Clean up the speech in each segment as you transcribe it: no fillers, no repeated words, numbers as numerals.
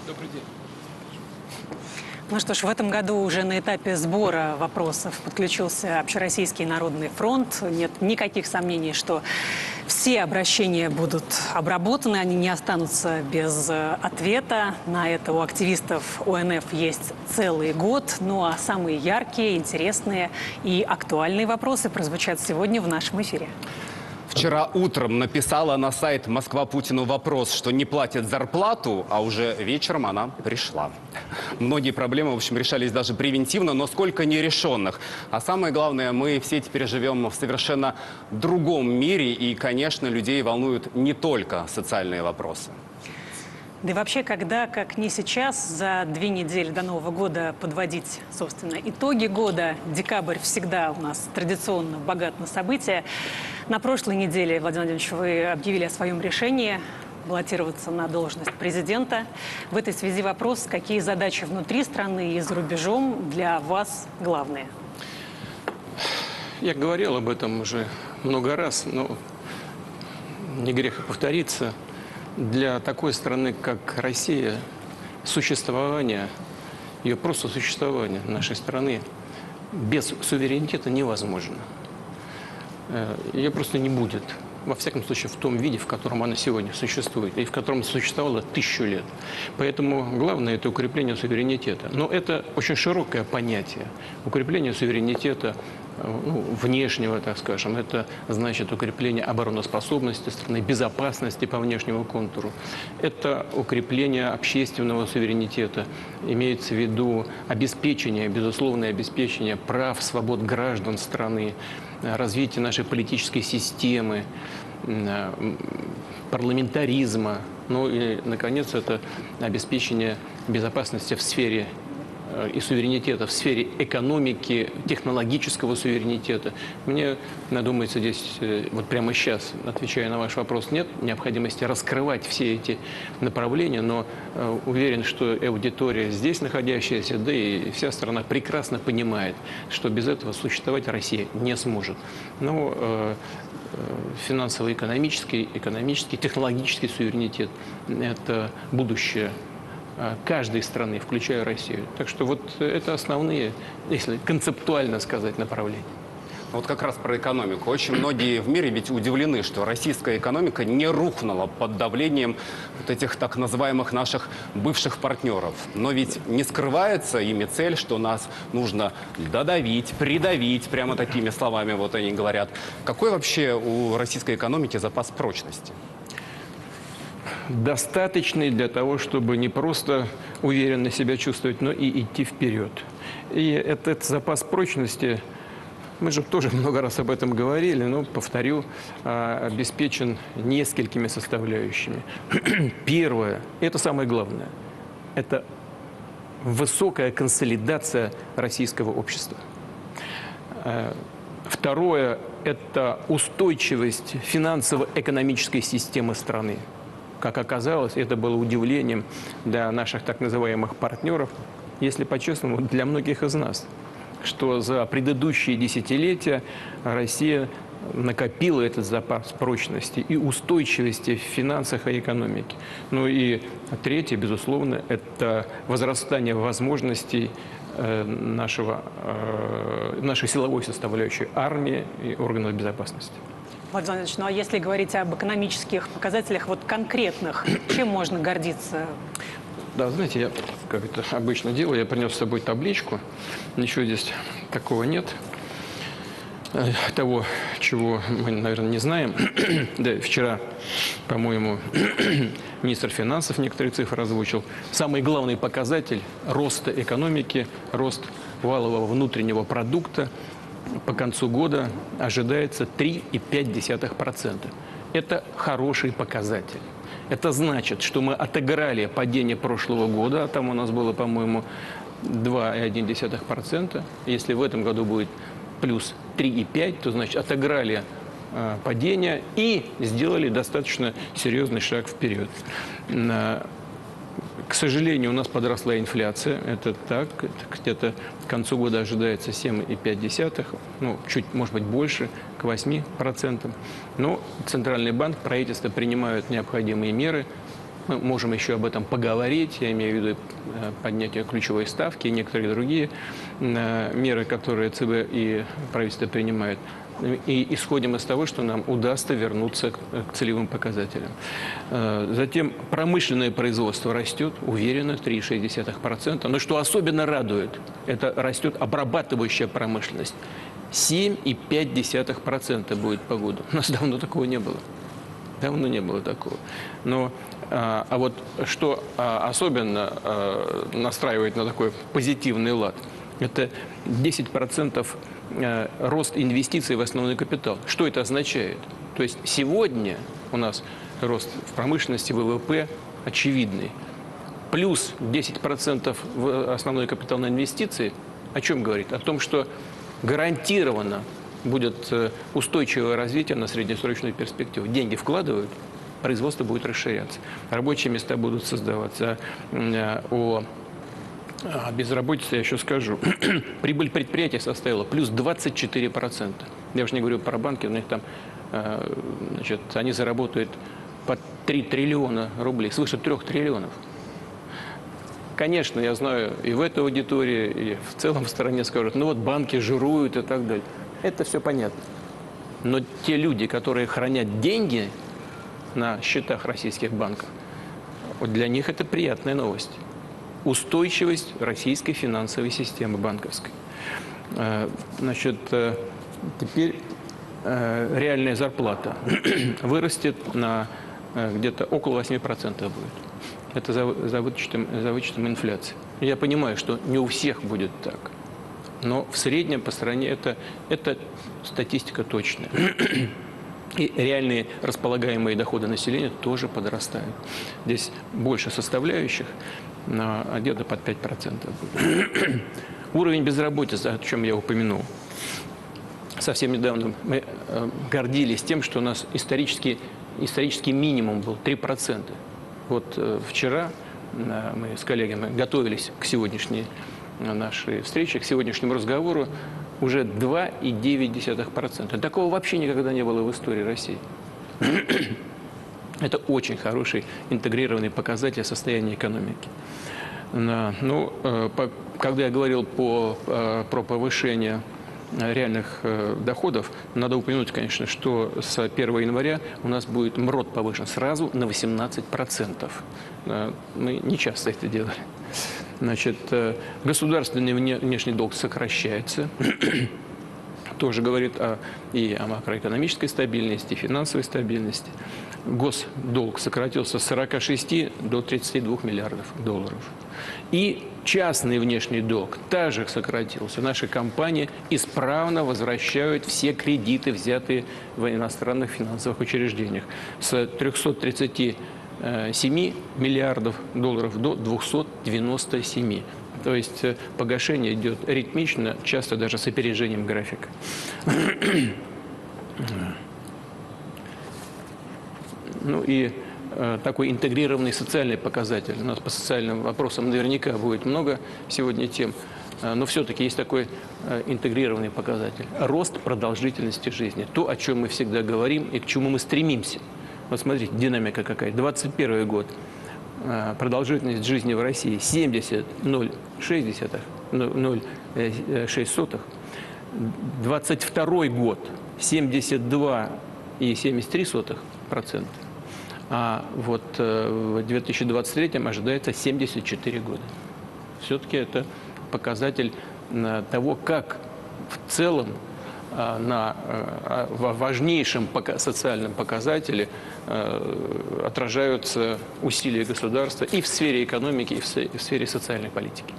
Добрый день. Ну что ж, в этом году уже на этапе сбора вопросов подключился Общероссийский народный фронт. Нет никаких сомнений, что все обращения будут обработаны, они не останутся без ответа. На это у активистов ОНФ есть целый год. Ну а самые яркие, интересные и актуальные вопросы прозвучат сегодня в нашем эфире. Вчера утром написала на сайт «Москва Путину» вопрос, что не платит зарплату, а уже вечером она пришла. Многие проблемы, в общем, решались даже превентивно, но сколько нерешенных. А самое главное, мы все теперь живем в совершенно другом мире, и, конечно, людей волнуют не только социальные вопросы. Да и вообще, когда, как не сейчас, за 2 недели до Нового года подводить, собственно, итоги года. Декабрь всегда у нас традиционно богат на события. На прошлой неделе, Владимир Владимирович, вы объявили о своем решении баллотироваться на должность президента. В этой связи вопрос, какие задачи внутри страны и за рубежом для вас главные? Я говорил об этом уже много раз, но не грех и повториться. Для такой страны, как Россия, существование, ее просто существование нашей страны без суверенитета невозможно. Ее просто не будет. Во всяком случае, в том виде, в котором она сегодня существует, и в котором существовала 1000 лет. Поэтому главное – это укрепление суверенитета. Но это очень широкое понятие. Укрепление суверенитета внешнего, так скажем, это значит укрепление обороноспособности страны, безопасности по внешнему контуру. Это укрепление общественного суверенитета. Имеется в виду обеспечение, безусловное обеспечение прав, свобод граждан страны, развитие нашей политической системы, парламентаризма. Ну и, наконец, это обеспечение безопасности в сфере и суверенитета в сфере экономики, технологического суверенитета. Мне думается, здесь, вот прямо сейчас, отвечая на ваш вопрос, нет необходимости раскрывать все эти направления, но уверен, что аудитория здесь находящаяся, да и вся страна прекрасно понимает, что без этого существовать Россия не сможет. Но финансово-экономический, технологический суверенитет – это будущее каждой страны, включая Россию. Так что вот это основные, если концептуально сказать, направления. Вот как раз про экономику. Очень многие в мире ведь удивлены, что российская экономика не рухнула под давлением вот этих так называемых наших бывших партнеров. Но ведь не скрывается ими цель, что нас нужно додавить, придавить, прямо такими словами вот они говорят. Какой вообще у российской экономики запас прочности? Достаточный для того, чтобы не просто уверенно себя чувствовать, но и идти вперед. И этот запас прочности, мы же тоже много раз об этом говорили, но, повторю, обеспечен несколькими составляющими. Первое, это самое главное, это высокая консолидация российского общества. Второе, это устойчивость финансово-экономической системы страны. Как оказалось, это было удивлением для наших так называемых партнеров, если по-честному, для многих из нас, что за предыдущие десятилетия Россия накопила этот запас прочности и устойчивости в финансах и экономике. Ну и третье, безусловно, это возрастание возможностей нашей силовой составляющей армии и органов безопасности. Владимир Владимирович, ну а если говорить об экономических показателях, вот конкретных, чем можно гордиться? Да, знаете, я, как это обычно делаю, я принес с собой табличку. Ничего здесь такого нет. Того, чего мы, наверное, не знаем. Да, вчера, по-моему, министр финансов некоторые цифры озвучил. Самый главный показатель роста экономики, рост валового внутреннего продукта по концу года ожидается 3,5%. Это хороший показатель. Это значит, что мы отыграли падение прошлого года, а там у нас было, по-моему, 2,1%. Если в этом году будет плюс 3,5%, то, значит, отыграли падение и сделали достаточно серьезный шаг вперед. К сожалению, у нас подросла инфляция, это так, где-то к концу года ожидается 7,5, ну, чуть, может быть, больше, к 8%. Но Центральный банк, правительство принимают необходимые меры Мы можем еще об этом поговорить, я имею в виду поднятие ключевой ставки и некоторые другие меры, которые ЦБ и правительство принимают. И исходим из того, что нам удастся вернуться к целевым показателям. Затем промышленное производство растет, уверенно, 3,6%. Но что особенно радует, это растет обрабатывающая промышленность. 7,5% будет по году. У нас давно такого не было. Давно не было такого. Но, а вот что особенно настраивает на такой позитивный лад, это 10% рост инвестиций в основной капитал. Что это означает? То есть сегодня у нас рост в промышленности, ВВП очевидный. Плюс 10% в основной капитал на инвестиции. О чем говорит? О том, что гарантированно будет устойчивое развитие на среднесрочную перспективу. Деньги вкладывают, производство будет расширяться, рабочие места будут создаваться. О безработице я еще скажу. Прибыль предприятия составила плюс 24%. Я уже не говорю про банки, у них там, значит, они заработают по 3 триллиона рублей, свыше 3 триллионов. Конечно, я знаю, и в этой аудитории, и в целом в стране скажут, ну вот банки жируют и так далее. Это все понятно. Но те люди, которые хранят деньги на счетах российских банков, вот для них это приятная новость. Устойчивость российской финансовой системы банковской. Значит, теперь реальная зарплата вырастет на где-то около 8% будет. Это за вычетом инфляции. Я понимаю, что не у всех будет так. Но в среднем по стране это статистика точная. И реальные располагаемые доходы населения тоже подрастают. Здесь больше составляющих, где-то под 5% будет. Уровень безработицы, о чем я упомянул. Совсем недавно мы гордились тем, что у нас исторический минимум был 3%. Вот вчера мы с коллегами готовились к сегодняшней нашей встрече, к сегодняшнему разговору, уже 2,9%. Такого вообще никогда не было в истории России. Это очень хороший интегрированный показатель состояния экономики. Ну, когда я говорил про повышение реальных доходов, надо упомянуть, конечно, что с 1 января у нас будет МРОТ повышен сразу на 18%. Мы не часто это делали. Значит, государственный внешний долг сокращается. Тоже говорит и о макроэкономической стабильности, и финансовой стабильности. Госдолг сократился с 46 до 32 миллиардов долларов. И частный внешний долг также сократился. Наши компании исправно возвращают все кредиты, взятые в иностранных финансовых учреждениях. С 337 миллиардов долларов до 297. То есть погашение идет ритмично, часто даже с опережением графика. Ну и такой интегрированный социальный показатель. У нас по социальным вопросам наверняка будет много сегодня тем, но все-таки есть такой интегрированный показатель. Рост продолжительности жизни. То, о чем мы всегда говорим и к чему мы стремимся. Вот смотрите, динамика какая. 21 год. Продолжительность жизни в России 70,06. 22 год 72,73%. А вот в 2023 ожидается 74 года. Все-таки это показатель того, как в целом на важнейшем социальном показателе отражаются усилия государства и в сфере экономики, и в сфере социальной политики.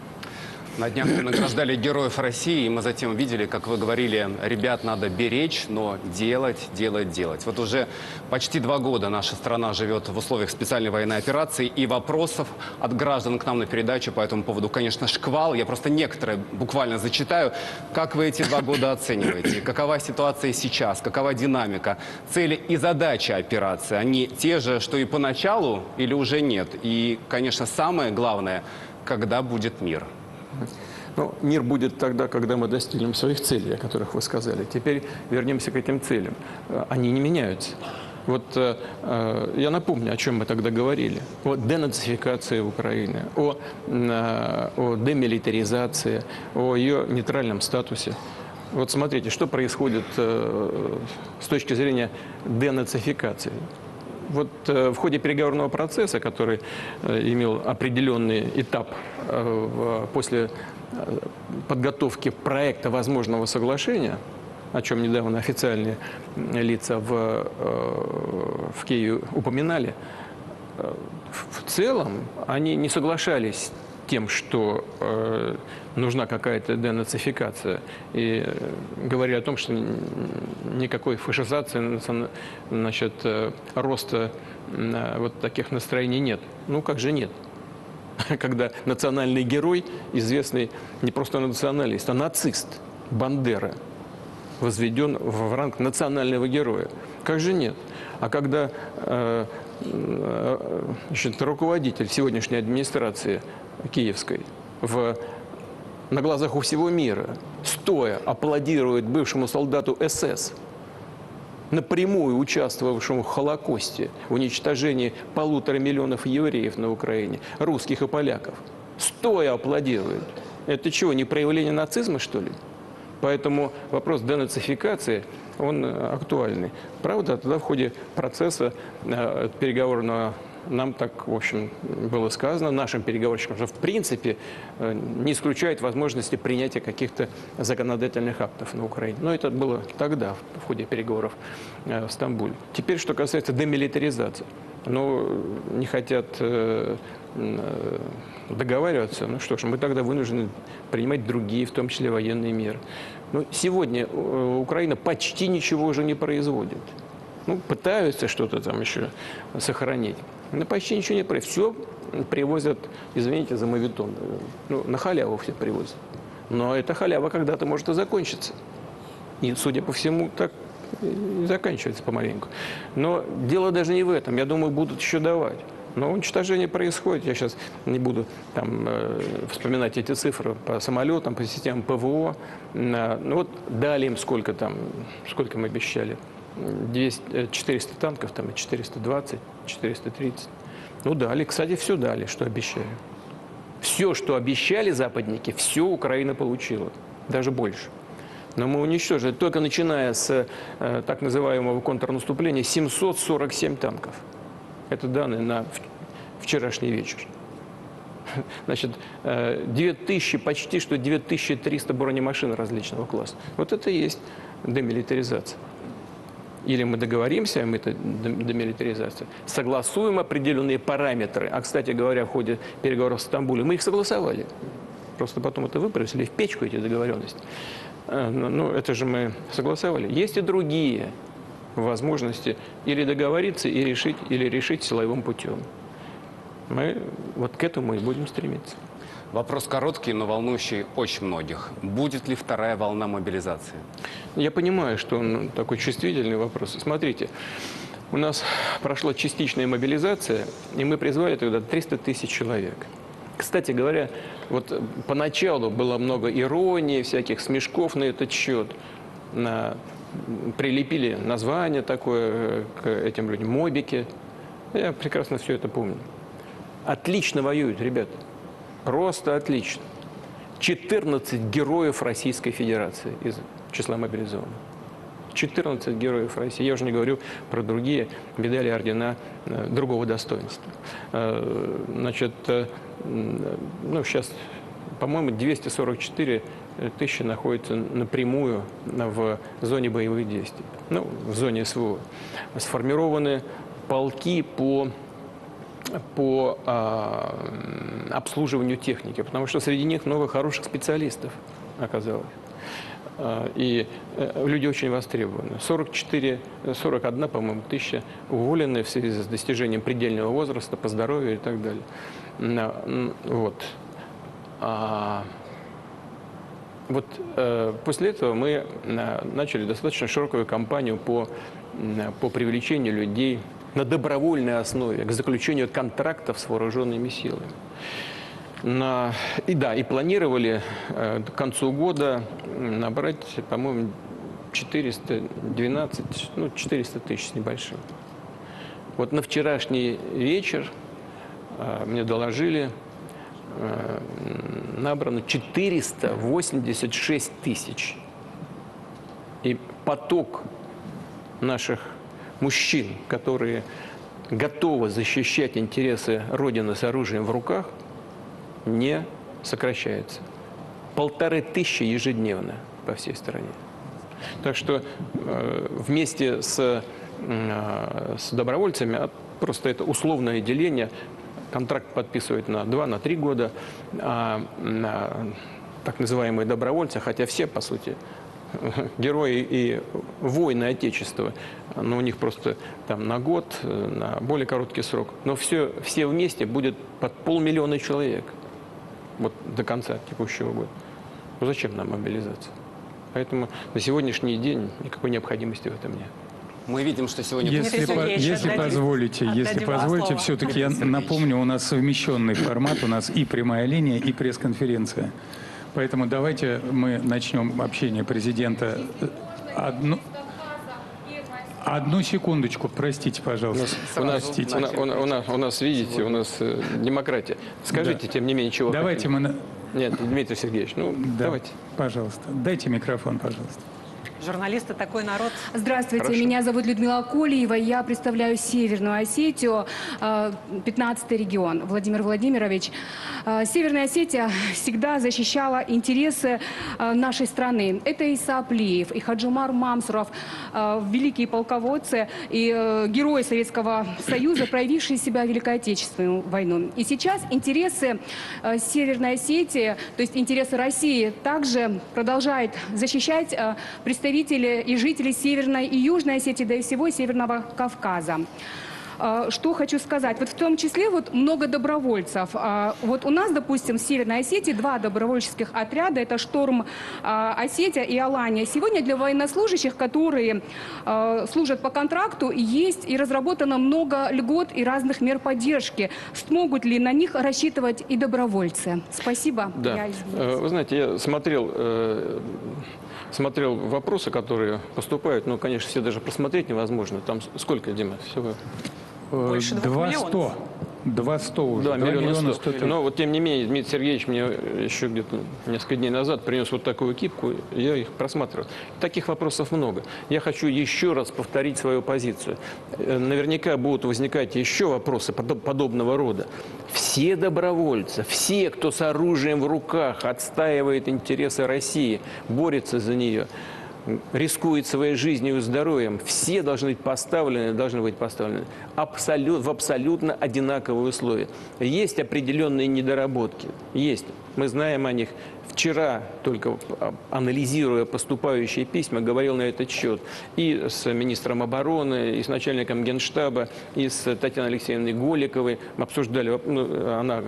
На днях мы награждали героев России, и мы затем видели, как вы говорили, ребят надо беречь, но делать. Вот уже почти 2 года наша страна живет в условиях специальной военной операции, и вопросов от граждан к нам на передачу по этому поводу, конечно, шквал. Я просто некоторые буквально зачитаю. Как вы эти 2 года оцениваете? Какова ситуация сейчас? Какова динамика? Цели и задачи операции, они те же, что и поначалу, или уже нет? И, конечно, самое главное, когда будет мир? Ну, мир будет тогда, когда мы достигнем своих целей, о которых вы сказали. Теперь вернемся к этим целям. Они не меняются. Вот я напомню, о чем мы тогда говорили. О денацификации Украины, о демилитаризации, о ее нейтральном статусе. Вот смотрите, что происходит с точки зрения денацификации. Вот в ходе переговорного процесса, который имел определенный этап после подготовки проекта возможного соглашения, о чем недавно официальные лица в Киеве упоминали, в целом они не соглашались с тем, что нужна какая-то денацификация, и говорили о том, что никакой фашизации, значит, роста вот таких настроений нет. Ну как же нет? Когда национальный герой, известный не просто националист, а нацист Бандера, возведен в ранг национального героя. Как же нет? А когда значит, руководитель сегодняшней администрации киевской на глазах у всего мира, стоя, аплодирует бывшему солдату СС, напрямую участвовавшему в Холокосте, в уничтожении 1,5 миллиона евреев на Украине, русских и поляков, стоя аплодирует. Это чего, не проявление нацизма, что ли? Поэтому вопрос денацификации, он актуальный. Правда, тогда в ходе процесса переговорного нам так, в общем, было сказано, нашим переговорщикам, что в принципе не исключает возможности принятия каких-то законодательных актов на Украине. Но это было тогда, в ходе переговоров в Стамбуле. Теперь, что касается демилитаризации. Ну, не хотят договариваться, ну что ж, мы тогда вынуждены принимать другие, в том числе военные меры. Но сегодня Украина почти ничего уже не производит. Ну, пытаются что-то там еще сохранить. Но почти ничего не происходит. Все привозят, извините за моветон, ну, на халяву все привозят. Но эта халява когда-то может и закончиться. И, судя по всему, так и заканчивается помаленьку. Но дело даже не в этом. Я думаю, будут еще давать. Но уничтожение происходит. Я сейчас не буду там вспоминать эти цифры по самолетам, по системам ПВО. Ну вот дали им сколько там, сколько мы обещали. 400 танков, там, 420, 430. Ну, дали. Кстати, все дали, что обещали. Все, что обещали западники, все Украина получила. Даже больше. Но мы уничтожили, только начиная с так называемого контрнаступления, 747 танков. Это данные на вчерашний вечер. Значит, 2000, почти что 2300 бронемашин различного класса. Вот это и есть демилитаризация. Или мы договоримся, мы это демилитаризация, согласуем определенные параметры. А, кстати говоря, в ходе переговоров в Стамбуле мы их согласовали. Просто потом это выбросили в печку, эти договоренности. Ну, это же мы согласовали. Есть и другие возможности или договориться, или решить силовым путем. Мы вот к этому и будем стремиться. Вопрос короткий, но волнующий очень многих. Будет ли вторая волна мобилизации? Я понимаю, что он такой чувствительный вопрос. Смотрите, у нас прошла частичная мобилизация, и мы призвали тогда 300 тысяч человек. Кстати говоря, вот поначалу было много иронии, всяких смешков на этот счет. Прилепили название такое к этим людям, мобики. Я прекрасно все это помню. Отлично воюют, ребята. Просто отлично. 14 героев Российской Федерации из числа мобилизованных. 14 героев России. Я уже не говорю про другие медали, ордена другого достоинства. Значит, ну, сейчас, по-моему, 244 тысячи находятся напрямую в зоне боевых действий. Ну, в зоне СВО. Сформированы полки по обслуживанию техники, потому что среди них много хороших специалистов оказалось. И люди очень востребованы. 41, по-моему, тысяча уволены в связи с достижением предельного возраста, по здоровью и так далее. Вот. Вот после этого мы начали достаточно широкую кампанию по привлечению людей на добровольной основе к заключению контрактов с вооруженными силами. И планировали к концу года набрать, по-моему, 412, ну, 400 тысяч с небольшим. Вот на вчерашний вечер мне доложили, набрано 486 тысяч. И поток наших мужчин, которые готовы защищать интересы Родины с оружием в руках, не сокращается. 1500 ежедневно по всей стране. Так что вместе с добровольцами, просто это условное деление, контракт подписывают на 2-3 года, так называемые добровольцы, хотя все, по сути, герои и воины Отечества, но у них просто там на год, на более короткий срок. Но все вместе будет под 500 000 человек вот до конца текущего года. Ну зачем нам мобилизация? Поэтому на сегодняшний день никакой необходимости в этом нет. Мы видим, что сегодня... Дмитрий Сергеевич, Если отдадим вам позволите, слово. все-таки я напомню, у нас совмещенный формат, у нас и прямая линия, и пресс-конференция. Поэтому давайте мы начнем общение президента. Одну секундочку, простите, пожалуйста. У Простите. нас, видите, у нас демократия. Скажите, Да. тем не менее, чего вы Давайте хотите? мы... Нет, Дмитрий Сергеевич, Да, давайте. пожалуйста. Дайте микрофон, пожалуйста. Журналисты такой народ. Здравствуйте, Хорошо. меня зовут Людмила Колиева, я представляю Северную Осетию, 15-й регион. Владимир Владимирович, Северная Осетия всегда защищала интересы нашей страны. Это и Сааплиев, и Хаджимар Мамсуров, великие полководцы и герои Советского Союза, проявившие себя в Великой Отечественную войну. И сейчас интересы Северной Осетии, то есть интересы России, также продолжает защищать представители и жители Северной и Южной Осетии, да и всего Северного Кавказа. Что хочу сказать. Вот в том числе вот много добровольцев. Вот у нас, допустим, в Северной Осетии 2 добровольческих отряда. Это «Шторм Осетия» и «Алания». Сегодня для военнослужащих, которые служат по контракту, есть и разработано много льгот и разных мер поддержки. Смогут ли на них рассчитывать и добровольцы? Спасибо. Да. Я извиняюсь. Вы знаете, я смотрел вопросы, которые поступают. Ну, конечно, все даже просмотреть невозможно. Там сколько, Дима, всего? Больше 2 миллионов. 200 уже. 2 миллиона 100 100 000. Но вот тем не менее, Дмитрий Сергеевич мне еще где-то несколько дней назад принес вот такую кипку, я их просматривал. Таких вопросов много. Я хочу еще раз повторить свою позицию. Наверняка будут возникать еще вопросы подобного рода. Все добровольцы, все, кто с оружием в руках отстаивает интересы России, борется за нее, рискует своей жизнью и здоровьем, все должны быть поставлены в абсолютно одинаковые условия. Есть определенные недоработки, есть. Мы знаем о них. Вчера, только анализируя поступающие письма, говорил на этот счет и с министром обороны, и с начальником Генштаба, и с Татьяной Алексеевной Голиковой. Мы обсуждали, она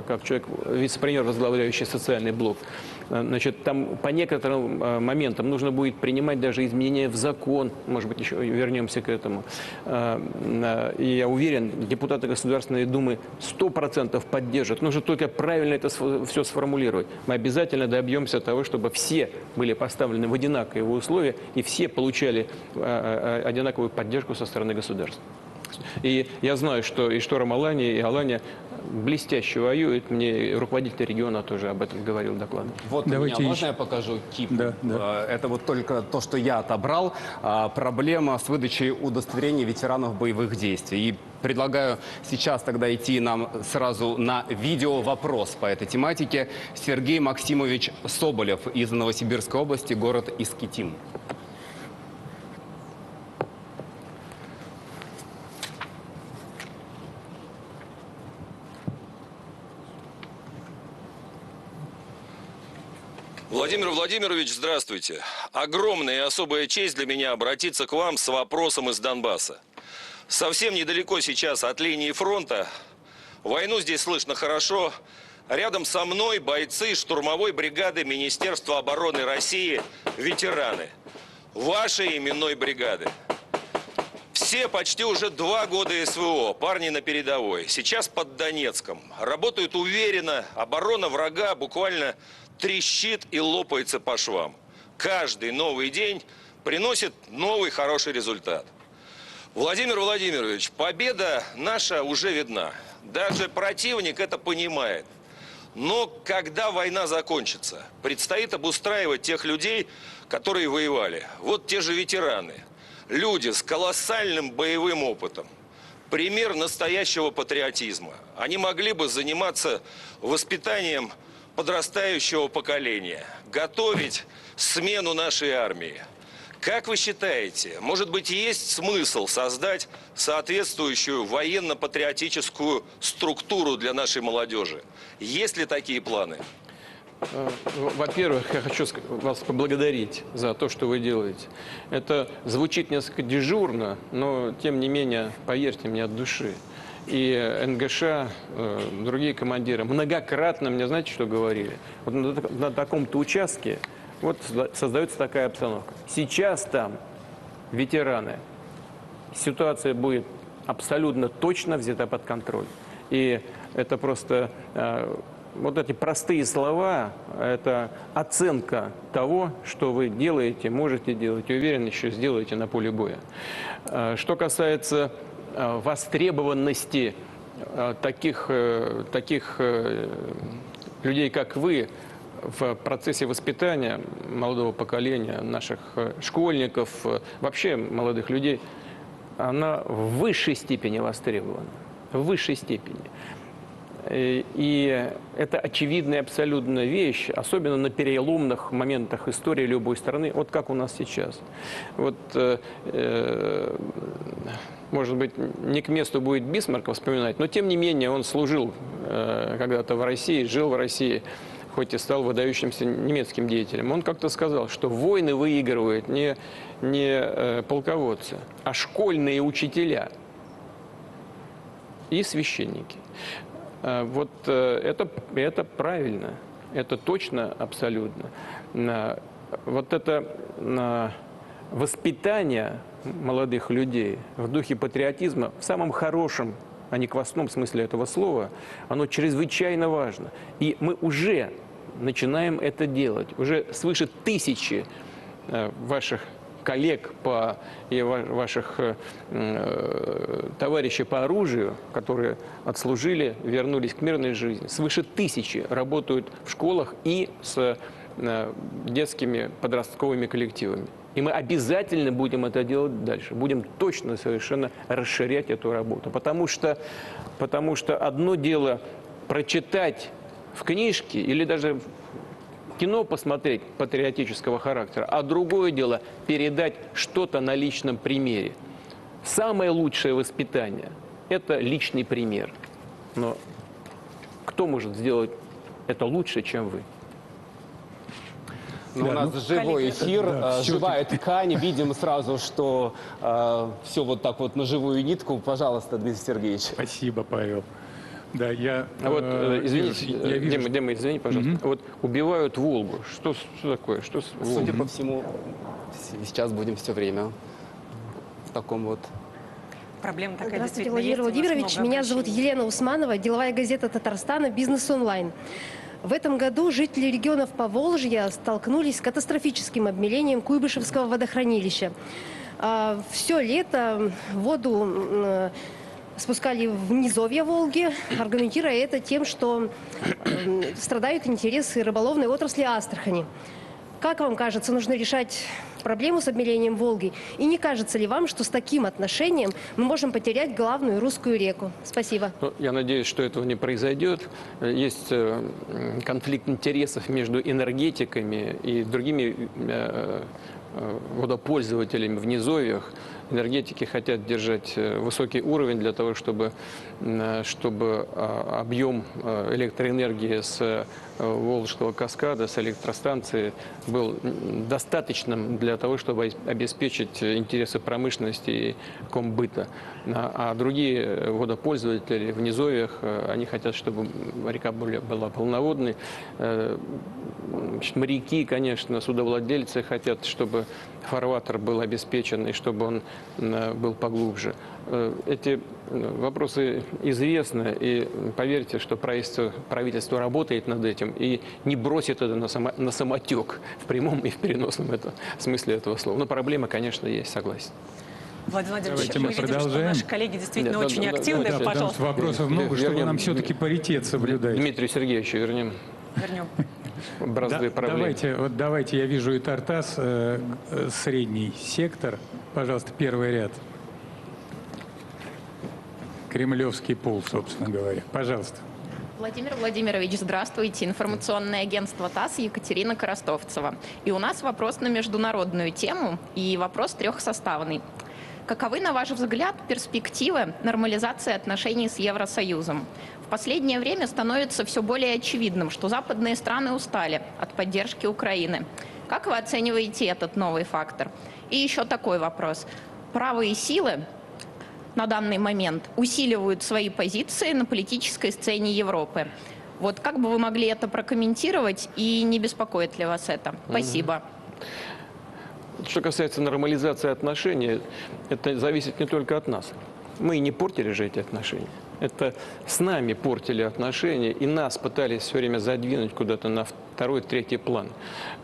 как человек, вице-премьер, возглавляющий социальный блок. Значит, там по некоторым моментам нужно будет принимать даже изменения в закон. Может быть, еще вернемся к этому. И я уверен, депутаты Государственной Думы 100% поддержат. Нужно только правильно это все сформулировать. Мы обязательно добьемся того, чтобы все были поставлены в одинаковые условия и все получали одинаковую поддержку со стороны государства. И я знаю, что и «Шторм Алания», и «Алания» блестяще воюют. Мне руководитель региона тоже об этом говорил, докладывал. Вот Давайте у меня, можно еще. я покажу кип? Да, да. Это вот только то, что я отобрал. Проблема с выдачей удостоверений ветеранов боевых действий. И предлагаю сейчас тогда идти нам сразу на видео-вопрос по этой тематике. Сергей Максимович Соболев из Новосибирской области, город Искитим. Владимир Владимирович, здравствуйте. Огромная и особая честь для меня обратиться к вам с вопросом из Донбасса. Совсем недалеко сейчас от линии фронта. Войну здесь слышно хорошо. Рядом со мной бойцы штурмовой бригады Министерства обороны России, ветераны. Вашей именной бригады. Все почти уже 2 года СВО, парни на передовой. Сейчас под Донецком. Работают уверенно, оборона врага буквально трещит и лопается по швам. Каждый новый день приносит новый хороший результат. Владимир Владимирович, победа наша уже видна. Даже противник это понимает. Но когда война закончится, предстоит обустраивать тех людей, которые воевали. Вот те же ветераны. Люди с колоссальным боевым опытом. Пример настоящего патриотизма. Они могли бы заниматься воспитанием подрастающего поколения, готовить смену нашей армии. Как вы считаете, может быть, есть смысл создать соответствующую военно-патриотическую структуру для нашей молодежи? Есть ли такие планы? Во-первых, я хочу вас поблагодарить за то, что вы делаете. Это звучит несколько дежурно, но, тем не менее, поверьте мне, от души. И НГШ, другие командиры многократно мне, знаете, что говорили? Вот на таком-то участке вот создается такая обстановка. Сейчас там ветераны. Ситуация будет абсолютно точно взята под контроль. И это просто... Вот эти простые слова – это оценка того, что вы делаете, можете делать, и уверен, еще сделаете на поле боя. Что касается востребованности таких людей, как вы, в процессе воспитания молодого поколения, наших школьников, вообще молодых людей, она в высшей степени востребована. В высшей степени. И это очевидная абсолютно вещь, особенно на переломных моментах истории любой страны, вот как у нас сейчас. Вот, может быть, не к месту будет Бисмарка вспоминать, но тем не менее он служил когда-то в России, жил в России, хоть и стал выдающимся немецким деятелем. Он как-то сказал, что войны выигрывают не полководцы, а школьные учителя и священники. Вот это правильно, это точно, абсолютно. Вот это воспитание молодых людей в духе патриотизма в самом хорошем, а не квасном смысле этого слова, оно чрезвычайно важно. И мы уже начинаем это делать. Уже свыше 1000 ваших коллег и ваших товарищей по оружию, которые отслужили, вернулись к мирной жизни. Свыше 1000 работают в школах и с детскими подростковыми коллективами. И мы обязательно будем это делать дальше. Будем точно совершенно расширять эту работу. Потому что одно дело прочитать в книжке или даже кино посмотреть патриотического характера, а другое дело передать что-то на личном примере. Самое лучшее воспитание – это личный пример. Но кто может сделать это лучше, чем вы? Но у нас живой эфир, живая ткань. Видим сразу, что все вот так вот на живую нитку. Пожалуйста, Дмитрий Сергеевич. Спасибо, Павел. Да, извините, Дима, извини, пожалуйста. Вот убивают Волгу. Что такое? Что с Волгой? Судя по всему, сейчас будем все время в таком вот... Проблема такая. Здравствуйте, Владимир Владимирович. Меня зовут Елена Усманова, деловая газета Татарстана «Бизнес онлайн». В этом году жители регионов Поволжья столкнулись с катастрофическим обмелением Куйбышевского водохранилища. Все лето воду спускали в низовья Волги, аргументируя это тем, что страдают интересы рыболовной отрасли Астрахани. Как вам кажется, нужно решать проблему с обмелением Волги? И не кажется ли вам, что с таким отношением мы можем потерять главную русскую реку? Спасибо. Я надеюсь, что этого не произойдет. Есть конфликт интересов между энергетиками и другими водопользователями в низовьях. Энергетики хотят держать высокий уровень для того, чтобы объем электроэнергии с Волжского каскада, с электростанции был достаточным для того, чтобы обеспечить интересы промышленности и комбыта. А другие водопользователи в низовьях, они хотят, чтобы река была полноводной. Моряки, конечно, судовладельцы хотят, чтобы фарватер был обеспечен и чтобы он был поглубже. Эти вопросы известны, и поверьте, что правительство работает над этим и не бросит это на самотек в прямом и в переносном смысле этого слова. Но проблема, конечно, есть, согласен. Владимир Владимирович, Давайте мы мы видим, что продолжаем. наши коллеги действительно Да, очень да, да, активны. да, Потому Пожалуйста, что вопросов много, чтобы Вернем. нам все-таки паритет соблюдать. Дмитрию Сергеевичу вернем вернем. бразды проблем. Давайте, я вижу и Тартас, средний сектор. Пожалуйста, первый ряд. Кремлевский пул, собственно говоря. Пожалуйста. Владимир Владимирович, здравствуйте. Информационное агентство ТАСС, Екатерина Коростовцева. И у нас вопрос на международную тему, и вопрос трехсоставный. Каковы, на ваш взгляд, перспективы нормализации отношений с Евросоюзом? В последнее время становится все более очевидным, что западные страны устали от поддержки Украины. Как вы оцениваете этот новый фактор? И еще такой вопрос. Правые силы на данный момент усиливают свои позиции на политической сцене Европы. Вот как бы вы могли это прокомментировать и не беспокоит ли вас это? Спасибо. Что касается нормализации отношений, это зависит не только от нас. Мы не портили же эти отношения. Это с нами портили отношения, и нас пытались все время задвинуть куда-то на второй, третий план,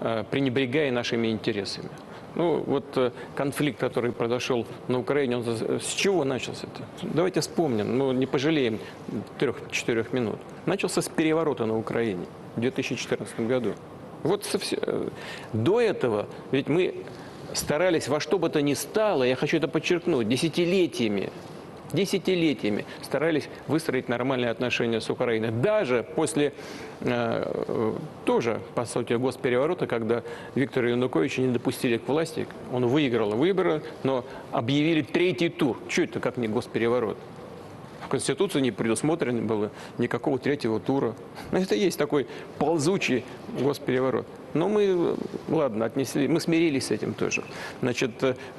пренебрегая нашими интересами. Ну, вот конфликт, который произошел на Украине, он с чего начался-то? Давайте вспомним, ну, не пожалеем 3-4 минут. Начался с переворота на Украине в 2014 году. Вот до этого ведь мы старались во что бы то ни стало, я хочу это подчеркнуть, десятилетиями старались выстроить нормальные отношения с Украиной. Даже после тоже, по сути, госпереворота, когда Виктора Януковича не допустили к власти, он выиграл выборы, но объявили третий тур. Что это как не госпереворот? В Конституции не предусмотрено было никакого третьего тура. Это есть такой ползучий госпереворот. Но мы, ладно, отнесли, мы смирились с этим тоже. Значит,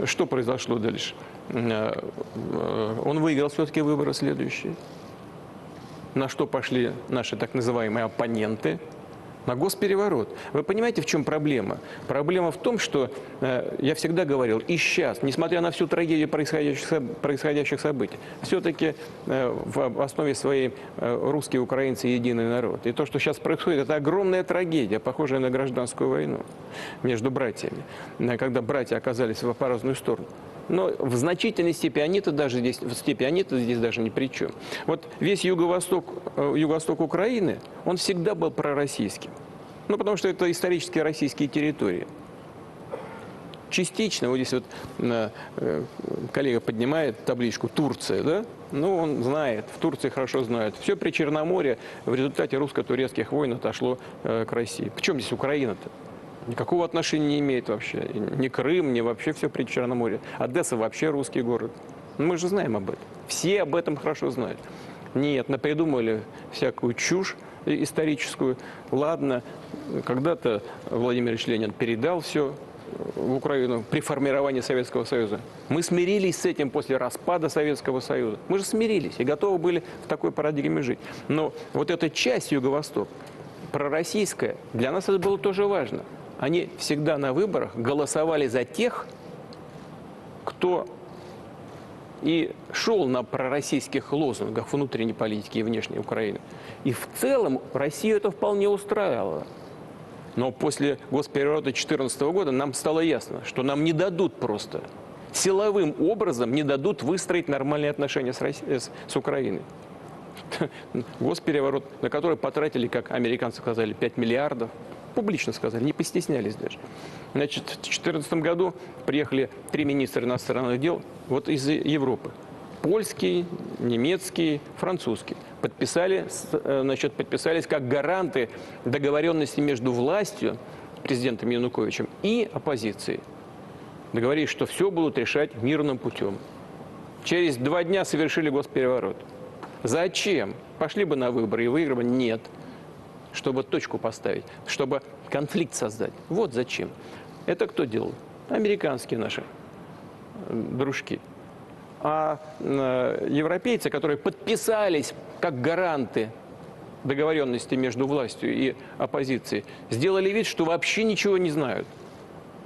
что произошло дальше? Он выиграл все-таки выборы следующие. На что пошли наши так называемые оппоненты? На госпереворот. Вы понимаете, в чем проблема? Проблема в том, что, я всегда говорил, и сейчас, несмотря на всю трагедию происходящих событий, все-таки в основе своей русские, украинцы, единый народ. И то, что сейчас происходит, это огромная трагедия, похожая на гражданскую войну между братьями, когда братья оказались по разную сторону. Но в значительной степени они-то здесь даже ни при чем. Вот весь юго-восток Украины, он всегда был пророссийским. Ну, потому что это исторически российские территории. Частично, вот здесь вот коллега поднимает табличку «Турция», да? Ну, он знает, в Турции хорошо знают. Все при Черноморье в результате русско-турецких войн отошло к России. Причем здесь Украина-то? Никакого отношения не имеет вообще. Ни Крым, ни вообще все при Черноморье. Одесса вообще русский город. Мы же знаем об этом. Все об этом хорошо знают. Нет, напридумывали всякую чушь историческую. Ладно, когда-то Владимир Ильич Ленин передал все в Украину при формировании Советского Союза. Мы смирились с этим после распада Советского Союза. Мы же смирились и готовы были в такой парадигме жить. Но вот эта часть Юго-Восток, пророссийская, для нас это было тоже важно. Они всегда на выборах голосовали за тех, кто и шел на пророссийских лозунгах внутренней политики и внешней Украины. И в целом Россию это вполне устраивало. Но после госпереворота 2014 года нам стало ясно, что нам не дадут просто, силовым образом не дадут выстроить нормальные отношения с Украиной. Госпереворот, на который потратили, как американцы сказали, 5 миллиардов. Публично сказали, не постеснялись даже. Значит, в 2014 году приехали 3 министра иностранных дел вот из Европы. Польский, немецкий, французский. Подписались как гаранты договоренности между властью, президентом Януковичем, и оппозицией. Договорились, что все будут решать мирным путем. Через 2 дня совершили госпереворот. Зачем? Пошли бы на выборы и выиграли? Нет. Чтобы точку поставить, чтобы конфликт создать. Вот зачем. Это кто делал? Американские наши дружки. А европейцы, которые подписались как гаранты договоренности между властью и оппозицией, сделали вид, что вообще ничего не знают.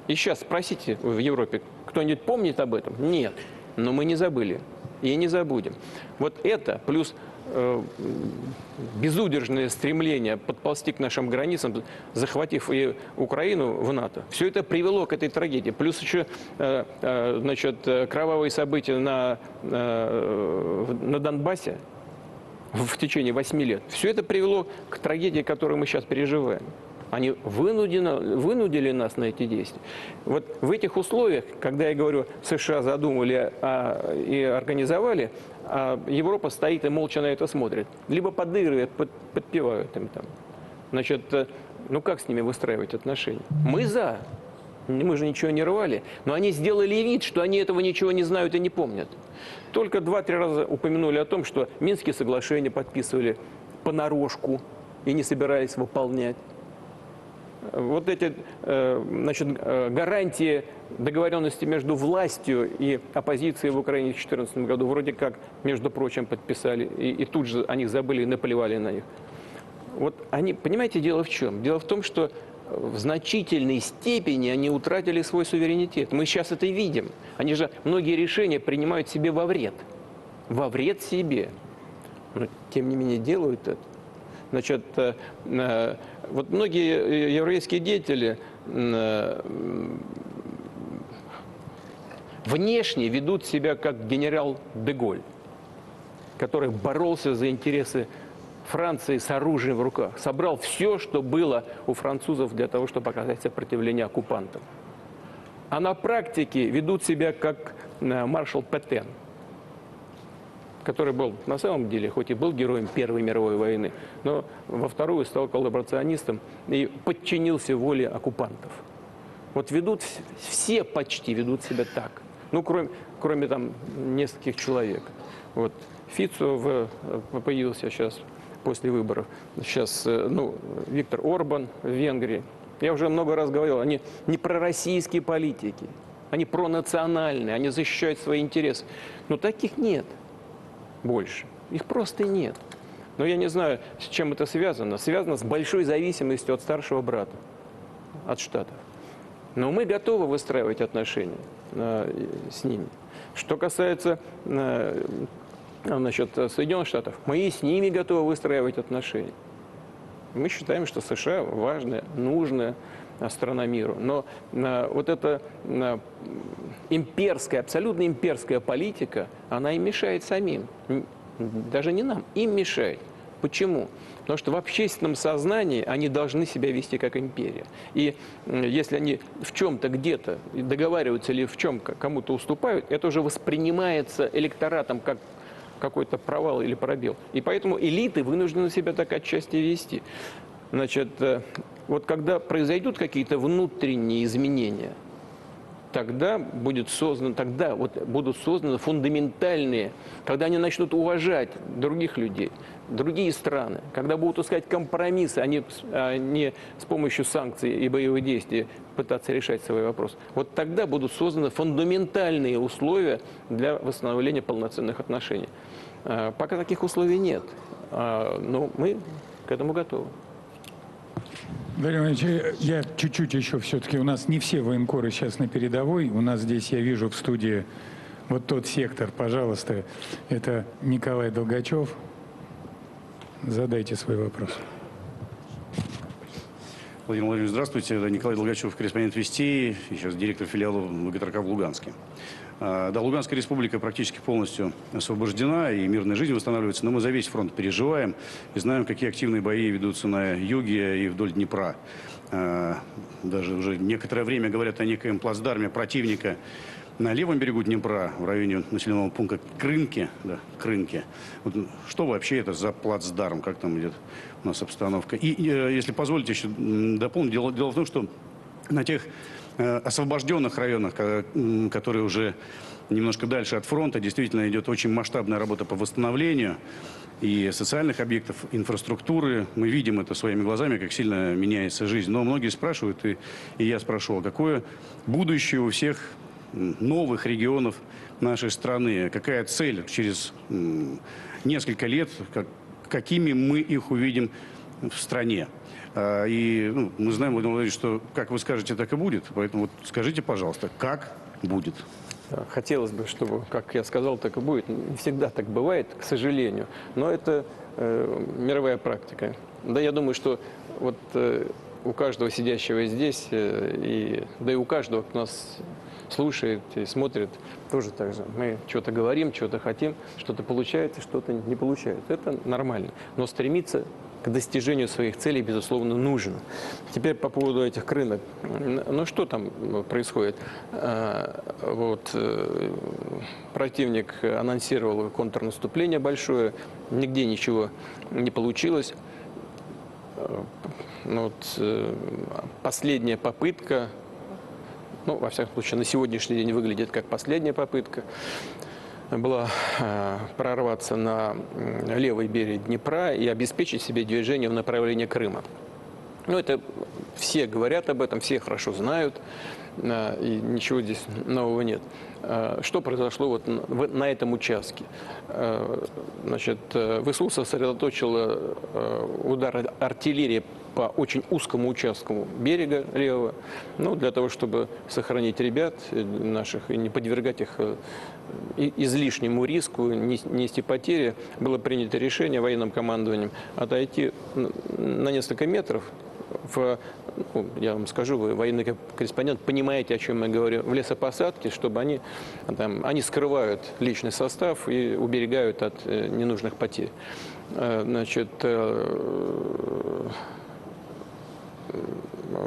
И сейчас спросите в Европе, кто-нибудь помнит об этом? Нет. Но мы не забыли. И не забудем. Вот это, плюс безудержное стремление подползти к нашим границам, захватив и Украину в НАТО, все это привело к этой трагедии. Плюс еще значит, кровавые события на Донбассе в течение 8 лет. Все это привело к трагедии, которую мы сейчас переживаем. Они вынудили нас на эти действия. Вот в этих условиях, когда я говорю, США задумали и организовали, а Европа стоит и молча на это смотрит. Либо подыгрывает, подпевают им там. Значит, ну как с ними выстраивать отношения? Мы за. Мы же ничего не рвали. Но они сделали вид, что они этого ничего не знают и не помнят. Только 2-3 раза упомянули о том, что Минские соглашения подписывали понарошку и не собирались выполнять. Вот эти значит, гарантии договоренности между властью и оппозицией в Украине в 2014 году вроде как, между прочим, подписали. И тут же о них забыли и наплевали на них. Вот они, понимаете, дело в чем? Дело в том, что в значительной степени они утратили свой суверенитет. Мы сейчас это видим. Они же многие решения принимают себе во вред. Во вред себе. Но, тем не менее, делают это. Значит, вот многие еврейские деятели внешне ведут себя как генерал де-Голь, который боролся за интересы Франции с оружием в руках, собрал все, что было у французов для того, чтобы оказать сопротивление оккупантам. А на практике ведут себя как маршал Петен, который был на самом деле, хоть и был героем Первой мировой войны, но во вторую стал коллаборационистом и подчинился воле оккупантов. Вот ведут, все почти ведут себя так. Ну, кроме там нескольких человек. Вот Фицо появился сейчас после выборов. Сейчас, ну, Виктор Орбан в Венгрии. Я уже много раз говорил, они не пророссийские политики, они пронациональные, они защищают свои интересы. Но таких нет больше. Их просто нет. Но я не знаю, с чем это связано. Связано с большой зависимостью от старшего брата, от Штатов. Но мы готовы выстраивать отношения с ними. Что касается значит, Соединенных Штатов, мы и с ними готовы выстраивать отношения. Мы считаем, что США важная, нужная страна миру. Но вот эта имперская, абсолютно имперская политика, она им мешает самим. Даже не нам, им мешает. Почему? Потому что в общественном сознании они должны себя вести как империя. И если они в чем-то где-то договариваются или в чем кому-то уступают, это уже воспринимается электоратом как какой-то провал или пробел. И поэтому элиты вынуждены себя так отчасти вести. Значит, вот когда произойдут какие-то внутренние изменения, тогда будут созданы фундаментальные, когда они начнут уважать других людей, другие страны, когда будут искать компромиссы, а не с помощью санкций и боевых действий пытаться решать свои вопросы. Вот тогда будут созданы фундаментальные условия для восстановления полноценных отношений. Пока таких условий нет, но мы к этому готовы. Владимир Владимирович, я чуть-чуть еще все-таки, у нас не все военкоры сейчас на передовой, у нас здесь, я вижу в студии, вот тот сектор, пожалуйста, это Николай Долгачев. Задайте свой вопрос. Владимир Владимирович, здравствуйте. Это Николай Долгачев, корреспондент «Вести», сейчас директор филиала ВГТРК в Луганске. Да, Луганская республика практически полностью освобождена, и мирная жизнь восстанавливается, но мы за весь фронт переживаем и знаем, какие активные бои ведутся на юге и вдоль Днепра. Даже уже некоторое время говорят о некоем плацдарме противника на левом берегу Днепра, в районе населенного пункта Крынки. Да, Крынки. Вот, что вообще это за плацдарм, как там идет у нас обстановка? И если позволите еще дополнить, дело в том, что на тех освобожденных районах, которые уже немножко дальше от фронта, действительно идет очень масштабная работа по восстановлению и социальных объектов, инфраструктуры. Мы видим это своими глазами, как сильно меняется жизнь. Но многие спрашивают, и я спрашивал, какое будущее у всех новых регионов нашей страны, какая цель через несколько лет, какими мы их увидим в стране. И мы знаем, Владимир Владимирович, что как вы скажете, так и будет. Поэтому вот скажите, пожалуйста, как будет? Хотелось бы, чтобы, как я сказал, так и будет. Не всегда так бывает, к сожалению. Но это мировая практика. Да, я думаю, что вот у каждого сидящего здесь, да и у каждого, кто нас слушает и смотрит, тоже так же. Мы что-то говорим, что-то хотим, что-то получается, что-то не получается. Это нормально. Но стремиться к достижению своих целей, безусловно, нужно. Теперь по поводу этих рынок. Ну, что там происходит? Противник анонсировал контрнаступление большое, нигде ничего не получилось. Последняя попытка, во всяком случае, на сегодняшний день выглядит как последняя попытка, была прорваться на левый берег Днепра и обеспечить себе движение в направлении Крыма. Это все говорят об этом, все хорошо знают, и ничего здесь нового нет. Что произошло на этом участке? ВСУ сосредоточила удар артиллерии по очень узкому участку берега левого, для того, чтобы сохранить ребят наших и не подвергать их излишнему риску, нести потери, было принято решение военным командованием отойти на несколько метров. Я вам скажу, вы военный корреспондент, понимаете, о чем я говорю, в лесопосадке, чтобы они скрывают личный состав и уберегают от ненужных потерь.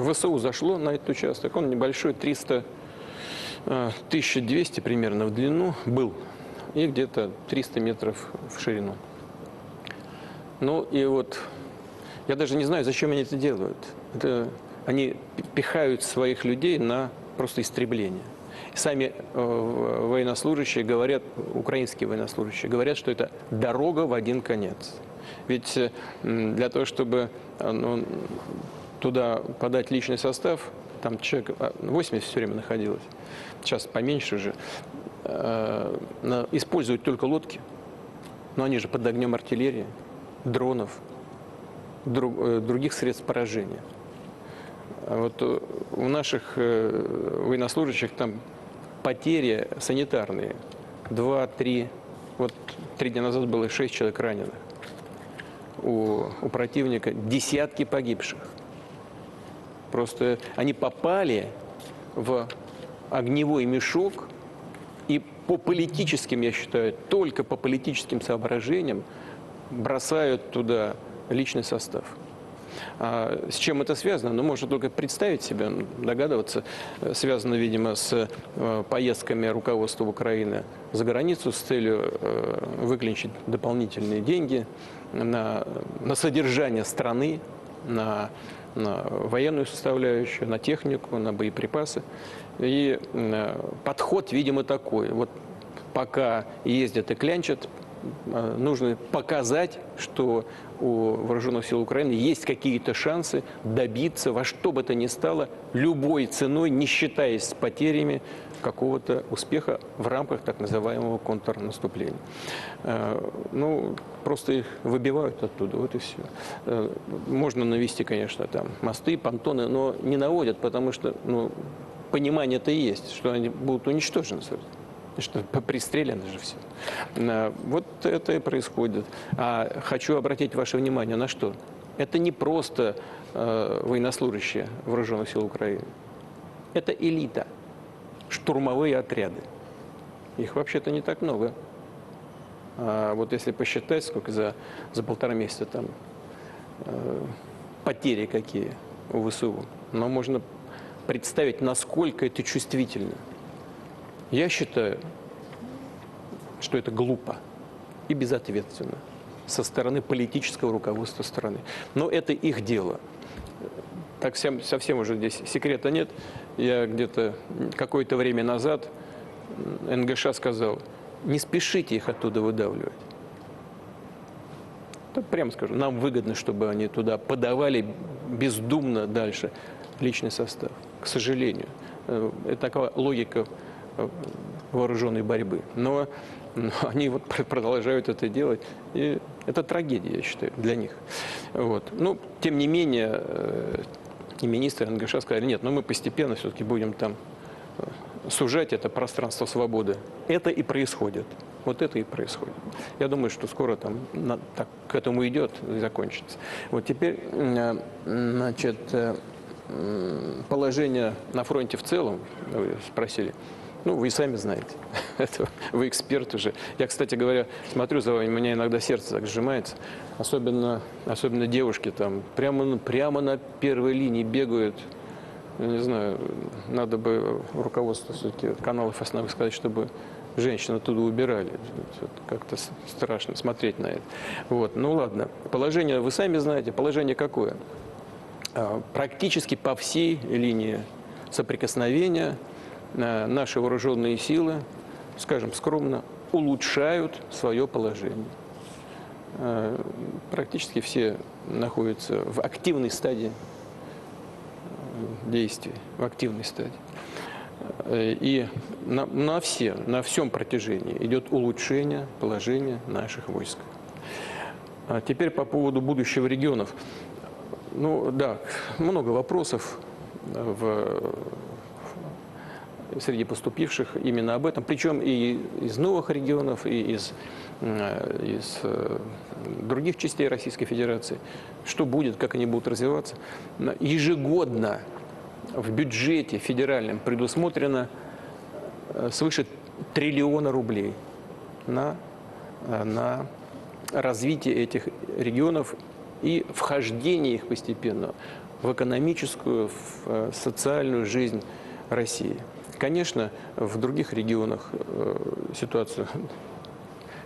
ВСУ зашло на этот участок, он небольшой, 1200 примерно в длину был и где-то 300 метров в ширину. Я даже не знаю, зачем они это делают. Они пихают своих людей на просто истребление. Сами военнослужащие говорят, украинские военнослужащие говорят, что это дорога в один конец. Ведь для того, чтобы туда подать личный состав, там человек 80 все время находилось, сейчас поменьше уже, используют только лодки, но они же под огнем артиллерии, дронов, других средств поражения. У наших военнослужащих там потери санитарные 2-3. 3 дня назад было 6 человек раненых. У противника десятки погибших. Просто они попали в огневой мешок и по политическим, я считаю, только по политическим соображениям бросают туда личный состав. С чем это связано? Можно только представить себе, догадываться. Связано, видимо, с поездками руководства Украины за границу с целью выклинчить дополнительные деньги на содержание страны, на военную составляющую, на технику, на боеприпасы. И подход, видимо, такой. Пока ездят и клянчат, нужно показать, что у вооруженных сил Украины есть какие-то шансы добиться во что бы то ни стало, любой ценой, не считаясь с потерями, какого-то успеха в рамках так называемого контрнаступления. Просто их выбивают оттуда, вот и все. Можно навести, конечно, там мосты, понтоны, но не наводят, потому что понимание-то есть, что они будут уничтожены. Что пристреляно же все. Вот это и происходит. Хочу обратить ваше внимание на что? Это не просто военнослужащие вооруженных сил Украины. Это элита, штурмовые отряды. Их вообще-то не так много. Если посчитать, сколько за 1,5 месяца там потери какие у ВСУ, можно представить, насколько это чувствительно. Я считаю, что это глупо и безответственно со стороны политического руководства страны. Но это их дело. Так совсем уже здесь секрета нет. Я где-то какое-то время назад НГШ сказал, не спешите их оттуда выдавливать. Прямо скажу, нам выгодно, чтобы они туда подавали бездумно дальше личный состав. К сожалению. Это такая логика вооруженной борьбы. Но они продолжают это делать. И это трагедия, я считаю, для них. Тем не менее, и министры НГШ сказали, нет, мы постепенно все-таки будем там сужать это пространство свободы. Это и происходит. Вот это и происходит. Я думаю, что скоро там так, к этому идет и закончится. Вот теперь, значит, положение на фронте в целом, вы спросили, ну, вы сами знаете, это, вы эксперт уже. Я, кстати говоря, смотрю за вами, у меня иногда сердце так сжимается, особенно девушки там прямо на первой линии бегают. Я не знаю, надо бы руководству все-таки каналов основных сказать, чтобы женщин оттуда убирали. Как-то страшно смотреть на это. Вот. Ну ладно. Положение, вы сами знаете, положение какое? Практически по всей линии соприкосновения наши вооруженные силы, скажем скромно, улучшают свое положение. Практически все находятся в активной стадии действий, в активной стадии. И на всем протяжении идет улучшение положения наших войск. А теперь по поводу будущего регионов. Ну да, много вопросов среди поступивших именно об этом. Причем и из новых регионов, и из других частей Российской Федерации. Что будет, как они будут развиваться. Ежегодно в бюджете федеральном предусмотрено свыше 1 триллиона рублей на развитие этих регионов и вхождение их постепенно в экономическую, в социальную жизнь России. Конечно, в других регионах ситуация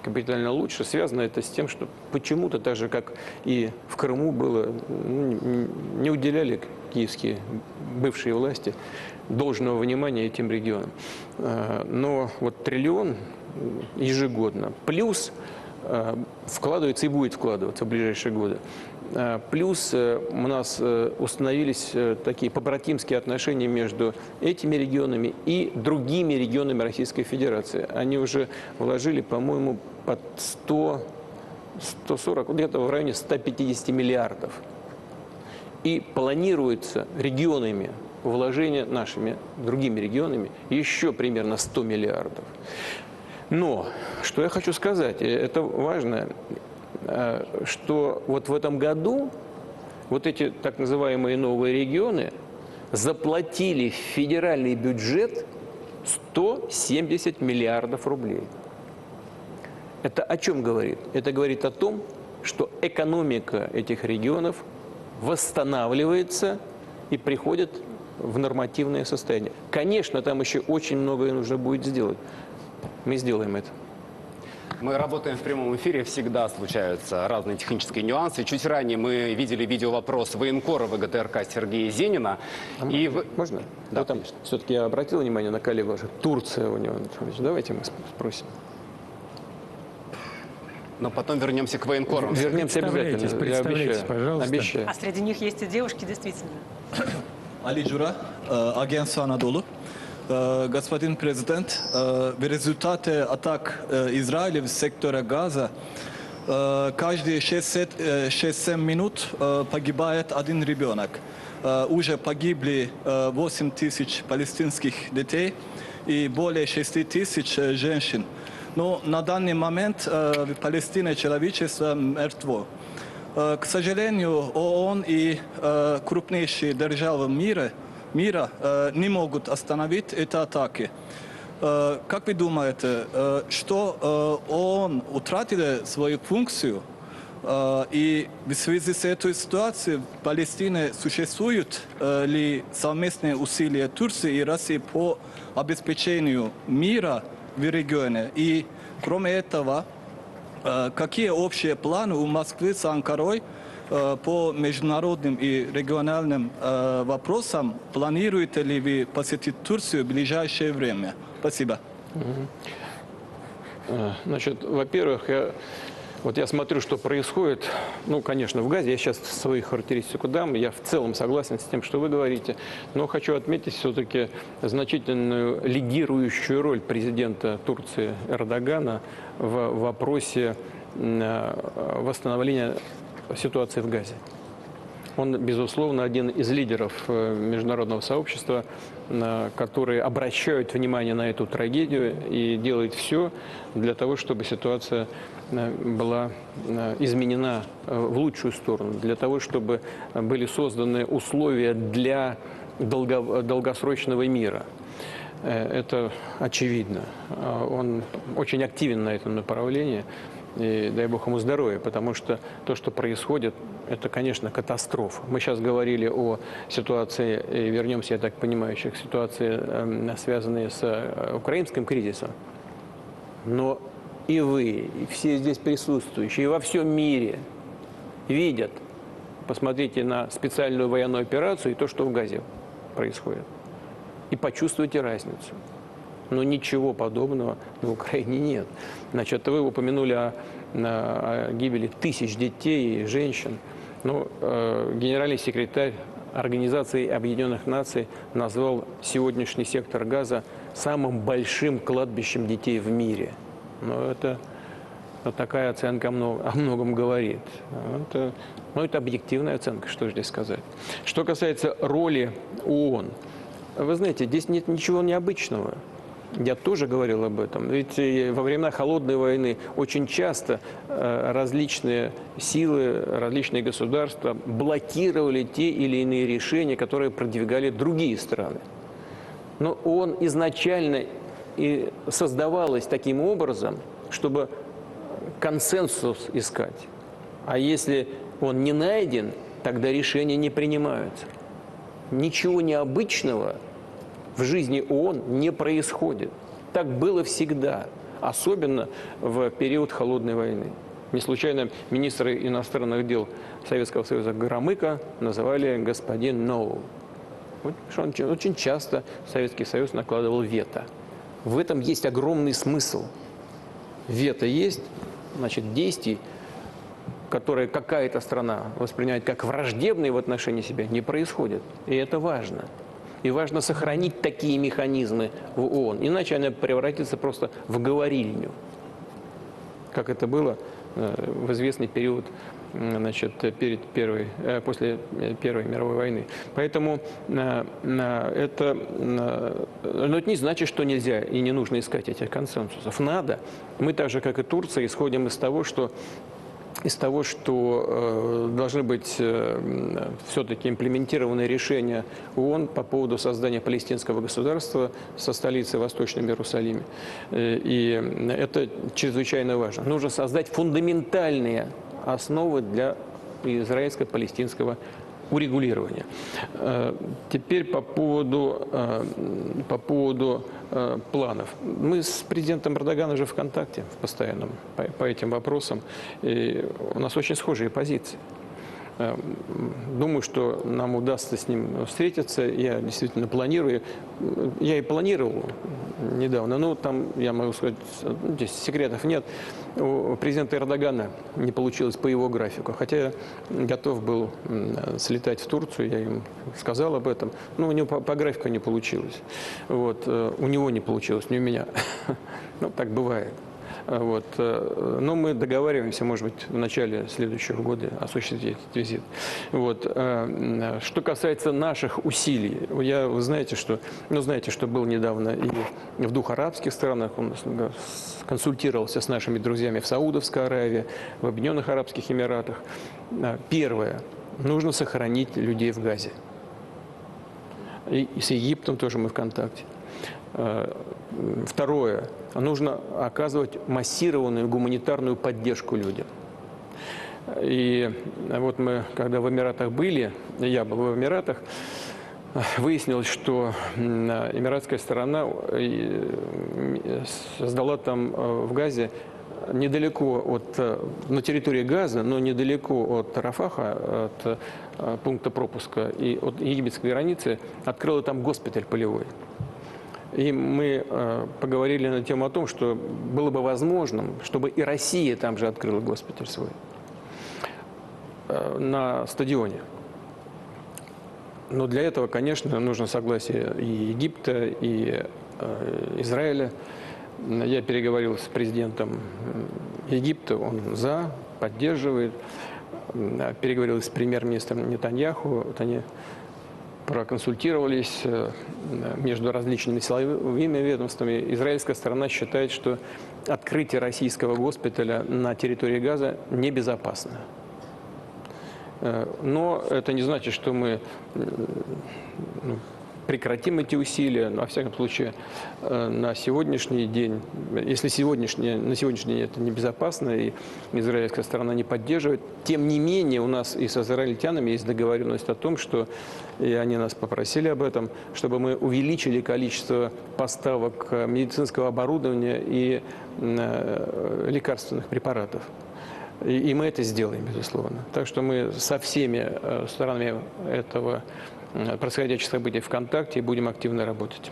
капитально лучше. Связано это с тем, что почему-то, так же как и в Крыму было, не уделяли киевские бывшие власти должного внимания этим регионам. Но вот 1 триллион ежегодно, плюс вкладывается и будет вкладываться в ближайшие годы. Плюс у нас установились такие побратимские отношения между этими регионами и другими регионами Российской Федерации. Они уже вложили, по-моему, под 140, где-то в районе 150 миллиардов. И планируется регионами вложения нашими другими регионами еще примерно 100 миллиардов. Но, что я хочу сказать, это важно, что вот в этом году вот эти так называемые новые регионы заплатили в федеральный бюджет 170 миллиардов рублей. Это о чем говорит? Это говорит о том, что экономика этих регионов восстанавливается и приходит в нормативное состояние. Конечно, там еще очень многое нужно будет сделать. Мы сделаем это. Мы работаем в прямом эфире, всегда случаются разные технические нюансы. Чуть ранее мы видели видеовопрос военкора ВГТРК Сергея Зенина. Можно? Да, вот там все-таки я обратил внимание на коллегу, что Турция у него. Давайте мы спросим. Но потом вернемся к военкорам. Вернемся обязательно. Представляйтесь, пожалуйста. Обещаю. А среди них есть и девушки, действительно. Ali Jura, Агентство Анадолу. Господин президент, в результате атак Израиля в секторе Газа каждые 6-7 минут погибает один ребенок. Уже погибли 8 тысяч палестинских детей и более 6 тысяч женщин. Но на данный момент в Палестине человечество мертво. К сожалению, ООН и крупнейшие державы мира не могут остановить эти атаки. Как вы думаете, что ООН утратила свою функцию? И в связи с этой ситуацией в Палестине существуют ли совместные усилия Турции и России по обеспечению мира в регионе? И кроме этого, какие общие планы у Москвы с Анкарой по международным и региональным вопросам? Планируете ли вы посетить Турцию в ближайшее время? Спасибо. Значит, во-первых, я смотрю, что происходит. Ну, конечно, в Газе я сейчас свою характеристику дам. Я в целом согласен с тем, что вы говорите. Но хочу отметить все-таки значительную лидирующую роль президента Турции Эрдогана в вопросе восстановления ситуации в Газе. Он, безусловно, один из лидеров международного сообщества, которые обращают внимание на эту трагедию и делают все для того, чтобы ситуация была изменена в лучшую сторону, для того, чтобы были созданы условия для долгосрочного мира. Это очевидно. Он очень активен на этом направлении. И дай бог ему здоровья, потому что то, что происходит, это, конечно, катастрофа. Мы сейчас говорили о ситуации, и вернемся, я так понимаю, к ситуации, связанной с украинским кризисом. Но и вы, и все здесь присутствующие, и во всем мире видят, посмотрите на специальную военную операцию и то, что в Газе происходит. И почувствуйте разницу. Но ничего подобного на Украине нет. Значит, вы упомянули о гибели тысяч детей и женщин. Ну, генеральный секретарь Организации Объединенных Наций назвал сегодняшний сектор Газа самым большим кладбищем детей в мире. Но это вот такая оценка о многом говорит. Это объективная оценка, что здесь сказать. Что касается роли ООН, вы знаете, здесь нет ничего необычного. Я тоже говорил об этом. Ведь во времена Холодной войны очень часто различные силы, различные государства блокировали те или иные решения, которые продвигали другие страны. Но ООН изначально и создавалась таким образом, чтобы консенсус искать. А если он не найден, тогда решения не принимаются. Ничего необычного в жизни ООН не происходит. Так было всегда, особенно в период Холодной войны. Не случайно министры иностранных дел Советского Союза Громыко называли господин No. Вот, что он очень часто Советский Союз накладывал вето. В этом есть огромный смысл. Вето есть, значит, действий, которые какая-то страна воспринимает как враждебные в отношении себя, не происходит. И это важно. И важно сохранить такие механизмы в ООН. Иначе она превратится просто в говорильню. Как это было в известный период, значит, после Первой мировой войны. Поэтому но это не значит, что нельзя и не нужно искать этих консенсусов. Надо. Мы так же, как и Турция, исходим из того, что должны быть все-таки имплементированы решения ООН по поводу создания палестинского государства со столицей в Восточном Иерусалиме. И это чрезвычайно важно. Нужно создать фундаментальные основы для израильско-палестинского урегулирования. Теперь по поводу планов. Мы с президентом Эрдоганом уже в контакте в постоянном по этим вопросам. И у нас очень схожие позиции. Думаю, что нам удастся с ним встретиться. Я действительно планирую. Я и планировал недавно. Но там, я могу сказать, здесь секретов нет. У президента Эрдогана не получилось по его графику. Хотя я готов был слетать в Турцию, я им сказал об этом. Но у него по графику не получилось. Вот. У него не получилось, не у меня. Ну, так бывает. Вот. Но мы договариваемся, может быть, в начале следующего года осуществить этот визит. Вот. Что касается наших усилий, вы знаете, что был недавно и в двух арабских странах, он консультировался с нашими друзьями в Саудовской Аравии, в Объединенных Арабских Эмиратах. Первое. Нужно сохранить людей в Газе. И с Египтом тоже мы в контакте. Второе. Нужно оказывать массированную гуманитарную поддержку людям. И вот мы, когда в Эмиратах были, я был в Эмиратах, выяснилось, что эмиратская сторона создала там в Газе недалеко на территории Газа, но недалеко от Рафаха, от пункта пропуска и от египетской границы, открыла там госпиталь полевой. И мы поговорили на тему о том, что было бы возможным, чтобы и Россия там же открыла госпиталь свой на стадионе. Но для этого, конечно, нужно согласие и Египта, и Израиля. Я переговорил с президентом Египта, он поддерживает. переговорил с премьер-министром Нетаньяху. Вот они проконсультировались между различными силовыми ведомствами. Израильская сторона считает, что открытие российского госпиталя на территории Газа небезопасно. Но это не значит, что мы прекратим эти усилия. Во всяком случае, на сегодняшний день, если на сегодняшний день это небезопасно, и израильская сторона не поддерживает, тем не менее у нас и с израильтянами есть договоренность о том, что, и они нас попросили об этом, чтобы мы увеличили количество поставок медицинского оборудования и лекарственных препаратов. И мы это сделаем, безусловно. Так что мы со всеми сторонами этого происходящих событий в контакте и будем активно работать.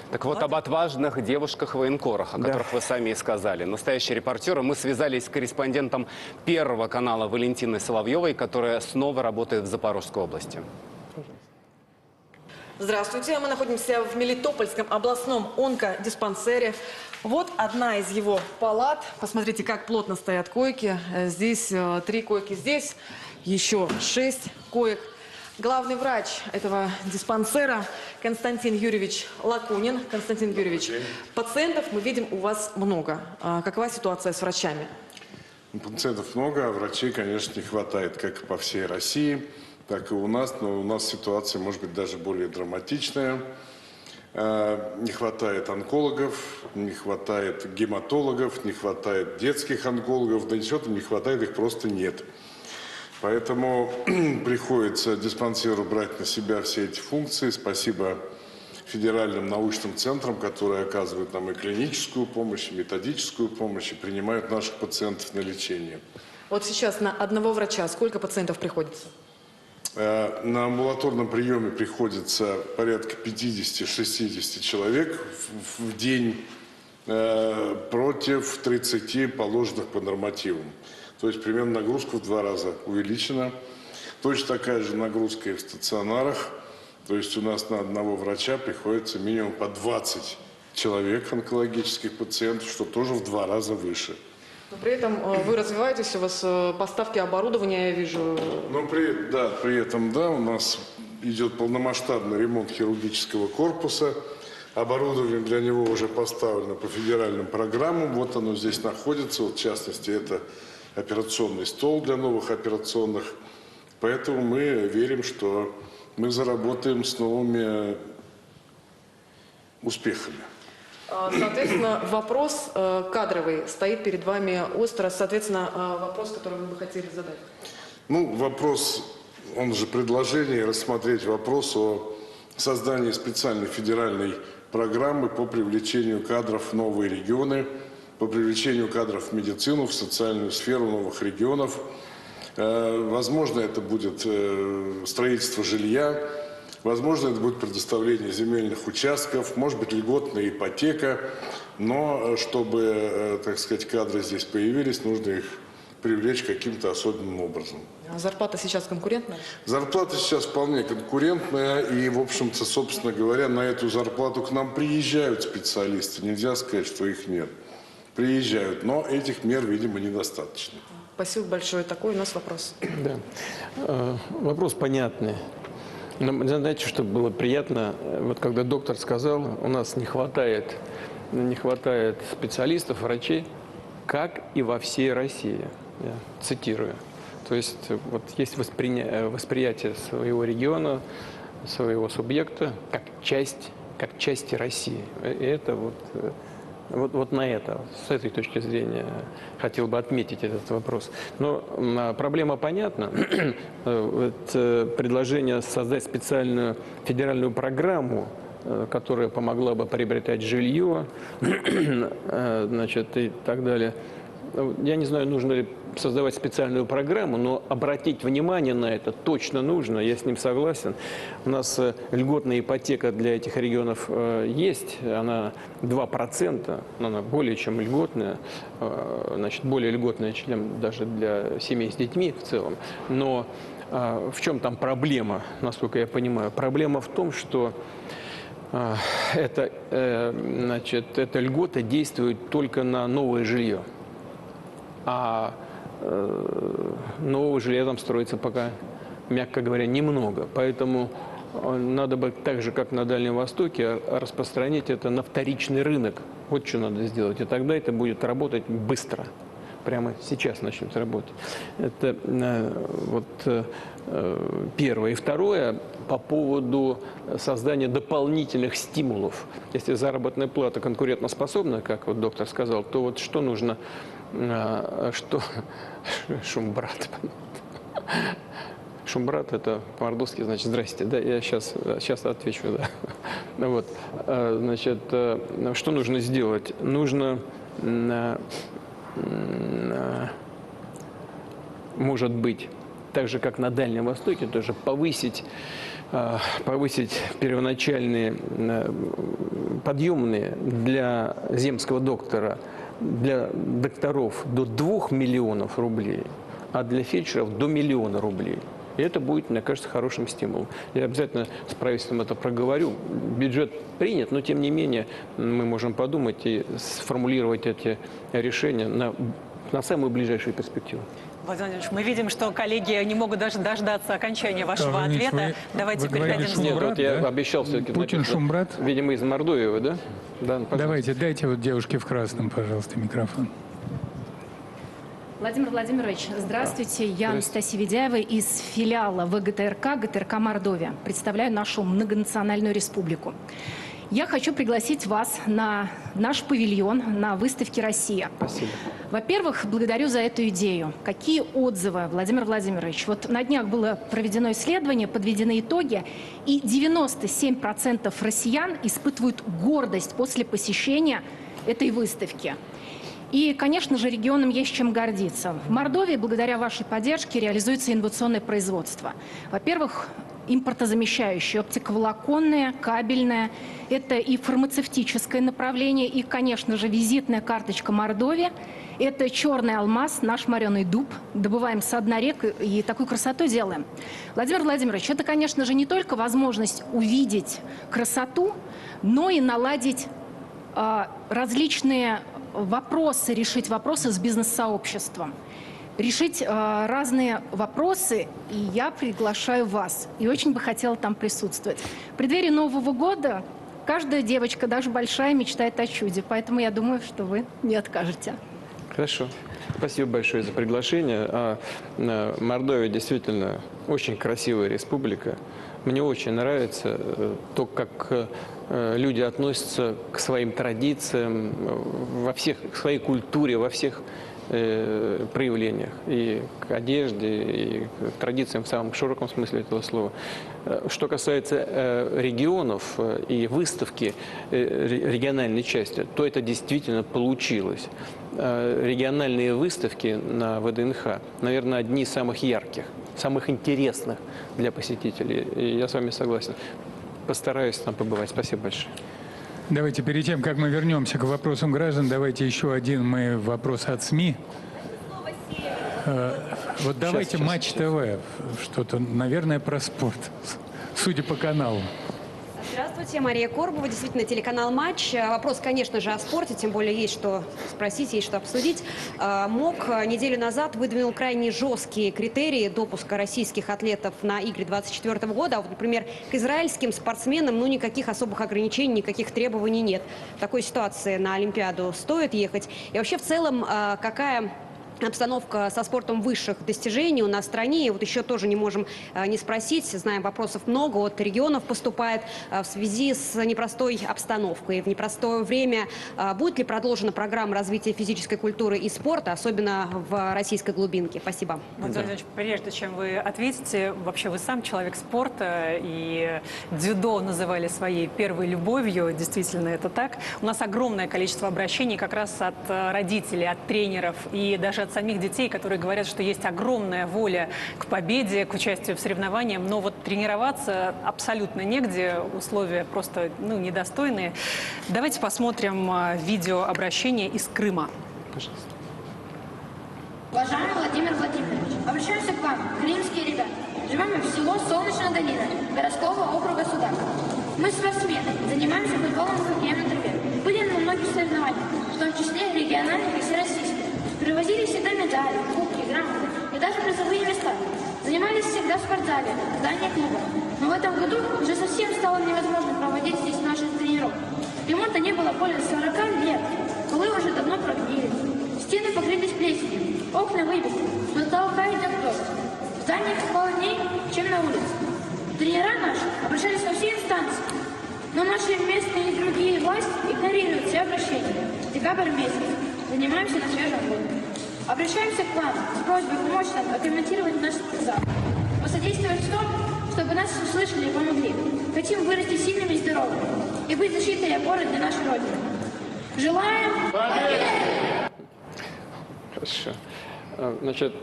Так вот, об отважных девушках-военкорах, о которых вы сами и сказали. Настоящие репортеры. Мы связались с корреспондентом Первого канала Валентиной Соловьевой, которая снова работает в Запорожской области. Здравствуйте. Мы находимся в Мелитопольском областном онкодиспансере. Вот одна из его палат. Посмотрите, как плотно стоят койки. Здесь 3 койки, здесь еще 6 коек. Главный врач этого диспансера Константин Юрьевич Лакунин. Константин Юрьевич, пациентов мы видим у вас много. Какова ситуация с врачами? Пациентов много, а врачей, конечно, не хватает, как по всей России, так и у нас. Но у нас ситуация может быть даже более драматичная. Не хватает онкологов, не хватает гематологов, не хватает детских онкологов, да ничего там не хватает, их просто нет. Поэтому приходится диспансеру брать на себя все эти функции. Спасибо федеральным научным центрам, которые оказывают нам и клиническую помощь, и методическую помощь, и принимают наших пациентов на лечение. Вот сейчас на одного врача сколько пациентов приходится? На амбулаторном приеме приходится порядка 50-60 человек в день против 30 положенных по нормативам. То есть примерно нагрузка в 2 раза увеличена. Точно такая же нагрузка и в стационарах. То есть у нас на одного врача приходится минимум по 20 человек онкологических пациентов, что тоже в 2 раза выше. Но при этом вы развиваетесь, у вас поставки оборудования, я вижу. Ну, при этом, да, у нас идет полномасштабный ремонт хирургического корпуса. Оборудование для него уже поставлено по федеральным программам. Вот оно здесь находится. Вот, в частности, это операционный стол для новых операционных. Поэтому мы верим, что мы заработаем с новыми успехами. Соответственно, вопрос кадровый стоит перед вами остро. Соответственно, вопрос, который вы бы хотели задать. Ну, вопрос, он же предложение, рассмотреть вопрос о создании специальной федеральной программы по привлечению кадров в новые регионы, по привлечению кадров в медицину, в социальную сферу новых регионов. Возможно, это будет строительство жилья, возможно, это будет предоставление земельных участков, может быть, льготная ипотека, но чтобы, так сказать, кадры здесь появились, нужно их привлечь каким-то особенным образом. Зарплата сейчас конкурентная? Зарплата сейчас вполне конкурентная, и, в общем-то, собственно говоря, на эту зарплату к нам приезжают специалисты. Нельзя сказать, что их нет. Приезжают, но этих мер, видимо, недостаточно. Спасибо большое. Такой у нас вопрос. Да. Вопрос понятный. Но, знаете, что было приятно, вот когда доктор сказал, у нас не хватает специалистов, врачей, как и во всей России. Я цитирую. То есть вот есть восприятие своего региона, своего субъекта как части России. И это вот на это, с этой точки зрения, хотел бы отметить этот вопрос. Но проблема понятна. Предложение создать специальную федеральную программу, которая помогла бы приобретать жилье, значит, и так далее. Я не знаю, нужно ли создавать специальную программу, но обратить внимание на это точно нужно, я с ним согласен. У нас льготная ипотека для этих регионов есть, она 2%, она более чем льготная, значит, более льготная, чем даже для семей с детьми в целом. Но в чем там проблема, насколько я понимаю? Проблема в том, что эта льгота действует только на новое жилье. А нового жилья там строится пока, мягко говоря, немного. Поэтому надо бы так же, как на Дальнем Востоке, распространить это на вторичный рынок. Вот что надо сделать. И тогда это будет работать быстро. Прямо сейчас начнет работать. Это первое. И второе, по поводу создания дополнительных стимулов. Если заработная плата конкурентоспособна, как вот доктор сказал, то вот что нужно, Шумбрат. Шумбрат — это по-мордовски, значит, здрасте. Да, я сейчас отвечу, да. Вот. Значит, что нужно сделать? Нужно, может быть, так же, как на Дальнем Востоке, тоже повысить первоначальные подъемные для земского доктора, для докторов до 2 миллионов рублей, а для фельдшеров до 1 миллиона рублей. И это будет, мне кажется, хорошим стимулом. Я обязательно с правительством это проговорю. Бюджет принят, но тем не менее мы можем подумать и сформулировать эти решения на самую ближайшую перспективу. Владимир Владимирович, мы видим, что коллеги не могут даже дождаться окончания вашего ответа. Давайте передадим. Нет, вот я обещал все-таки. Путин Шумбрат? Видимо, из Мордовии, да? Да, давайте, дайте вот девушке в красном, пожалуйста, микрофон. Владимир Владимирович, здравствуйте. Я Анастасия Ведяева из филиала ВГТРК, ГТРК Мордовия. Представляю нашу многонациональную республику. Я хочу пригласить вас на наш павильон на выставке «Россия». Спасибо. Во-первых, благодарю за эту идею. Какие отзывы, Владимир Владимирович? Вот на днях было проведено исследование, подведены итоги, и 97% россиян испытывают гордость после посещения этой выставки. И, конечно же, регионам есть чем гордиться. В Мордовии, благодаря вашей поддержке, реализуется инновационное производство. Во-первых, импортозамещающее, оптиковолоконное, кабельное. Это и фармацевтическое направление, и, конечно же, визитная карточка Мордовии. Это черный алмаз, наш мореный дуб. Добываем со дна рек и такую красоту делаем. Владимир Владимирович, это, конечно же, не только возможность увидеть красоту, но и наладить различные вопросы, решить вопросы с бизнес-сообществом. Решить разные вопросы, и я приглашаю вас. И очень бы хотела там присутствовать. В преддверии Нового года каждая девочка, даже большая, мечтает о чуде. Поэтому я думаю, что вы не откажете. Хорошо. Спасибо большое за приглашение. Мордовия действительно очень красивая республика. Мне очень нравится то, как люди относятся к своим традициям, к своей культуре, во всех проявлениях. И к одежде, и к традициям в самом широком смысле этого слова. Что касается регионов и выставки региональной части, то это действительно получилось. Региональные выставки на ВДНХ, наверное, одни из самых ярких, самых интересных для посетителей. И я с вами согласен. Постараюсь там побывать. Спасибо большое. Давайте перед тем, как мы вернемся к вопросам граждан, давайте еще один вопрос от СМИ. Вот давайте Матч ТВ, что-то, наверное, про спорт, судя по каналу. Здравствуйте, Мария Корбова, действительно, телеканал «Матч». Вопрос, конечно же, о спорте, тем более есть что спросить, есть что обсудить. МОК неделю назад выдвинул крайне жесткие критерии допуска российских атлетов на игры 2024 года. А вот, например, к израильским спортсменам, никаких особых ограничений, никаких требований нет. В такой ситуации на Олимпиаду стоит ехать? И вообще, в целом, какая обстановка со спортом высших достижений у нас в стране? И вот еще тоже не можем не спросить, знаем, вопросов много, от регионов поступает в связи с непростой обстановкой. В непростое время будет ли продолжена программа развития физической культуры и спорта, особенно в российской глубинке? Спасибо. Владимир Владимирович, прежде чем вы ответите, вообще вы сам человек спорта, и дзюдо называли своей первой любовью, действительно это так. У нас огромное количество обращений как раз от родителей, от тренеров и даже от самих детей, которые говорят, что есть огромная воля к победе, к участию в соревнованиях, но вот тренироваться абсолютно негде, условия просто недостойные. Давайте посмотрим видеообращение из Крыма. Пожалуйста. Уважаемый Владимир Владимирович, обращаемся к вам, крымские ребята. Живем мы в село Солнечная долина, городского округа Судак. Мы спортсмены, занимаемся футболом и хоккеем на траве. Были на многих соревнованиях, в том числе региональных и всероссийских. Привозили всегда медали, кубки, грамоты и даже призовые места. Занимались всегда в спортзале, в здании клуба. Но в этом году уже совсем стало невозможно проводить здесь наши тренировки. Ремонта не было более 40 лет. Полы уже давно прогнили. Стены покрылись плесенью, окна выбиты, но толка идет дождь. В зданиях холоднее, чем на улице. Тренера наши обращались во все инстанции, но наши местные и другие власти игнорируют все обращения. Декабрь месяц. Занимаемся на свежем воздухе. Обращаемся к вам с просьбой помочь нам отремонтировать наш спортзал. Посодействовать в том, чтобы нас услышали и помогли. Хотим вырасти сильными и здоровыми и быть защитой и опорой для нашей Родины. Желаем победы! Хорошо. Значит,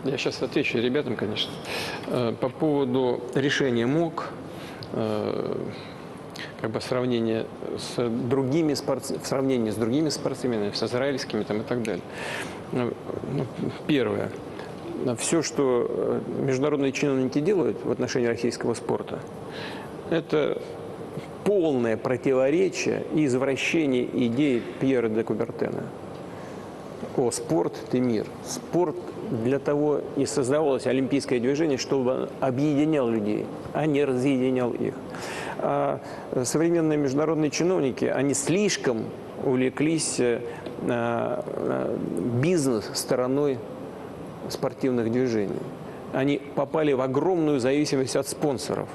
я сейчас отвечу ребятам, конечно. По поводу решения МОК, как бы сравнение с другими спортсменами, с израильскими там, и так далее. Первое. Все, что международные чиновники делают в отношении российского спорта, это полное противоречие и извращение идей Пьера де Кубертена. Спорт – это мир. Спорт для того и создавалось олимпийское движение, чтобы он объединял людей, а не разъединял их. А современные международные чиновники, они слишком увлеклись бизнес-стороной спортивных движений. Они попали в огромную зависимость от спонсоров.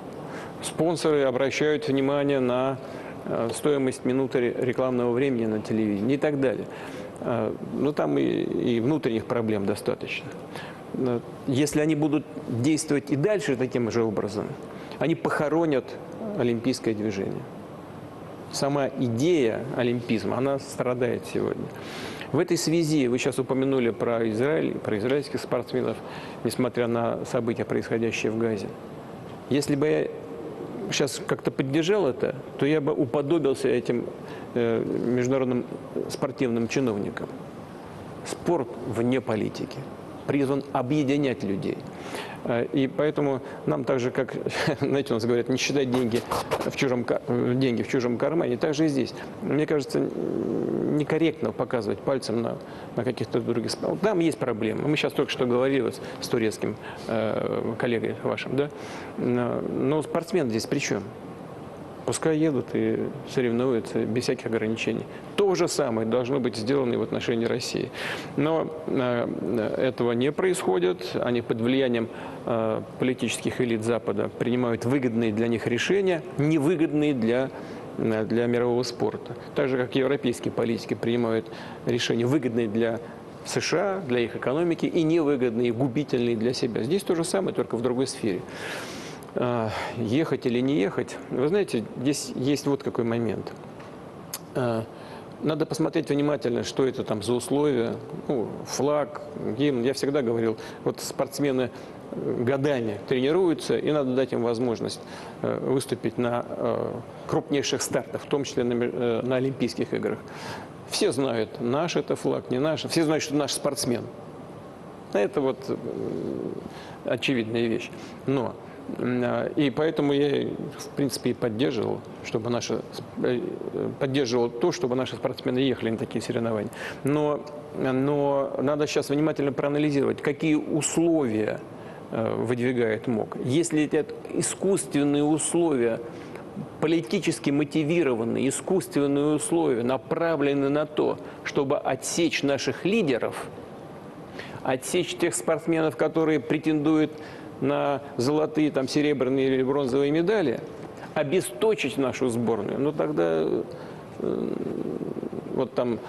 Спонсоры обращают внимание на стоимость минуты рекламного времени на телевидении и так далее. Но там и внутренних проблем достаточно. Если они будут действовать и дальше таким же образом, они похоронят олимпийское движение. Сама идея олимпизма, она страдает сегодня. В этой связи вы сейчас упомянули про Израиль, про израильских спортсменов, несмотря на события, происходящие в Газе. Если бы я сейчас как-то поддержал это, то я бы уподобился этим международным спортивным чиновникам. Спорт вне политики призван объединять людей. И поэтому нам так же, как, знаете, у нас говорят, не считать деньги в чужом кармане, так же и здесь. Мне кажется, некорректно показывать пальцем на каких-то других. Там есть проблемы. Мы сейчас только что говорили с турецким коллегой вашим, да? Но спортсмен здесь при чем? Пускай едут и соревнуются без всяких ограничений. То же самое должно быть сделано и в отношении России. Но этого не происходит. Они под влиянием политических элит Запада принимают выгодные для них решения, невыгодные для мирового спорта. Так же, как европейские политики принимают решения, выгодные для США, для их экономики, и невыгодные, губительные для себя. Здесь то же самое, только в другой сфере. Ехать или не ехать, вы знаете, здесь есть вот какой момент. Надо посмотреть внимательно, что это там за условия, флаг, гимн. Я всегда говорил, вот спортсмены годами тренируются, и надо дать им возможность выступить на крупнейших стартах, в том числе на Олимпийских играх. Все знают, наш это флаг, не наш. Все знают, что наш спортсмен. Это вот очевидная вещь. Но и поэтому я, в принципе, и поддерживал то, чтобы наши спортсмены ехали на такие соревнования. Но надо сейчас внимательно проанализировать, какие условия выдвигает МОК. Если это искусственные условия, политически мотивированные искусственные условия, направлены на то, чтобы отсечь наших лидеров, отсечь тех спортсменов, которые претендуют на золотые, там, серебряные или бронзовые медали, обесточить нашу сборную, ну тогда вот там,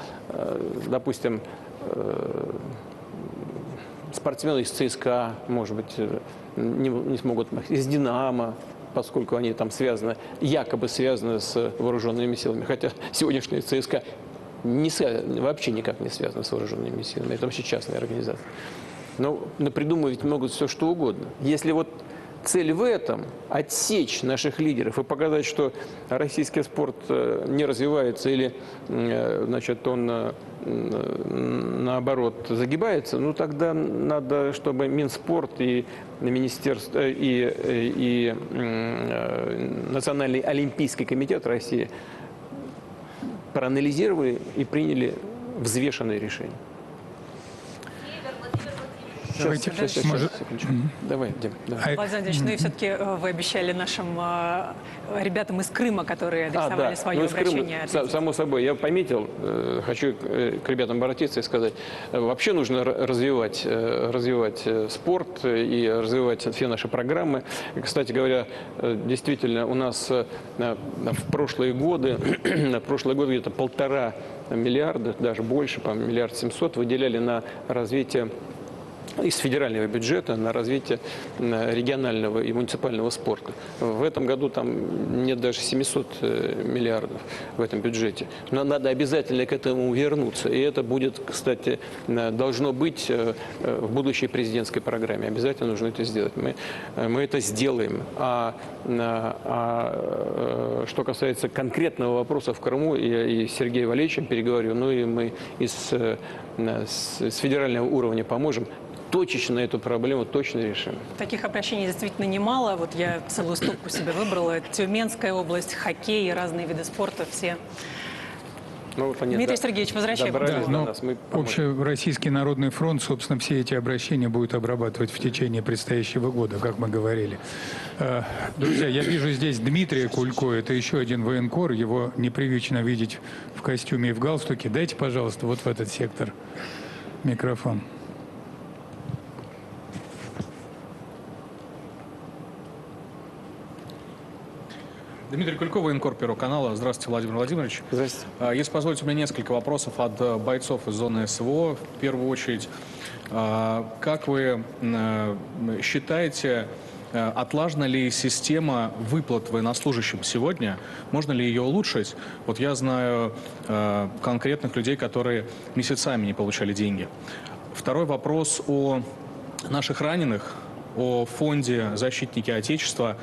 допустим, спортсмены из ЦСКА, может быть, не смогут, из «Динамо», поскольку они там связаны, якобы связаны с вооруженными силами, хотя сегодняшняя ЦСКА вообще никак не связана с вооруженными силами, это вообще частная организация. Но придумывать могут все, что угодно. Если вот цель в этом – отсечь наших лидеров и показать, что российский спорт не развивается или, значит, он, наоборот, загибается, ну тогда надо, чтобы Минспорт и Министерство, и Национальный олимпийский комитет России проанализировали и приняли взвешенные решения. Давай, Дим. Владимир Владимирович, ну и все-таки вы обещали нашим ребятам из Крыма, которые адресовали свое обращение. Само собой, я пометил, хочу к ребятам обратиться и сказать, вообще нужно развивать спорт и развивать все наши программы. Кстати говоря, действительно, у нас в прошлые годы где-то 1,5 миллиарда, даже больше, по-моему, 1,7 миллиарда выделяли на развитие из федерального бюджета на развитие регионального и муниципального спорта. В этом году там нет даже 700 миллиардов в этом бюджете. Но надо обязательно к этому вернуться. И это будет, кстати, должно быть в будущей президентской программе. Обязательно нужно это сделать. Мы это сделаем. Что касается конкретного вопроса в Крыму, я и с Сергеем Валерьевичем переговорю, ну и мы с федерального уровня поможем. Точечно эту проблему точно решим. Таких обращений действительно немало. Вот я целую стопку себе выбрала. Тюменская область, хоккей, разные виды спорта, все. Дмитрий Сергеевич, возвращаем вас. Общероссийский народный фронт, собственно, все эти обращения будет обрабатывать в течение предстоящего года, как мы говорили. Друзья, я вижу здесь Дмитрия Кулько, это еще один военкор, его непривычно видеть в костюме и в галстуке. Дайте, пожалуйста, вот в этот сектор микрофон. Дмитрий Кулько, военкор Первого канала. Здравствуйте, Владимир Владимирович. Здравствуйте. Если позволите, у меня несколько вопросов от бойцов из зоны СВО. В первую очередь, как вы считаете, отлажена ли система выплат военнослужащим сегодня? Можно ли ее улучшить? Вот я знаю конкретных людей, которые месяцами не получали деньги. Второй вопрос о наших раненых, о фонде «Защитники Отечества»,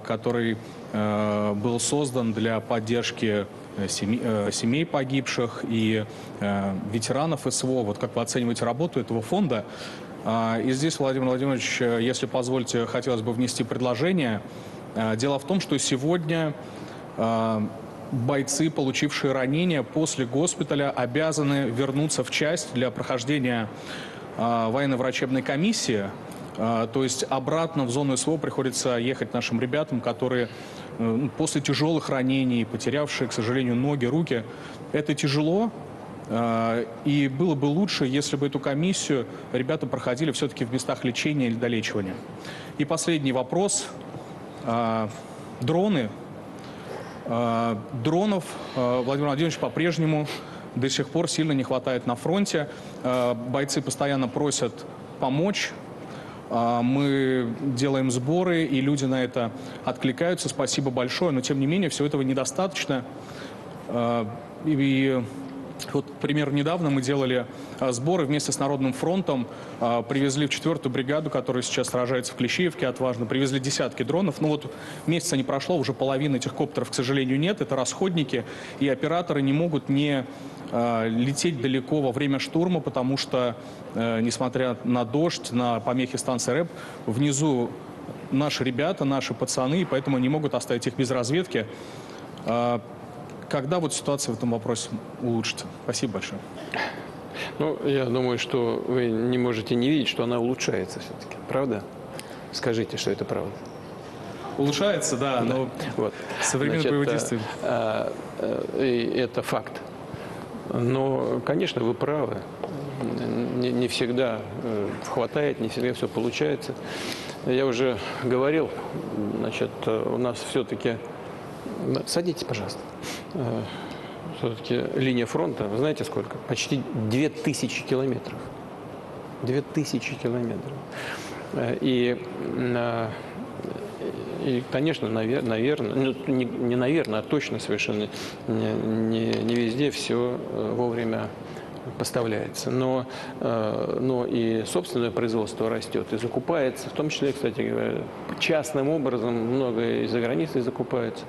который был создан для поддержки семей погибших и ветеранов СВО. Вот как вы оцениваете работу этого фонда? И здесь, Владимир Владимирович, если позволите, хотелось бы внести предложение. Дело в том, что сегодня бойцы, получившие ранения после госпиталя, обязаны вернуться в часть для прохождения военно-врачебной комиссии. То есть обратно в зону СВО приходится ехать нашим ребятам, которые после тяжелых ранений, потерявшие, к сожалению, ноги, руки. Это тяжело, и было бы лучше, если бы эту комиссию ребята проходили все-таки в местах лечения или долечивания. И последний вопрос. Дроны. Дронов, Владимир Владимирович, по-прежнему до сих пор сильно не хватает на фронте. Бойцы постоянно просят помочь. Мы делаем сборы, и люди на это откликаются. Спасибо большое, но тем не менее всего этого недостаточно. И вот, к примеру, недавно мы делали сборы вместе с Народным фронтом, привезли в 4-ю бригаду, которая сейчас сражается в Клещеевке, отважно, привезли десятки дронов. Ну вот месяца не прошло, уже половины этих коптеров, к сожалению, нет. Это расходники, и операторы не могут не лететь далеко во время штурма, потому что, несмотря на дождь, на помехи станции РЭБ, внизу наши ребята, наши пацаны, и поэтому они могут оставить их без разведки. Когда вот ситуация в этом вопросе улучшится? Спасибо большое. Ну, я думаю, что вы не можете не видеть, что она улучшается все-таки. Правда? Скажите, что это правда. Улучшается, да, но вот. Современные боевые действия. Это факт. Но, конечно, вы правы. Не всегда хватает, не всегда все получается. Я уже говорил, значит, у нас все-таки... Садитесь, пожалуйста. Все-таки линия фронта, вы знаете сколько? Почти 2000 километров. 2000 километров. И конечно, наверное, ну, не наверное, а точно совершенно не везде все вовремя поставляется. Но и собственное производство растет и закупается, в том числе, кстати говоря, частным образом много из-за границы закупается.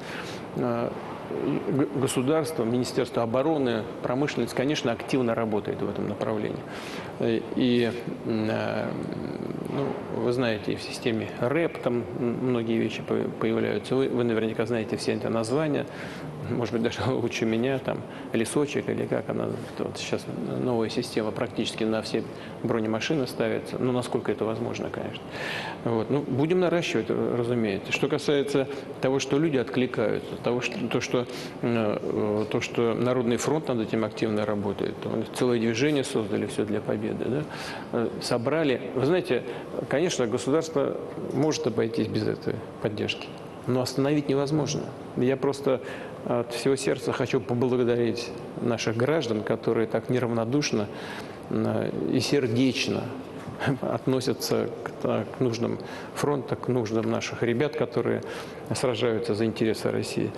Государство, Министерство обороны, промышленность, конечно, активно работает в этом направлении. И Ну, вы знаете, в системе рэп там многие вещи появляются. Вы наверняка знаете все эти названия. Может быть, даже лучше меня, там, лесочек или как она. Вот сейчас новая система практически на все бронемашины ставится. Ну, насколько это возможно, конечно. Вот. Ну, будем наращивать, разумеется. Что касается того, что люди откликаются, того, что Народный фронт над этим активно работает. Целое движение создали, все для победы. Да? Собрали. Вы знаете, конечно, государство может обойтись без этой поддержки. Но остановить невозможно. Я просто от всего сердца хочу поблагодарить наших граждан, которые так неравнодушно и сердечно относятся к нуждам фронта, к нуждам наших ребят, которые сражаются за интересы России.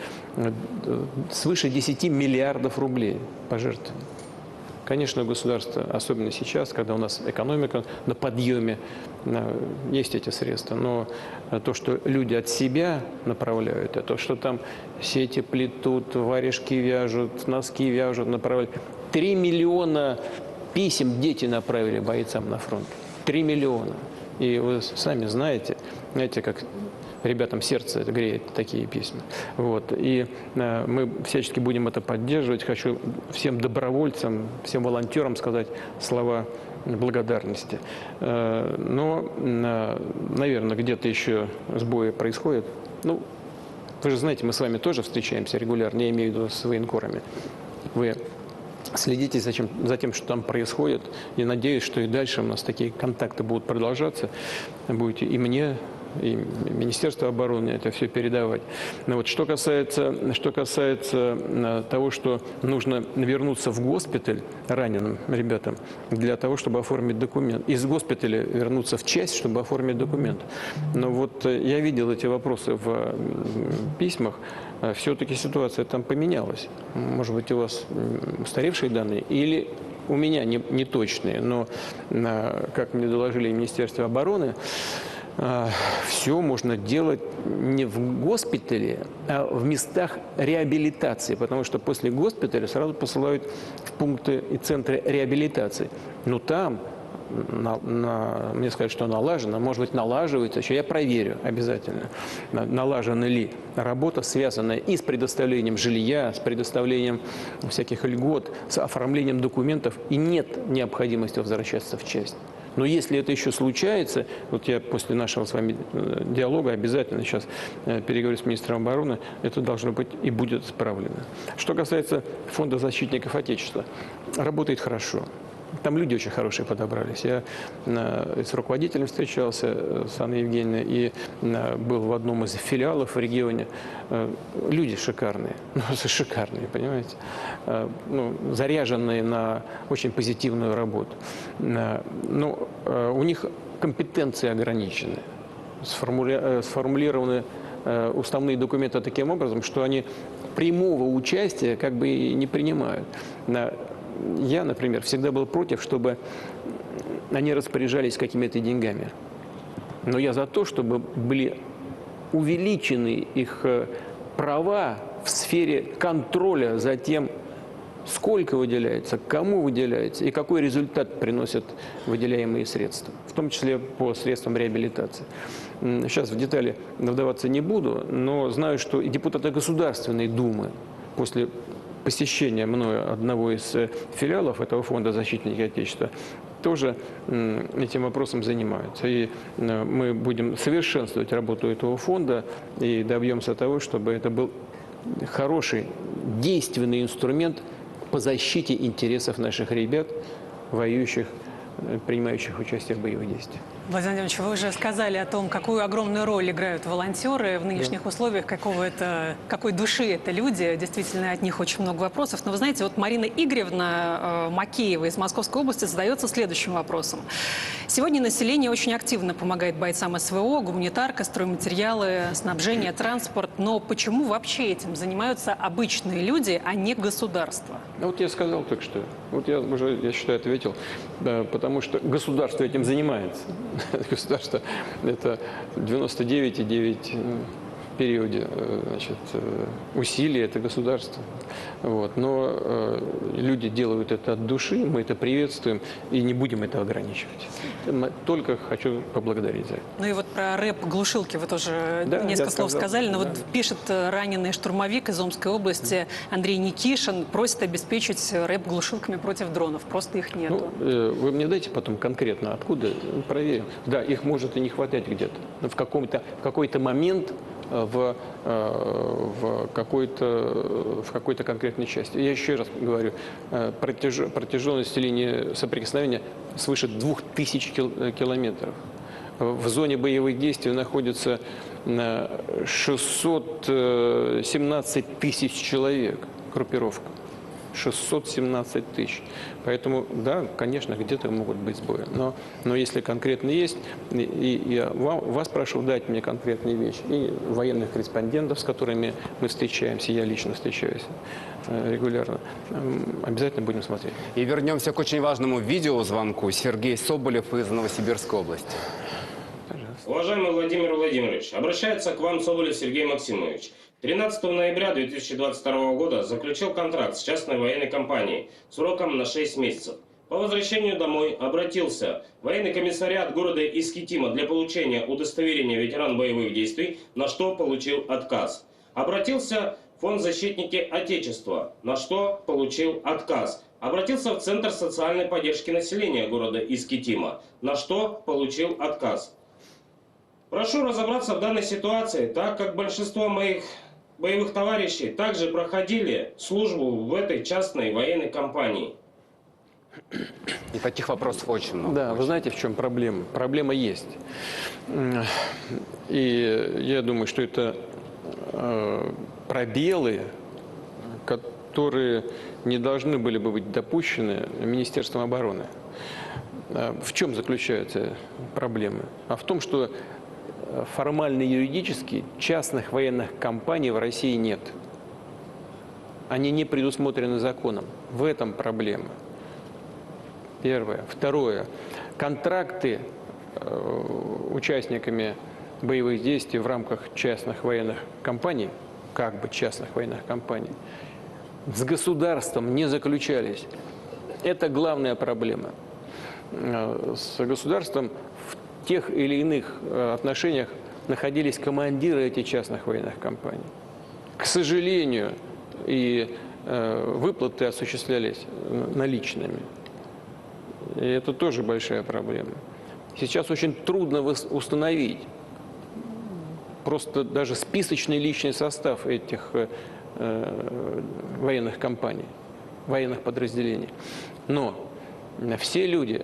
Свыше 10 миллиардов рублей пожертвований. Конечно, государство, особенно сейчас, когда у нас экономика на подъеме, есть эти средства. Но то, что люди от себя направляют, то, что там сети плетут, варежки вяжут, носки вяжут, направляют. 3 миллиона писем дети направили бойцам на фронт. 3 миллиона. И вы сами знаете, как ребятам сердце это греет, такие письма. Вот. И мы всячески будем это поддерживать. Хочу всем добровольцам, всем волонтерам сказать слова благодарности. Но, наверное, где-то еще сбои происходят. Ну, вы же знаете, мы с вами тоже встречаемся регулярно, я имею в виду с военкорами. Вы следите за тем, что там происходит. И надеюсь, что и дальше у нас такие контакты будут продолжаться. Будете и мне, и Министерство обороны это все передавать. Но вот что касается того, что нужно вернуться в госпиталь раненым ребятам для того, чтобы оформить документ. Из госпиталя вернуться в часть, чтобы оформить документ. Но вот я видел эти вопросы в письмах. Все-таки ситуация там поменялась. Может быть, у вас устаревшие данные или у меня не точные, но, как мне доложили в Министерстве обороны, все можно делать не в госпитале, а в местах реабилитации, потому что после госпиталя сразу посылают в пункты и центры реабилитации. Но там, мне сказать, что налажено, может быть, налаживается, еще я проверю обязательно, налажена ли работа, связанная и с предоставлением жилья, с предоставлением всяких льгот, с оформлением документов, и нет необходимости возвращаться в часть. Но если это еще случается, вот я после нашего с вами диалога обязательно сейчас переговорю с министром обороны, это должно быть и будет исправлено. Что касается фонда защитников Отечества, работает хорошо. Там люди очень хорошие подобрались. Я с руководителем встречался, с Анной Евгеньевной, и был в одном из филиалов в регионе. Люди шикарные, шикарные, понимаете, заряженные на очень позитивную работу. Но у них компетенции ограничены, сформулированы уставные документы таким образом, что они прямого участия как бы и не принимают. Я, например, всегда был против, чтобы они распоряжались какими-то деньгами. Но я за то, чтобы были увеличены их права в сфере контроля за тем, сколько выделяется, кому выделяется и какой результат приносят выделяемые средства, в том числе по средствам реабилитации. Сейчас в детали вдаваться не буду, но знаю, что и депутаты Государственной Думы после посещения мною одного из филиалов этого фонда «Защитники Отечества» тоже этим вопросом занимаются. И мы будем совершенствовать работу этого фонда и добьемся того, чтобы это был хороший, действенный инструмент по защите интересов наших ребят, воюющих, принимающих участие в боевых действиях. Владимир Владимирович, вы уже сказали о том, какую огромную роль играют волонтеры в нынешних условиях, какой души это люди. Действительно, от них очень много вопросов. Но вы знаете, вот Марина Игоревна Макеева из Московской области задается следующим вопросом. Сегодня население очень активно помогает бойцам СВО, гуманитарка, стройматериалы, снабжение, транспорт. Но почему вообще этим занимаются обычные люди, а не государство? Вот я сказал только что. Вот я уже, я считаю, ответил. Да, потому что государство этим занимается. Государство – это 99,9 периоде усилий это государство. Вот. Но люди делают это от души, мы это приветствуем и не будем это ограничивать. Только хочу поблагодарить за это. Ну и вот про рэп-глушилки вы тоже несколько слов сказали. Но вот пишет раненый штурмовик из Омской области Андрей Никишин, просит обеспечить рэп-глушилками против дронов. Просто их нету. Ну, вы мне дайте потом конкретно откуда, проверим. Да, их может и не хватать где-то. Но в какой-то момент в какой-то конкретной части. Я еще раз говорю, протяженность линии соприкосновения свыше 2000 километров. В зоне боевых действий находится 617 тысяч человек, группировка. 617 тысяч. Поэтому, да, конечно, где-то могут быть сбои. Но если конкретно есть, и я вас прошу дать мне конкретные вещи, и военных корреспондентов, с которыми мы встречаемся, я лично встречаюсь регулярно, обязательно будем смотреть. И вернемся к очень важному видеозвонку. Сергей Соболев из Новосибирской области. Уважаемый Владимир Владимирович, обращается к вам Соболев Сергей Максимович. 13 ноября 2022 года заключил контракт с частной военной компанией сроком на 6 месяцев. По возвращению домой обратился в военный комиссариат города Искитима для получения удостоверения ветеран боевых действий, на что получил отказ. Обратился в фонд «Защитники Отечества», на что получил отказ. Обратился в Центр социальной поддержки населения города Искитима, на что получил отказ. Прошу разобраться в данной ситуации, так как большинство моих боевых товарищей также проходили службу в этой частной военной компании. И таких вопросов очень много. Да, вы знаете, в чем проблема? Проблема есть. И я думаю, что это пробелы, которые не должны были бы быть допущены Министерством обороны. В чем заключаются проблемы? А в том, что формально юридически частных военных компаний в России нет. Они не предусмотрены законом. В этом проблема. Первое. Второе. Контракты участниками боевых действий в рамках частных военных компаний, как бы частных военных компаний, с государством не заключались. Это главная проблема. С государством в тех или иных отношениях находились командиры этих частных военных компаний. К сожалению, и выплаты осуществлялись наличными. И это тоже большая проблема. Сейчас очень трудно установить просто даже списочный личный состав этих военных компаний, военных подразделений. Но все люди,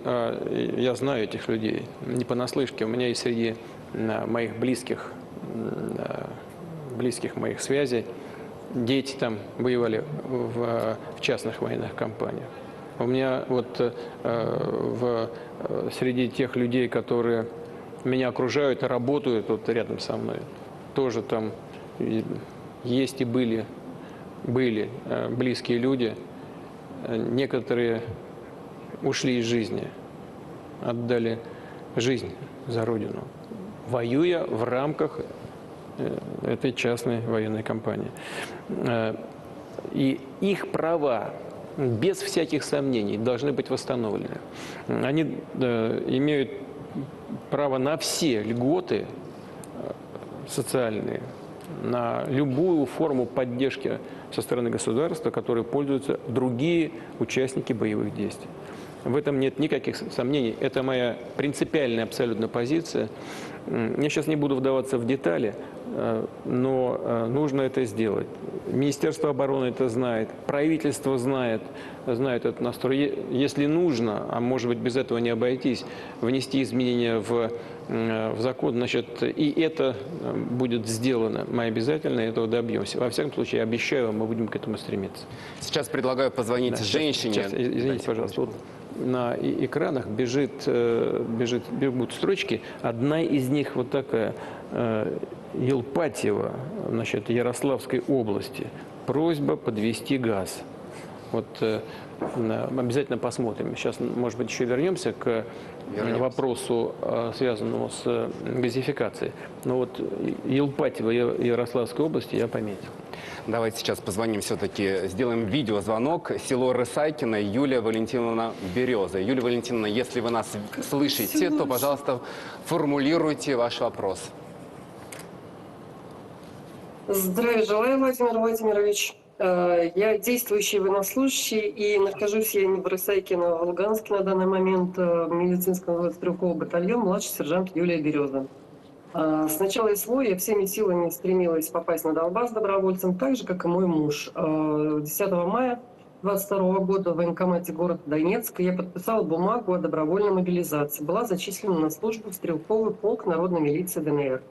я знаю этих людей, не понаслышке, у меня есть среди моих близких моих связей, дети там воевали в частных военных компаниях. У меня вот среди тех людей, которые меня окружают и работают вот рядом со мной, тоже там есть и были близкие люди. Некоторые ушли из жизни, отдали жизнь за Родину, воюя в рамках этой частной военной компании. И их права, без всяких сомнений, должны быть восстановлены. Они имеют право на все льготы социальные, на любую форму поддержки со стороны государства, которой пользуются другие участники боевых действий. В этом нет никаких сомнений. Это моя принципиальная абсолютно позиция. Я сейчас не буду вдаваться в детали, но нужно это сделать. Министерство обороны это знает, правительство знает этот настрой. Если нужно, а может быть без этого не обойтись, внести изменения в закон, значит, и это будет сделано. Мы обязательно этого добьемся. Во всяком случае, обещаю, мы будем к этому стремиться. Сейчас предлагаю позвонить женщине. Сейчас, извините, пожалуйста. Вот на экранах бегут строчки. Одна из них вот такая. Елпатьево, значит, Ярославской области. Просьба подвести газ. Вот обязательно посмотрим. Сейчас, может быть, еще вернемся к вопросу, связанному с газификацией. Но вот Елпатьево Ярославской области я пометил. Давайте сейчас позвоним все-таки, сделаем видеозвонок. Село Рысайкино, Юлия Валентиновна Береза. Юлия Валентиновна, если вы нас слышите, то, пожалуйста, формулируйте ваш вопрос. Здравия желаю, Владимир Владимирович. Я действующий военнослужащий и нахожусь я не в Рысайкино, а в Луганске на данный момент, в медицинском стрелковом батальоне, младший сержант Юлия Береза. С начала СВО я всеми силами стремилась попасть на Донбасс добровольцем, так же, как и мой муж. 10 мая 2022 года в военкомате города Донецка я подписала бумагу о добровольной мобилизации. Была зачислена на службу в стрелковый полк народной милиции ДНР.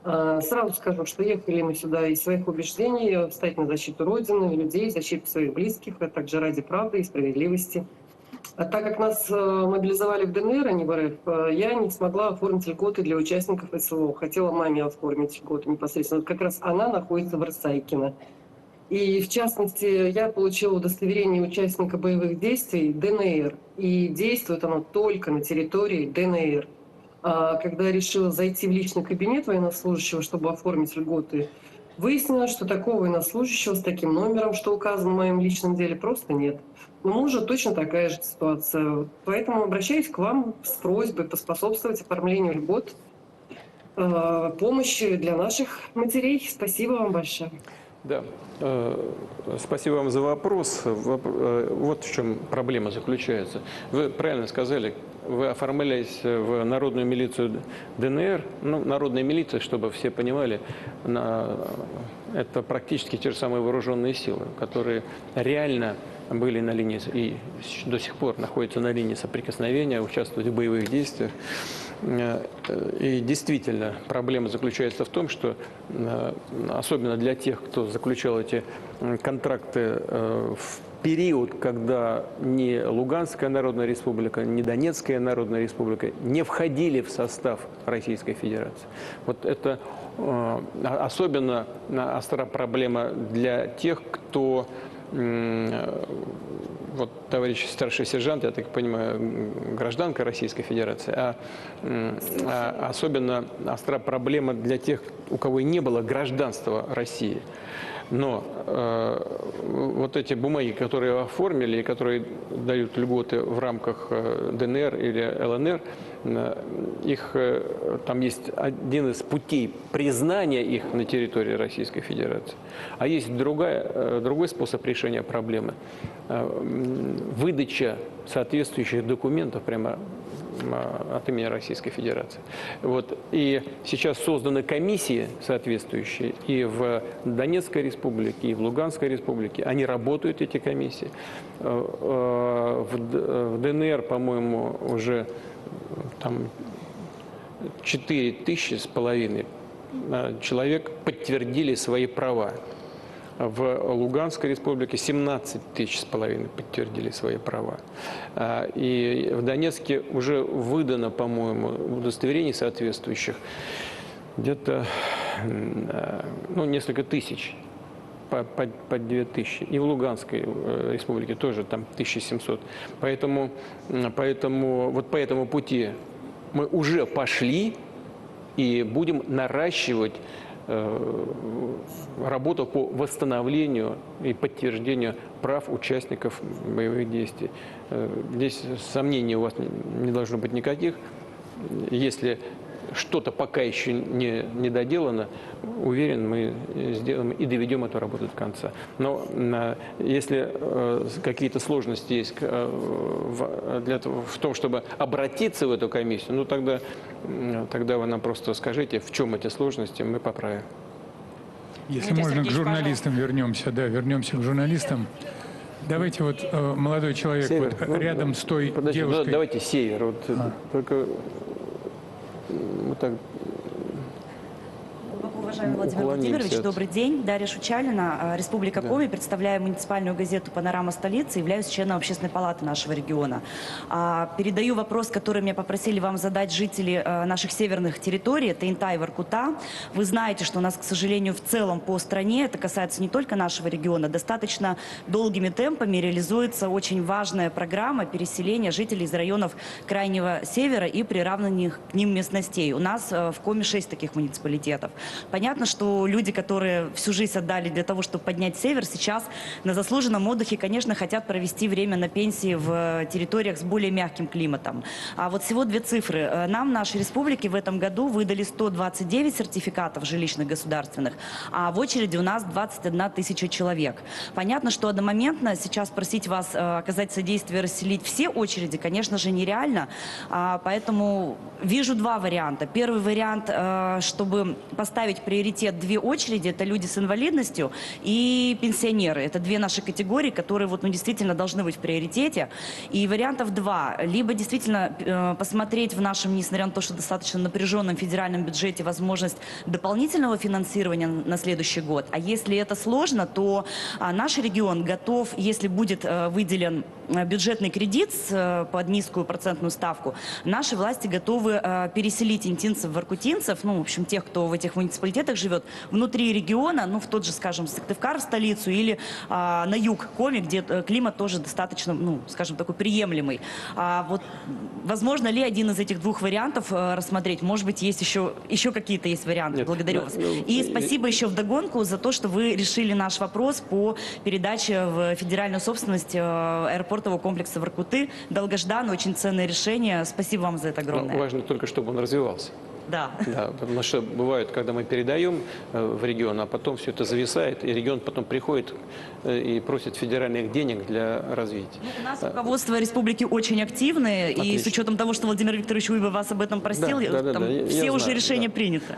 Сразу скажу, что ехали мы сюда из своих убеждений встать на защиту Родины, людей, защиту своих близких, а также ради правды и справедливости. А так как нас мобилизовали в ДНР, а не в РФ, я не смогла оформить льготы для участников СВО. Хотела маме оформить льготы непосредственно. Вот как раз она находится в Рысайкино. И в частности, я получила удостоверение участника боевых действий ДНР. И действует оно только на территории ДНР. Когда решила зайти в личный кабинет военнослужащего, чтобы оформить льготы, выяснилось, что такого военнослужащего с таким номером, что указано в моем личном деле, просто нет. У мужа точно такая же ситуация. Поэтому обращаюсь к вам с просьбой поспособствовать оформлению льгот, помощи для наших матерей. Спасибо вам большое. Да, спасибо вам за вопрос. Вот в чем проблема заключается. Вы правильно сказали, вы оформлялись в народную милицию ДНР. Ну, народная милиция, чтобы все понимали, это практически те же самые вооруженные силы, которые реально были на линии и до сих пор находятся на линии соприкосновения, участвуют в боевых действиях. И действительно, проблема заключается в том, что особенно для тех, кто заключал эти контракты в период, когда ни Луганская Народная Республика, ни Донецкая Народная Республика не входили в состав Российской Федерации. Вот это особенно остра проблема для тех, кто... Вот товарищ старший сержант, я так понимаю, гражданка Российской Федерации, а особенно остра проблема для тех, у кого и не было гражданства России. Но вот эти бумаги, которые оформили и которые дают льготы в рамках ДНР или ЛНР, их, там есть один из путей признания их на территории Российской Федерации. А есть другой способ решения проблемы. Выдача соответствующих документов прямо от имени Российской Федерации. Вот. И сейчас созданы комиссии соответствующие и в Донецкой Республике, и в Луганской Республике. Они работают, эти комиссии. В ДНР, по-моему, уже там 4500 человек подтвердили свои права. В Луганской Республике 17 500 подтвердили свои права. И в Донецке уже выдано, по-моему, удостоверений соответствующих где-то несколько тысяч, по 2000. И в Луганской Республике тоже там 1700. Поэтому вот по этому пути мы уже пошли и будем наращивать работу по восстановлению и подтверждению прав участников боевых действий. Здесь сомнений у вас не должно быть никаких. Если что-то пока еще не доделано, уверен, мы сделаем и доведем эту работу до конца. Но если какие-то сложности есть в том, чтобы обратиться в эту комиссию, ну тогда вы нам просто скажите, в чем эти сложности, мы поправим. Если можно, к журналистам вернемся. Да, вернемся к журналистам. Давайте вот молодой человек Север, вот, рядом с той девушкой. Давайте Север. Вот, только вот так. Уважаемый Владимир Владимирович, добрый день. Дарья Шучалина, Республика Коми. Представляю муниципальную газету «Панорама столицы», являюсь членом Общественной палаты нашего региона. Передаю вопрос, который меня попросили вам задать жители наших северных территорий, это Интай и Воркута. Вы знаете, что у нас, к сожалению, в целом по стране, это касается не только нашего региона, достаточно долгими темпами реализуется очень важная программа переселения жителей из районов Крайнего Севера и приравненных к ним местностей. У нас в Коми 6 таких муниципалитетов. Понятно, что люди, которые всю жизнь отдали для того, чтобы поднять север, сейчас на заслуженном отдыхе, конечно, хотят провести время на пенсии в территориях с более мягким климатом. А вот всего две цифры. Нам в нашей республике в этом году выдали 129 сертификатов жилищных государственных, а в очереди у нас 21 тысяча человек. Понятно, что одномоментно сейчас просить вас оказать содействие, расселить все очереди, конечно же, нереально. Поэтому вижу два варианта. Первый вариант, чтобы поставить приоритет две очереди, это люди с инвалидностью и пенсионеры. Это две наши категории, которые вот, действительно должны быть в приоритете. И вариантов два. Либо действительно посмотреть в нашем, несмотря на то, что достаточно напряженном федеральном бюджете, возможность дополнительного финансирования на следующий год. А если это сложно, то наш регион готов, если будет выделен бюджетный кредит под низкую процентную ставку, наши власти готовы переселить интинцев, воркутинцев, ну, в общем, тех, кто в этих муниципалитетах живет, внутри региона, ну, в тот же, скажем, Сыктывкар, в столицу, или на юг Коми, где климат тоже достаточно, ну, скажем, такой приемлемый. Вот, возможно ли один из этих двух вариантов рассмотреть? Может быть, есть еще какие-то есть варианты. Нет, благодарю вас. И спасибо еще вдогонку за то, что вы решили наш вопрос по передаче в федеральную собственность аэропортового комплекса Воркуты. Долгожданное, очень ценное решение. Спасибо вам за это огромное. Важно только, чтобы он развивался. Да. Да, потому что бывает, когда мы передаем в регион, а потом все это зависает, и регион потом приходит и просит федеральных денег для развития. У нас руководство республики очень активное, и с учетом того, что Владимир Викторович Уйба вас об этом просил, там все уже решения приняты.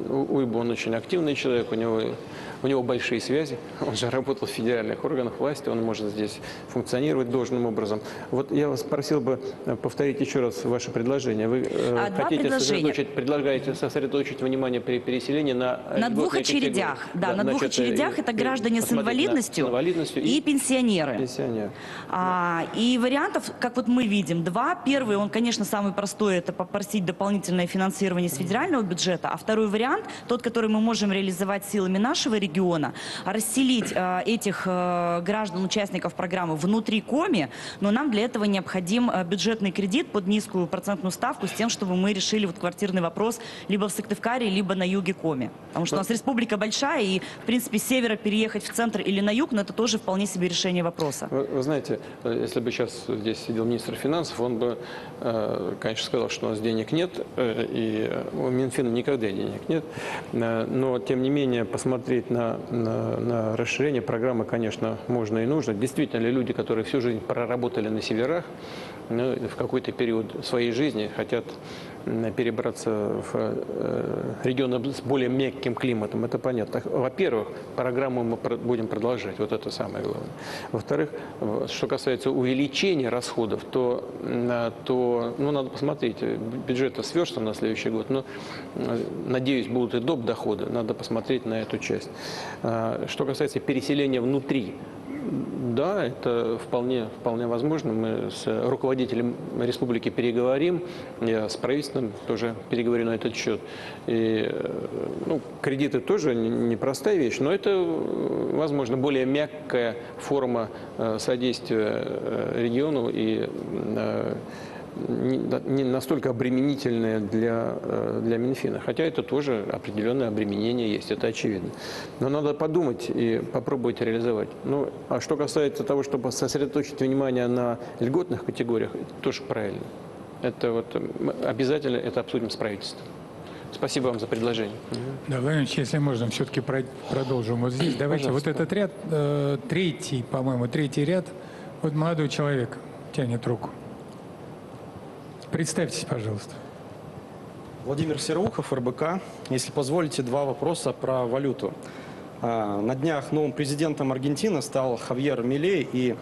Уйба, он очень активный человек, у него большие связи, он же работал в федеральных органах власти, он может здесь функционировать должным образом. Вот я вас просил бы повторить еще раз ваше предложение. Вы предлагаете сосредоточить внимание при переселении на двух очередях. Да, на двух очередях это граждане с инвалидностью и пенсионеры. И вариантов, как вот мы видим, два. Первый, он, конечно, самый простой, это попросить дополнительное финансирование с федерального бюджета. А второй вариант, тот, который мы можем реализовать силами нашего региона, расселить этих граждан, участников программы внутри Коми, но нам для этого необходим бюджетный кредит под низкую процентную ставку с тем, чтобы мы решили вот квартирный вопрос либо в Сыктывкаре, либо на юге Коми. Потому что у нас республика большая, и, в принципе, с севера переехать в центр или на юг, но это тоже вполне себе решение вопроса. Вы знаете, если бы сейчас здесь сидел министр финансов, он бы, конечно, сказал, что у нас денег нет, и у Минфина никогда денег нет. Но, тем не менее, посмотреть на расширение программы, конечно, можно и нужно. Действительно ли люди, которые всю жизнь проработали на северах, в какой-то период своей жизни хотят перебраться в регионы с более мягким климатом, это понятно. Во-первых, программу мы будем продолжать, вот это самое главное. Во-вторых, что касается увеличения расходов, то надо посмотреть, бюджет сверстан на следующий год, но, надеюсь, будут и доп. Доходы, надо посмотреть на эту часть. Что касается переселения внутри, да, это вполне возможно. Мы с руководителем республики переговорим, я с правительством тоже переговорю на этот счет. И, кредиты тоже непростая вещь, но это, возможно, более мягкая форма содействия региону и не настолько обременительное для Минфина. Хотя это тоже определенное обременение есть, это очевидно. Но надо подумать и попробовать реализовать. А что касается того, чтобы сосредоточить внимание на льготных категориях, это тоже правильно. Это вот мы обязательно это обсудим с правительством. Спасибо вам за предложение. Да, Владимир Ильич, если можно, все-таки продолжим вот здесь. Давайте, пожалуйста. Вот этот ряд, третий ряд, вот молодой человек тянет руку. Представьтесь, пожалуйста. Владимир Сероухов, РБК. Если позволите, два вопроса про валюту. На днях новым президентом Аргентины стал Хавьер Милей, и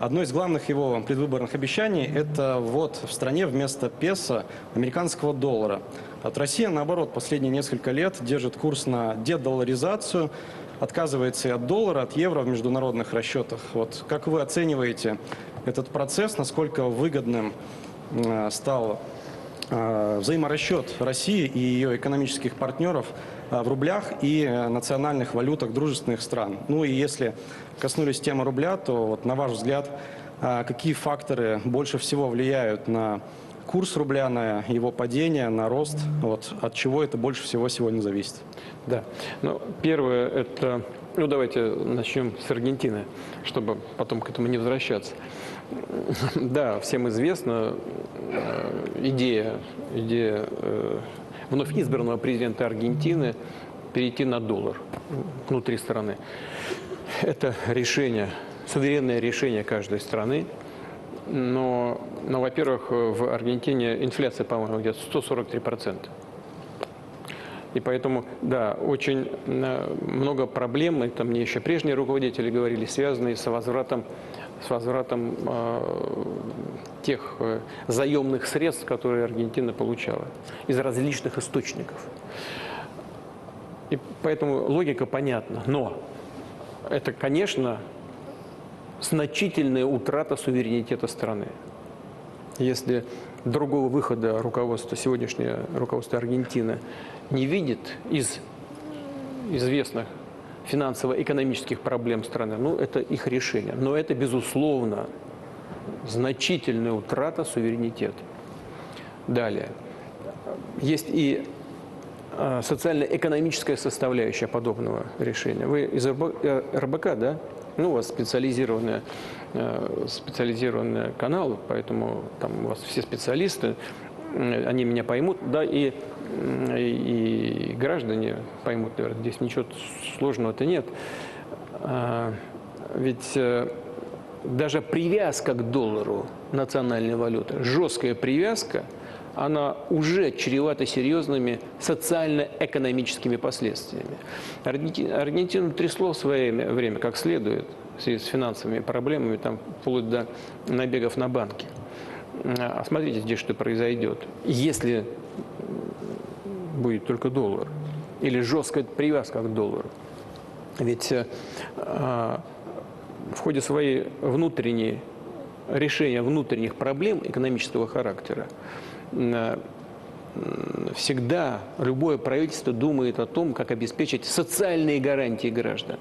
одно из главных его предвыборных обещаний – это ввод в стране вместо песо американского доллара. От России, наоборот, последние несколько лет держит курс на дедолларизацию, отказывается и от доллара, от евро в международных расчетах. Вот как вы оцениваете этот процесс, насколько выгодным стал взаиморасчет России и ее экономических партнеров в рублях и национальных валютах дружественных стран? Ну и если коснулись темы рубля, то вот, на ваш взгляд, какие факторы больше всего влияют на курс рубля, на его падение, на рост? Вот, от чего это больше всего сегодня зависит? Да. Ну, первое, это... Ну, давайте начнем с Аргентины, чтобы потом к этому не возвращаться. Да, всем известна идея вновь избранного президента Аргентины перейти на доллар внутри страны. Это решение, суверенное решение каждой страны. Но во-первых, в Аргентине инфляция, по-моему, где-то 143%. И поэтому, да, очень много проблем, это мне еще прежние руководители говорили, связанные с возвратом тех заемных средств, которые Аргентина получала из различных источников. И поэтому логика понятна. Но это, конечно, значительная утрата суверенитета страны. Если другого выхода сегодняшнее руководство Аргентины не видит из известных финансово-экономических проблем страны, ну, это их решение. Но это, безусловно, значительная утрата суверенитета. Далее. Есть и социально-экономическая составляющая подобного решения. Вы из РБК, да? Ну, у вас специализированный канал, поэтому там у вас все специалисты, они меня поймут, да, и граждане поймут, наверное, здесь ничего сложного-то нет. Ведь даже привязка к доллару национальной валюты, жесткая привязка, она уже чревата серьезными социально-экономическими последствиями. Аргентину трясло в свое время как следует в связи с финансовыми проблемами, там, вплоть до набегов на банки. А смотрите здесь, что произойдет, если будет только доллар или жесткая привязка к доллару. Ведь в ходе своей решения внутренних проблем экономического характера всегда любое правительство думает о том, как обеспечить социальные гарантии граждан,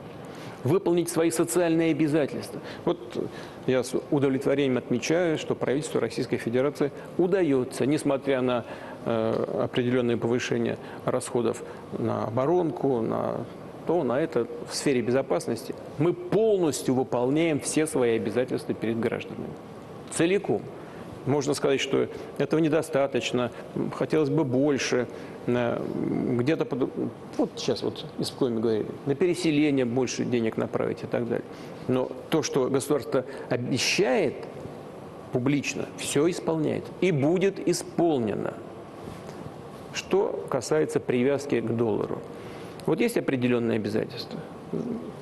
выполнить свои социальные обязательства. Вот я с удовлетворением отмечаю, что правительству Российской Федерации удается, несмотря на определенное повышение расходов на оборонку, на это в сфере безопасности, мы полностью выполняем все свои обязательства перед гражданами. Целиком. Можно сказать, что этого недостаточно, хотелось бы больше, где-то, вот сейчас вот из Коми говорили, на переселение больше денег направить и так далее. Но то, что государство обещает публично, все исполняет и будет исполнено. Что касается привязки к доллару. Вот есть определенные обязательства.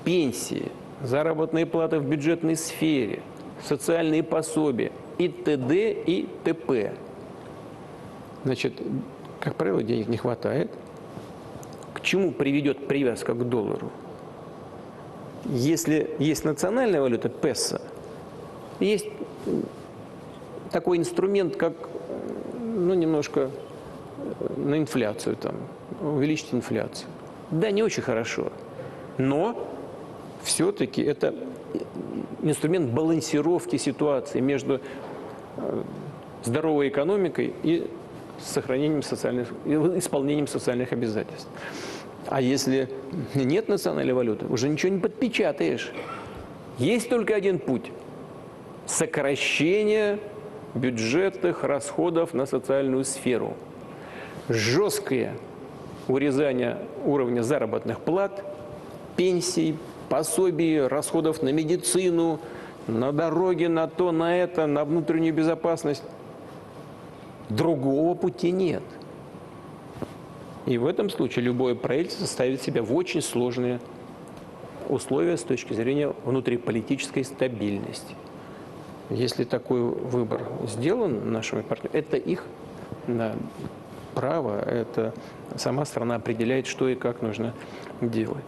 Пенсии, заработные платы в бюджетной сфере, социальные пособия и т.д. и т.п. Значит, как правило, денег не хватает. К чему приведет привязка к доллару? Если есть национальная валюта, песо, есть такой инструмент, как, ну, немножко на инфляцию, там, увеличить инфляцию. Да, не очень хорошо, но все-таки это инструмент балансировки ситуации между здоровой экономикой и исполнением социальных обязательств. А если нет национальной валюты, уже ничего не подпечатаешь. Есть только один путь – сокращение бюджетных расходов на социальную сферу. Жесткое урезание уровня заработных плат, пенсий, пособий, расходов на медицину, на дороги, на то, на это, на внутреннюю безопасность. Другого пути нет. И в этом случае любое правительство ставит себя в очень сложные условия с точки зрения внутриполитической стабильности. Если такой выбор сделан нашими партнерами, это их право, это сама страна определяет, что и как нужно делать.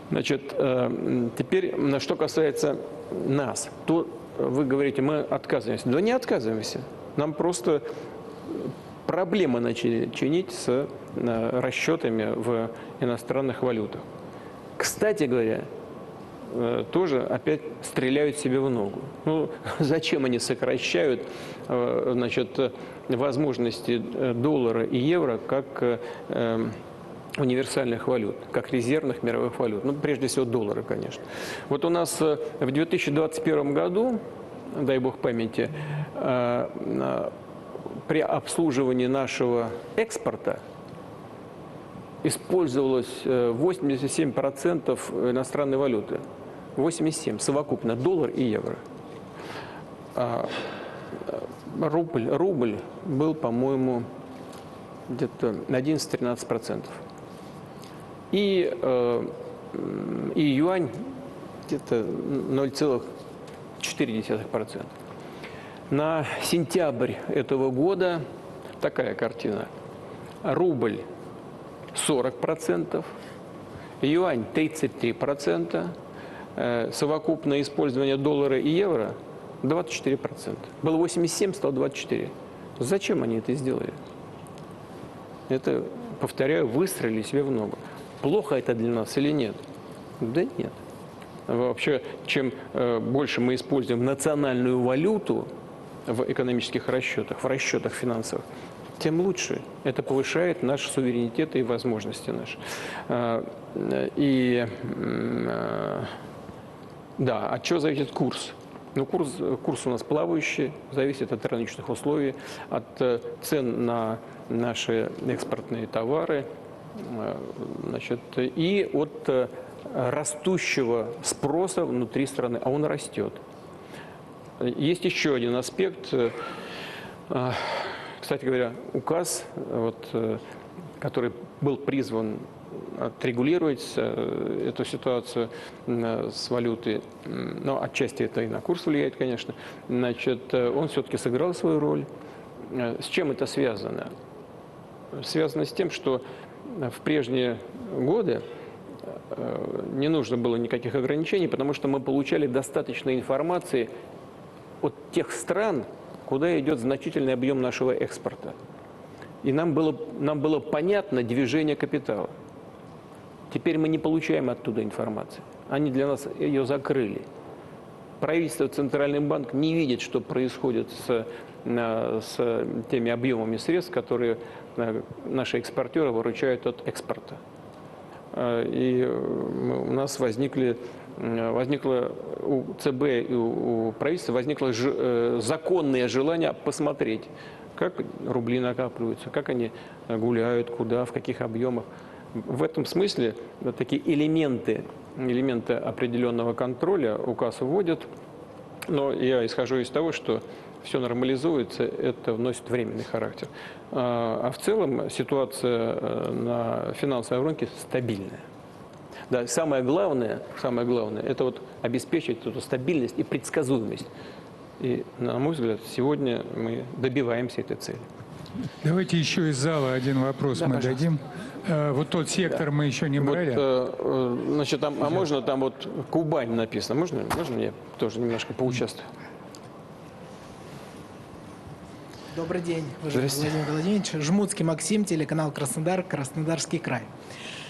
Значит, теперь, что касается нас, то вы говорите, мы отказываемся. Да не отказываемся. Нам просто проблемы начали чинить с расчетами в иностранных валютах. Кстати говоря, тоже опять стреляют себе в ногу. Ну, зачем они сокращают, значит, возможности доллара и евро как универсальных валют, как резервных мировых валют. Ну, прежде всего, доллары, конечно. Вот у нас в 2021 году, дай бог памяти, при обслуживании нашего экспорта использовалось 87% иностранной валюты. 87 совокупно, доллар и евро. Рубль был, по-моему, где-то на 11-13%. И юань где-то 0,4%. На сентябрь этого года такая картина. Рубль 40%, юань 33%, совокупное использование доллара и евро 24%. Было 87, стало 24. Зачем они это сделали? Это, повторяю, выстрелили себе в ногу. Плохо это для нас или нет? Да нет. Вообще, чем больше мы используем национальную валюту в экономических расчетах, в расчетах финансовых, тем лучше. Это повышает наш суверенитет и возможности наши. Да, от чего зависит курс? Ну, курс у нас плавающий, зависит от рыночных условий, от цен на наши экспортные товары, значит, и от растущего спроса внутри страны, а он растет. Есть еще один аспект. Кстати говоря, указ, который был призван отрегулировать эту ситуацию с валютой, но отчасти это и на курс влияет, конечно, значит, он все-таки сыграл свою роль. С чем это связано? Связано с тем, что в прежние годы не нужно было никаких ограничений, потому что мы получали достаточно информации от тех стран, куда идет значительный объем нашего экспорта. И нам было понятно движение капитала. Теперь мы не получаем оттуда информации. Они для нас ее закрыли. Правительство, Центральный банк не видит, что происходит с теми объемами средств, которые наши экспортеры выручают от экспорта. И у нас возникло у ЦБ и у правительства возникло законное желание посмотреть, как рубли накапливаются, как они гуляют, куда, в каких объемах. В этом смысле такие элементы определенного контроля указ вводит, но я исхожу из того, что все нормализуется, это вносит временный характер. А в целом ситуация на финансовом рынке стабильная. Да, самое главное, это вот обеспечить эту стабильность и предсказуемость. И, на мой взгляд, сегодня мы добиваемся этой цели. Давайте еще из зала один вопрос мы дадим. Вот тот сектор мы еще не брали. Значит, там, а можно там вот Кубань написано? Можно я тоже немножко поучаствую? Добрый день, уважаемый Владимир Владимирович. Жмутский Максим, телеканал Краснодар, Краснодарский край.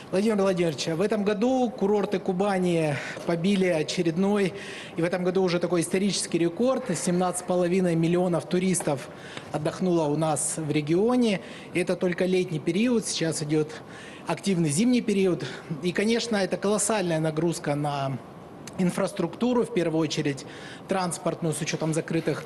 Владимир Владимирович, в этом году курорты Кубани побили очередной, и в этом году уже такой исторический рекорд. 17,5 миллионов туристов отдохнуло у нас в регионе. И это только летний период, сейчас идет активный зимний период. И, конечно, это колоссальная нагрузка на инфраструктуру, в первую очередь транспортную, с учетом закрытых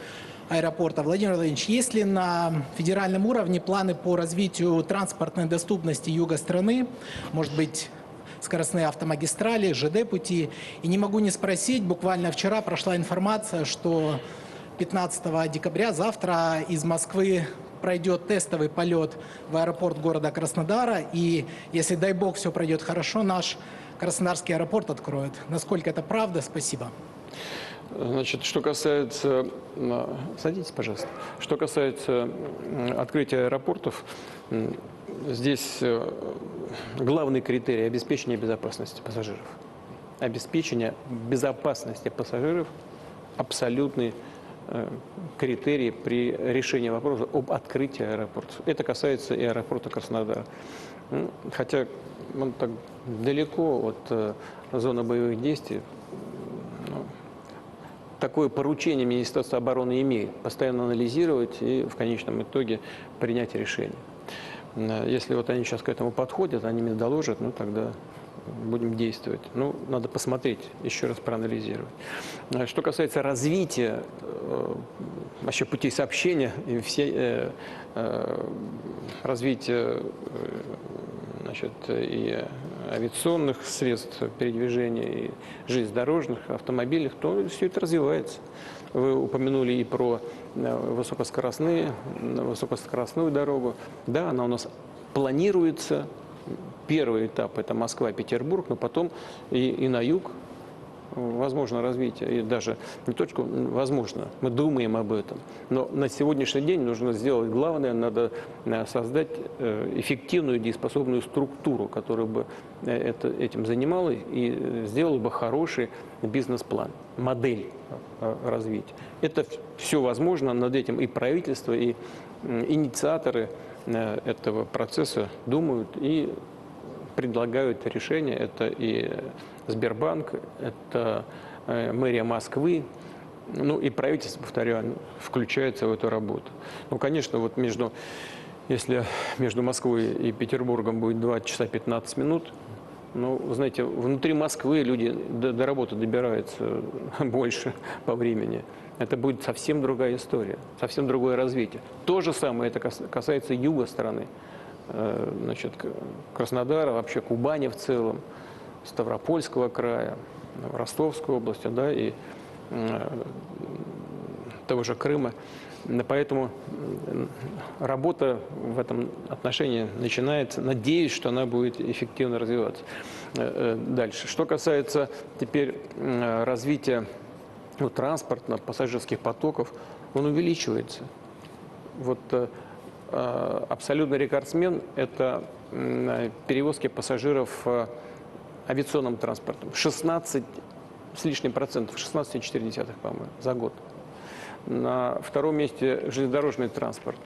аэропорта. Владимир Владимирович, есть ли на федеральном уровне планы по развитию транспортной доступности юга страны? Может быть, скоростные автомагистрали, ЖД-пути? И не могу не спросить, буквально вчера прошла информация, что 15 декабря, завтра, из Москвы пройдет тестовый полет в аэропорт города Краснодара. И если, дай бог, все пройдет хорошо, наш Краснодарский аэропорт откроют. Насколько это правда? Спасибо. Значит, что касается... Садитесь, пожалуйста. Что касается открытия аэропортов, здесь главный критерий обеспечения безопасности пассажиров. Обеспечение безопасности пассажиров – абсолютный критерий при решении вопроса об открытии аэропорта. Это касается и аэропорта Краснодара. Хотя он так далеко от зоны боевых действий, такое поручение Министерства обороны имеет – постоянно анализировать и в конечном итоге принять решение. Если вот они сейчас к этому подходят, они мне доложат, ну тогда будем действовать. Ну, надо посмотреть, еще раз проанализировать. Что касается развития вообще путей сообщения и развития и авиационных средств передвижения, и железнодорожных, автомобильных, то все это развивается. Вы упомянули и про высокоскоростную дорогу. Да, она у нас планируется. Первый этап – это Москва-Петербург, но потом и на юг возможно развитие. И даже не только возможно, мы думаем об этом. Но на сегодняшний день нужно сделать главное, надо создать эффективную дееспособную структуру, которая бы этим занималась и сделала бы хороший бизнес-план, модель развития. Это все возможно, над этим и правительство, и инициаторы этого процесса думают и предлагают решения. Это и Сбербанк, это мэрия Москвы, ну и правительство, повторяю, включается в эту работу. Ну, конечно, вот если между Москвой и Петербургом будет 2 часа 15 минут, ну, знаете, внутри Москвы люди до работы добираются больше по времени. Это будет совсем другая история, совсем другое развитие. То же самое это касается юга страны, значит, Краснодара, вообще Кубани в целом, Ставропольского края, Ростовской области, да, и того же Крыма. Поэтому работа в этом отношении начинается. Надеюсь, что она будет эффективно развиваться дальше. Что касается теперь развития транспорта, пассажирских потоков, он увеличивается. Вот абсолютный рекордсмен – это перевозки пассажиров авиационным транспортом. 16 с лишним процентов, 16,4, по-моему, за год. На втором месте железнодорожный транспорт.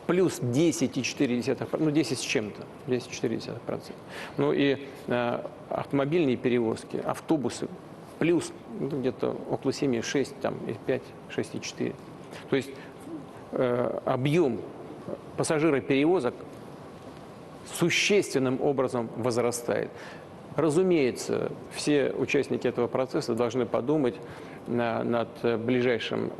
Плюс 10,4%, ну 10 с чем-то, 10,4%. Ну и автомобильные перевозки, автобусы, плюс где-то около 7,6, там, 5, 6,4. То есть объем пассажироперевозок существенным образом возрастает. Разумеется, все участники этого процесса должны подумать над ближайшим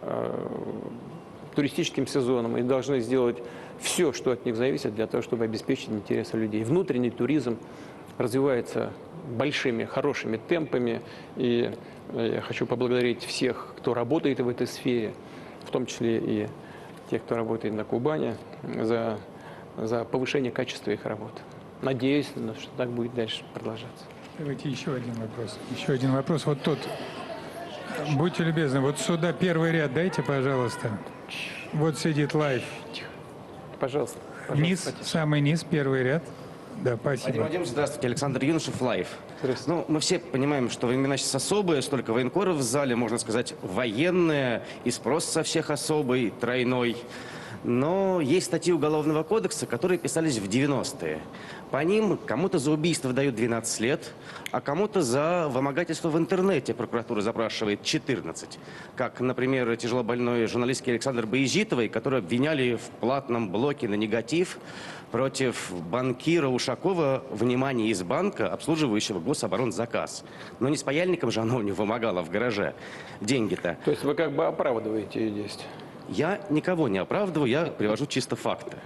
туристическим сезоном и должны сделать все, что от них зависит, для того, чтобы обеспечить интересы людей. Внутренний туризм развивается большими, хорошими темпами, и я хочу поблагодарить всех, кто работает в этой сфере, в том числе и тех, кто работает на Кубани, за повышение качества их работы. Надеюсь, что так будет дальше продолжаться. Давайте еще один вопрос. Еще один вопрос. Вот тут. Будьте любезны, вот сюда первый ряд дайте, пожалуйста. Вот сидит Лайв. Пожалуйста. Низ, самый низ, первый ряд. Да, спасибо. Владимир Владимирович, здравствуйте. Александр Юношев, Лайв. Ну, мы все понимаем, что времена сейчас особые, столько военкоров в зале, можно сказать, военные, и спрос со всех особый, тройной. Но есть статьи Уголовного кодекса, которые писались в 90-е. По ним кому-то за убийство дают 12 лет, а кому-то за вымогательство в интернете прокуратура запрашивает 14. Как, например, тяжелобольной журналистки Александр Боязитовой, которую обвиняли в платном блоке на негатив против банкира Ушакова, внимание, из банка, обслуживающего гособоронзаказ. Но не с паяльником же она у него вымогала в гараже деньги-то. То есть вы как бы оправдываете ее действия? Я никого не оправдываю, я привожу чисто факты.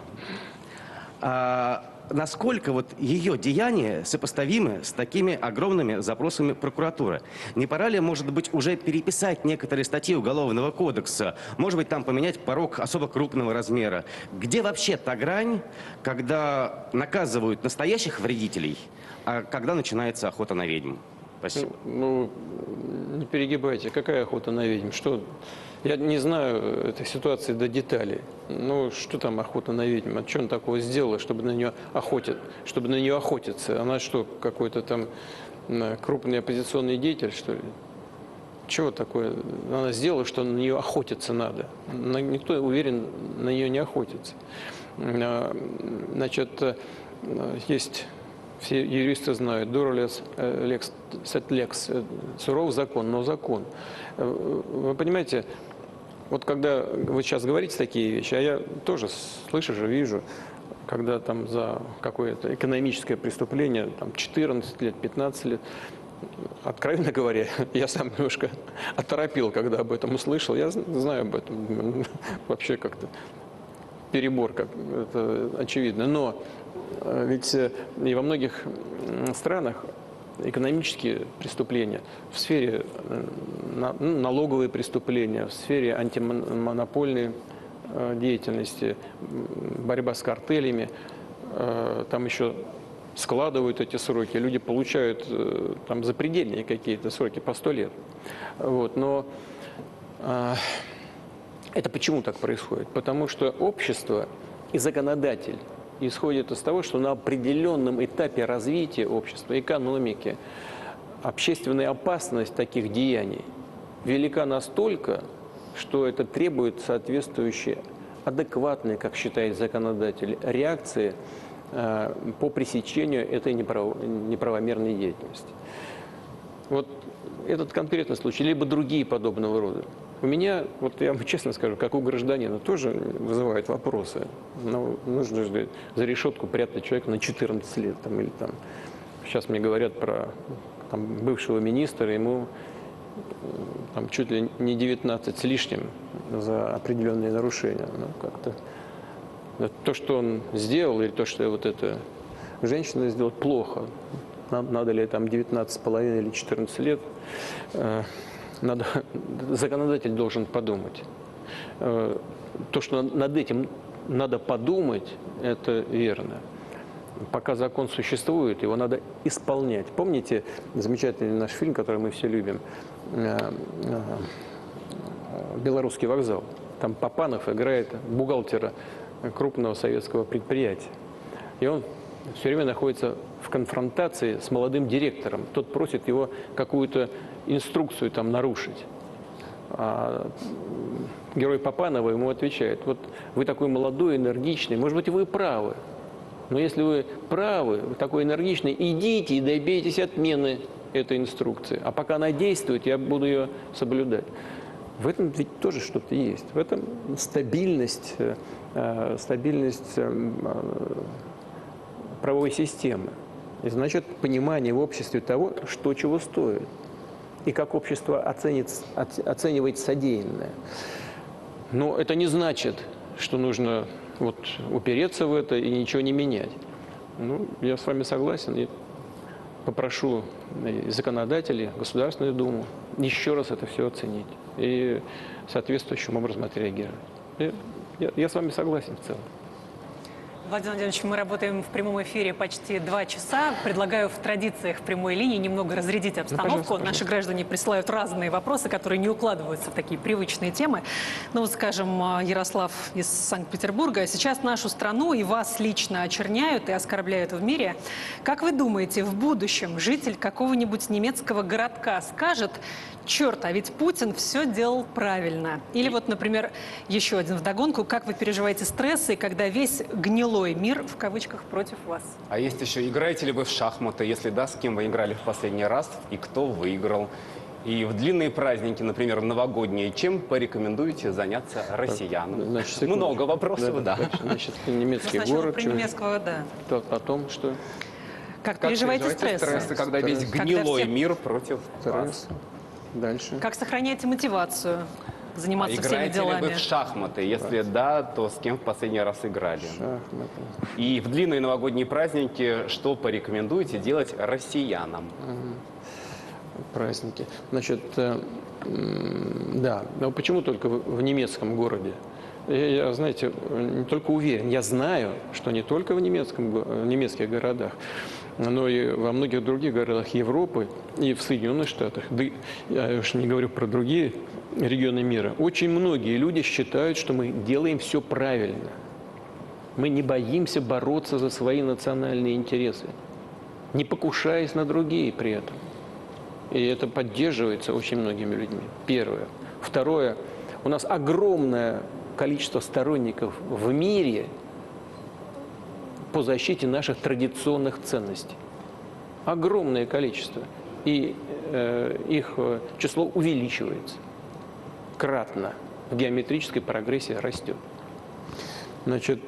Насколько вот ее деяния сопоставимы с такими огромными запросами прокуратуры? Не пора ли, может быть, уже переписать некоторые статьи Уголовного кодекса? Может быть, там поменять порог особо крупного размера? Где вообще та грань, когда наказывают настоящих вредителей, а когда начинается охота на ведьм? Спасибо. Ну, не перегибайте. Какая охота на ведьм? Что? Я не знаю этой ситуации до деталей. Ну, что там охота на ведьм? Что она такого сделала, чтобы на нее охотиться? Она что, какой-то там крупный оппозиционный деятель, что ли? Чего такое она сделала, что на нее охотиться надо? Никто, уверен, на нее не охотится. Значит, есть, все юристы знают, дуралес лекс сет лекс, суров закон, но закон. Вы понимаете, вот когда вы сейчас говорите такие вещи, а я тоже слышу же, вижу, когда там за какое-то экономическое преступление, там 14 лет, 15 лет, откровенно говоря, я сам немножко оторопел, когда об этом услышал. Я знаю об этом. Вообще как-то перебор, как это очевидно. Но ведь и во многих странах экономические преступления в сфере налоговые преступления, в сфере антимонопольной деятельности, борьба с картелями, там еще складывают эти сроки, люди получают там запредельные какие-то сроки по 100 лет. Вот. Но это почему так происходит? Потому что общество и законодатель исходит из того, что на определенном этапе развития общества, экономики, общественная опасность таких деяний велика настолько, что это требует соответствующей адекватной, как считает законодатель, реакции по пресечению этой неправомерной деятельности. Вот этот конкретный случай, либо другие подобного рода. У меня, вот я вам честно скажу, как у гражданина, тоже вызывает вопросы. Но нужно же за решетку прятать человека на 14 лет. Там, или там, сейчас мне говорят про там, бывшего министра, ему там, чуть ли не 19 с лишним за определенные нарушения. Ну, как-то то, что он сделал, или то, что вот эта женщина сделала, плохо. Надо ли там 19,5 или 14 лет, законодатель должен подумать. То, что над этим надо подумать, это верно. Пока закон существует, его надо исполнять. Помните замечательный наш фильм, который мы все любим, «Белорусский вокзал»? Там Папанов играет бухгалтера крупного советского предприятия. И он все время находится в конфронтации с молодым директором. Тот просит его какую-то инструкцию там нарушить. А герой Папанова ему отвечает: вот вы такой молодой, энергичный, может быть, вы правы. Но если вы правы, вы такой энергичный, идите и добейтесь отмены этой инструкции. А пока она действует, я буду ее соблюдать. В этом ведь тоже что-то есть. В этом стабильность правовой системы. И значит, понимание в обществе того, что чего стоит. И как общество оценивает содеянное. Но это не значит, что нужно вот упереться в это и ничего не менять. Ну, я с вами согласен и попрошу и законодателей, Государственную Думу еще раз это все оценить и соответствующим образом отреагировать. Я с вами согласен в целом. Владимир Владимирович, мы работаем в прямом эфире почти 2 часа. Предлагаю в традициях прямой линии немного разрядить обстановку. Пожалуйста. Наши граждане присылают разные вопросы, которые не укладываются в такие привычные темы. Ну вот, скажем, Ярослав из Санкт-Петербурга. Сейчас нашу страну и вас лично очерняют и оскорбляют в мире. Как вы думаете, в будущем житель какого-нибудь немецкого городка скажет: черт, а ведь Путин все делал правильно? Или вот, например, еще один вдогонку. Как вы переживаете стрессы, когда весь гнилой мир, в кавычках, против вас? А есть еще, играете ли вы в шахматы? Если да, с кем вы играли в последний раз и кто выиграл? И в длинные праздники, например, новогодние, чем порекомендуете заняться россиянам? Значит, много вопросов, да. Значит, немецкий город. Про немецкого, да. Потом что? Как переживаете стрессы? Когда весь гнилой мир против вас? Дальше. Как сохраняете мотивацию заниматься всеми делами? Играете ли вы в шахматы? Если да, то с кем в последний раз играли? Шахматы. И в длинные новогодние праздники что порекомендуете делать россиянам? Праздники. Значит, да. Но почему только в немецком городе? Я, знаете, не только уверен, я знаю, что не только в немецких городах. но и во многих других городах Европы и в Соединенных Штатах, да, я уж не говорю про другие регионы мира, очень многие люди считают, что мы делаем все правильно. Мы не боимся бороться за свои национальные интересы, не покушаясь на другие при этом. И это поддерживается очень многими людьми. Первое. Второе. У нас огромное количество сторонников в мире по защите наших традиционных ценностей. Огромное количество. И их число увеличивается кратно. В геометрической прогрессии растет. Значит,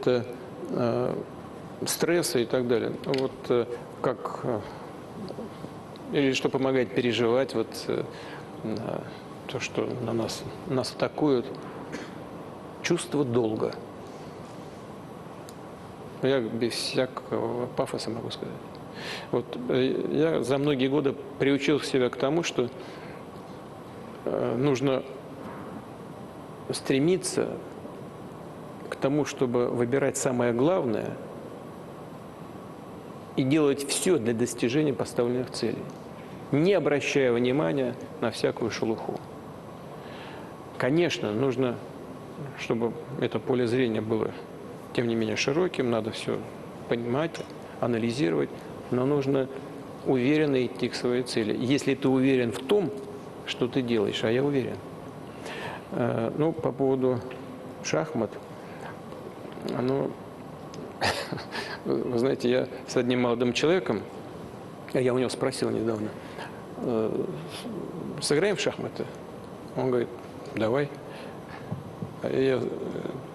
стрессы и так далее. Вот как... Или что помогает переживать вот то, что нас атакуют. Чувство долга. Я без всякого пафоса могу сказать. Вот я за многие годы приучил себя к тому, что нужно стремиться к тому, чтобы выбирать самое главное и делать все для достижения поставленных целей, не обращая внимания на всякую шелуху. Конечно, нужно, чтобы это поле зрения было, тем не менее, широким, надо все понимать, анализировать, но нужно уверенно идти к своей цели. Если ты уверен в том, что ты делаешь, а я уверен. Ну, по поводу шахмат, вы знаете, я с одним молодым человеком, я у него спросил недавно, сыграем в шахматы? Он говорит, давай. Я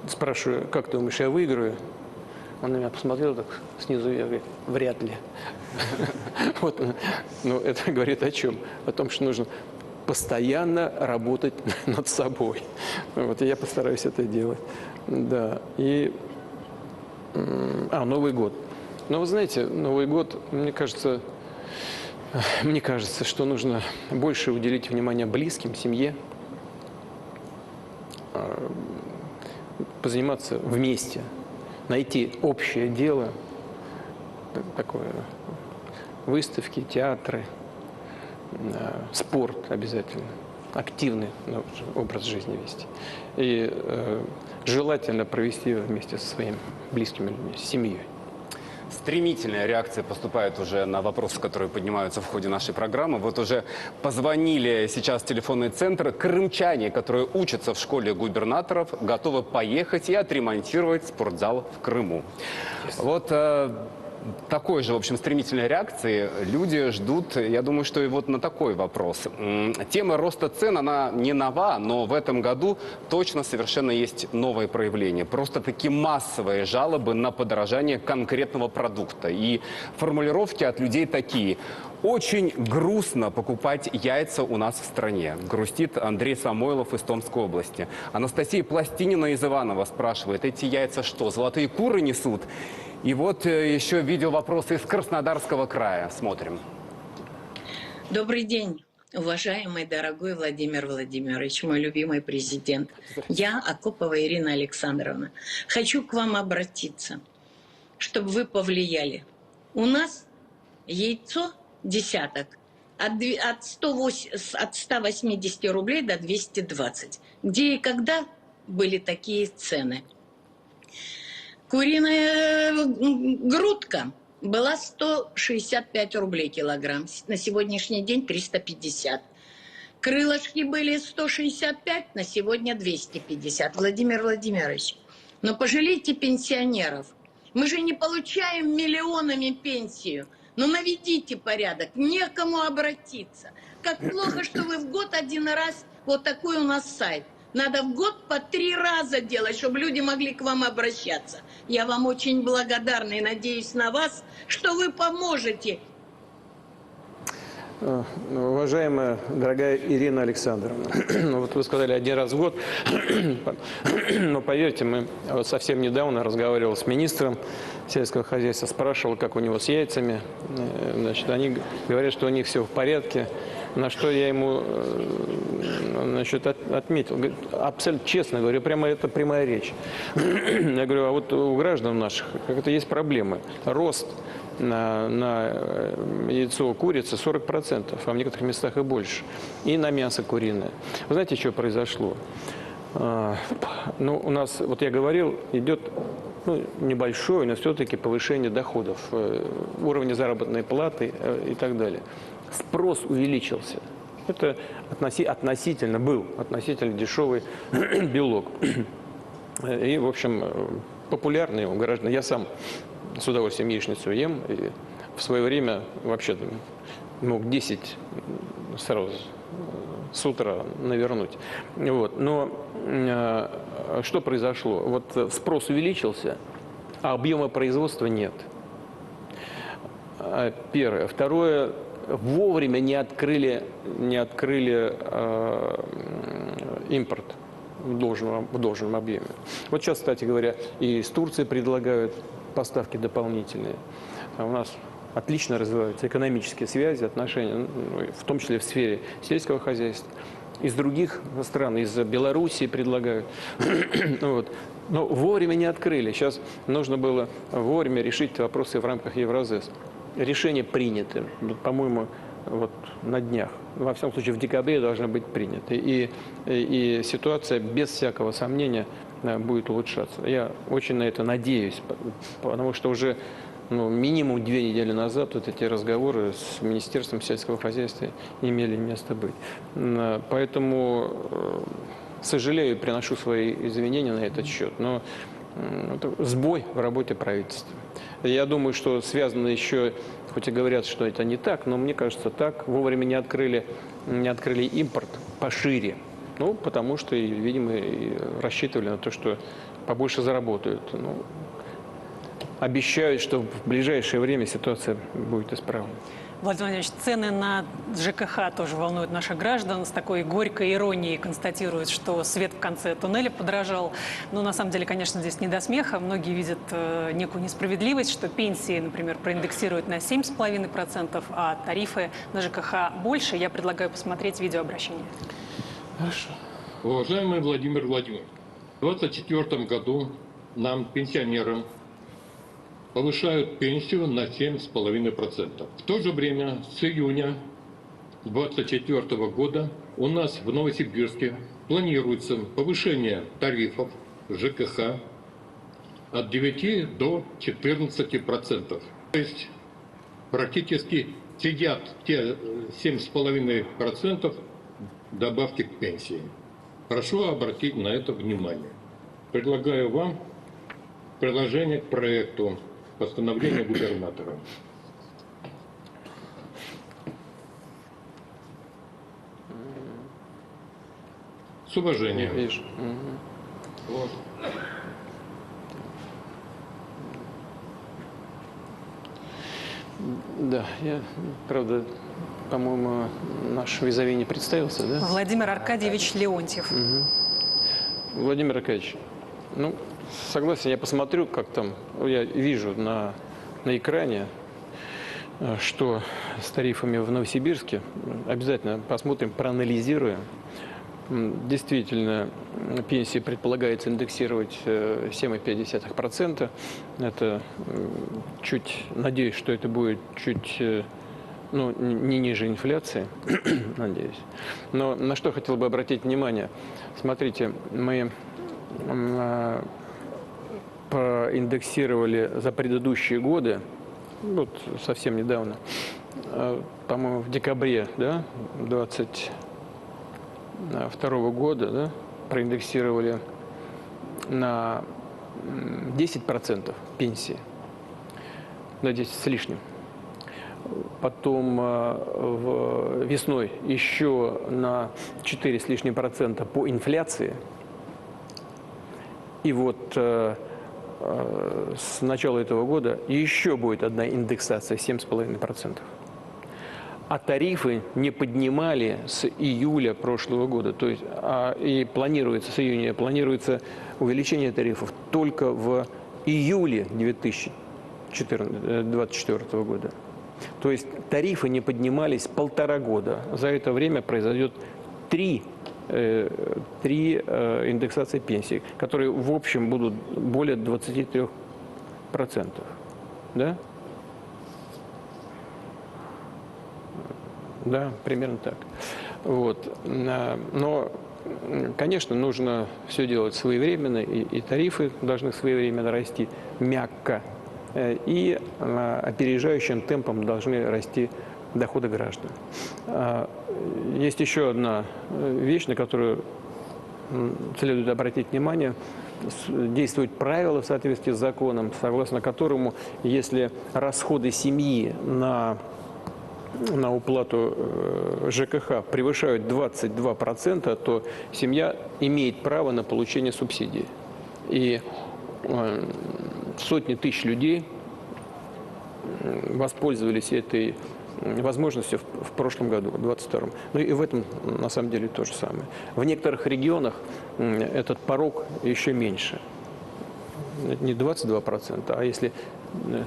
спрашиваю, как ты думаешь, я выиграю? Он на меня посмотрел так снизу вверх, говорит, вряд ли. Вот, ну, это говорит о чем? О том, что нужно постоянно работать над собой. Вот, и я постараюсь это делать. Да, и... Новый год. Но вы знаете, Новый год, мне кажется, что нужно больше уделить внимание близким, семье, позаниматься вместе, найти общее дело, такое, выставки, театры, спорт обязательно, активный образ жизни вести. И желательно провести его вместе со своими близкими людьми, с семьей. Стремительная реакция поступает уже на вопросы, которые поднимаются в ходе нашей программы. Вот уже позвонили сейчас в телефонный центр. Крымчане, которые учатся в школе губернаторов, готовы поехать и отремонтировать спортзал в Крыму. Вот такой же, в общем, стремительной реакции люди ждут, я думаю, что и вот на такой вопрос. Тема роста цен, она не нова, но в этом году точно совершенно есть новое проявление. Просто-таки массовые жалобы на подорожание конкретного продукта. И формулировки от людей такие. Очень грустно покупать яйца у нас в стране. Грустит Андрей Самойлов из Томской области. Анастасия Пластинина из Иваново спрашивает, эти яйца что, золотые куры несут? И вот еще видео вопросы из Краснодарского края. Смотрим. Добрый день, уважаемый, дорогой Владимир Владимирович, мой любимый президент. Я, Акопова Ирина Александровна, хочу к вам обратиться, чтобы вы повлияли. У нас яйцо десяток от 180 рублей до 220. Где и когда были такие цены? Куриная грудка была 165 рублей килограмм, на сегодняшний день 350. Крылышки были 165, на сегодня 250. Владимир Владимирович, но пожалейте пенсионеров. Мы же не получаем миллионами пенсию. Но наведите порядок, некому обратиться. Как плохо, что вы в год один раз, вот такой у нас сайт. Надо в год по 3 раза делать, чтобы люди могли к вам обращаться. Я вам очень благодарна и надеюсь на вас, что вы поможете. Уважаемая, дорогая Ирина Александровна, ну вот вы сказали один раз в год, но поверьте, мы вот совсем недавно разговаривал с министром сельского хозяйства, спрашивал, как у него с яйцами. Значит, они говорят, что у них все в порядке, на что я ему значит, отметил, абсолютно честно говорю, прямо это прямая речь. Я говорю, а вот у граждан наших как-то есть проблемы. Рост на яйцо курицы 40%, а в некоторых местах и больше. И на мясо куриное. Вы знаете, что произошло? Ну, у нас, вот я говорил, идет небольшое, но все-таки повышение доходов, уровня заработной платы и так далее. Спрос увеличился. Это относительно дешевый белок. И, в общем, популярный у граждан. Я сам с удовольствием яичницу ем. И в свое время вообще мог 10 сразу с утра навернуть. Вот. Но что произошло? Вот спрос увеличился, а объема производства нет. Первое. Второе. Вовремя не открыли импорт в должном объеме. Вот сейчас, кстати говоря, и из Турции предлагают поставки дополнительные. А у нас отлично развиваются экономические связи, отношения, в том числе в сфере сельского хозяйства. Из других стран, из Белоруссии предлагают. Вот. Но вовремя не открыли. Сейчас нужно было вовремя решить вопросы в рамках Евразес. Решение принято, по-моему, вот на днях. Во всяком случае, в декабре должно быть принято. И ситуация, без всякого сомнения, будет улучшаться. Я очень на это надеюсь, потому что уже минимум 2 недели назад вот эти разговоры с Министерством сельского хозяйства имели место быть. Поэтому сожалею, приношу свои извинения на этот счет, но это сбой в работе правительства. Я думаю, что связано еще, хоть и говорят, что это не так, но мне кажется так, вовремя не открыли импорт пошире. Ну, потому что, видимо, и рассчитывали на то, что побольше заработают. Ну, обещают, что в ближайшее время ситуация будет исправлена. Владимир Владимирович, цены на ЖКХ тоже волнуют наших граждан. С такой горькой иронией констатируют, что свет в конце туннеля подорожал. Но на самом деле, конечно, здесь не до смеха. Многие видят некую несправедливость, что пенсии, например, проиндексируют на 7,5%, а тарифы на ЖКХ больше. Я предлагаю посмотреть видеообращение. Хорошо. Уважаемый Владимир Владимирович, в 2024 году нам, пенсионерам, повышают пенсию на 7,5%. В то же время с июня 2024 года у нас в Новосибирске планируется повышение тарифов ЖКХ от 9 до 14%. То есть практически сидят те 7,5% добавки к пенсии. Прошу обратить на это внимание. Предлагаю вам приложение к проекту постановления губернатора. С уважением. Видишь. Вот. Да, я, правда, по-моему, наш визави не представился, да? Владимир Аркадьевич Леонтьев. Угу. Владимир Аркадьевич, ну, согласен, я посмотрю, как там, я вижу на экране, что с тарифами в Новосибирске. Обязательно посмотрим, проанализируем. Действительно, пенсии предполагается индексировать 7,5%. Это чуть, надеюсь, что это будет чуть, не ниже инфляции, надеюсь. Но на что хотел бы обратить внимание. Смотрите, мы проиндексировали за предыдущие годы, вот совсем недавно, по-моему, в декабре, да, 2022 года, да, проиндексировали на 10% пенсии, на 10 с лишним. Потом весной еще на 4 с лишним процента по инфляции. И вот с начала этого года еще будет одна индексация 7,5%. А тарифы не поднимали с июля прошлого года. То есть, и планируется с июня, планируется увеличение тарифов только в июле 2024 года. То есть тарифы не поднимались 1,5 года. За это время произойдет 3 3 индексации пенсий, которые в общем будут более 23%. Да? Да, примерно так. Вот. Но, конечно, нужно все делать своевременно, и тарифы должны своевременно расти, мягко, и опережающим темпом должны расти доходы граждан. Есть еще одна вещь, на которую следует обратить внимание. Действуют правила в соответствии с законом, согласно которому, если расходы семьи на уплату ЖКХ превышают 22%, то семья имеет право на получение субсидии. И сотни тысяч людей воспользовались этой возможностью в прошлом году, в 2022. Ну и в этом, на самом деле, то же самое. В некоторых регионах этот порог еще меньше. Не 22%, а если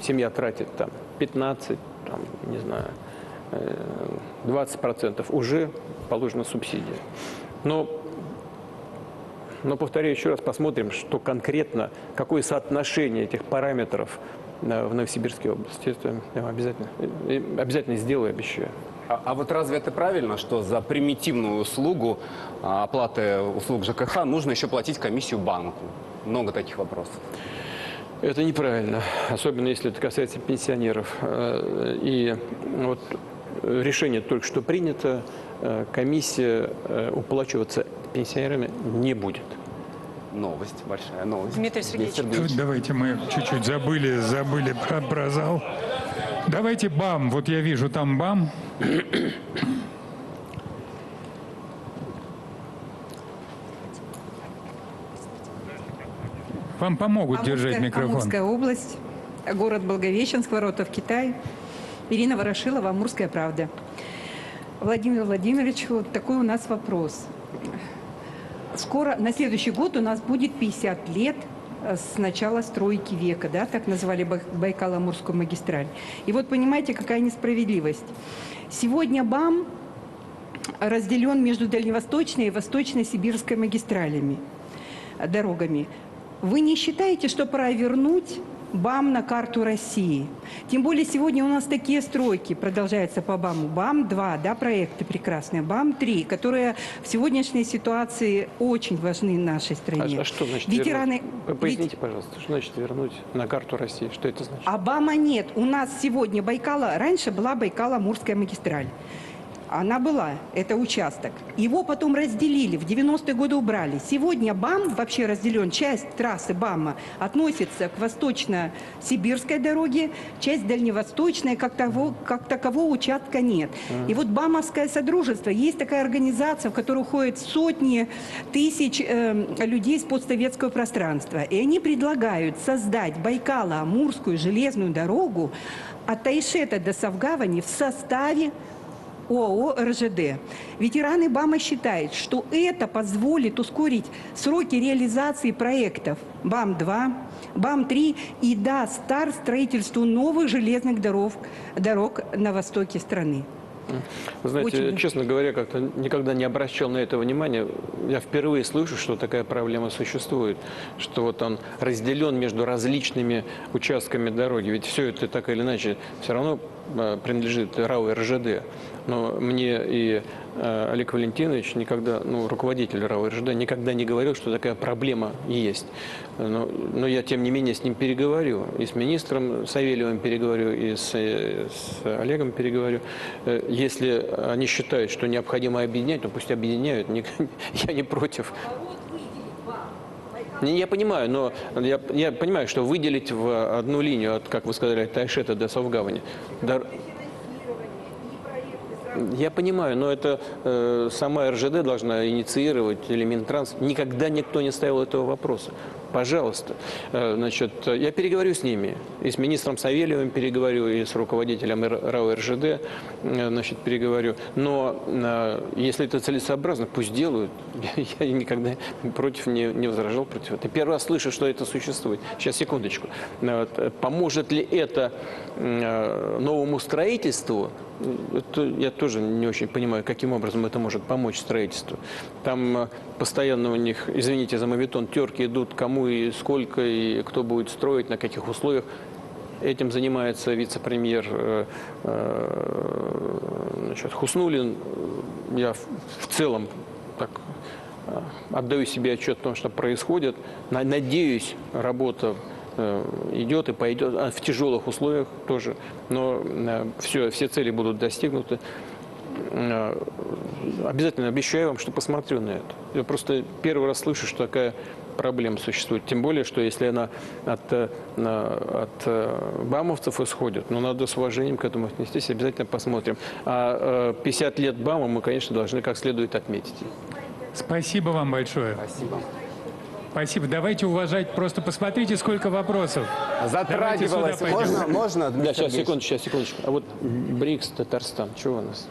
семья тратит там 15%, там, не знаю, 20%, уже положена субсидия. Но повторяю еще раз, посмотрим, что конкретно, какое соотношение этих параметров в Новосибирской области. Это я обязательно сделаю, обещаю. А вот разве это правильно, что за примитивную услугу, оплаты услуг ЖКХ, нужно еще платить комиссию банку? Много таких вопросов. Это неправильно, особенно если это касается пенсионеров. И вот решение только что принято, комиссия уплачиваться пенсионерами не будет. Новость, большая новость. Дмитрий Сергеевич. Давайте мы чуть-чуть забыли про зал. Давайте БАМ. Вот я вижу там БАМ. Вам помогут держать микрофон. Амурская область, город Благовещенск, ворота в Китай. Ирина Ворошилова, Амурская правда. Владимир Владимирович, вот такой у нас вопрос. Скоро, на следующий год у нас будет 50 лет с начала стройки века, да, так называли Байкало-Амурскую магистраль. И вот понимаете, какая несправедливость. Сегодня БАМ разделен между Дальневосточной и Восточно-Сибирской магистралями, дорогами. Вы не считаете, что пора вернуть БАМ на карту России? Тем более сегодня у нас такие стройки продолжаются по БАМу. БАМ-2, да, проекты прекрасные. БАМ-3, которые в сегодняшней ситуации очень важны в нашей стране. А что значит ветераны... вернуть? Поясните, пожалуйста, что значит вернуть на карту России? Что это значит? А БАМа нет. У нас сегодня раньше была Байкало-Амурская магистраль. Она была, это участок. Его потом разделили, в 90-е годы убрали. Сегодня БАМ вообще разделен, часть трассы БАМа относится к Восточно-Сибирской дороге, часть дальневосточной, как такового участка нет. И вот БАМовское содружество, есть такая организация, в которую ходят сотни тысяч людей с постсоветского пространства. И они предлагают создать Байкало-Амурскую железную дорогу от Тайшета до Савгавани в составе ОАО «РЖД». Ветераны БАМа считают, что это позволит ускорить сроки реализации проектов БАМ-2, БАМ-3 и даст старт строительству новых железных дорог на востоке страны. Вы знаете, честно говоря, как-то никогда не обращал на это внимания. Я впервые слышу, что такая проблема существует, что вот он разделен между различными участками дороги. Ведь все это так или иначе все равно принадлежит РАО РЖД. Но мне и Олег Валентинович, руководитель РАО РЖД, никогда не говорил, что такая проблема есть. Но я, тем не менее, с ним переговорю. И с министром Савельевым переговорю, и с Олегом переговорю. Если они считают, что необходимо объединять, то пусть объединяют. Я не против. Я понимаю, но я понимаю, что выделить в одну линию, от, как вы сказали, от Тайшета до Савгавани. Я понимаю, но это сама РЖД должна инициировать, или Минтранс. Никогда никто не ставил этого вопроса. Пожалуйста. Значит, я переговорю с ними. И с министром Савельевым переговорю, и с руководителем РАО РЖД, значит, переговорю. Но если это целесообразно, пусть делают. Я никогда против не возражал против этого. Первый раз слышу, что это существует. Сейчас, секундочку. Поможет ли это новому строительству? Это я тоже не очень понимаю, каким образом это может помочь строительству. Там постоянно у них, извините за моветон, терки идут, кому и сколько, и кто будет строить, на каких условиях. Этим занимается вице-премьер Хуснуллин. Я в целом так отдаю себе отчет о том, что происходит. Надеюсь, работа идет и пойдет в тяжелых условиях тоже, но все цели будут достигнуты. Обязательно обещаю вам, что посмотрю на это. Я просто первый раз слышу, что такая проблема существует. Тем более, что если она от бамовцев исходит, но надо с уважением к этому отнестись, обязательно посмотрим. А 50 лет БАМа мы, конечно, должны как следует отметить. Спасибо вам большое. Спасибо. Спасибо. Давайте уважать. Просто посмотрите, сколько вопросов. Затрагивалось. Можно? Да, сейчас, секундочку. А вот БРИКС, Татарстан. Чего у нас?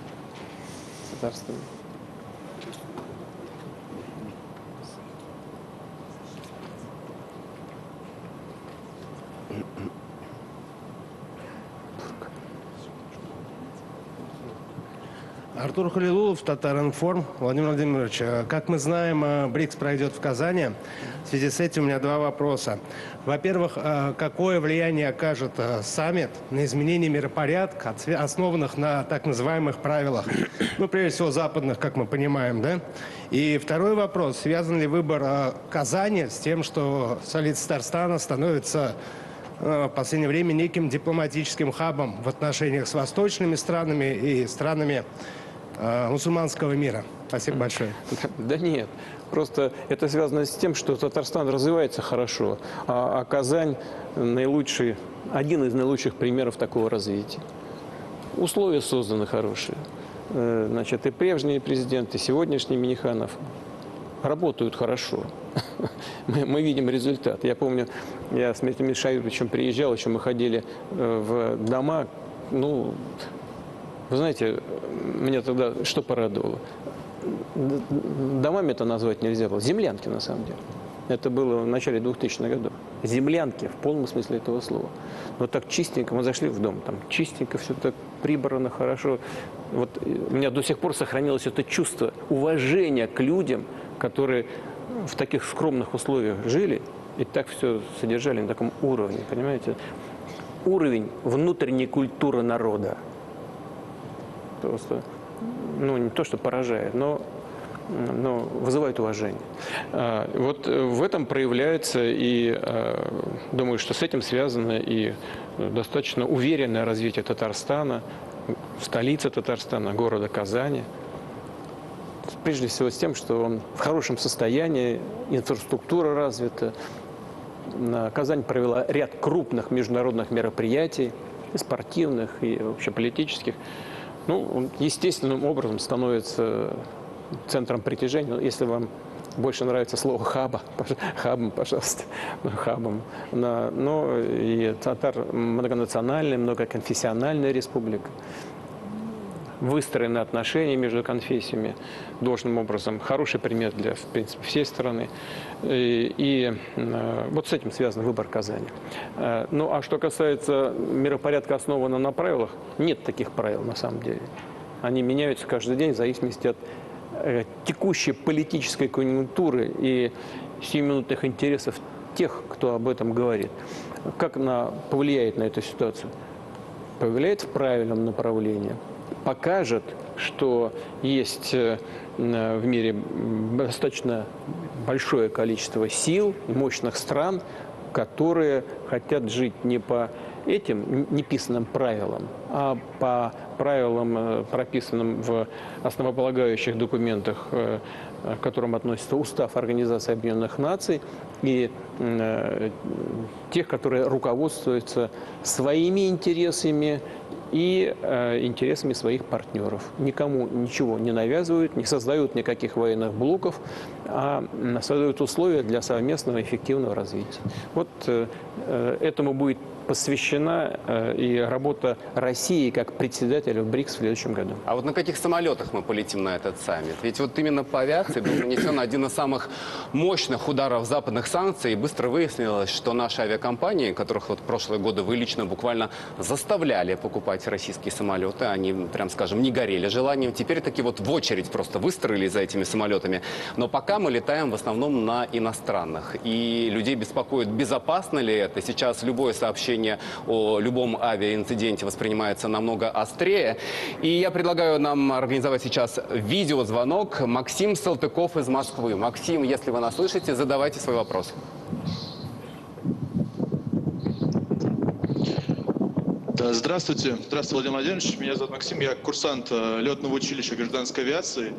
Татарстан. Артур Халилулов, Татар-Информ. Владимир Владимирович, как мы знаем, БРИКС пройдет в Казани. В связи с этим у меня два вопроса. Во-первых, какое влияние окажет саммит на изменение миропорядка, основанных на так называемых правилах? Ну, прежде всего, западных, как мы понимаем, да? И второй вопрос. Связан ли выбор Казани с тем, что столица Татарстана становится в последнее время неким дипломатическим хабом в отношениях с восточными странами и странами мусульманского мира? Спасибо большое. Да нет, просто это связано с тем, что Татарстан развивается хорошо, а Казань один из наилучших примеров такого развития. Условия созданы хорошие. Значит, и прежний президент, и сегодняшний Миниханов работают хорошо. Мы видим результат. Я помню, я с Дмитрием Шаевичем приезжал, еще мы ходили в дома. Ну, вы знаете, меня тогда что порадовало? Домами это назвать нельзя было. Землянки, на самом деле. Это было в начале 2000-х годов. Землянки в полном смысле этого слова. Вот так чистенько, мы зашли в дом, там чистенько, все так прибрано, хорошо. Вот у меня до сих пор сохранилось это чувство уважения к людям, которые в таких скромных условиях жили и так все содержали на таком уровне, понимаете? Уровень внутренней культуры народа. Просто, ну, не то, что поражает, но вызывает уважение. Вот в этом проявляется и, думаю, что с этим связано и достаточно уверенное развитие Татарстана, столицы Татарстана, города Казани. Прежде всего с тем, что он в хорошем состоянии, инфраструктура развита. Казань провела ряд крупных международных мероприятий, и спортивных, и общеполитических. Ну, он естественным образом становится центром притяжения. Если вам больше нравится слово хабом, пожалуйста, хабом. Но и Татар многонациональная, многоконфессиональная республика. Выстроены отношения между конфессиями должным образом. Хороший пример для, в принципе, всей страны. И вот с этим связан выбор Казани. Ну, а что касается миропорядка, основанного на правилах, нет таких правил на самом деле. Они меняются каждый день в зависимости от текущей политической конъюнктуры и сиюминутных интересов тех, кто об этом говорит. Как она повлияет на эту ситуацию? Повлияет в правильном направлении. Покажет, что есть в мире достаточно большое количество сил, мощных стран, которые хотят жить не по этим неписанным правилам, а по правилам, прописанным в основополагающих документах, к которым относится Устав Организации Объединенных Наций, и тех, которые руководствуются своими интересами и интересами своих партнеров. Никому ничего не навязывают, не создают никаких военных блоков, а создают условия для совместного эффективного развития. Вот этому будет посвящена и работа России как председателя в БРИКС в следующем году. А вот на каких самолетах мы полетим на этот саммит? Ведь вот именно по авиации был нанесен один из самых мощных ударов западных санкций, и быстро выяснилось, что наши авиакомпании, которых вот в прошлые годы вы лично буквально заставляли покупать российские самолеты, они, прям скажем, не горели желанием, теперь таки вот в очередь просто выстроились за этими самолетами. Но пока мы летаем в основном на иностранных. И людей беспокоит, безопасно ли это. Сейчас любое сообщение о любом авиаинциденте воспринимается намного острее. И я предлагаю нам организовать сейчас видеозвонок. Максим Салтыков из Москвы. Максим, если вы нас слышите, задавайте свой вопрос. Да, здравствуйте. Здравствуйте, Владимир Владимирович. Меня зовут Максим. Я курсант летного училища гражданской авиации.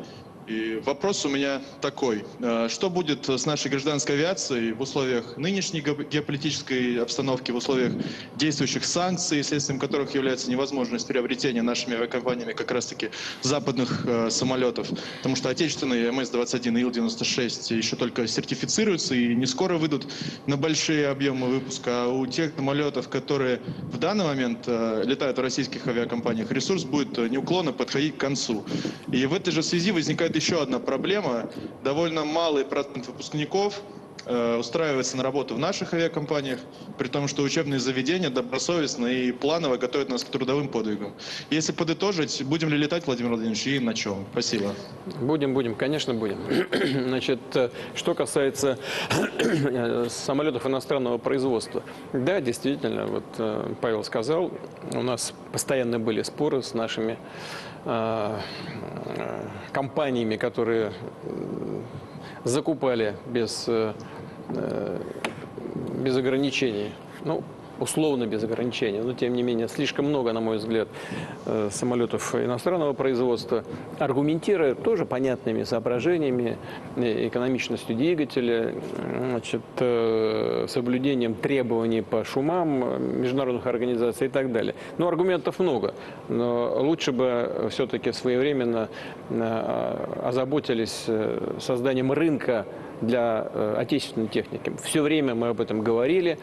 И вопрос у меня такой. Что будет с нашей гражданской авиацией в условиях нынешней геополитической обстановки, в условиях действующих санкций, следствием которых является невозможность приобретения нашими авиакомпаниями как раз-таки западных самолетов? Потому что отечественные МС-21 и Ил-96 еще только сертифицируются и не скоро выйдут на большие объемы выпуска. А у тех самолетов, которые в данный момент летают в российских авиакомпаниях, ресурс будет неуклонно подходить к концу. И в этой же связи возникает еще одна проблема. Довольно малый процент выпускников устраивается на работу в наших авиакомпаниях, при том, что учебные заведения добросовестно и планово готовят нас к трудовым подвигам. Если подытожить, будем ли летать, Владимир Владимирович, и на чем? Спасибо. Будем, конечно, будем. Значит, что касается самолетов иностранного производства. Да, действительно, вот Павел сказал, у нас постоянно были споры с нашими компаниями, которые закупали без ограничений. Ну, условно без ограничений, но тем не менее слишком много, на мой взгляд, самолетов иностранного производства, аргументируя тоже понятными соображениями, экономичностью двигателя, значит, соблюдением требований по шумам международных организаций и так далее. Ну, аргументов много, но лучше бы все-таки своевременно озаботились созданием рынка для отечественной техники. Все время мы об этом говорили,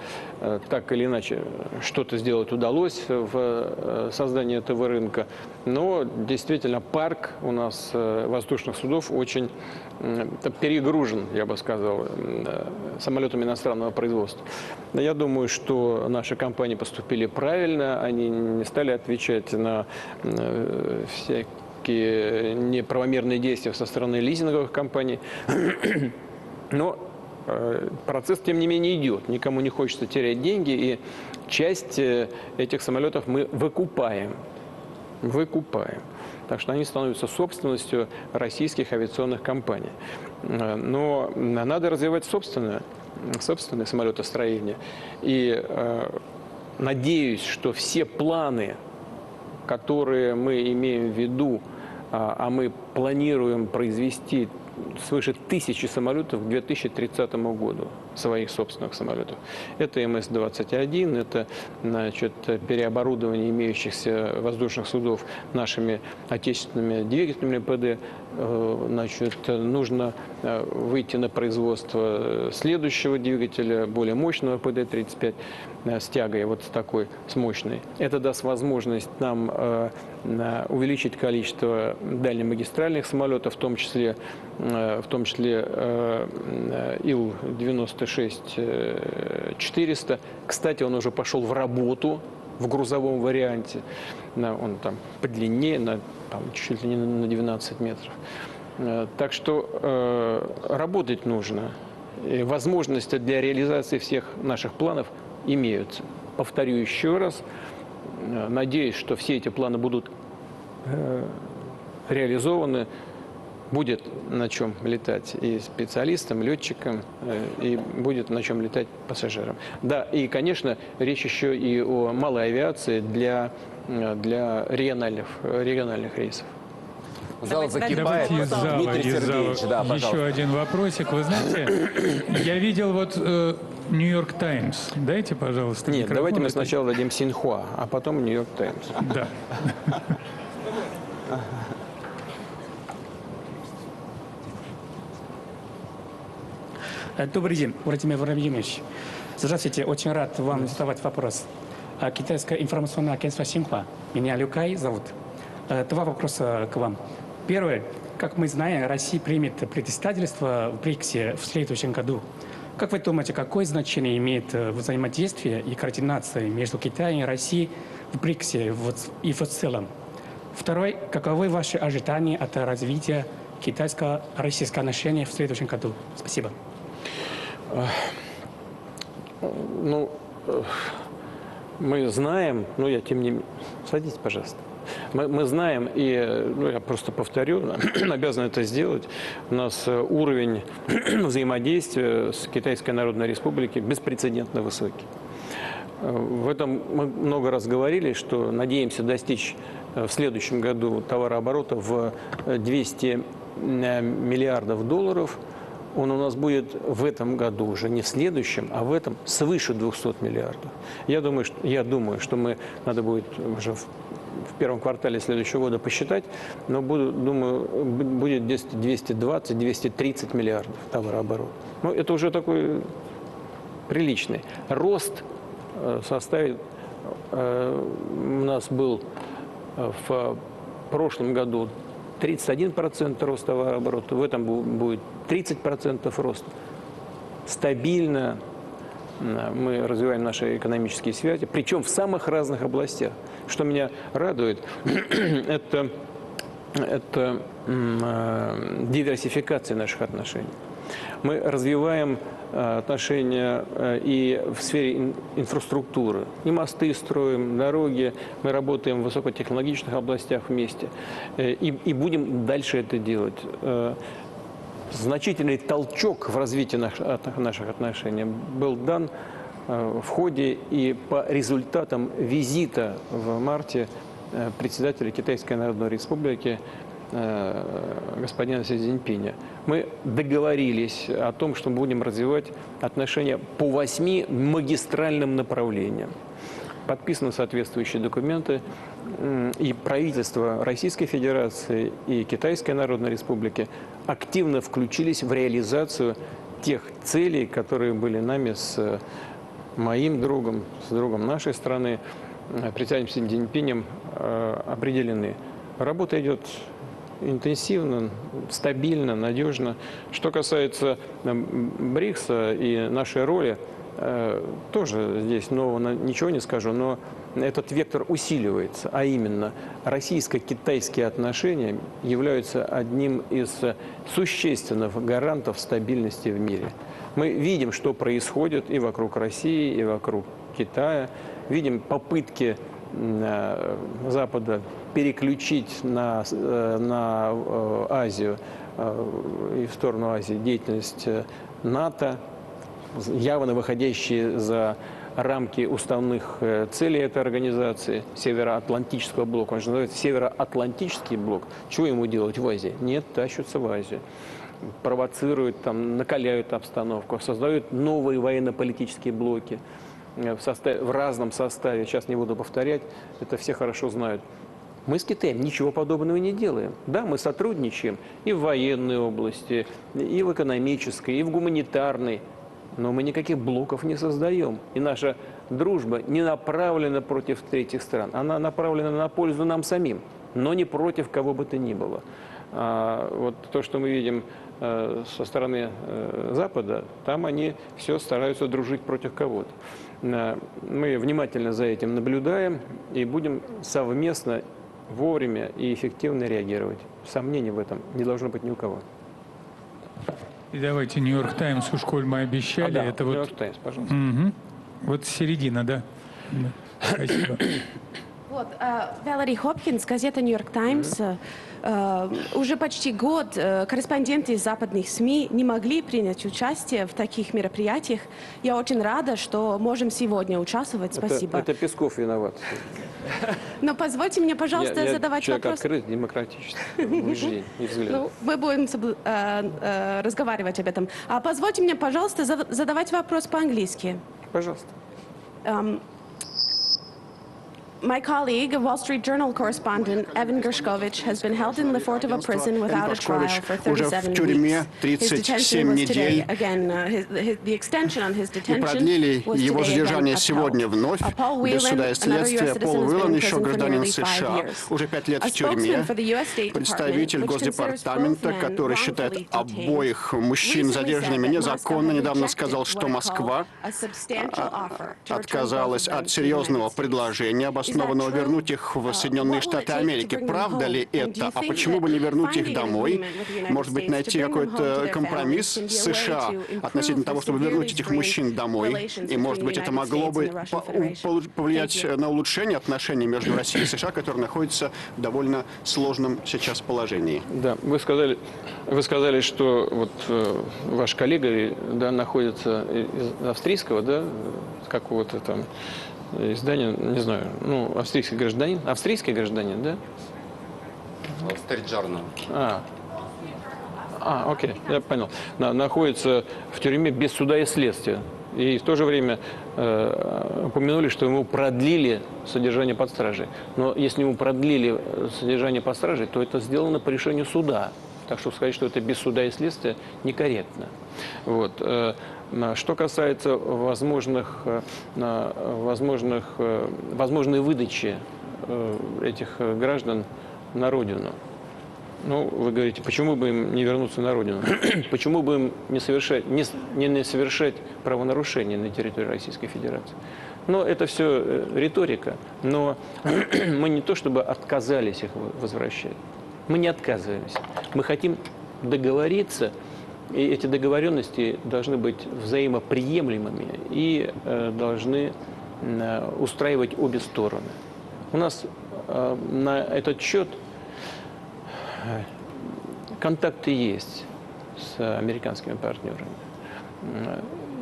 так или иначе что-то сделать удалось в создании этого рынка, но действительно парк у нас воздушных судов очень перегружен, я бы сказал, самолетами иностранного производства. Я думаю, что наши компании поступили правильно, они не стали отвечать на всякие неправомерные действия со стороны лизинговых компаний. Но процесс, тем не менее, идет. Никому не хочется терять деньги, и часть этих самолетов мы выкупаем. Так что они становятся собственностью российских авиационных компаний. Но надо развивать собственное самолетостроение. И надеюсь, что все планы, которые мы имеем в виду, а мы планируем произвести свыше 1000 самолетов к 2030 году, своих собственных самолетов. Это МС-21, это, значит, переоборудование имеющихся воздушных судов нашими отечественными двигателями ПД. Значит, нужно выйти на производство следующего двигателя, более мощного ПД-35 с тягой, вот с такой, с мощной. Это даст возможность нам увеличить количество дальнемагистральных самолетов, в том числе Ил-96-400. Кстати, он уже пошел в работу в грузовом варианте. Он там подлиннее, чуть ли не на 12 метров. Так что работать нужно. И возможности для реализации всех наших планов имеются. Повторю еще раз. Надеюсь, что все эти планы будут реализованы. Будет на чем летать и специалистам, летчикам, и будет на чем летать пассажирам. Да, и, конечно, речь еще и о малой авиации для региональных рейсов. Зал закипает. Давайте из зала, Дмитрий из Сергеевич, зала. да, пожалуйста. Еще один вопросик. Вы знаете, я видел вот Нью-Йорк Таймс. Дайте, пожалуйста, Нет, микрофон. давайте мы Это- сначала дадим Синьхуа, а потом Нью-Йорк Таймс. Да. Добрый день, Владимир Владимирович. Здравствуйте, очень рад вам задавать вопрос. Китайское информационное агентство Синьхуа. Меня Люкай зовут. Два вопроса к вам. Первый. Как мы знаем, Россия примет председательство в БРИКСе в следующем году. Как вы думаете, какое значение имеет взаимодействие и координация между Китаем и Россией в БРИКСе и в целом? Второй. Каковы ваши ожидания от развития китайско-российских отношений в следующем году? Спасибо. Ну, мы знаем, ну я тем не менее... Садитесь, пожалуйста. Мы знаем, и ну, я просто повторю, обязан это сделать, у нас уровень взаимодействия с Китайской Народной Республикой беспрецедентно высокий. В этом мы много раз говорили, что надеемся достичь в следующем году товарооборота в 200 миллиардов долларов. Он у нас будет в этом году уже не в следующем, а в этом свыше 200 миллиардов. Я думаю, что мы надо будет уже в первом квартале следующего года посчитать, но думаю, будет 220-230 миллиардов товарооборота. Ну, это уже такой приличный. Рост составит, у нас был в прошлом году 31% роста товарооборота, в этом будет 30% рост. Стабильно мы развиваем наши экономические связи, причем в самых разных областях. Что меня радует, это диверсификация наших отношений. Мы развиваем отношения и в сфере инфраструктуры. И мосты строим, дороги. Мы работаем в высокотехнологичных областях вместе. И будем дальше это делать. Значительный толчок в развитии наших отношений был дан в ходе и по результатам визита в марте председателя Китайской Народной Республики господина Си Цзиньпиня. Мы договорились о том, что мы будем развивать отношения по 8 магистральным направлениям. Подписаны соответствующие документы, и правительство Российской Федерации и Китайской Народной Республики активно включились в реализацию тех целей, которые были нами с моим другом, с другом нашей страны, председателем Си Цзиньпинем определены. Работа идет интенсивно, стабильно, надежно. Что касается БРИКСа и нашей роли, тоже здесь нового ничего не скажу, но этот вектор усиливается, а именно российско-китайские отношения являются одним из существенных гарантов стабильности в мире. Мы видим, что происходит и вокруг России, и вокруг Китая, видим попытки Запада переключить на Азию и в сторону Азии деятельность НАТО, явно выходящие за рамки уставных целей этой организации, Североатлантического блока. Он же называется Североатлантический блок. Чего ему делать в Азии? Нет, тащатся в Азию. Провоцируют, там, накаляют обстановку, создают новые военно-политические блоки в разном составе. Сейчас не буду повторять, это все хорошо знают. Мы с Китаем ничего подобного не делаем. Да, мы сотрудничаем и в военной области, и в экономической, и в гуманитарной. Но мы никаких блоков не создаем. И наша дружба не направлена против третьих стран. Она направлена на пользу нам самим, но не против кого бы то ни было. Вот то, что мы видим со стороны Запада, там они все стараются дружить против кого-то. Мы внимательно за этим наблюдаем и будем совместно, вовремя и эффективно реагировать. Сомнений в этом не должно быть ни у кого. И давайте Нью-Йорк Таймс, уж коль мы обещали. Да, это Нью-Йорк вот... Таймс, пожалуйста. Угу. Вот середина, да? Да. Спасибо. Вот, Валери Хопкинс, газета «Нью-Йорк Таймс». Уже почти год корреспонденты из западных СМИ не могли принять участие в таких мероприятиях. Я очень рада, что можем сегодня участвовать. Спасибо. Это Песков виноват. Но позвольте мне, пожалуйста, Я задавать человек вопрос. открыт, демократический, убеждений и взглядов. Ну, мы будем разговаривать об этом. А позвольте мне, пожалуйста, задавать вопрос по-английски. Пожалуйста. My colleague, Wall Street Journal correspondent Evan Gershkovich, has been held in Lefortovo prison without a trial for 37 weeks. His detention was today. Again, the extension on his detention продлили was его today задержание again сегодня вновь, Paul без Whelan, суда и another следствия. US Пол citizen, has been Уиллан, in еще prison for гражданин nearly 5 США, years. уже 5 лет A в тюрьме. spokesman for the US State Представитель Department, which considers Госдепартамента, both men который считает wrongfully обоих мужчин recently задержанными said that незаконно, Moscow had недавно rejected сказал, what что it Москва called a substantial offer to return both отказалась of them от to the серьезного United States. предложения, обоснованного вернуть их в Соединенные Штаты Америки. Правда ли это? А почему бы не вернуть их домой? Может быть, найти какой-то компромисс с США относительно того, чтобы вернуть этих мужчин домой? И, может быть, это могло бы повлиять на улучшение отношений между Россией и США, которые находятся в довольно сложном сейчас положении. Да, вы сказали, что вот ваш коллега, да, находится из австрийского, да, какого-то там издания, не знаю, ну, австрийский гражданин, да? Wall Street Journal. Окей, я понял. Находится в тюрьме без суда и следствия. И в то же время упомянули, что ему продлили содержание под стражей. Но если ему продлили содержание под стражей, то это сделано по решению суда. Так что сказать, что это без суда и следствия, некорректно. Вот. Что касается возможной выдачи этих граждан на родину. Ну, вы говорите, почему бы им не вернуться на родину? Почему бы им не совершать правонарушения на территории Российской Федерации? Но это все риторика. Но мы не то чтобы отказались их возвращать. Мы не отказываемся. Мы хотим договориться, и эти договоренности должны быть взаимоприемлемыми и должны устраивать обе стороны. У нас на этот счет контакты есть с американскими партнерами.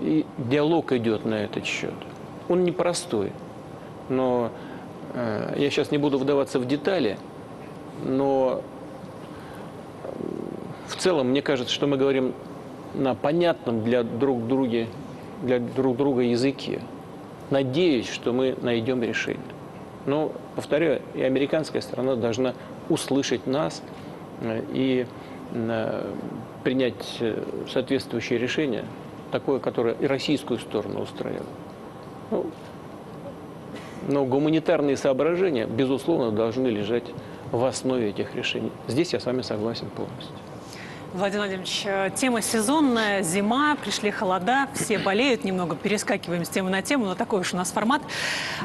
И диалог идет на этот счет. Он непростой, но я сейчас не буду вдаваться в детали, но в целом мне кажется, что мы говорим на понятном для друг друга языке. Надеюсь, что мы найдем решение. Но, повторяю, и американская сторона должна услышать нас и принять соответствующее решение, такое, которое и российскую сторону устраивает. Но гуманитарные соображения, безусловно, должны лежать в основе этих решений. Здесь я с вами согласен полностью. Владимир Владимирович, тема сезонная, зима, пришли холода, все болеют, немного перескакиваем с темы на тему, но такой уж у нас формат.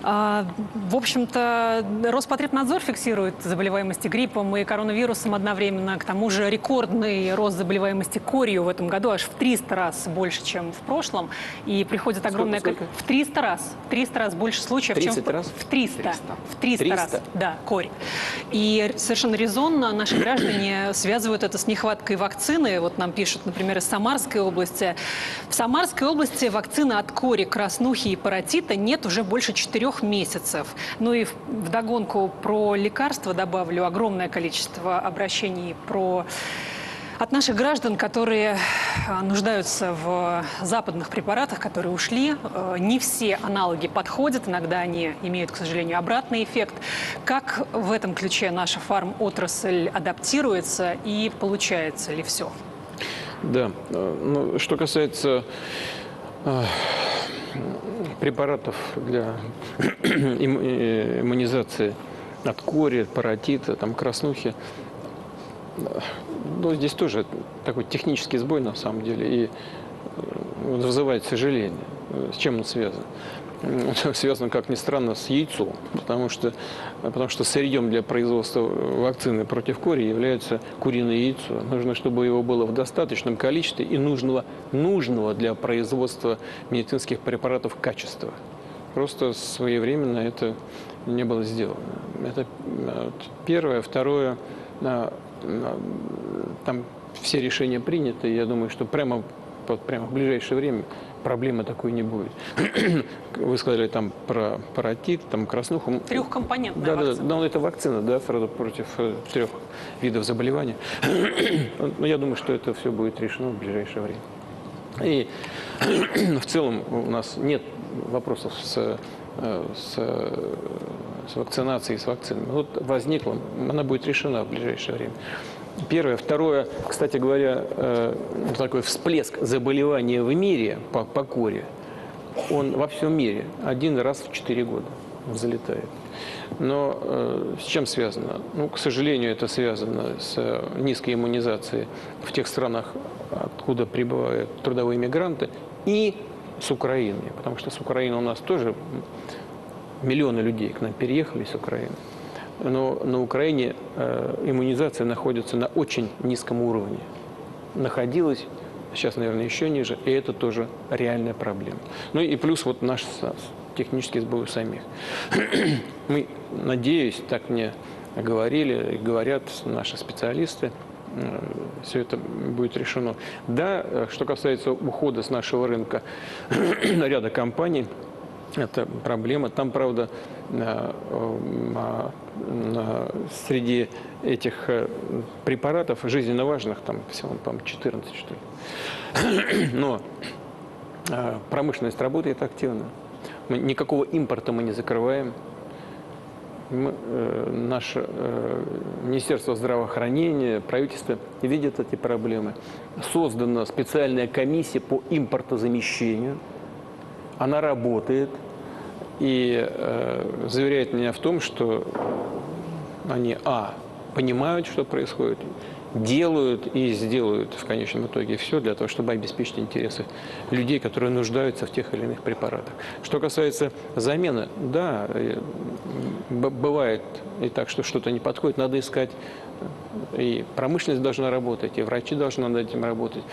В общем-то, Роспотребнадзор фиксирует заболеваемости гриппом и коронавирусом одновременно. К тому же рекордный рост заболеваемости корью в этом году аж в 300 раз больше, чем в прошлом. И приходит огромное количество... В 300 раз. В 300 раз больше случаев, 30 чем раз? В 300. В 300 раз. Да, корь. И совершенно резонно наши граждане связывают это с нехваткой вакцины. Вот нам пишут, например, из Самарской области. В Самарской области вакцины от кори, краснухи и паротита нет уже больше 4 месяцев. Ну и вдогонку про лекарства добавлю. Огромное количество обращений от наших граждан, которые нуждаются в западных препаратах, которые ушли. Не все аналоги подходят, иногда они имеют, к сожалению, обратный эффект. Как в этом ключе наша фармотрасль адаптируется и получается ли все? Да, ну, что касается препаратов для иммунизации от кори, паротита, краснухи, ну, здесь тоже такой технический сбой, на самом деле, и вызывает сожаление. С чем он связан? Он связан, как ни странно, с яйцом, потому что сырьем для производства вакцины против кори является куриное яйцо. Нужно, чтобы его было в достаточном количестве и нужного для производства медицинских препаратов качества. Просто своевременно это не было сделано. Это первое. Второе, там все решения приняты. Я думаю, что прямо вот прямо в ближайшее время проблемы такой не будет. Вы сказали там про паротит, там краснуху. Трехкомпонентная вакцина. Да, это вакцина, да, сразу против 3 видов заболеваний. Но я думаю, что это все будет решено в ближайшее время. И в целом у нас нет вопросов с вакцинацией, с вакцинами. Вот возникла, она будет решена в ближайшее время. Первое. Второе, кстати говоря, такой всплеск заболевания в мире по коре, он во всем мире 1 раз в 4 года залетает. Но с чем связано? Ну, к сожалению, это связано с низкой иммунизацией в тех странах, откуда прибывают трудовые мигранты, и с Украиной. Потому что с Украины у нас тоже миллионы людей к нам переехали с Украины. Но на Украине иммунизация находится на очень низком уровне. Находилась, сейчас, наверное, еще ниже, и это тоже реальная проблема. Ну и плюс вот наш технический сбой у самих. Мы, надеюсь, так мне говорили и говорят наши специалисты, все это будет решено. Да, что касается ухода с нашего рынка ряда компаний, это проблема. Там, правда, среди этих препаратов жизненно важных, там всего, по-моему, 14, что ли. Но промышленность работает активно. Никакого импорта мы не закрываем. Наше Министерство здравоохранения, правительство видят эти проблемы. Создана специальная комиссия по импортозамещению. Она работает и заверяет меня в том, что они, понимают, что происходит, делают и сделают в конечном итоге все для того, чтобы обеспечить интересы людей, которые нуждаются в тех или иных препаратах. Что касается замены, да, бывает и так, что что-то не подходит, надо искать. И промышленность должна работать, и врачи должны над этим работать.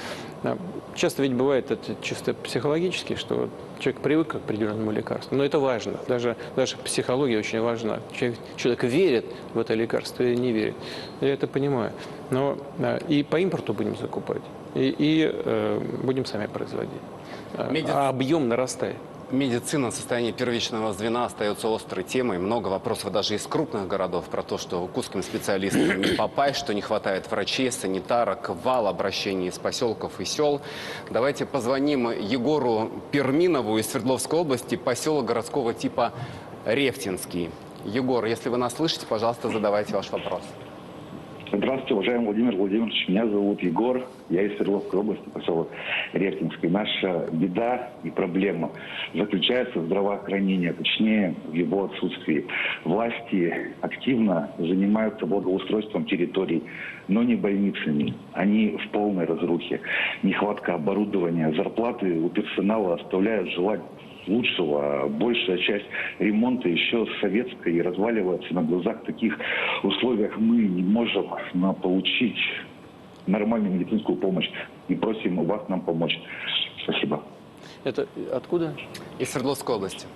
Часто ведь бывает это чисто психологически, что человек привык к определенному лекарству. Но это важно. Даже психология очень важна. Человек верит в это лекарство или не верит. Я это понимаю. Но и по импорту будем закупать, и будем сами производить. А объем нарастает. Медицина в состоянии первичного звена остается острой темой. Много вопросов даже из крупных городов про то, что к узким специалистам не попасть, что не хватает врачей, санитарок, вал обращений из поселков и сел. Давайте позвоним Егору Перминову из Свердловской области, поселок городского типа Рефтинский. Егор, если вы нас слышите, пожалуйста, задавайте ваш вопрос. Здравствуйте, уважаемый Владимир Владимирович. Меня зовут Егор. Я из Свердловской области, поселок Рефтинский. Наша беда и проблема заключается в здравоохранении, точнее, в его отсутствии. Власти активно занимаются благоустройством территорий, но не больницами. Они в полной разрухе. Нехватка оборудования, зарплаты у персонала оставляют желать лучшего. Большая часть ремонта еще советская и разваливается на глазах. В таких условиях мы не можем получить нормальную медицинскую помощь. И просим вас нам помочь. Спасибо. Это откуда? Из Свердловской области.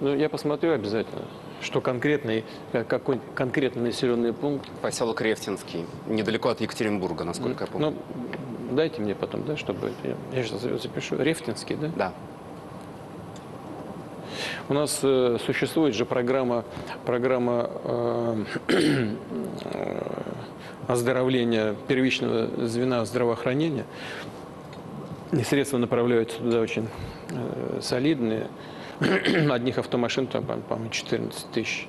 Ну, я посмотрю обязательно, что конкретно, какой конкретный населенный пункт. Поселок Рефтинский, недалеко от Екатеринбурга, насколько я помню. Ну, дайте мне потом, да, чтобы... Я сейчас запишу. Рефтинский, да? Да. У нас существует же программа оздоровления первичного звена здравоохранения. И средства направляются туда очень солидные. Одних автомашин, там, по-моему, 14 тысяч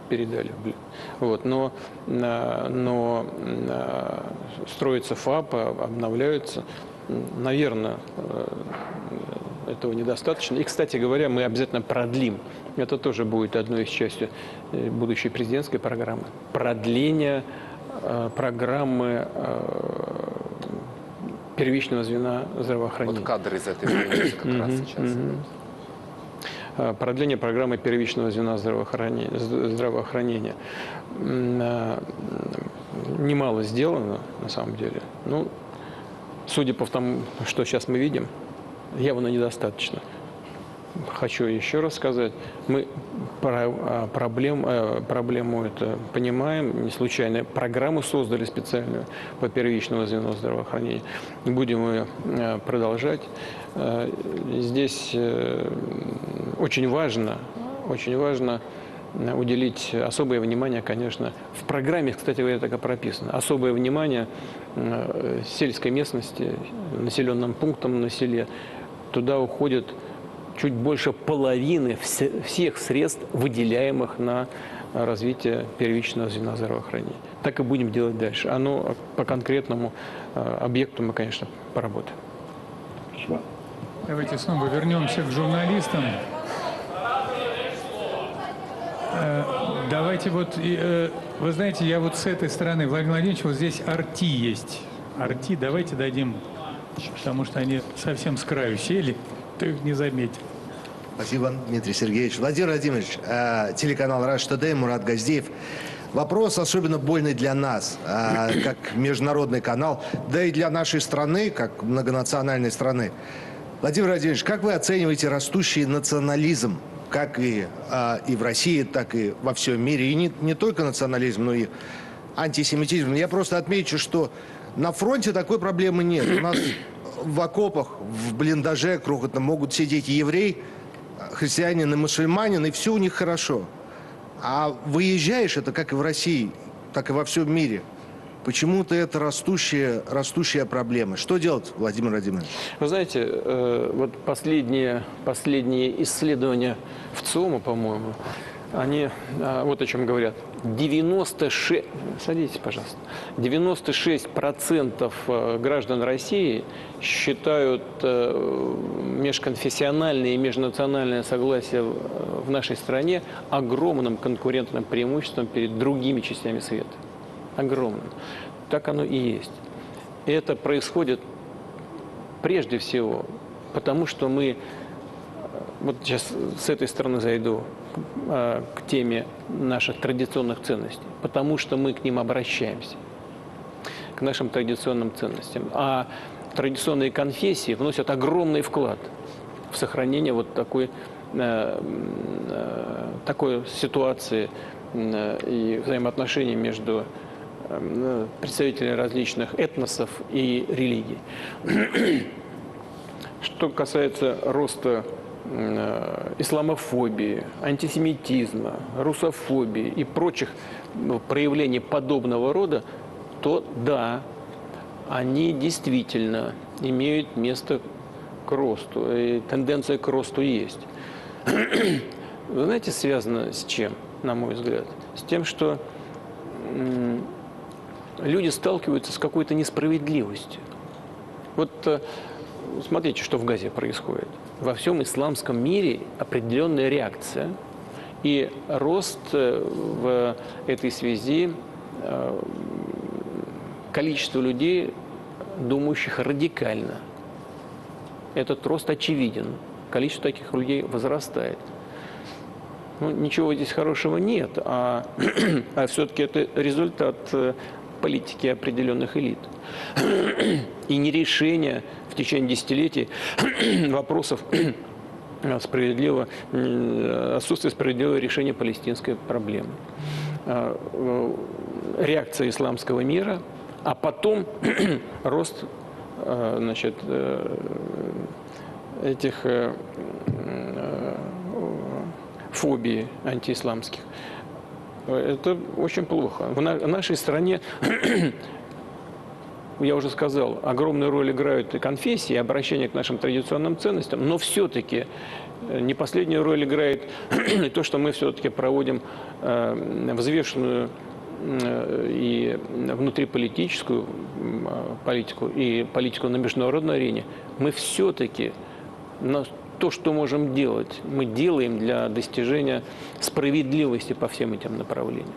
передали. Вот. Но строится ФАП, обновляются. Наверное, этого недостаточно. И, кстати говоря, мы обязательно продлим. Это тоже будет одной из частей будущей президентской программы. Продление программы первичного звена здравоохранения. Вот кадры из этой больницы как раз сейчас. Продление программы первичного звена здравоохранения. Немало сделано, на самом деле. Ну, судя по тому, что сейчас мы видим, явно недостаточно. хочу еще раз сказать, мы проблему это понимаем, не случайно. Программу создали специальную по первичному звену здравоохранения. Будем ее продолжать. Здесь очень важно уделить особое внимание, конечно, в программе, кстати говоря, так и прописано, особое внимание сельской местности, населенным пунктам на селе. Туда уходит чуть больше половины всех средств, выделяемых на развитие первичного звена здравоохранения. Так и будем делать дальше. Оно по конкретному объекту мы, конечно, поработаем. Спасибо. Давайте снова вернемся к журналистам. Давайте вот, вы знаете, я вот с этой стороны, Владимир Владимирович, вот здесь Арти есть. Арти давайте дадим, потому что они совсем с краю сели, кто их не заметил. Спасибо, Дмитрий Сергеевич. Владимир Владимирович, телеканал Rush Today, Мурат Газдеев. Вопрос особенно больный для нас, как международный канал, да и для нашей страны, как многонациональной страны. Владимир Владимирович, как вы оцениваете растущий национализм, как и в России, так и во всем мире, и не только национализм, но и антисемитизм? Я просто отмечу, что на фронте такой проблемы нет. У нас в окопах, в блиндаже крохотно могут сидеть еврей, христианин и мусульманин, и все у них хорошо. А выезжаешь, это как и в России, так и во всем мире. Почему-то это растущая проблема. Что делать, Владимир Владимирович? Вы знаете, вот последние исследования в ЦИОМа, по-моему, они вот о чем говорят. 96% граждан России считают межконфессиональное и межнациональное согласие в нашей стране огромным конкурентным преимуществом перед другими частями света. Огромным. Так оно и есть. И это происходит прежде всего потому, что мы, вот сейчас с этой стороны зайду к теме наших традиционных ценностей, потому что мы к ним обращаемся, к нашим традиционным ценностям. А традиционные конфессии вносят огромный вклад в сохранение вот такой ситуации и взаимоотношений между представителей различных этносов и религий. Что касается роста исламофобии, антисемитизма, русофобии и прочих проявлений подобного рода, то да, они действительно имеют место к росту, и тенденция к росту есть. Вы знаете, связано с чем, на мой взгляд? С тем, что люди сталкиваются с какой-то несправедливостью. Вот смотрите, что в Газе происходит. Во всем исламском мире определенная реакция и рост в этой связи количества людей, думающих радикально. Этот рост очевиден. Количество таких людей возрастает. Ну, ничего здесь хорошего нет, а все-таки это результат политики определенных элит. И не решение в течение десятилетий вопросов отсутствия справедливого решения палестинской проблемы. Реакция исламского мира, а потом рост этих фобий антиисламских. Это очень плохо. В нашей стране, я уже сказал, огромную роль играют и конфессии, и обращение к нашим традиционным ценностям, но все-таки не последнюю роль играет и то, что мы все-таки проводим взвешенную и внутриполитическую политику, и политику на международной арене. Мы все-таки то, что можем делать, мы делаем для достижения справедливости по всем этим направлениям.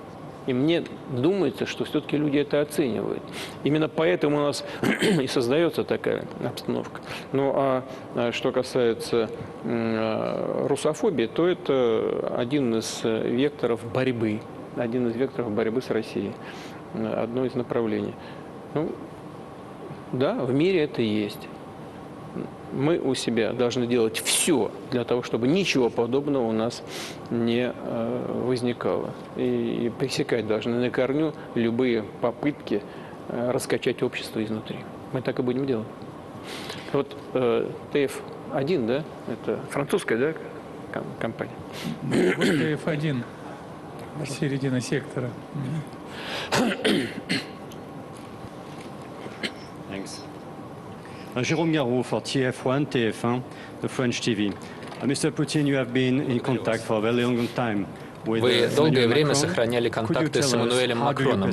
И мне думается, что все-таки люди это оценивают. Именно поэтому у нас и создается такая обстановка. Ну а что касается русофобии, то это один из векторов борьбы с Россией, одно из направлений. Ну, да, в мире это есть. мы у себя должны делать все для того, чтобы ничего подобного у нас не возникало. И пресекать должны на корню любые попытки раскачать общество изнутри. Мы так и будем делать. Вот ТФ-1, да, это французская, да, компания? Вот ТФ-1, середина сектора. Thanks. Jérôme Garraud for TF1, TF1, the French TV. Mr. Putin, you have been in contact for a very long time with Вы долгое время Macron. сохраняли контакты с Эммануэлем Макроном.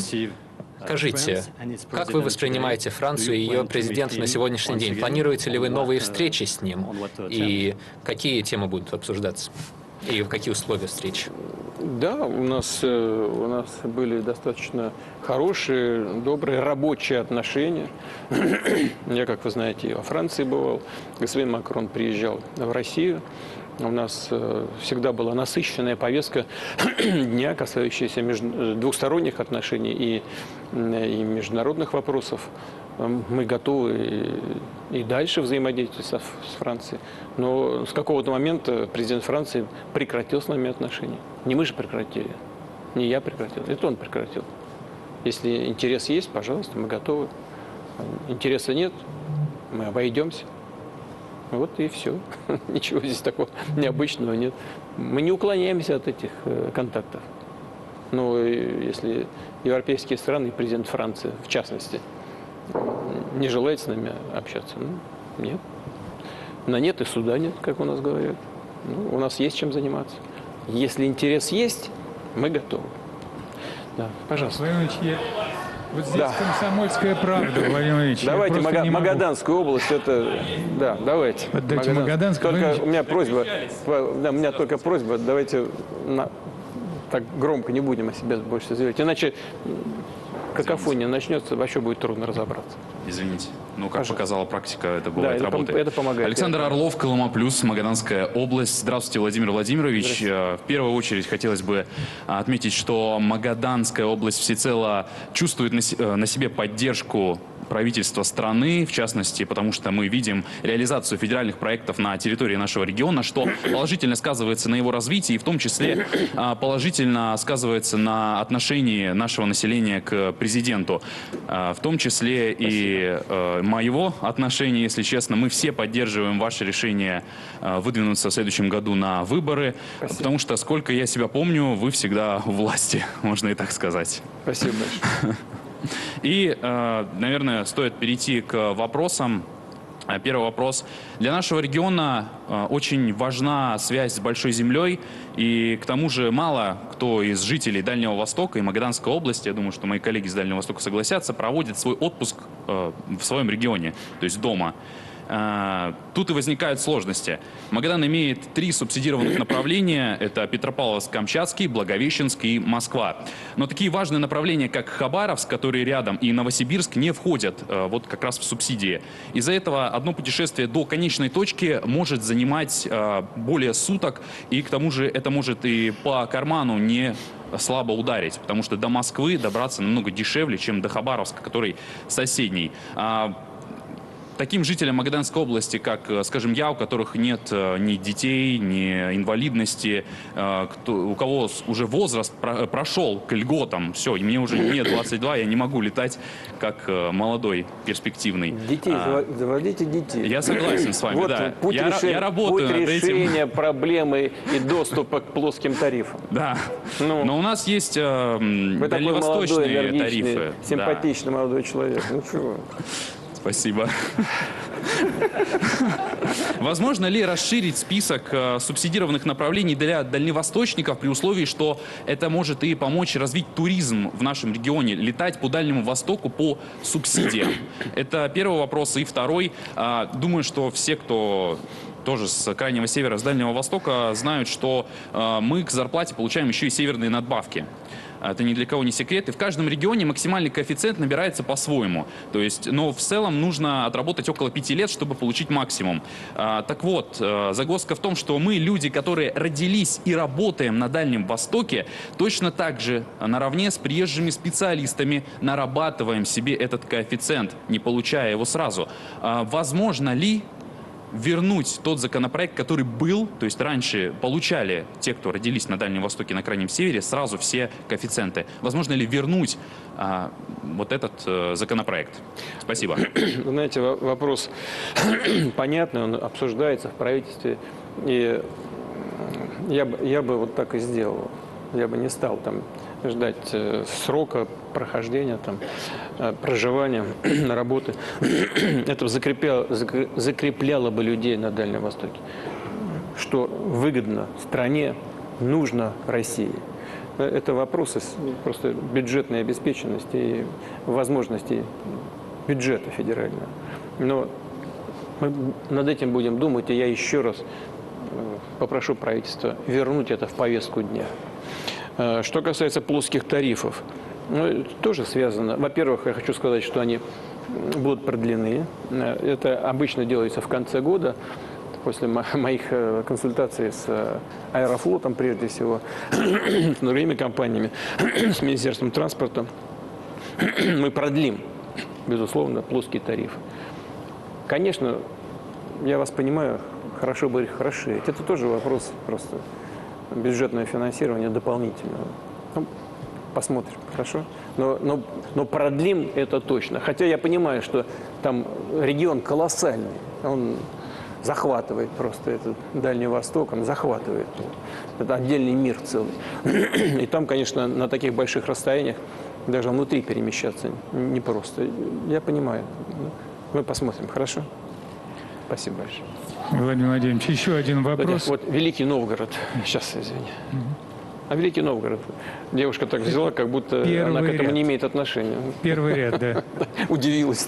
Скажите, как вы воспринимаете Францию и ее президента на сегодняшний день? Планируете ли вы новые встречи с ним? И какие темы будут обсуждаться? И в какие условия встречи? Да, у нас были достаточно хорошие, добрые, рабочие отношения. Я, как вы знаете, и во Франции бывал. Господин Макрон приезжал в Россию. У нас всегда была насыщенная повестка дня, касающаяся двухсторонних отношений и международных вопросов. Мы готовы и дальше взаимодействовать с Францией. Но с какого-то момента президент Франции прекратил с нами отношения. Не мы же прекратили, не я прекратил, это он прекратил. Если интерес есть, пожалуйста, мы готовы. Интереса нет, мы обойдемся. Вот и все. Ничего здесь такого необычного нет. Мы не уклоняемся от этих контактов. Но если европейские страны, и президент Франции, в частности, не желает с нами общаться, нет. На нет и суда нет, как у нас говорят. У нас есть чем заниматься. Если интерес есть, мы готовы. Да, пожалуйста. Владимир Ильич, вот здесь комсомольская правда, Владимир Ильич. Давайте Магаданскую область, это, да, давайте. Отдайте Магаданскую. Только у меня просьба, да, у меня только просьба, давайте так громко не будем о себе больше заявлять, иначе какофония начнется, вообще будет трудно разобраться. Извините. Ну, как показала практика, это бывает, да, работает. Это помогает. Александр Орлов, Колыма Плюс, Магаданская область. Здравствуйте, Владимир Владимирович. В первую очередь хотелось бы отметить, что Магаданская область всецело чувствует на себе поддержку правительства страны, в частности, потому что мы видим реализацию федеральных проектов на территории нашего региона, что положительно сказывается на его развитии, и в том числе положительно сказывается на отношении нашего населения к президенту. В том числе и моего отношения, если честно. Мы все поддерживаем ваше решение выдвинуться в следующем году на выборы, потому что, сколько я себя помню, вы всегда у власти, можно и так сказать. Спасибо большое. И, наверное, стоит перейти к вопросам. Первый вопрос. Для нашего региона очень важна связь с Большой землей, и к тому же мало кто из жителей Дальнего Востока и Магаданской области, я думаю, что мои коллеги из Дальнего Востока согласятся, проводят свой отпуск в своем регионе, то есть дома. Тут и возникают сложности. Магадан имеет 3 субсидированных направления. Это Петропавловск-Камчатский, Благовещенск и Москва. Но такие важные направления, как Хабаровск, который рядом, и Новосибирск, не входят вот как раз в субсидии. Из-за этого одно путешествие до конечной точки может занимать более суток. И к тому же это может и по карману не слабо ударить, потому что до Москвы добраться намного дешевле, чем до Хабаровска, который соседний. Таким жителям Магаданской области, как, скажем, я, у которых нет ни детей, ни инвалидности, у кого уже возраст прошел к льготам, все, и мне уже не 22, я не могу летать как молодой, перспективный. Детей, заводите детей. Я согласен с вами, вот да. Путь Я работаю над этим. решения проблемы и доступа к плоским тарифам. Да, но у нас есть дальневосточные тарифы. Симпатичный молодой человек. Ну чего? Спасибо. Возможно ли расширить список субсидированных направлений для дальневосточников при условии, что это может и помочь развить туризм в нашем регионе, летать по Дальнему Востоку по субсидиям? Это первый вопрос. И второй. Думаю, что все, кто тоже с Крайнего Севера, с Дальнего Востока, знают, что мы к зарплате получаем еще и северные надбавки. Это ни для кого не секрет. И в каждом регионе максимальный коэффициент набирается по-своему. То есть, но в целом нужно отработать около 5 лет, чтобы получить максимум. Так вот, загвоздка в том, что мы, люди, которые родились и работаем на Дальнем Востоке, точно так же наравне с приезжими специалистами нарабатываем себе этот коэффициент, не получая его сразу. Возможно ли вернуть тот законопроект, который был, то есть раньше получали те, кто родились на Дальнем Востоке, на Крайнем Севере, сразу все коэффициенты. Возможно ли вернуть вот этот законопроект? Спасибо. Вы знаете, вопрос понятный, он обсуждается в правительстве, и я бы вот так и сделал. Я бы не стал там ждать срока прохождения, там, проживания, работы. Это закрепляло бы людей на Дальнем Востоке, что выгодно стране, нужно России. Это вопросы просто бюджетной обеспеченности и возможностей бюджета федерального. Но мы над этим будем думать, и я еще раз попрошу правительство вернуть это в повестку дня. Что касается плоских тарифов, это тоже связано. Во-первых, я хочу сказать, что они будут продлены. Это обычно делается в конце года, после моих консультаций с Аэрофлотом, прежде всего, с другими компаниями, с Министерством транспорта. Мы продлим, безусловно, плоские тарифы. Конечно, я вас понимаю, хорошо бы их расширить. Это тоже вопрос просто бюджетное финансирование дополнительного. Ну, посмотрим, хорошо? Но продлим это точно. Хотя я понимаю, что там регион колоссальный. Он захватывает просто этот Дальний Восток, он захватывает. Это отдельный мир целый. И там, конечно, на таких больших расстояниях даже внутри перемещаться непросто. Я понимаю. Мы посмотрим, хорошо? Спасибо большое. Владимир Владимирович, еще один вопрос. Вот Великий Новгород. Сейчас, извини. А Великий Новгород. Девушка так взяла, как будто она к этому не имеет отношения. Первый ряд, да. Удивилась.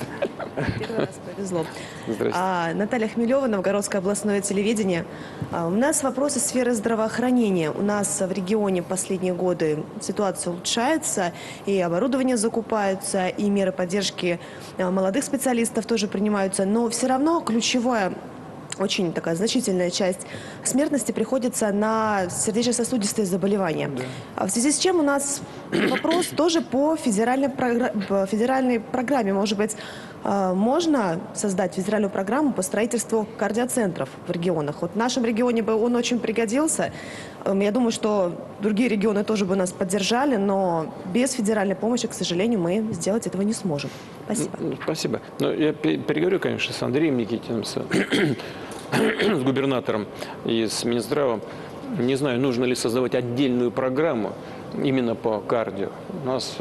Первый раз повезло. Здравствуйте. Наталья Хмелева, Новгородское областное телевидение. У нас вопросы сферы здравоохранения. У нас в регионе последние годы ситуация улучшается, и оборудование закупается, и меры поддержки молодых специалистов тоже принимаются. Но все равно ключевое, очень такая значительная часть смертности приходится на сердечно-сосудистые заболевания. Да. В связи с чем у нас вопрос тоже по федеральной программе. Может быть, можно создать федеральную программу по строительству кардиоцентров в регионах? Вот в нашем регионе бы он очень пригодился. Я думаю, что другие регионы тоже бы нас поддержали, но без федеральной помощи, к сожалению, мы сделать этого не сможем. Спасибо. Спасибо. Но я переговорю, конечно, с Андреем Никитиным, с губернатором и с Минздравом. Не знаю, нужно ли создавать отдельную программу именно по кардио. У нас,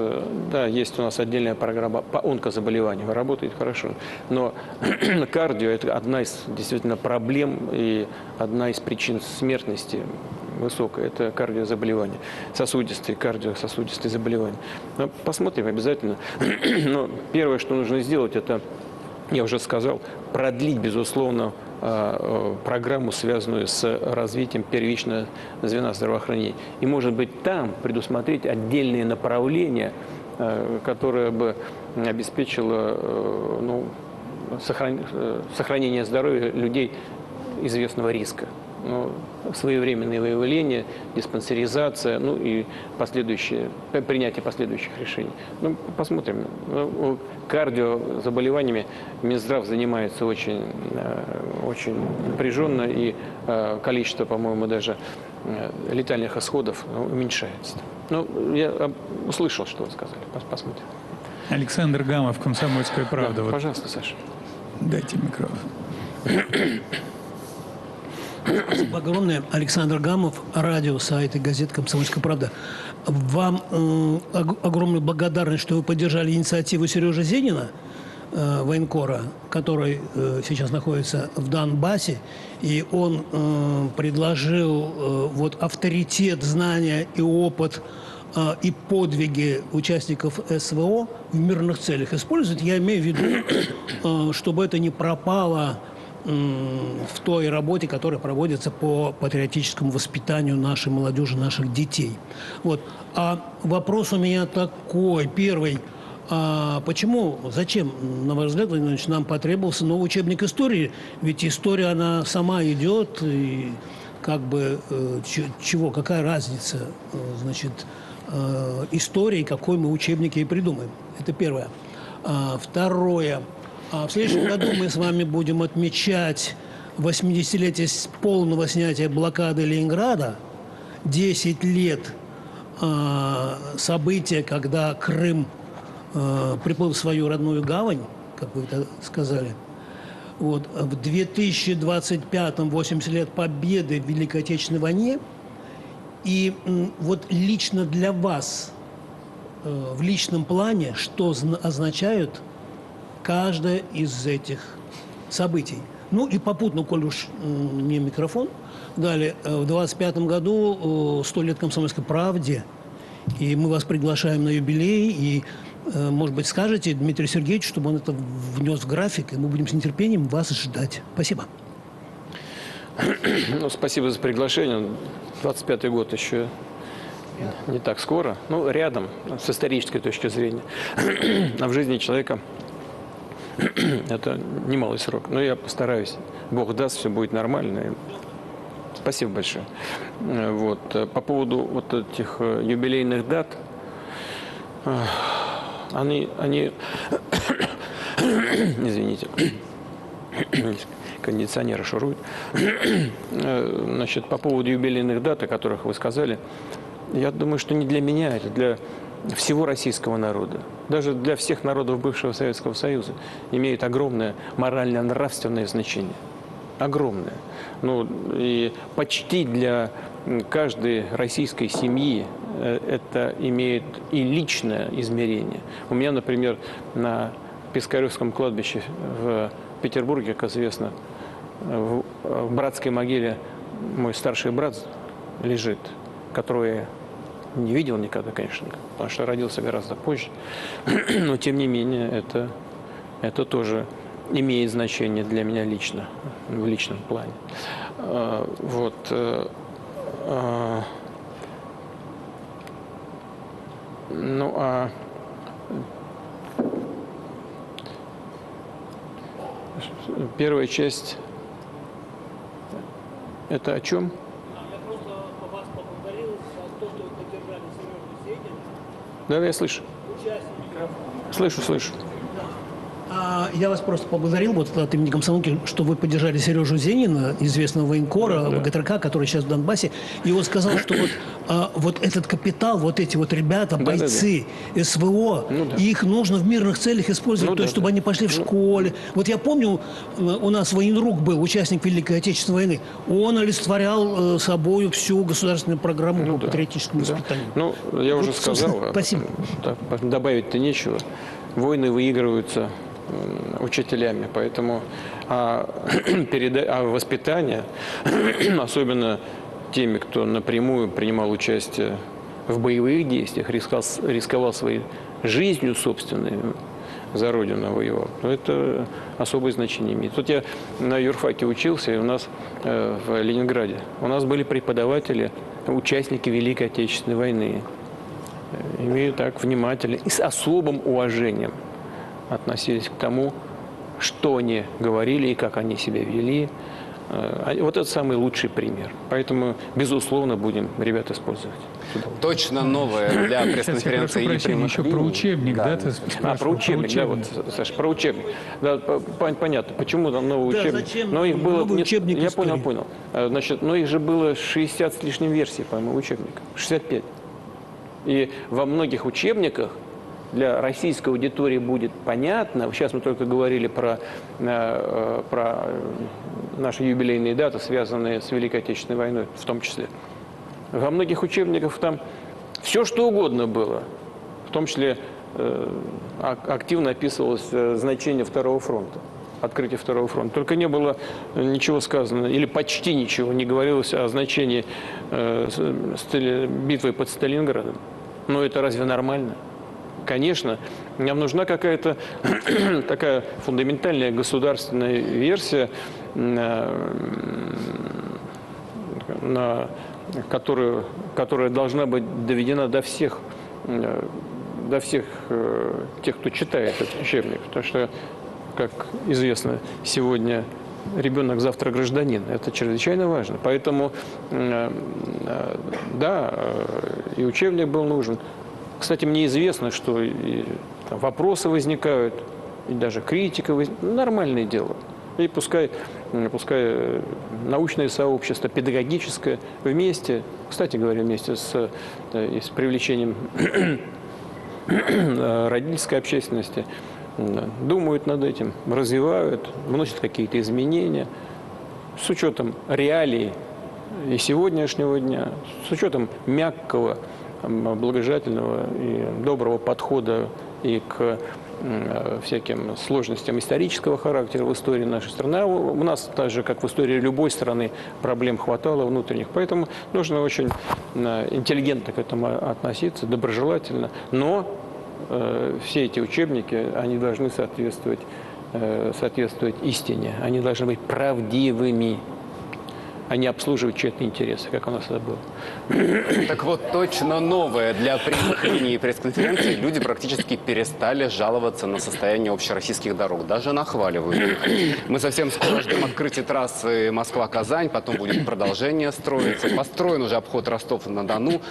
да, есть у нас отдельная программа по онкозаболеваниям, работает хорошо. Но кардио – это одна из действительно проблем и одна из причин смертности высокая. Это кардиозаболевания, кардиососудистые заболевания. Но посмотрим обязательно. Но первое, что нужно сделать, это, я уже сказал, продлить, безусловно, программу, связанную с развитием первичного звена здравоохранения. И, может быть, там предусмотреть отдельные направления, которые бы обеспечило сохранение здоровья людей известного риска. Своевременное выявление, диспансеризация, и принятие последующих решений. Посмотрим. Кардиозаболеваниями Минздрав занимается очень напряженно, и количество, по-моему, даже летальных исходов уменьшается. Я услышал, что вы сказали. Посмотрим. Александр Гамов, «Комсомольская правда». Да, пожалуйста, Саша. Дайте микрофон. Спасибо огромное. Александр Гамов, радио, сайт и газета «Комсомольская правда». Вам огромная благодарность, что вы поддержали инициативу Сережи Зенина, военкора, который сейчас находится в Донбассе, и он предложил авторитет, знания и опыт и подвиги участников СВО в мирных целях использовать. Я имею в виду, чтобы это не пропало в той работе, которая проводится по патриотическому воспитанию нашей молодежи, наших детей. А вопрос у меня такой. Первый. Зачем, на ваш взгляд, Владимир Владимирович, нам потребовался новый учебник истории? Ведь история, она сама идет, и какая разница, истории, какой мы учебник ей придумаем? Это первое. Второе. В следующем году мы с вами будем отмечать 80-летие полного снятия блокады Ленинграда, 10 лет события, когда Крым приплыл в свою родную гавань, как вы это сказали. Вот. В 2025-м 80 лет победы в Великой Отечественной войне. И вот лично для вас, в личном плане, что означают каждое из этих событий? Ну и попутно, коль уж мне микрофон дали, в 25-м году 100 лет «Комсомольской правде», и мы вас приглашаем на юбилей, и, может быть, скажете Дмитрию Сергеевичу, чтобы он это внес в график, и мы будем с нетерпением вас ждать. Спасибо. Ну, спасибо за приглашение. 25-й год еще не так скоро, ну, рядом, с исторической точки зрения. А в жизни человека это немалый срок. Но я постараюсь. Бог даст, все будет нормально. Спасибо большое. Вот. По поводу вот этих юбилейных дат, они извините, кондиционеры шуруют. Значит, по поводу юбилейных дат, о которых вы сказали, я думаю, что не для меня, это для всего российского народа. Даже для всех народов бывшего Советского Союза имеют огромное морально-нравственное значение. Огромное. Ну, и почти для каждой российской семьи это имеет и личное измерение. У меня, например, на Пискаревском кладбище в Петербурге, как известно, в братской могиле мой старший брат лежит, которого я не видел никогда, конечно, потому что родился гораздо позже. Но, тем не менее, это тоже имеет значение для меня лично, в личном плане. Вот. Ну, а первая часть – это о чем? Да, я слышу. Слышу. Я вас просто поблагодарил вот от имени комсомолки, что вы поддержали Сережу Зенина, известного военкора, ВГТРК, который сейчас в Донбассе. И он сказал, что вот этот капитал, вот эти вот ребята, бойцы СВО, их нужно в мирных целях использовать, то есть, чтобы они пошли в школе. Вот я помню, у нас военрук был, участник Великой Отечественной войны. Он олицетворял собой всю государственную программу по патриотическому воспитанию. Ну, я уже сказал. Спасибо. Добавить-то нечего. Войны выигрываются учителями, поэтому воспитание, особенно теми, кто напрямую принимал участие в боевых действиях, рисковал своей жизнью собственной, за Родину воевал, это особое значение имеет. Тут я на юрфаке учился, и у нас в Ленинграде, у нас были преподаватели, участники Великой Отечественной войны. Имею так внимательно и с особым уважением относились к тому, что они говорили и как они себя вели. Вот это самый лучший пример. Поэтому, безусловно, будем ребят использовать. Точно новое для пресс-конференции. Еще про учебник, да? Про учебник, да, вот, Саша, про учебник. Да, понятно, почему там новый учебник. Зачем но их было, учебник я понял. Значит, но их же было 60 с лишним версий, по-моему, учебника. 65. И во многих учебниках для российской аудитории будет понятно, сейчас мы только говорили про наши юбилейные даты, связанные с Великой Отечественной войной в том числе. Во многих учебниках там все что угодно было, в том числе активно описывалось значение Второго фронта, открытие Второго фронта. Только не было ничего сказано, или почти ничего не говорилось о значении битвы под Сталинградом. Но это разве нормально? Конечно, нам нужна какая-то такая фундаментальная государственная версия, которая должна быть доведена до всех тех, кто читает этот учебник. Потому что, как известно, сегодня ребенок, завтра гражданин. Это чрезвычайно важно. Поэтому, да, и учебник был нужен. Кстати, мне известно, что и, там, вопросы возникают, и даже критика возникает. Нормальное дело. И пускай научное сообщество, педагогическое вместе, кстати говоря, вместе с привлечением родительской общественности, думают над этим, развивают, вносят какие-то изменения с учетом реалий и сегодняшнего дня, с учетом мягкого, благожелательного и доброго подхода и к всяким сложностям исторического характера в истории нашей страны. А у нас, так же, как в истории любой страны, проблем хватало внутренних. Поэтому нужно очень интеллигентно к этому относиться, доброжелательно. Но все эти учебники, они должны соответствовать истине. Они должны быть правдивыми, а не обслуживать чьи-то интересы, как у нас это было. Так вот, точно новое для прямых линий пресс-конференции. Люди практически перестали жаловаться на состояние общероссийских дорог. Даже нахваливают их. Мы совсем скоро ждем открытия трассы Москва-Казань, потом будет продолжение строиться. Построен уже обход Ростов-на-Дону,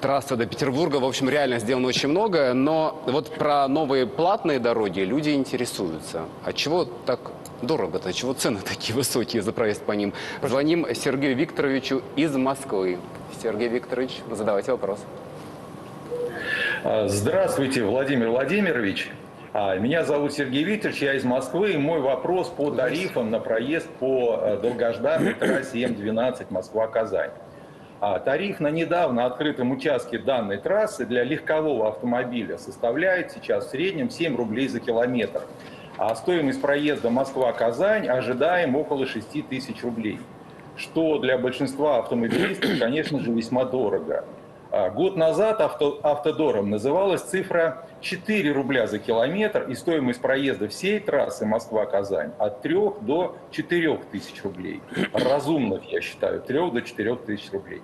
трасса до Петербурга. В общем, реально сделано очень многое. Но вот про новые платные дороги люди интересуются. А чего так дорого-то? Чего цены такие высокие за проезд по ним? Звоним Сергею Викторовичу из Москвы. Сергей Викторович, задавайте вопрос. Здравствуйте, Владимир Владимирович. Меня зовут Сергей Викторович, я из Москвы. И мой вопрос по тарифам на проезд по долгожданной трассе М12 Москва-Казань. Тариф на недавно открытом участке данной трассы для легкового автомобиля составляет сейчас в среднем 7 рублей за километр. А стоимость проезда Москва-Казань ожидаем около 6 тысяч рублей, что для большинства автомобилистов, конечно же, весьма дорого. Год назад автодором называлась цифра 4 рубля за километр, и стоимость проезда всей трассы Москва-Казань от 3 до 4 тысяч рублей. Разумных, я считаю, 3 до 4 тысяч рублей.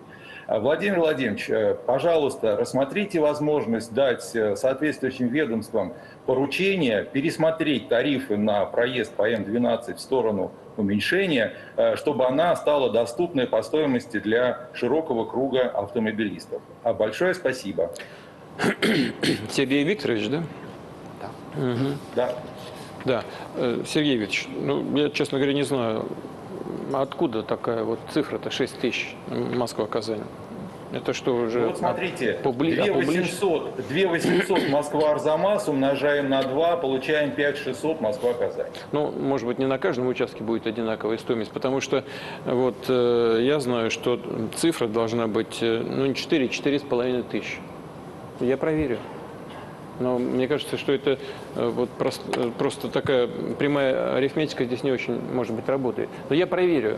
Владимир Владимирович, пожалуйста, рассмотрите возможность дать соответствующим ведомствам поручение пересмотреть тарифы на проезд по М12 в сторону уменьшения, чтобы она стала доступной по стоимости для широкого круга автомобилистов. Большое спасибо. Сергей Викторович, да? Да. Угу. Да. Да. Сергей Викторович, ну, я, честно говоря, не знаю, откуда такая вот цифра-то 6 тысяч Москва-Казань. Это что уже... Вот смотрите, 2800 Москва-Арзамас умножаем на 2, получаем 5600 Москва-Казань. Ну, может быть, не на каждом участке будет одинаковая стоимость, потому что вот я знаю, что цифра должна быть, ну, не 4, 4,5 тысячи. Я проверю. Но мне кажется, что это вот просто такая прямая арифметика здесь не очень, может быть, работает. Но я проверю,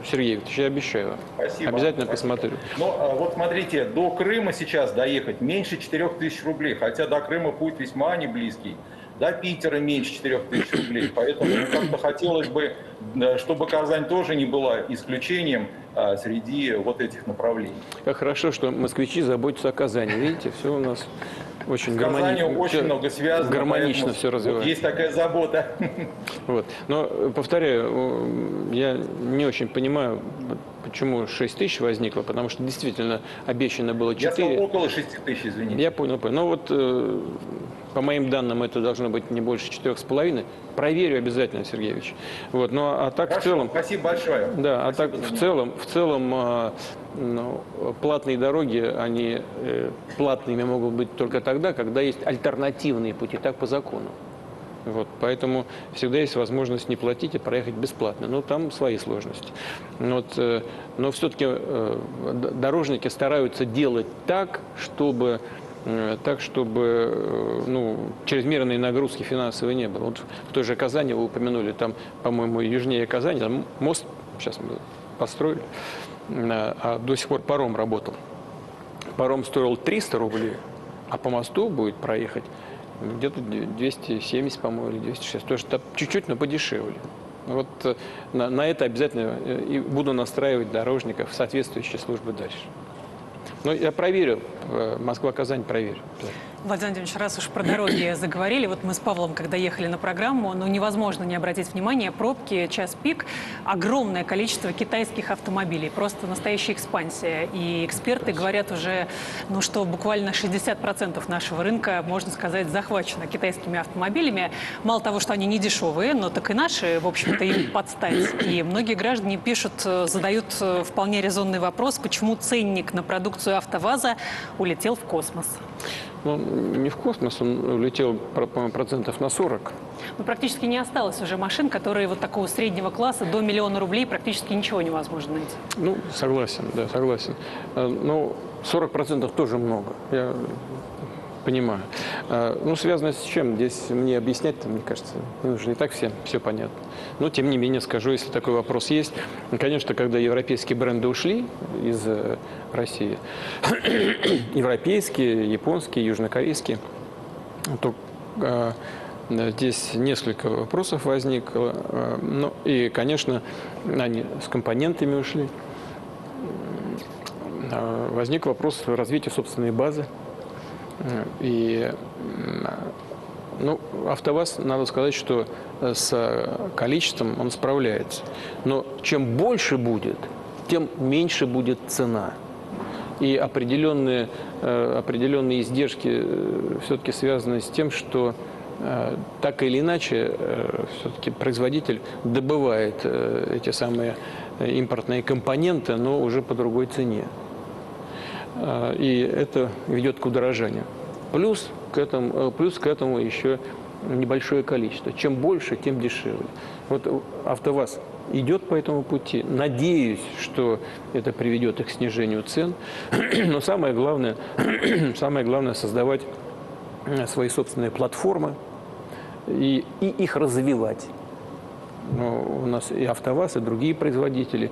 Сергей Викторович, я обещаю. Спасибо. Обязательно Спасибо. посмотрю. Но вот смотрите, до Крыма сейчас доехать меньше 4000 рублей, хотя до Крыма путь весьма не близкий. До Питера меньше 4000 рублей. Поэтому как-то хотелось бы, чтобы Казань тоже не была исключением среди вот этих направлений. Как хорошо, что москвичи заботятся о Казани. Видите, все у нас очень гармонично. Очень много связано. Гармонично все развивается. Вот есть такая забота. Вот. Но, повторяю, я не очень понимаю, почему 6 тысяч возникло, потому что действительно обещано было 4. Я сказал около 6 тысяч, извините. Я понял. Но вот по моим данным это должно быть не больше 4,5. Проверю обязательно, Сергеевич. Вот. Ну, а так Хорошо, в целом... Спасибо большое. Да, Спасибо а так в целом ну, платные дороги, они платными могут быть только тогда, когда есть альтернативные пути, так по закону. Вот, поэтому всегда есть возможность не платить и проехать бесплатно. Но там свои сложности. Вот, но все-таки дорожники стараются делать так, чтобы ну, чрезмерной нагрузки финансовой не было. Вот в той же Казани вы упомянули, там, по-моему, южнее Казани, там мост сейчас мы построили, а до сих пор паром работал. Паром стоил 300 рублей, а по мосту будет проехать где-то 270, по-моему, или 260. То есть чуть-чуть, но подешевле. Вот на это обязательно и буду настраивать дорожников, соответствующие службы дальше. Но я проверю, Москва-Казань проверю. Владимир Владимирович, раз уж про дороги заговорили, вот мы с Павлом, когда ехали на программу, ну невозможно не обратить внимание, пробки, час пик, огромное количество китайских автомобилей, просто настоящая экспансия. И эксперты говорят уже, ну что буквально 60% нашего рынка, можно сказать, захвачено китайскими автомобилями. Мало того, что они не дешевые, но так и наши, в общем-то, им подстать. И многие граждане пишут, задают вполне резонный вопрос, почему ценник на продукцию АвтоВАЗа улетел в космос. Ну, не в космос, он улетел, по-моему, процентов на 40. Ну, практически не осталось уже машин, которые вот такого среднего класса до 1 000 000 рублей практически ничего невозможно найти. Ну, согласен, да, согласен. Но 40% тоже много, я понимаю. Ну, связано с чем? Здесь мне объяснять-то, мне кажется, не нужно. И так всем все понятно. Но, тем не менее, скажу, если такой вопрос есть. Конечно, когда европейские бренды ушли из России, европейские, японские, южнокорейские, то здесь несколько вопросов возникло. Ну, и, конечно, они с компонентами ушли. Возник вопрос развития собственной базы. И, ну, АвтоВАЗ, надо сказать, что с количеством он справляется. Но чем больше будет, тем меньше будет цена. И определенные издержки все-таки связаны с тем, что так или иначе все-таки производитель добывает эти самые импортные компоненты, но уже по другой цене. И это ведет к удорожанию. Плюс к этому еще небольшое количество. Чем больше, тем дешевле. Вот АвтоВАЗ идет по этому пути. Надеюсь, что это приведет к снижению цен. Но самое главное создавать свои собственные платформы и их развивать. Но у нас и АвтоВАЗ, и другие производители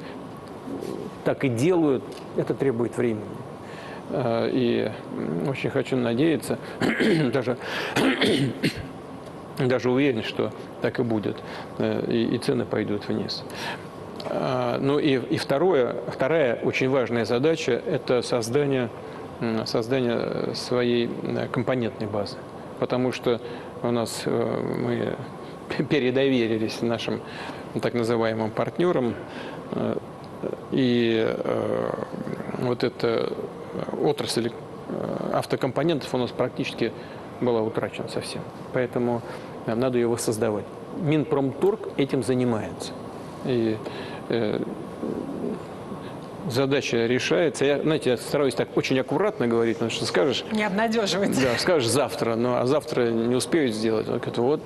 так и делают. Это требует времени. И очень хочу надеяться, даже уверен, что так и будет, и цены пойдут вниз. Ну и вторая очень важная задача – это создание своей компонентной базы. Потому что у нас мы передоверились нашим так называемым партнерам, и вот эта отрасль автокомпонентов у нас практически была утрачена совсем. Поэтому надо ее воссоздавать. Минпромторг этим занимается. И задача решается. Я стараюсь так очень аккуратно говорить, потому что скажешь... Не обнадеживать. Да, скажешь завтра, а завтра не успеют сделать. Вот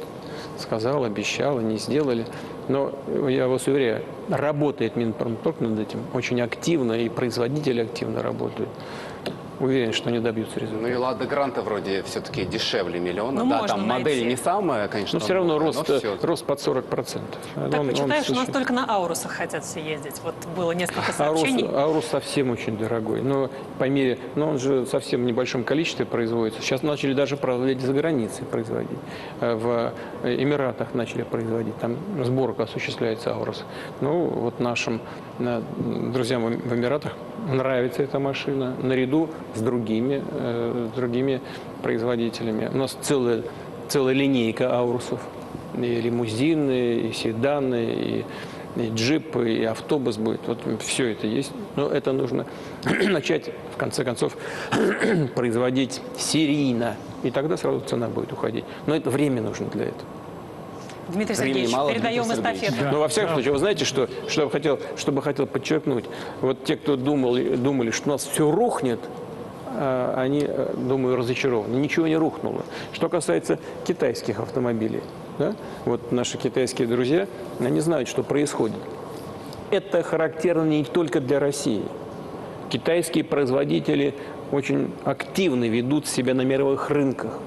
сказал, обещал, не сделали. Но я вас уверяю, работает Минпромторг над этим очень активно, и производители активно работают. Уверен, что они добьются результата. Ну и Лада Гранта вроде все-таки дешевле миллиона. Ну, да, там модель найти. не самая, конечно. Но все равно рост под 40%. Так почитаешь, у нас только на Аурусах хотят все ездить. Вот было несколько сообщений. Аурус совсем очень дорогой. Но по мере, он же совсем в небольшом количестве производится. Сейчас начали даже производить за границей производить. В Эмиратах начали производить. Там сборка осуществляется Аурус. Ну, вот нашим друзьям в Эмиратах нравится эта машина. Наряду с другими производителями. У нас целая линейка аурусов. И лимузины, и седаны, и джипы, и автобус будет. Вот все это есть. Но это нужно начать, в конце концов, производить серийно. И тогда сразу цена будет уходить. Но это время нужно для этого. Дмитрий Сергеевич, передаем эстафету. Но во всяком случае, вы знаете, что бы хотел подчеркнуть? Вот те, кто думали, что у нас все рухнет, они, думаю, разочарованы. Ничего не рухнуло. Что касается китайских автомобилей, да? Вот наши китайские друзья, они знают, что происходит. Это характерно не только для России. Китайские производители очень активно ведут себя на мировых рынках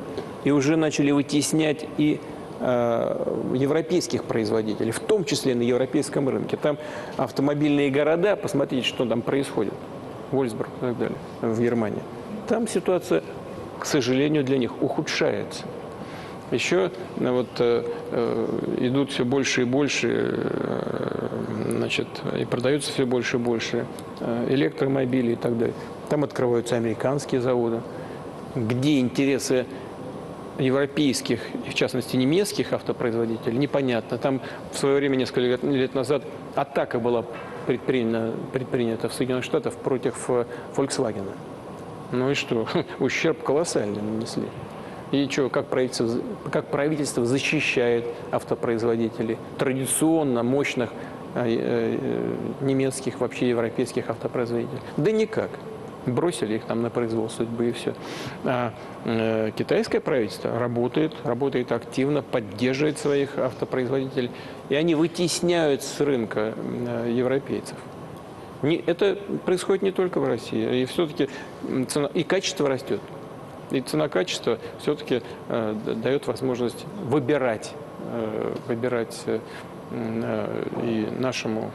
и уже начали вытеснять и европейских производителей, в том числе на европейском рынке. Там автомобильные города, посмотрите, что там происходит. Вольсбург и так далее, в Германии. Там ситуация, к сожалению, для них ухудшается. Еще идут все больше и больше, и продаются все больше и больше электромобилей и так далее. Там открываются американские заводы. где интересы европейских, в частности немецких автопроизводителей, непонятно. Там в свое время, несколько лет назад, атака была предпринята в Соединенных Штатах против Volkswagen. Ну и что? Ущерб колоссальный нанесли. И что, как правительство защищает автопроизводителей, традиционно мощных немецких, вообще европейских автопроизводителей? Да никак. Бросили их там на произвол судьбы и все. А китайское правительство работает активно, поддерживает своих автопроизводителей, и они вытесняют с рынка европейцев. Это происходит не только в России, и все-таки цена и качество растет. И цена-качество все-таки дает возможность выбирать и нашим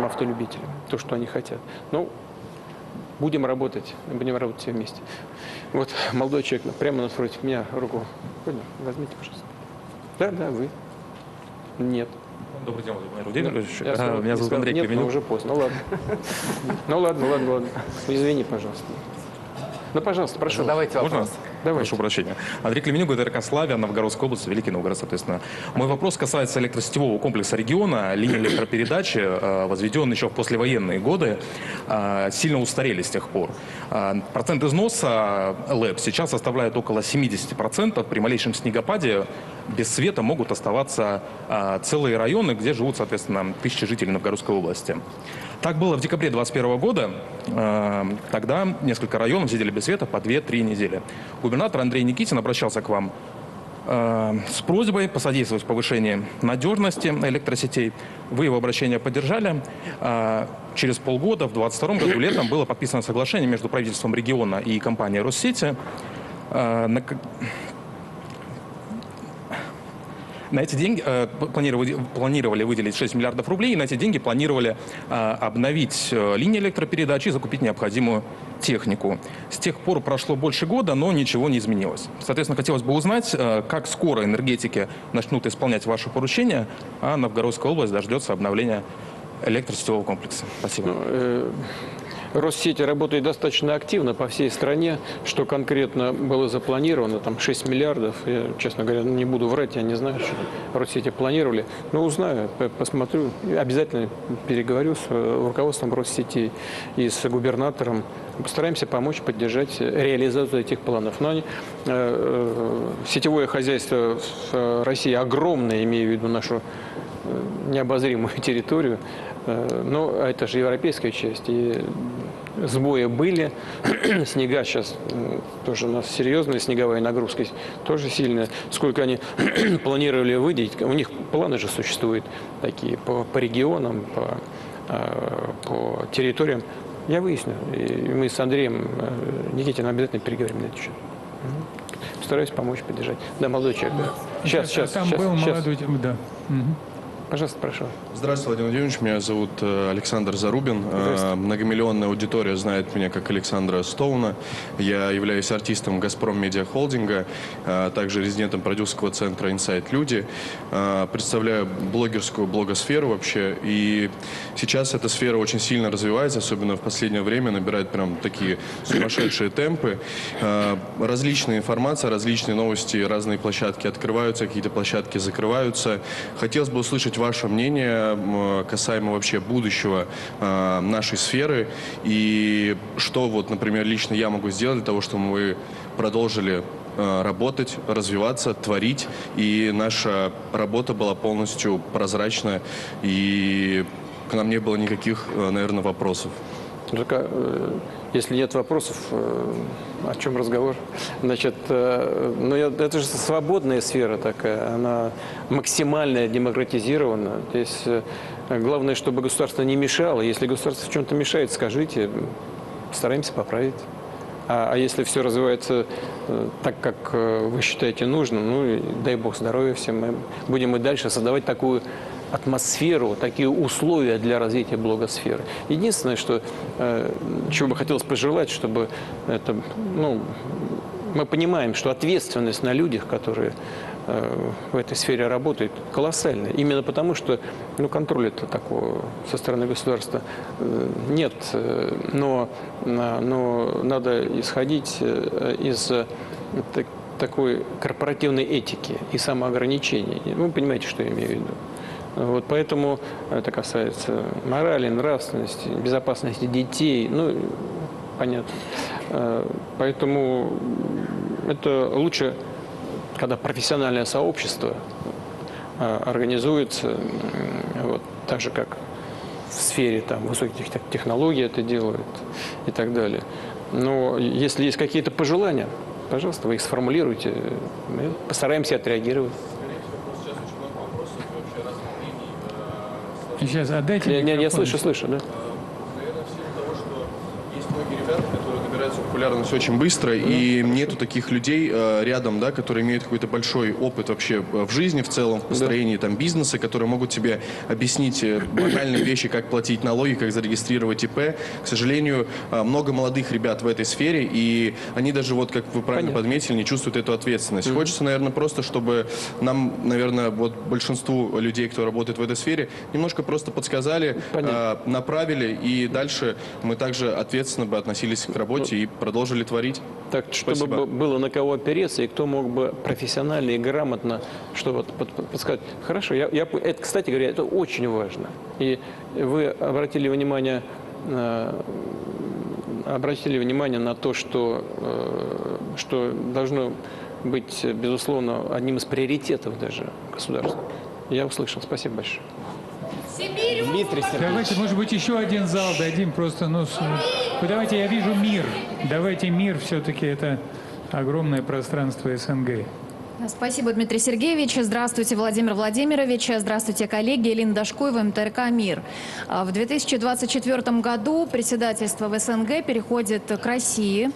автолюбителям то, что они хотят. Ну, будем работать все вместе. Вот молодой человек прямо напротив меня руку поднял. Возьмите, пожалуйста. Да, вы. Нет. Добрый день, Владимир Владимирович. Меня зовут Андрей Кременюк. Нет, уже поздно. Ну ладно. Извини, пожалуйста. Ну, пожалуйста, прошу. Задавайте вопрос. Прошу прощения. Андрей Клименюк, ГТРК «Славя», Новгородская область, Великий Новгород, соответственно. Мой вопрос касается электросетевого комплекса региона. Линии электропередачи, возведенные еще в послевоенные годы, сильно устарели с тех пор. Процент износа ЛЭП сейчас составляет около 70%. При малейшем снегопаде без света могут оставаться целые районы, где живут, соответственно, тысячи жителей Новгородской области. Так было в декабре 2021 года. Тогда несколько районов сидели без света по 2-3 недели. Губернатор Андрей Никитин обращался к вам с просьбой посодействовать повышению надежности электросетей. Вы его обращение поддержали. Через полгода, в 2022 году летом, было подписано соглашение между правительством региона и компанией Россети. На эти деньги планировали выделить 6 миллиардов рублей, и на эти деньги планировали обновить линии электропередач и закупить необходимую технику. С тех пор прошло больше года, но ничего не изменилось. Соответственно, хотелось бы узнать, как скоро энергетики начнут исполнять ваши поручения, а Новгородская область дождется обновления электросетевого комплекса. Спасибо. Россети работает достаточно активно по всей стране. Что конкретно было запланировано, там 6 миллиардов. Я, честно говоря, не буду врать, я не знаю, что Россети планировали. Но узнаю, посмотрю, обязательно переговорю с руководством Россети и с губернатором. Постараемся помочь, поддержать реализацию этих планов. Но сетевое хозяйство в России огромное, имею в виду нашу необозримую территорию. Но это же европейская часть, и сбои были. Снега сейчас тоже у нас серьезная снеговая нагрузка, тоже сильная. Сколько они планировали выделить, у них планы же существуют такие по регионам, по территориям. Я выясню, и мы с Андреем Никитиным обязательно переговорим на это счет. Постараюсь помочь, поддержать. Да, молодой человек. Да. Сейчас. Там был молодой человек, да. Пожалуйста, прошу. Здравствуйте, Владимир Владимирович. Меня зовут Александр Зарубин. Многомиллионная аудитория знает меня как Александра Стоуна. Я являюсь артистом «Газпром Медиа Холдинга», также резидентом продюсерского центра «Инсайт Люди». Представляю блогерскую блогосферу вообще. И сейчас эта сфера очень сильно развивается, особенно в последнее время, набирает прям такие сумасшедшие темпы. Различная информация, различные новости, разные площадки открываются, какие-то площадки закрываются. Хотелось бы услышать ваше мнение касаемо вообще будущего нашей сферы и что, вот, например, лично я могу сделать для того, чтобы мы продолжили работать, развиваться, творить, и наша работа была полностью прозрачна, и к нам не было никаких, наверное, вопросов. Если нет вопросов, о чем разговор? Значит, это же свободная сфера такая, она максимально демократизирована. Здесь главное, чтобы государство не мешало. Если государство в чем-то мешает, скажите, постараемся поправить. А если все развивается так, как вы считаете нужным, ну и дай бог здоровья всем, мы будем и дальше создавать такую атмосферу, такие условия для развития блогосферы. Единственное, что, чего бы хотелось пожелать, чтобы это, мы понимаем, что ответственность на людях, которые в этой сфере работает, колоссальный. Именно потому, что контроля-то такого со стороны государства нет. Но надо исходить из такой корпоративной этики и самоограничения. Вы понимаете, что я имею в виду. Вот поэтому это касается морали, нравственности, безопасности детей. Понятно. Поэтому это лучше, когда профессиональное сообщество организуется, так же, как в сфере высоких технологий это делают и так далее. Но если есть какие-то пожелания, пожалуйста, вы их сформулируйте, мы постараемся отреагировать. Сейчас отдайте микрофон. Я слышу, да. Популярность очень быстро, и нету таких людей рядом, да, которые имеют какой-то большой опыт вообще в жизни в целом, в построении бизнеса, которые могут тебе объяснить банальные вещи, как платить налоги, как зарегистрировать ИП. К сожалению, много молодых ребят в этой сфере, и они даже, как вы правильно подметили, не чувствуют эту ответственность. Хочется, наверное, просто, чтобы нам, наверное, большинству людей, кто работает в этой сфере, немножко просто подсказали, направили, и дальше мы также ответственно бы относились к работе и продолжили творить. Так, чтобы было на кого опереться, и кто мог бы профессионально и грамотно подсказать. Хорошо, это, кстати говоря, это очень важно. И вы обратили внимание на то, что должно быть, безусловно, одним из приоритетов даже государства. Я услышал. Спасибо большое. Дмитрий Сергеевич. Давайте, может быть, еще один зал дадим, просто, давайте, я вижу мир. Давайте мир, все-таки это огромное пространство СНГ. Спасибо, Дмитрий Сергеевич. Здравствуйте, Владимир Владимирович. Здравствуйте, коллеги. Элина Дашкуева, МТРК «Мир». В 2024 году председательство в СНГ переходит к России.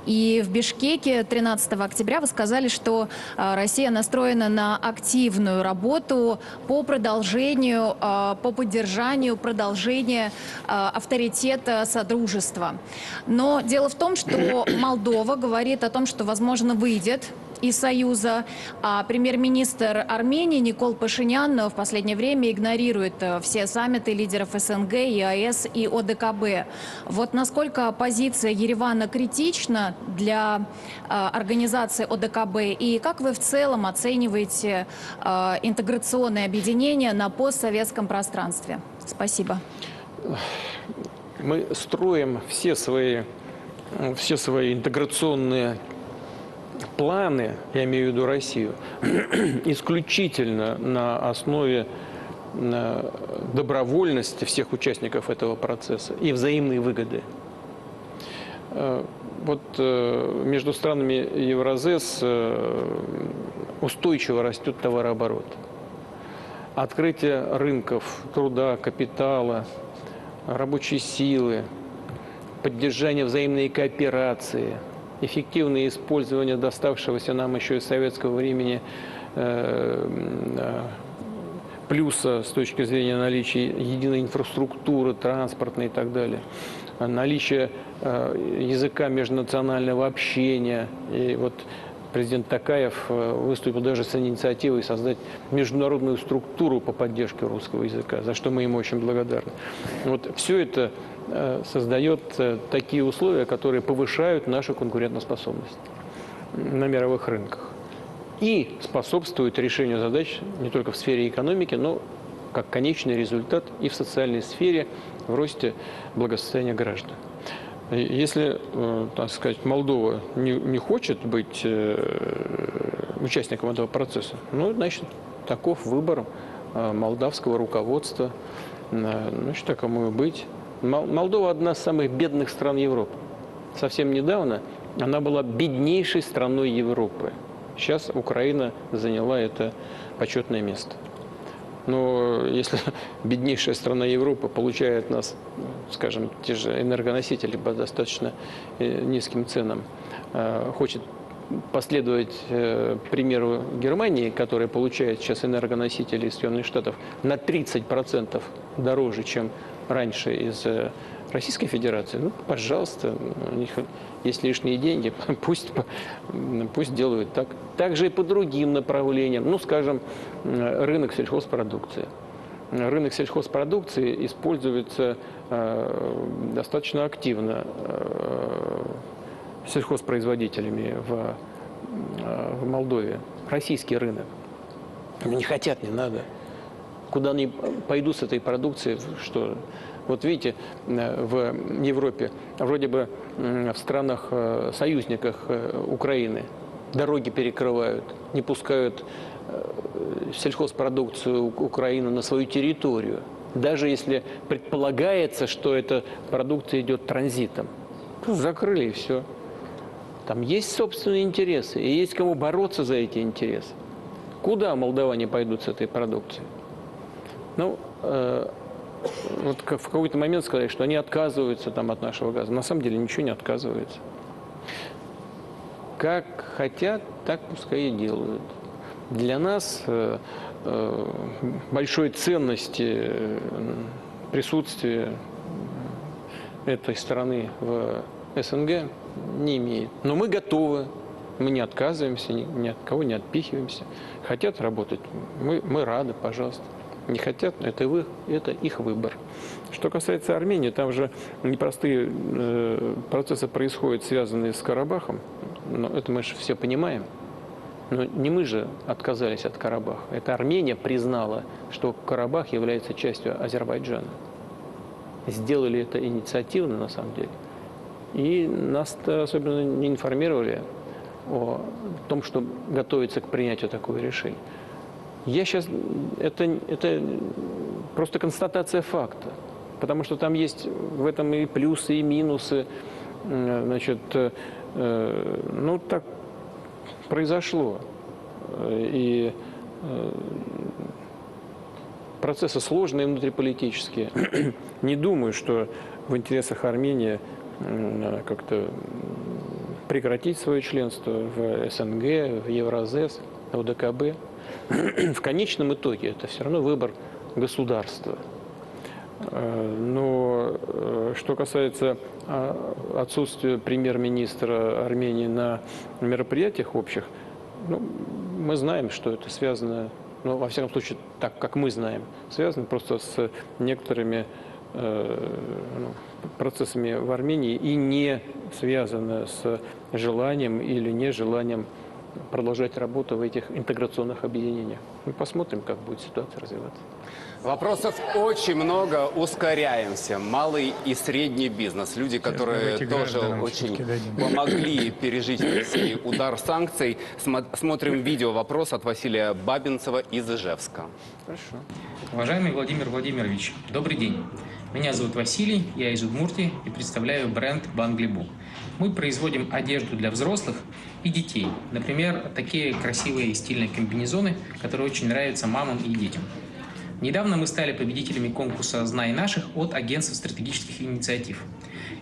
И в Бишкеке 13 октября вы сказали, что Россия настроена на активную работу по продолжению, по поддержанию продолжения авторитета Содружества. Но дело в том, что Молдова говорит о том, что, возможно, выйдет из Союза. А премьер-министр Армении Никол Пашинян в последнее время игнорирует все саммиты лидеров СНГ, ЕАЭС и ОДКБ. Вот насколько позиция Еревана критична для организации ОДКБ, и как вы в целом оцениваете интеграционное объединение на постсоветском пространстве? Спасибо. Мы строим все свои интеграционные планы, я имею в виду Россию, исключительно на основе добровольности всех участников этого процесса и взаимной выгоды. Между странами Евразес устойчиво растет товарооборот. Открытие рынков труда, капитала, рабочей силы, поддержание взаимной кооперации, эффективное использование доставшегося нам еще из советского времени плюса с точки зрения наличия единой инфраструктуры, транспортной и так далее, наличие языка межнационального общения. И президент Токаев выступил даже с инициативой создать международную структуру по поддержке русского языка, за что мы ему очень благодарны. Все это создает такие условия, которые повышают нашу конкурентоспособность на мировых рынках и способствуют решению задач не только в сфере экономики, но как конечный результат и в социальной сфере в росте благосостояния граждан. Если, так сказать, Молдова не хочет быть участником этого процесса, значит, таков выбор молдавского руководства, значит, такому и быть. Молдова одна из самых бедных стран Европы. Совсем недавно она была беднейшей страной Европы. Сейчас Украина заняла это почетное место. Но если беднейшая страна Европы получает от нас, скажем, те же энергоносители по достаточно низким ценам, хочет последовать примеру Германии, которая получает сейчас энергоносители из Соединенных Штатов на 30% дороже, чем раньше из Российской Федерации, ну, пожалуйста, у них есть лишние деньги, пусть делают так. Также и по другим направлениям, ну, скажем, рынок сельхозпродукции. Рынок сельхозпродукции используется достаточно активно сельхозпроизводителями в Молдове. Российский рынок. Не хотят, не надо. Куда они пойдут с этой продукцией, что... Вот видите, в Европе, вроде бы в странах, союзниках Украины, дороги перекрывают, не пускают сельхозпродукцию Украины на свою территорию. Даже если предполагается, что эта продукция идет транзитом. Закрыли и все. Там есть собственные интересы, и есть кому бороться за эти интересы. Куда молдаване пойдут с этой продукцией? Ну, вот в какой-то момент сказали, что они отказываются там от нашего газа. На самом деле ничего не отказывается. Как хотят, так пускай и делают. Для нас большой ценности присутствие этой страны в СНГ не имеет. Но мы готовы, мы не отказываемся, ни от кого не отпихиваемся. Хотят работать, мы рады, пожалуйста. Не хотят, это их выбор. Что касается Армении, там же непростые процессы происходят, связанные с Карабахом. Но это мы же все понимаем. Но не мы же отказались от Карабаха. Это Армения признала, что Карабах является частью Азербайджана. Сделали это инициативно, на самом деле. И нас особенно не информировали о том, что готовится к принятию такого решения. Я сейчас... Это просто констатация факта. Потому что там есть в этом и плюсы, и минусы. Значит, ну, так произошло. И процессы сложные внутриполитические. Не думаю, что в интересах Армении как-то прекратить свое членство в СНГ, в Евразес, в ОДКБ. В конечном итоге это все равно выбор государства. Но что касается отсутствия премьер-министра Армении на мероприятиях общих, ну, мы знаем, что это связано, ну, во всяком случае, так как мы знаем, связано просто с некоторыми процессами в Армении и не связано с желанием или нежеланием продолжать работу в этих интеграционных объединениях. Мы посмотрим, как будет ситуация развиваться. Вопросов очень много. Ускоряемся. Малый и средний бизнес. Люди, которые тоже очень помогли пережить России удар санкций. Смотрим видео. Вопрос от Василия Бабинцева из Ижевска. Хорошо. Уважаемый Владимир Владимирович, добрый день. Меня зовут Василий, я из Удмуртии и представляю бренд Банглибу. Мы производим одежду для взрослых и детей. Например, такие красивые и стильные комбинезоны, которые очень нравятся мамам и детям. Недавно мы стали победителями конкурса «Знай наших» от агентства стратегических инициатив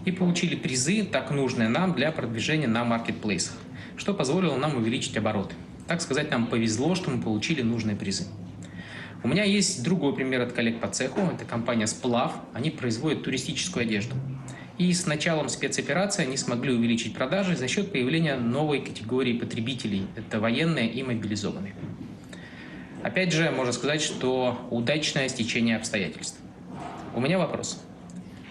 и получили призы, так нужные нам для продвижения на маркетплейсах, что позволило нам увеличить обороты. Так сказать, нам повезло, что мы получили нужные призы. У меня есть другой пример от коллег по цеху. Это компания «Сплав». Они производят туристическую одежду. И с началом спецоперации они смогли увеличить продажи за счет появления новой категории потребителей. Это военные и мобилизованные. Опять же, можно сказать, что удачное стечение обстоятельств. У меня вопрос.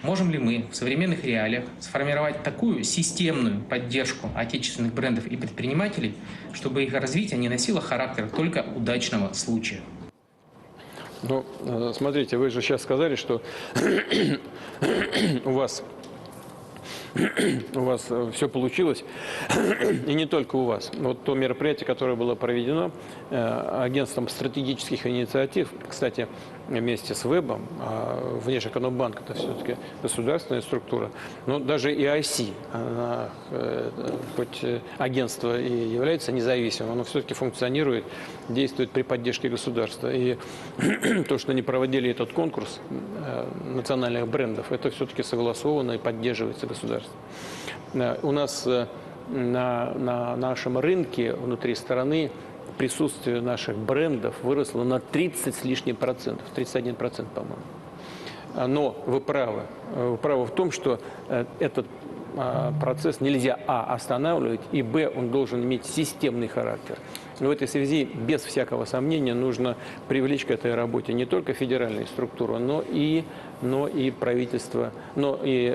Можем ли мы в современных реалиях сформировать такую системную поддержку отечественных брендов и предпринимателей, чтобы их развитие не носило характер только удачного случая? Ну, смотрите, вы же сейчас сказали, что у вас все получилось, и не только у вас. Вот то мероприятие, которое было проведено агентством стратегических инициатив, кстати, вместе с ВЭБом, Внешэкономбанк – это все-таки государственная структура, но даже и IC, она, хоть агентство и является независимым, оно все-таки функционирует, действует при поддержке государства. И то, что они проводили этот конкурс национальных брендов, это все-таки согласовано и поддерживается государством. У нас на нашем рынке внутри страны присутствие наших брендов выросло на 30 с лишним процентов, 31%, по-моему. Но вы правы. Вы правы в том, что этот процесс нельзя, останавливать, и, он должен иметь системный характер. Но в этой связи, без всякого сомнения, нужно привлечь к этой работе не только федеральные структуры, но и правительство, но и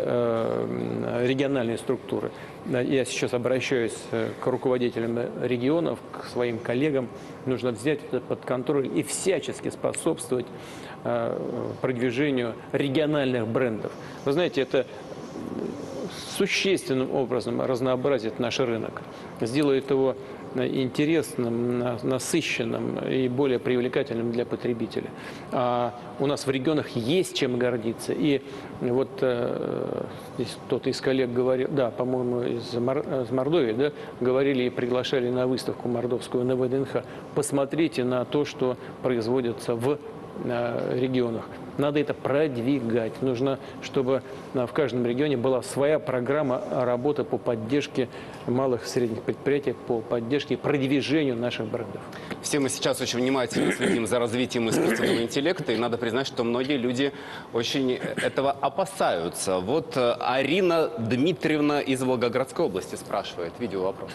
региональные структуры. Я сейчас обращаюсь к руководителям регионов, к своим коллегам. Нужно взять это под контроль и всячески способствовать продвижению региональных брендов. Вы знаете, это существенным образом разнообразит наш рынок, сделает его интересным, насыщенным и более привлекательным для потребителя. А у нас в регионах есть чем гордиться. И вот здесь кто-то из коллег говорил, да, по-моему, из Мордовии, да, говорили и приглашали на выставку мордовскую на ВДНХ. Посмотрите на то, что производится в регионах. Надо это продвигать. Нужно, чтобы в каждом регионе была своя программа работы по поддержке малых и средних предприятий, по поддержке и продвижению наших брендов. Все мы сейчас очень внимательно следим за развитием искусственного интеллекта, и надо признать, что многие люди очень этого опасаются. Вот Арина Дмитриевна из Волгоградской области спрашивает. Видеовопрос.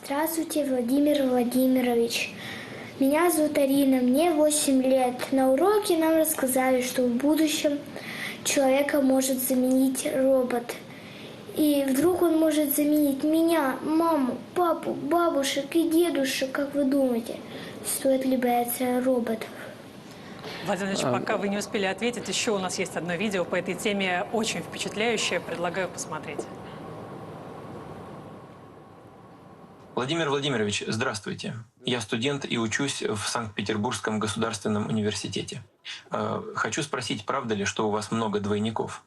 Здравствуйте, Владимир Владимирович. Меня зовут Арина, мне 8 лет. На уроке нам рассказали, что в будущем человека может заменить робот. И вдруг он может заменить меня, маму, папу, бабушек и дедушек. Как вы думаете, стоит ли бояться роботов? Владимир Владимирович, пока вы не успели ответить, еще у нас есть одно видео по этой теме, очень впечатляющее. Предлагаю посмотреть. Владимир Владимирович, здравствуйте. Я студент и учусь в Санкт-Петербургском государственном университете. Хочу спросить, правда ли, что у вас много двойников?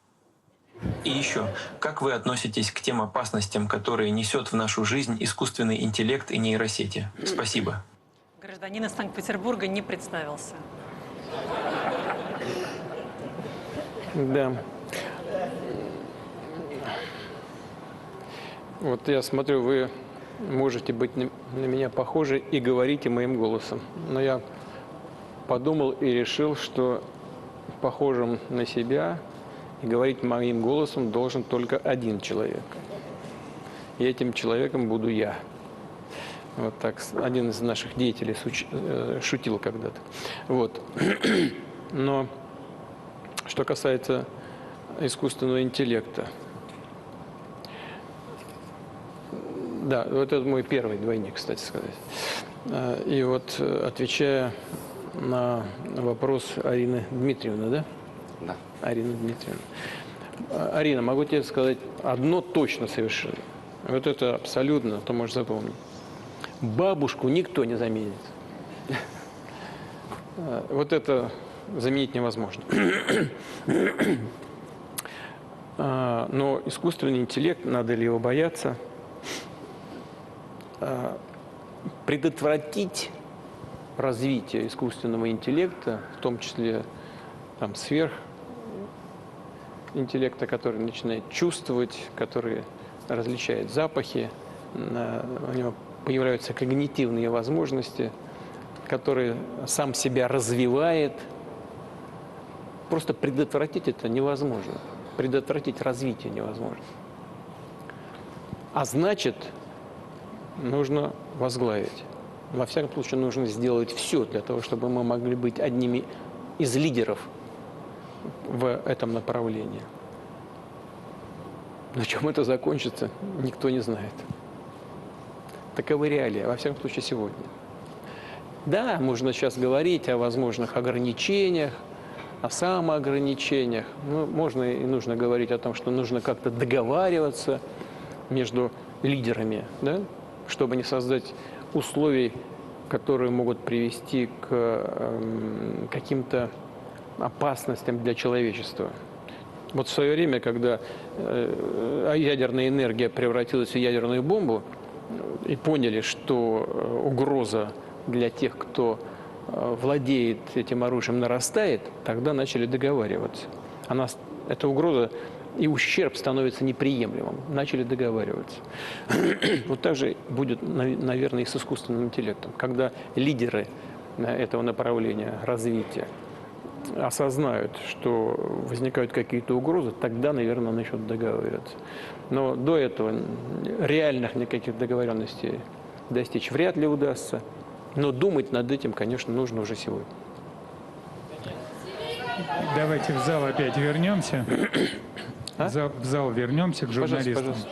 И еще, как вы относитесь к тем опасностям, которые несет в нашу жизнь искусственный интеллект и нейросети? Спасибо. Гражданин из Санкт-Петербурга не представился. Да. Вот я смотрю, вы можете быть на меня похожи и говорите моим голосом. Но я подумал и решил, что похожим на себя и говорить моим голосом должен только один человек. И этим человеком буду я. Вот так один из наших деятелей шутил когда-то. Вот. Но что касается искусственного интеллекта, да, вот это мой первый двойник, кстати сказать. И вот, отвечая на вопрос Арины Дмитриевны, да? Да. Арина Дмитриевна. Арина, могу тебе сказать одно точно совершенно. Вот это абсолютно, ты можешь запомнить. Бабушку никто не заменит. Вот это заменить невозможно. Но искусственный интеллект, надо ли его бояться? Предотвратить развитие искусственного интеллекта, в том числе там, сверхинтеллекта, который начинает чувствовать, который различает запахи, у него появляются когнитивные возможности, который сам себя развивает. Просто предотвратить это невозможно. Предотвратить развитие невозможно. А значит, нужно возглавить. Во всяком случае, нужно сделать все для того, чтобы мы могли быть одними из лидеров в этом направлении. Но чем это закончится, никто не знает. Таковы реалии, во всяком случае, сегодня. Да, можно сейчас говорить о возможных ограничениях, о самоограничениях. Ну, можно и нужно говорить о том, что нужно как-то договариваться между лидерами, да? Чтобы не создать условий, которые могут привести к каким-то опасностям для человечества. Вот в свое время, когда ядерная энергия превратилась в ядерную бомбу, и поняли, что угроза для тех, кто владеет этим оружием, нарастает, тогда начали договариваться. Эта угроза и ущерб становится неприемлемым. Начали договариваться. Вот так же будет, наверное, и с искусственным интеллектом. Когда лидеры этого направления развития осознают, что возникают какие-то угрозы, тогда, наверное, начнут договариваться. Но до этого реальных никаких договоренностей достичь вряд ли удастся. Но думать над этим, конечно, нужно уже сегодня. Давайте в зал опять вернемся. В зал вернемся к журналистам. Пожалуйста.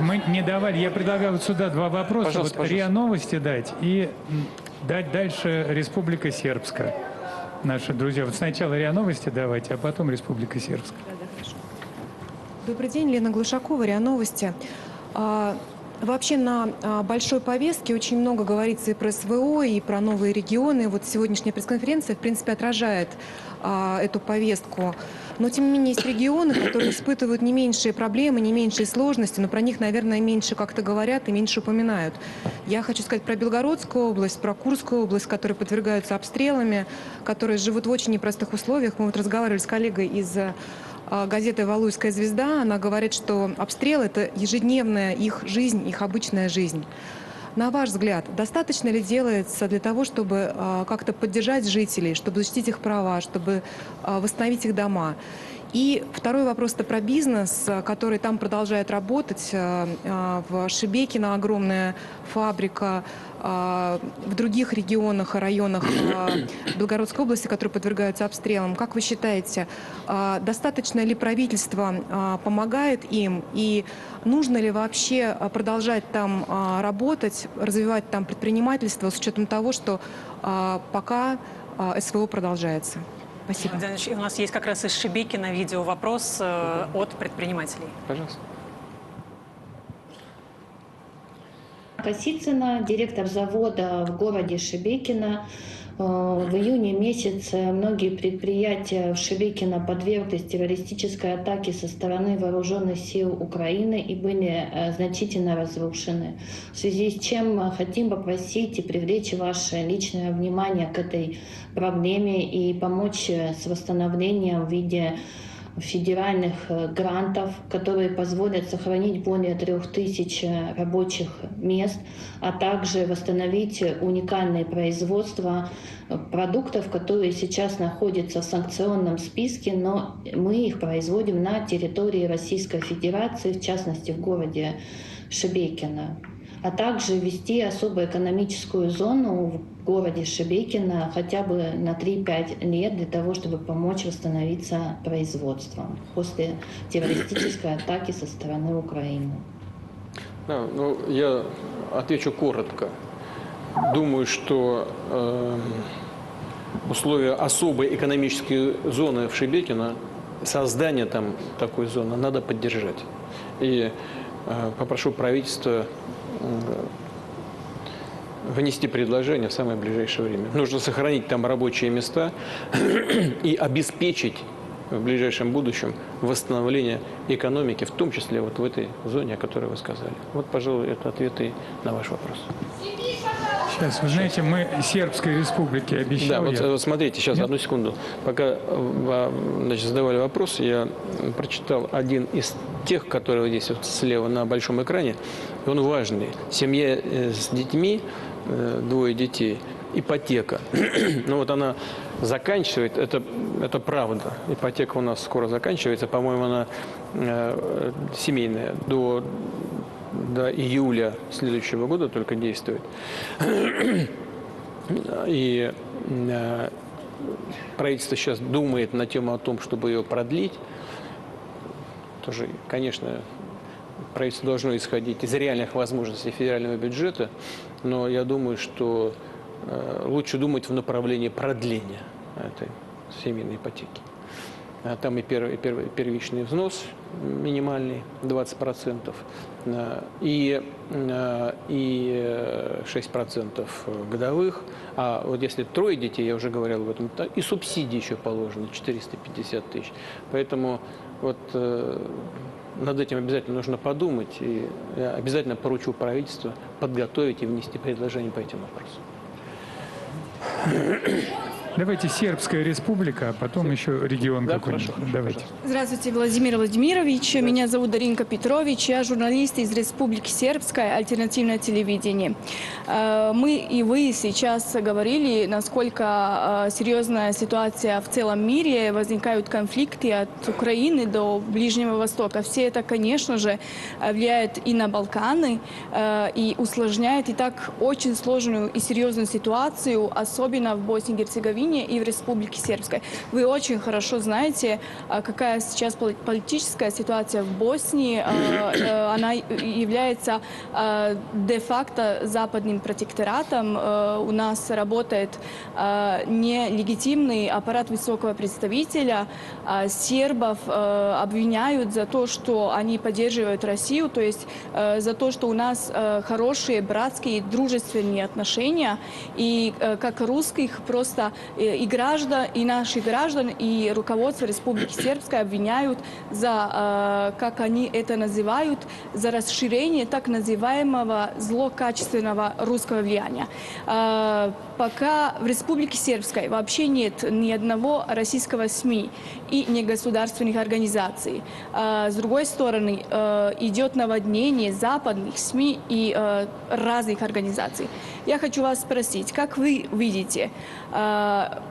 Мы не давали, я предлагаю вот сюда два вопроса, Пожалуйста, вот РИА Новости дать и дать дальше Республика Сербская. Наши друзья, вот сначала РИА Новости давайте, а потом Республика Сербская. Добрый день, Лена Глушакова, РИА Новости. Вообще на большой повестке очень много говорится и про СВО, и про новые регионы. Вот сегодняшняя пресс-конференция, в принципе, отражает эту повестку. Но, тем не менее, есть регионы, которые испытывают не меньшие проблемы, не меньшие сложности, но про них, наверное, меньше как-то говорят и меньше упоминают. Я хочу сказать про Белгородскую область, про Курскую область, которые подвергаются обстрелами, которые живут в очень непростых условиях. Мы вот разговаривали с коллегой из газеты «Валуйская звезда». Она говорит, что обстрел – это ежедневная их жизнь, их обычная жизнь. На ваш взгляд, достаточно ли делается для того, чтобы как-то поддержать жителей, чтобы защитить их права, чтобы восстановить их дома? И второй вопрос – это про бизнес, который там продолжает работать. В Шебекино огромная фабрика, в других регионах и районах Белгородской области, которые подвергаются обстрелам. Как вы считаете, достаточно ли правительство помогает им? И нужно ли вообще продолжать там работать, развивать там предпринимательство с учетом того, что пока СВО продолжается? Спасибо. У нас есть как раз из Шебекина видео вопрос от предпринимателей. Пожалуйста. Косицына, директор завода в городе Шебекино. В июне месяце многие предприятия в Шебекино подверглись террористической атаке со стороны вооруженных сил Украины и были значительно разрушены. В связи с чем хотим попросить и привлечь ваше личное внимание к этой проблеме и помочь с восстановлением в виде федеральных грантов, которые позволят сохранить более 3000 рабочих мест, а также восстановить уникальные производства продуктов, которые сейчас находятся в санкционном списке, но мы их производим на территории Российской Федерации, в частности в городе Шебекино. А также ввести особую экономическую зону в городе Шебекино хотя бы на 3-5 лет для того, чтобы помочь восстановиться производством после террористической атаки со стороны Украины. Да, ну, я отвечу коротко. Думаю, что условия особой экономической зоны в Шебекино, создание там такой зоны надо поддержать. И попрошу правительство внести предложение в самое ближайшее время. Нужно сохранить там рабочие места и обеспечить в ближайшем будущем восстановление экономики, в том числе вот в этой зоне, о которой вы сказали. Вот, пожалуй, это ответы на ваш вопрос. Сейчас, вы знаете, мы Сербской Республике обещали. Да, вот смотрите, сейчас, одну секунду. Пока задавали вопрос, я прочитал один из тех, которые здесь вот слева на большом экране. Он важный. Семья с детьми, 2 детей, ипотека. Ну вот она заканчивает, это правда. Ипотека у нас скоро заканчивается, по-моему, она семейная, до июля следующего года только действует. И правительство сейчас думает на тему о том, чтобы ее продлить. Тоже, конечно, правительство должно исходить из реальных возможностей федерального бюджета, но я думаю, что лучше думать в направлении продления этой семейной ипотеки. Там и первичный взнос минимальный 20%, и 6% годовых. А вот если 3 детей, я уже говорил об этом, и субсидии еще положены 450 тысяч. Поэтому вот над этим обязательно нужно подумать, и я обязательно поручу правительству подготовить и внести предложение по этим вопросам. Давайте Сербская республика, а потом еще регион какой-нибудь. Давайте. Здравствуйте, Владимир Владимирович. Меня зовут Даринка Петрович. Я журналист из Республики Сербская, альтернативное телевидение. Мы и вы сейчас говорили, насколько серьезная ситуация в целом мире, возникают конфликты от Украины до Ближнего Востока. Все это, конечно же, влияет и на Балканы, и усложняет и так очень сложную и серьезную ситуацию, особенно в Боснии и Герцеговине и в Республике Сербской. Вы очень хорошо знаете, какая сейчас политическая ситуация в Боснии. Она является де-факто западным протекторатом. У нас работает нелегитимный аппарат высокого представителя. Сербов обвиняют за то, что они поддерживают Россию, то есть за то, что у нас хорошие братские дружественные отношения. И как русских просто и граждан, и наших граждан, и руководство Республики Сербской обвиняют за, как они это называют, за расширение так называемого злокачественного русского влияния. Пока в Республике Сербской вообще нет ни одного российского СМИ и негосударственных организаций. С другой стороны, идет наводнение западных СМИ и разных организаций. Я хочу вас спросить, как вы видите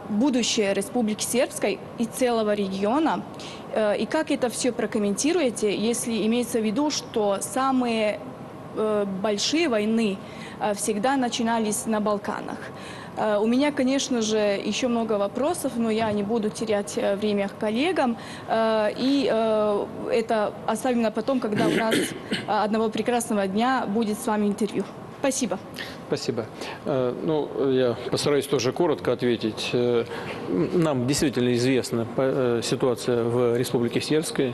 будущее Республики Сербской и целого региона, и как это все прокомментируете, если имеется в виду, что самые большие войны всегда начинались на Балканах? У меня, конечно же, еще много вопросов, но я не буду терять время коллегам. И это оставим на потом, когда у нас одного прекрасного дня будет с вами интервью. Спасибо. Спасибо. Ну, я постараюсь тоже коротко ответить. Нам действительно известна ситуация в Республике Сербской,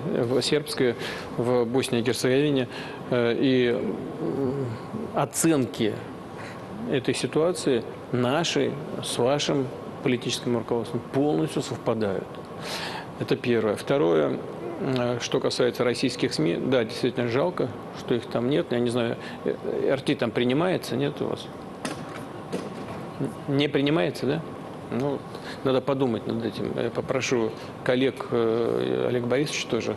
в Боснии и Герцеговине. И оценки этой ситуации наши с вашим политическим руководством полностью совпадают. Это первое. Второе, что касается российских СМИ, да, действительно жалко, что их там нет. Я не знаю, РТ там принимается, нет у вас? Не принимается, да? Ну, надо подумать над этим. Я попрошу коллег Олега Борисовича тоже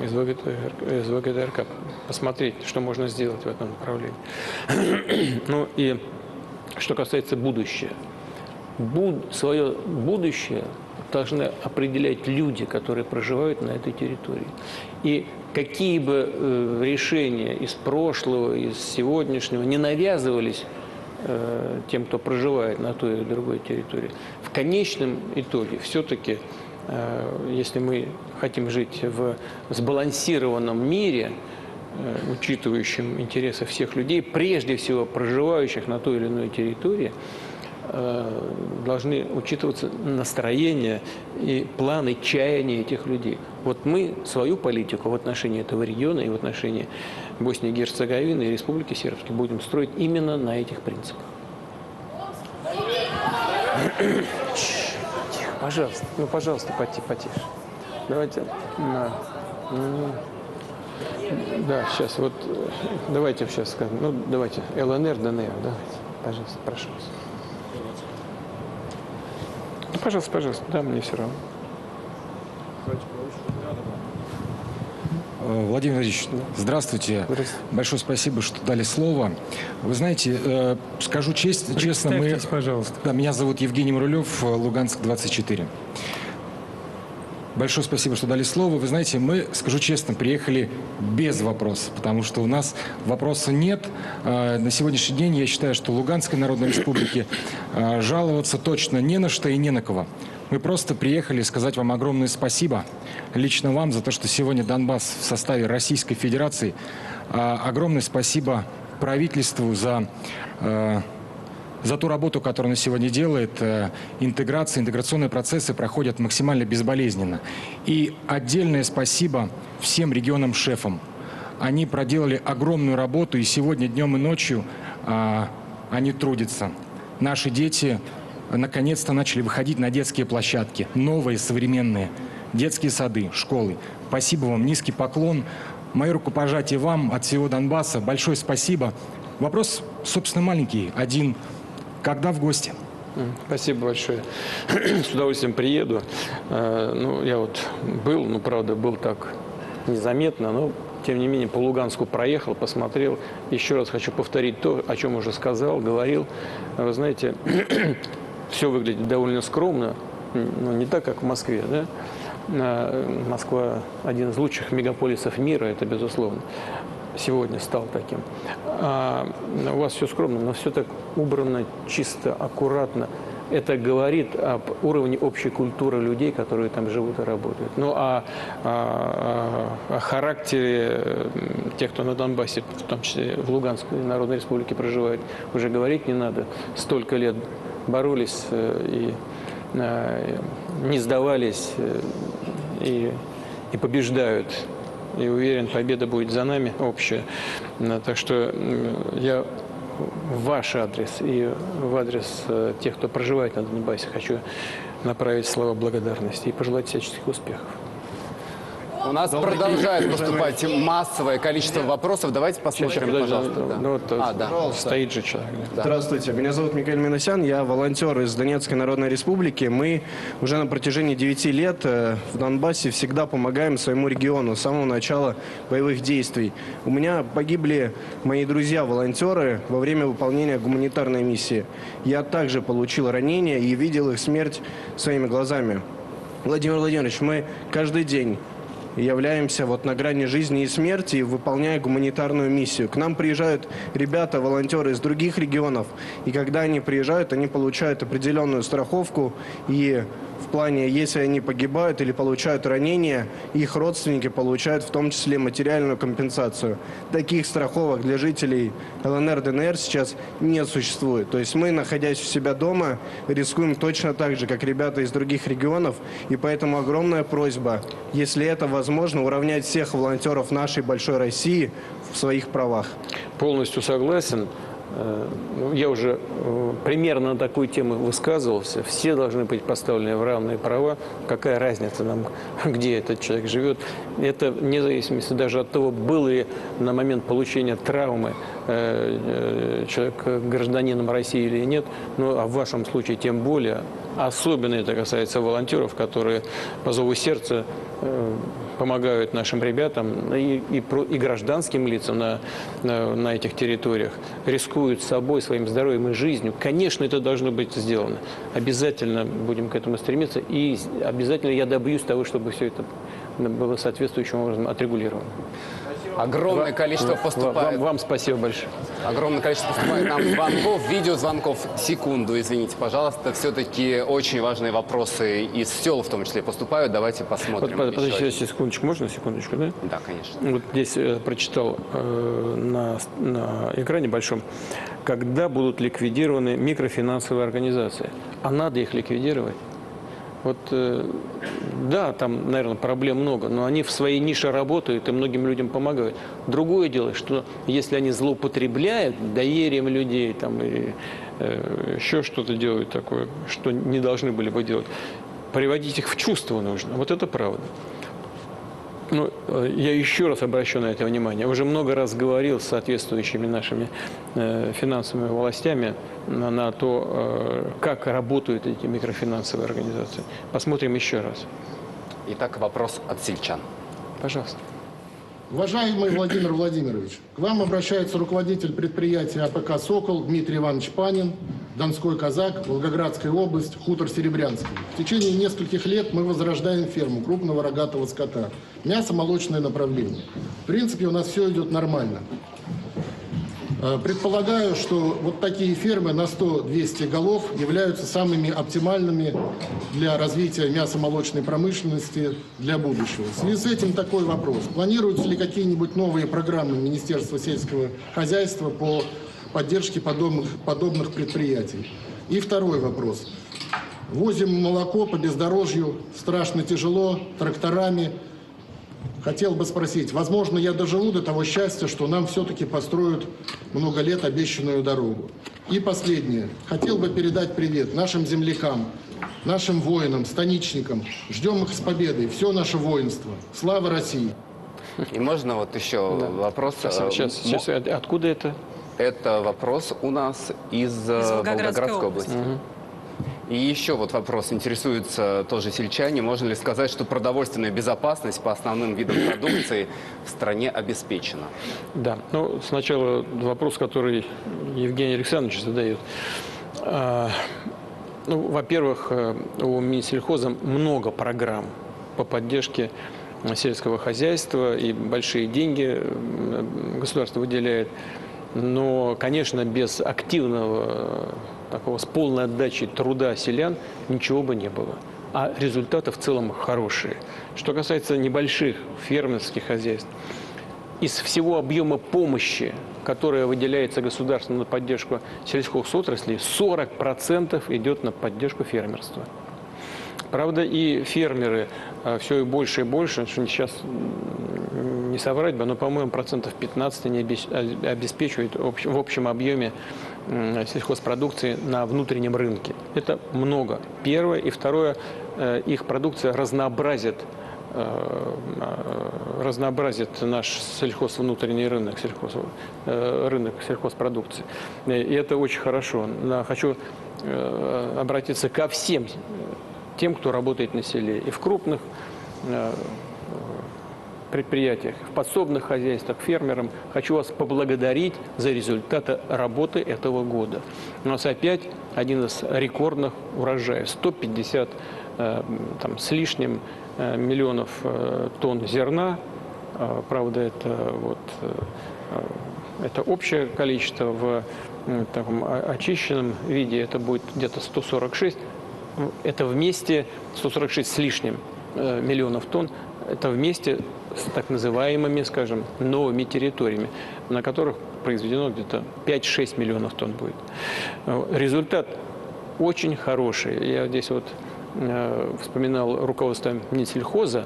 из ВГТРК посмотреть, что можно сделать в этом направлении. Ну и что касается будущего. Свое будущее должны определять люди, которые проживают на этой территории. И какие бы решения из прошлого, из сегодняшнего не навязывались тем, кто проживает на той или другой территории, в конечном итоге все-таки, если мы хотим жить в сбалансированном мире, учитывающем интересы всех людей, прежде всего проживающих на той или иной территории, должны учитываться настроения и планы, чаяния этих людей. Вот мы свою политику в отношении этого региона и в отношении Боснии и Герцеговины и Республики Сербской будем строить именно на этих принципах. Пожалуйста, ну, пожалуйста, потише. Давайте. Да, сейчас вот, давайте сейчас скажем. Ну, давайте, ЛНР, ДНР, давайте. Пожалуйста, прошу вас. Ну, пожалуйста, да, мне все равно. Владимир Владимирович, здравствуйте. Большое спасибо, что дали слово. Вы знаете, скажу честно, пожалуйста. Да, меня зовут Евгений Мрулев, Луганск, 24. Большое спасибо, что дали слово. Вы знаете, мы, скажу честно, приехали без вопросов, потому что у нас вопроса нет. На сегодняшний день я считаю, что Луганской Народной Республике жаловаться точно не на что и не на кого. Мы просто приехали сказать вам огромное спасибо, лично вам, за то, что сегодня Донбасс в составе Российской Федерации. Огромное спасибо правительству за ту работу, которую оно сегодня делает. Интеграционные процессы проходят максимально безболезненно. И отдельное спасибо всем регионам-шефам. Они проделали огромную работу, и сегодня днем и ночью они трудятся. Наши дети наконец-то начали выходить на детские площадки, новые, современные, детские сады, школы. Спасибо вам, низкий поклон. Мое рукопожатие вам от всего Донбасса. Большое спасибо. Вопрос, собственно, маленький, один. Когда в гости? Спасибо большое. С удовольствием приеду. Ну, я вот был, ну, правда, был так незаметно, но, тем не менее, по Луганску проехал, посмотрел. Еще раз хочу повторить то, о чем уже сказал, говорил. Вы знаете, все выглядит довольно скромно, но не так, как в Москве, да? Москва – один из лучших мегаполисов мира, это безусловно. Сегодня стал таким. У вас все скромно, но все так убрано, чисто, аккуратно. Это говорит об уровне общей культуры людей, которые там живут и работают. Ну, о характере тех, кто на Донбассе, в том числе в Луганской Народной Республике проживает, уже говорить не надо. Столько лет боролись и не сдавались, и побеждают. И уверен, победа будет за нами общая. Так что я в ваш адрес и в адрес тех, кто проживает на Донбассе, хочу направить слова благодарности и пожелать всяческих успехов. У нас продолжает поступать массовое количество вопросов. Давайте посмотрим, пожалуйста. Ну, вот, стоит же человек. Да. Здравствуйте, меня зовут Микаэль Минасян, я волонтер из Донецкой Народной Республики. Мы уже на протяжении 9 лет в Донбассе всегда помогаем своему региону с самого начала боевых действий. У меня погибли мои друзья-волонтеры во время выполнения гуманитарной миссии. Я также получил ранения и видел их смерть своими глазами. Владимир Владимирович, мы каждый день являемся вот на грани жизни и смерти, выполняя гуманитарную миссию. К нам приезжают ребята, волонтеры из других регионов, и когда они приезжают, они получают определенную страховку, и в плане, если они погибают или получают ранения, их родственники получают в том числе материальную компенсацию. Таких страховок для жителей ЛНР, ДНР сейчас не существует. То есть мы, находясь у себя дома, рискуем точно так же, как ребята из других регионов, и поэтому огромная просьба, если это возможно, уравнять всех волонтеров нашей большой России в своих правах. Полностью согласен. Я уже примерно на такую тему высказывался. Все должны быть поставлены в равные права. Какая разница нам, где этот человек живет. Это вне зависимости даже от того, был ли на момент получения травмы человек гражданином России или нет. Ну, а в вашем случае тем более. Особенно это касается волонтеров, которые по зову сердца помогают нашим ребятам и гражданским лицам на этих территориях, рискуют собой, своим здоровьем и жизнью. Конечно, это должно быть сделано. Обязательно будем к этому стремиться, и обязательно я добьюсь того, чтобы все это было соответствующим образом отрегулировано. Огромное количество поступает. Вам спасибо большое. Огромное количество поступает нам звонков, видеозвонков. Секунду, извините, пожалуйста. Все-таки очень важные вопросы из сел, в том числе, поступают. Давайте посмотрим. Вот, подождите, секундочку, можно секундочку, да? Да, конечно. Вот здесь прочитал на экране большом, когда будут ликвидированы микрофинансовые организации. А надо их ликвидировать. Вот, да, там, наверное, проблем много, но они в своей нише работают и многим людям помогают. Другое дело, что если они злоупотребляют доверием людей, там, и еще что-то делают такое, что не должны были бы делать, приводить их в чувство нужно. Вот это правда. Ну, я еще раз обращу на это внимание. Уже много раз говорил с соответствующими нашими финансовыми властями на то, как работают эти микрофинансовые организации. Посмотрим еще раз. Итак, вопрос от сельчан. Пожалуйста. Уважаемый Владимир Владимирович, к вам обращается руководитель предприятия АПК «Сокол» Дмитрий Иванович Панин, Донской казак, Волгоградская область, хутор Серебрянский. В течение нескольких лет мы возрождаем ферму крупного рогатого скота. Мясо-молочное направление. В принципе, у нас все идет нормально. Предполагаю, что вот такие фермы на 100-200 голов являются самыми оптимальными для развития мясо-молочной промышленности для будущего. В связи с этим такой вопрос. Планируются ли какие-нибудь новые программы Министерства сельского хозяйства по поддержке подобных предприятий? И второй вопрос. Возим молоко по бездорожью, страшно тяжело, тракторами. Хотел бы спросить, возможно, я доживу до того счастья, что нам все-таки построят много лет обещанную дорогу. И последнее. Хотел бы передать привет нашим землякам, нашим воинам, станичникам. Ждем их с победой. Все наше воинство. Слава России! И можно вот еще вопрос? Сейчас. Откуда это? Это вопрос у нас из Волгоградской области. И еще вот вопрос, интересуются тоже сельчане. Можно ли сказать, что продовольственная безопасность по основным видам продукции в стране обеспечена? Да, ну сначала вопрос, который Евгений Александрович задает. Ну, во-первых, у Минсельхоза много программ по поддержке сельского хозяйства, и большие деньги государство выделяет. Но, конечно, без активного, такого с полной отдачей труда селян ничего бы не было. А результаты в целом хорошие. Что касается небольших фермерских хозяйств, из всего объема помощи, которая выделяется государством на поддержку сельхозотрасли, 40% идет на поддержку фермерства. Правда, и фермеры все и больше, что сейчас не соврать бы, но, по-моему, 15% они обеспечивают в общем объеме сельхозпродукции на внутреннем рынке. Это много. Первое. И второе, их продукция разнообразит наш внутренний рынок, рынок сельхозпродукции. И это очень хорошо. Хочу обратиться ко всем тем, кто работает на селе, и в крупных предприятиях, в подсобных хозяйствах, фермерам. Хочу вас поблагодарить за результаты работы этого года. У нас опять один из рекордных урожаев. 150 с лишним миллионов тонн зерна. Правда, это общее количество. В таком очищенном виде это будет где-то 146. Это вместе 146 с лишним миллионов тонн. Это вместе с так называемыми, скажем, новыми территориями, на которых произведено где-то 5-6 миллионов тонн будет. Результат очень хороший. Я здесь вспоминал руководство Минсельхоза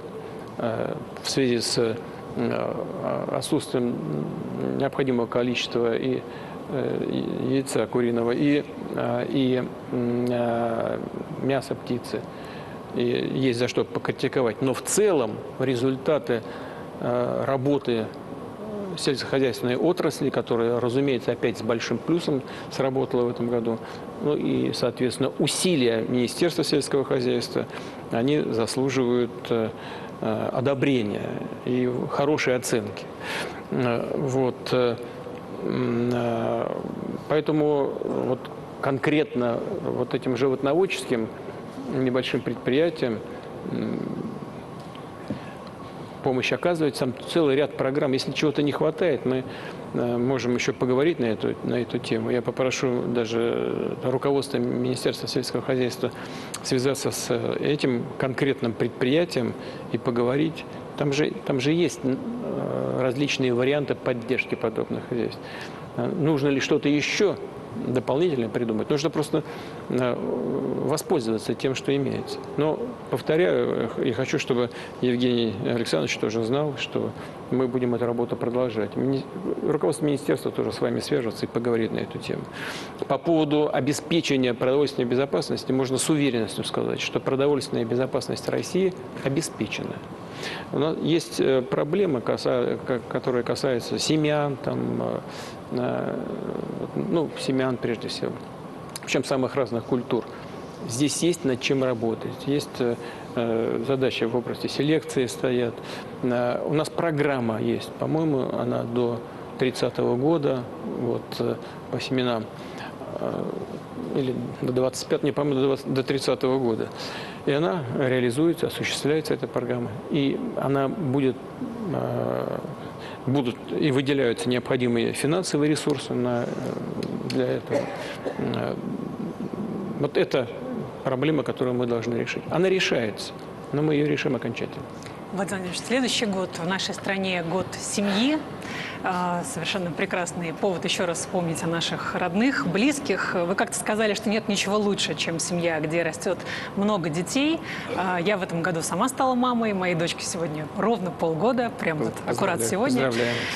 в связи с отсутствием необходимого количества и яйца куриного, и мяса птицы. И есть за что покритиковать. Но в целом результаты работы сельскохозяйственной отрасли, которая, разумеется, опять с большим плюсом сработала в этом году, ну и, соответственно, усилия Министерства сельского хозяйства, они заслуживают одобрения и хорошей оценки. Поэтому конкретно этим животноводческим небольшим предприятиям помощь оказывается. Там целый ряд программ. Если чего-то не хватает, мы можем еще поговорить на эту тему. Я попрошу даже руководство Министерства сельского хозяйства связаться с этим конкретным предприятием и поговорить. Там же есть различные варианты поддержки подобных хозяйств. Нужно ли что-то еще дополнительно придумать? Нужно просто воспользоваться тем, что имеется. Но, повторяю, я хочу, чтобы Евгений Александрович тоже знал, что мы будем эту работу продолжать. Руководство министерства тоже с вами свяжется и поговорит на эту тему. По поводу обеспечения продовольственной безопасности можно с уверенностью сказать, что продовольственная безопасность России обеспечена. У нас есть проблемы, которые касаются семян, семян прежде всего, причем самых разных культур. Здесь есть над чем работать, есть задачи в области селекции стоят. У нас программа есть, по-моему, она до 30-го года по семенам, или до 25, не помню, до 30-го года. И она реализуется, осуществляется, эта программа. И она будут и выделяются необходимые финансовые ресурсы для этого. Вот это проблема, которую мы должны решить. Она решается, но мы ее решим окончательно. Владимир Владимирович, следующий год в нашей стране год семьи. Совершенно прекрасный повод еще раз вспомнить о наших родных, близких. Вы как-то сказали, что нет ничего лучше, чем семья, где растет много детей. Я в этом году сама стала мамой, моей дочке сегодня ровно полгода, прям аккурат сегодня.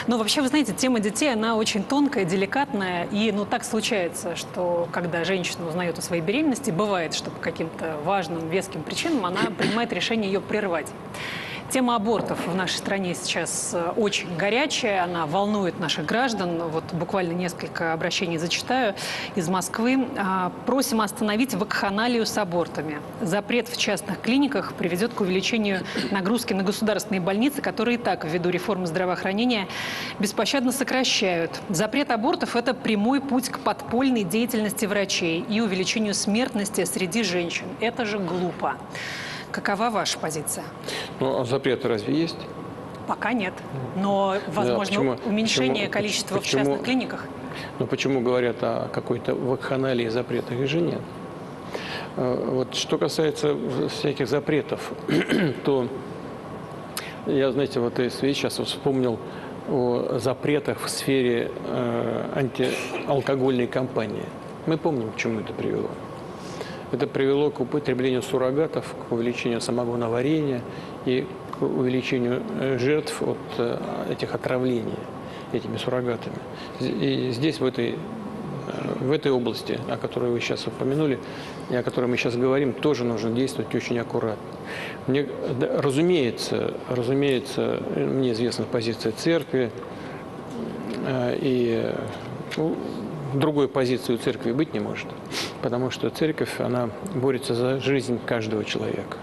Но вообще, вы знаете, тема детей, она очень тонкая, деликатная. И так случается, что когда женщина узнает о своей беременности, бывает, что по каким-то важным, веским причинам она принимает решение ее прервать. Тема абортов в нашей стране сейчас очень горячая, она волнует наших граждан. Вот буквально несколько обращений зачитаю из Москвы. Просим остановить вакханалию с абортами. Запрет в частных клиниках приведет к увеличению нагрузки на государственные больницы, которые и так ввиду реформы здравоохранения беспощадно сокращают. Запрет абортов – это прямой путь к подпольной деятельности врачей и увеличению смертности среди женщин. Это же глупо. Какова ваша позиция? Ну, а запреты разве есть? Пока нет. Но, возможно, да, уменьшение количества в частных клиниках? Но почему говорят о какой-то вакханалии запретах? Их же нет. Вот что касается всяких запретов, то я, знаете, вот сейчас вспомнил о запретах в сфере антиалкогольной кампании. Мы помним, к чему это привело. Это привело к употреблению суррогатов, к увеличению самогоноварения и к увеличению жертв от этих отравлений этими суррогатами. И здесь, в этой области, о которой вы сейчас упомянули, и о которой мы сейчас говорим, тоже нужно действовать очень аккуратно. Разумеется, мне известна позиция церкви, и другой позиции у церкви быть не может, потому что церковь, она борется за жизнь каждого человека.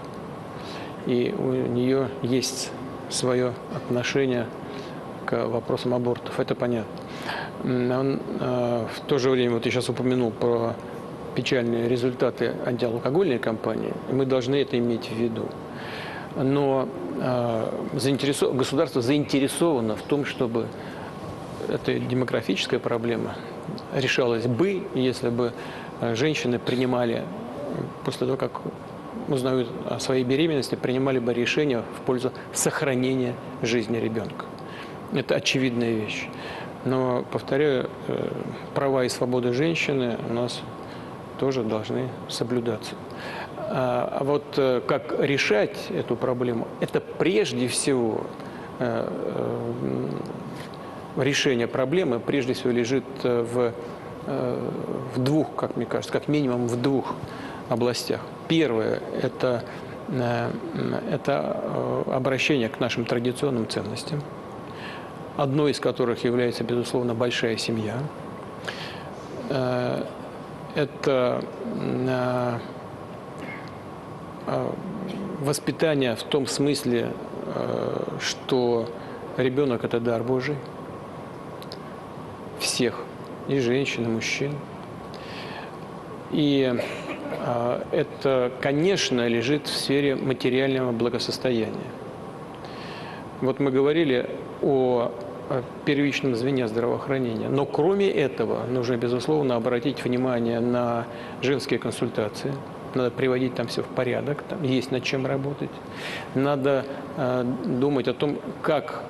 И у нее есть свое отношение к вопросам абортов, это понятно. В то же время, вот я сейчас упомянул про печальные результаты антиалкогольной кампании, мы должны это иметь в виду. Но государство заинтересовано в том, чтобы эта демографическая проблема решалась бы, если бы женщины принимали, после того, как узнают о своей беременности, принимали бы решение в пользу сохранения жизни ребенка. Это очевидная вещь. Но, повторяю, права и свободы женщины у нас тоже должны соблюдаться. А вот как решать эту проблему, это прежде всего решение проблемы прежде всего лежит в двух, как мне кажется, как минимум в двух областях. Первое – это обращение к нашим традиционным ценностям, одной из которых является, безусловно, большая семья. Это воспитание в том смысле, что ребенок – это дар Божий. Всех, и женщин, и мужчин. И это, конечно, лежит в сфере материального благосостояния. Вот мы говорили о первичном звене здравоохранения, но кроме этого нужно, безусловно, обратить внимание на женские консультации. Надо приводить там все в порядок, там есть над чем работать. Надо думать о том, как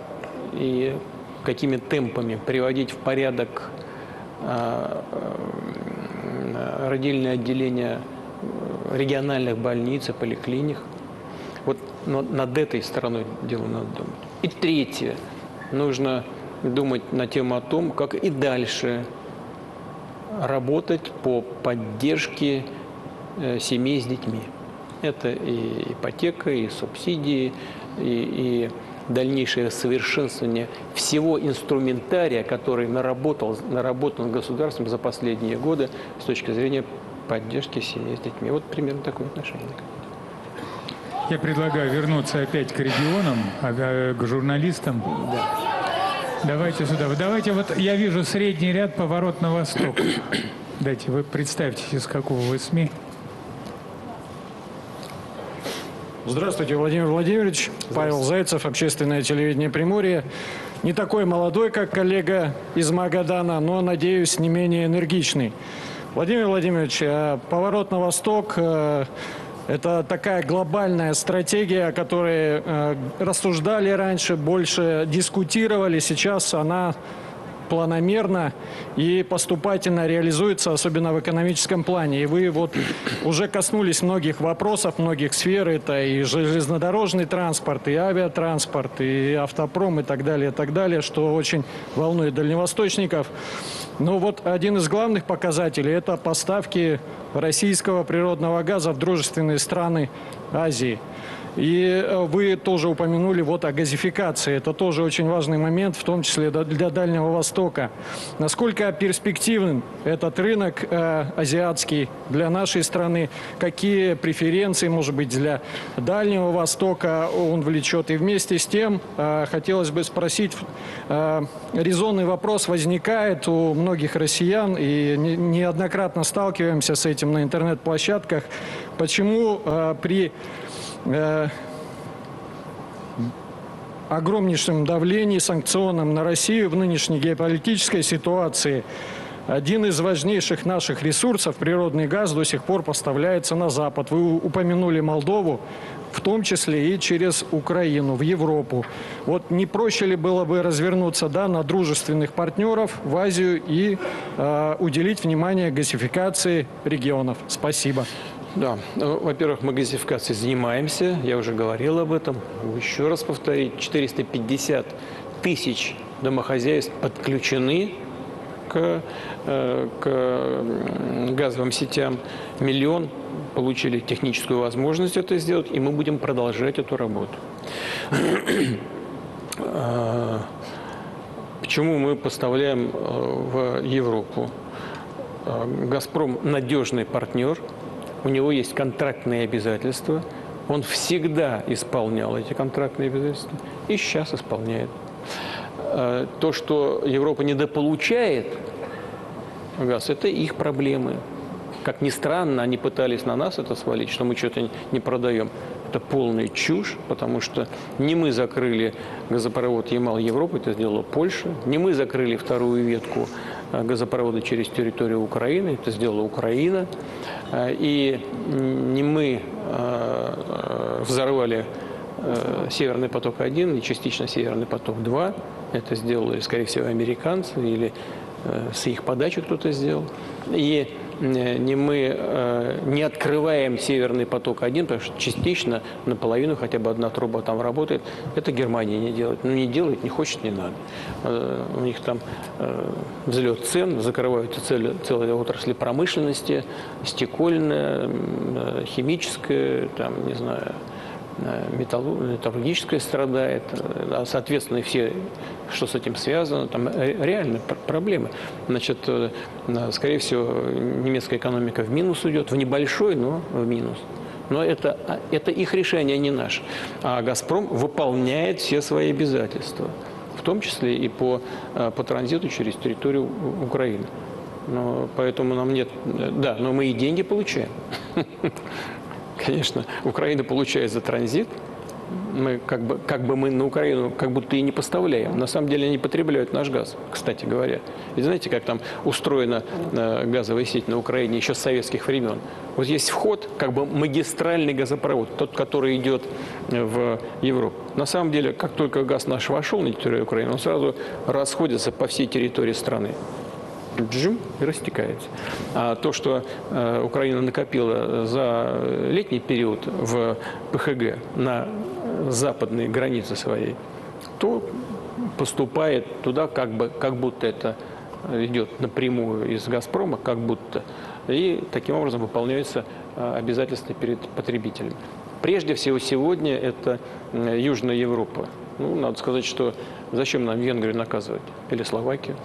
и какими темпами приводить в порядок родильное отделение региональных больниц и поликлиник. Вот над этой стороной дела надо думать. И третье. Нужно думать на тему о том, как и дальше работать по поддержке семей с детьми. Это и ипотека, и субсидии, и дальнейшее совершенствование всего инструментария, который наработан государством за последние годы с точки зрения поддержки семьи с детьми. Вот примерно такое отношение. Я предлагаю вернуться опять к регионам, к журналистам. Да. Давайте сюда. Давайте вот я вижу средний ряд, поворот на восток. Дайте, вы представьтесь, из какого вы СМИ. Здравствуйте, Владимир Владимирович. Павел Зайцев, общественное телевидение Приморья. Не такой молодой, как коллега из Магадана, но, надеюсь, не менее энергичный. Владимир Владимирович, поворот на восток – это такая глобальная стратегия, о которой рассуждали раньше, больше дискутировали. Сейчас она планомерно и поступательно реализуется, особенно в экономическом плане. И вы вот уже коснулись многих вопросов, многих сфер. Это и железнодорожный транспорт, и авиатранспорт, и автопром, и так далее, что очень волнует дальневосточников. Но вот один из главных показателей – это поставки российского природного газа в дружественные страны Азии. И вы тоже упомянули вот о газификации. Это тоже очень важный момент, в том числе для Дальнего Востока. Насколько перспективен этот рынок азиатский для нашей страны? Какие преференции, может быть, для Дальнего Востока он влечет? И вместе с тем хотелось бы спросить, резонный вопрос возникает у многих россиян, и неоднократно сталкиваемся с этим на интернет-площадках. Почему при огромнейшем давлении санкционном на Россию в нынешней геополитической ситуации один из важнейших наших ресурсов, природный газ, до сих пор поставляется на Запад? Вы упомянули Молдову, в том числе и через Украину, в Европу. Вот не проще ли было бы развернуться на дружественных партнеров в Азию и уделить внимание газификации регионов? Спасибо. Да, во-первых, мы газификацией занимаемся, я уже говорил об этом. Еще раз повторить, 450 тысяч домохозяйств подключены к газовым сетям. 1 миллион получили техническую возможность это сделать, и мы будем продолжать эту работу. Почему мы поставляем в Европу? «Газпром» – надежный партнер. У него есть контрактные обязательства. Он всегда исполнял эти контрактные обязательства и сейчас исполняет. То, что Европа недополучает газ, это их проблемы. Как ни странно, они пытались на нас это свалить, что мы что-то не продаем. Это полная чушь, потому что не мы закрыли газопровод Ямал-Европа, это сделала Польша. Не мы закрыли вторую ветку газопровода через территорию Украины, это сделала Украина. И не мы взорвали Северный поток-1 и частично Северный поток-2. Это сделали, скорее всего, американцы или с их подачи кто-то сделал. И не мы не открываем Северный поток-1, потому что частично, наполовину хотя бы одна труба там работает. Это Германия не делает. Ну, не делает, не хочет, не надо. У них там взлет цен, закрываются целые отрасли промышленности, стекольная, химическая, там, не знаю, металлургическая страдает, соответственно, и все, что с этим связано, там реально проблемы. Значит, скорее всего, немецкая экономика в минус уйдет, в небольшой, но в минус. Но это их решение, не наше. А «Газпром» выполняет все свои обязательства, в том числе и по транзиту через территорию Украины. Но поэтому нам нет... Да, но мы и деньги получаем. Конечно, Украина получает за транзит. Мы как бы мы на Украину как будто и не поставляем. На самом деле они потребляют наш газ, кстати говоря. И знаете, как там устроена газовая сеть на Украине еще с советских времен? Вот есть вход, как бы магистральный газопровод, тот, который идет в Европу. На самом деле, как только газ наш вошел на территорию Украины, он сразу расходится по всей территории страны. Джим, и растекается. А то, что Украина накопила за летний период в ПХГ на западной границе своей, то поступает туда, как будто это идет напрямую из «Газпрома», как будто. И таким образом выполняются обязательства перед потребителями. Прежде всего сегодня это Южная Европа. Ну, надо сказать, что зачем нам Венгрию наказывать? Или Словакию?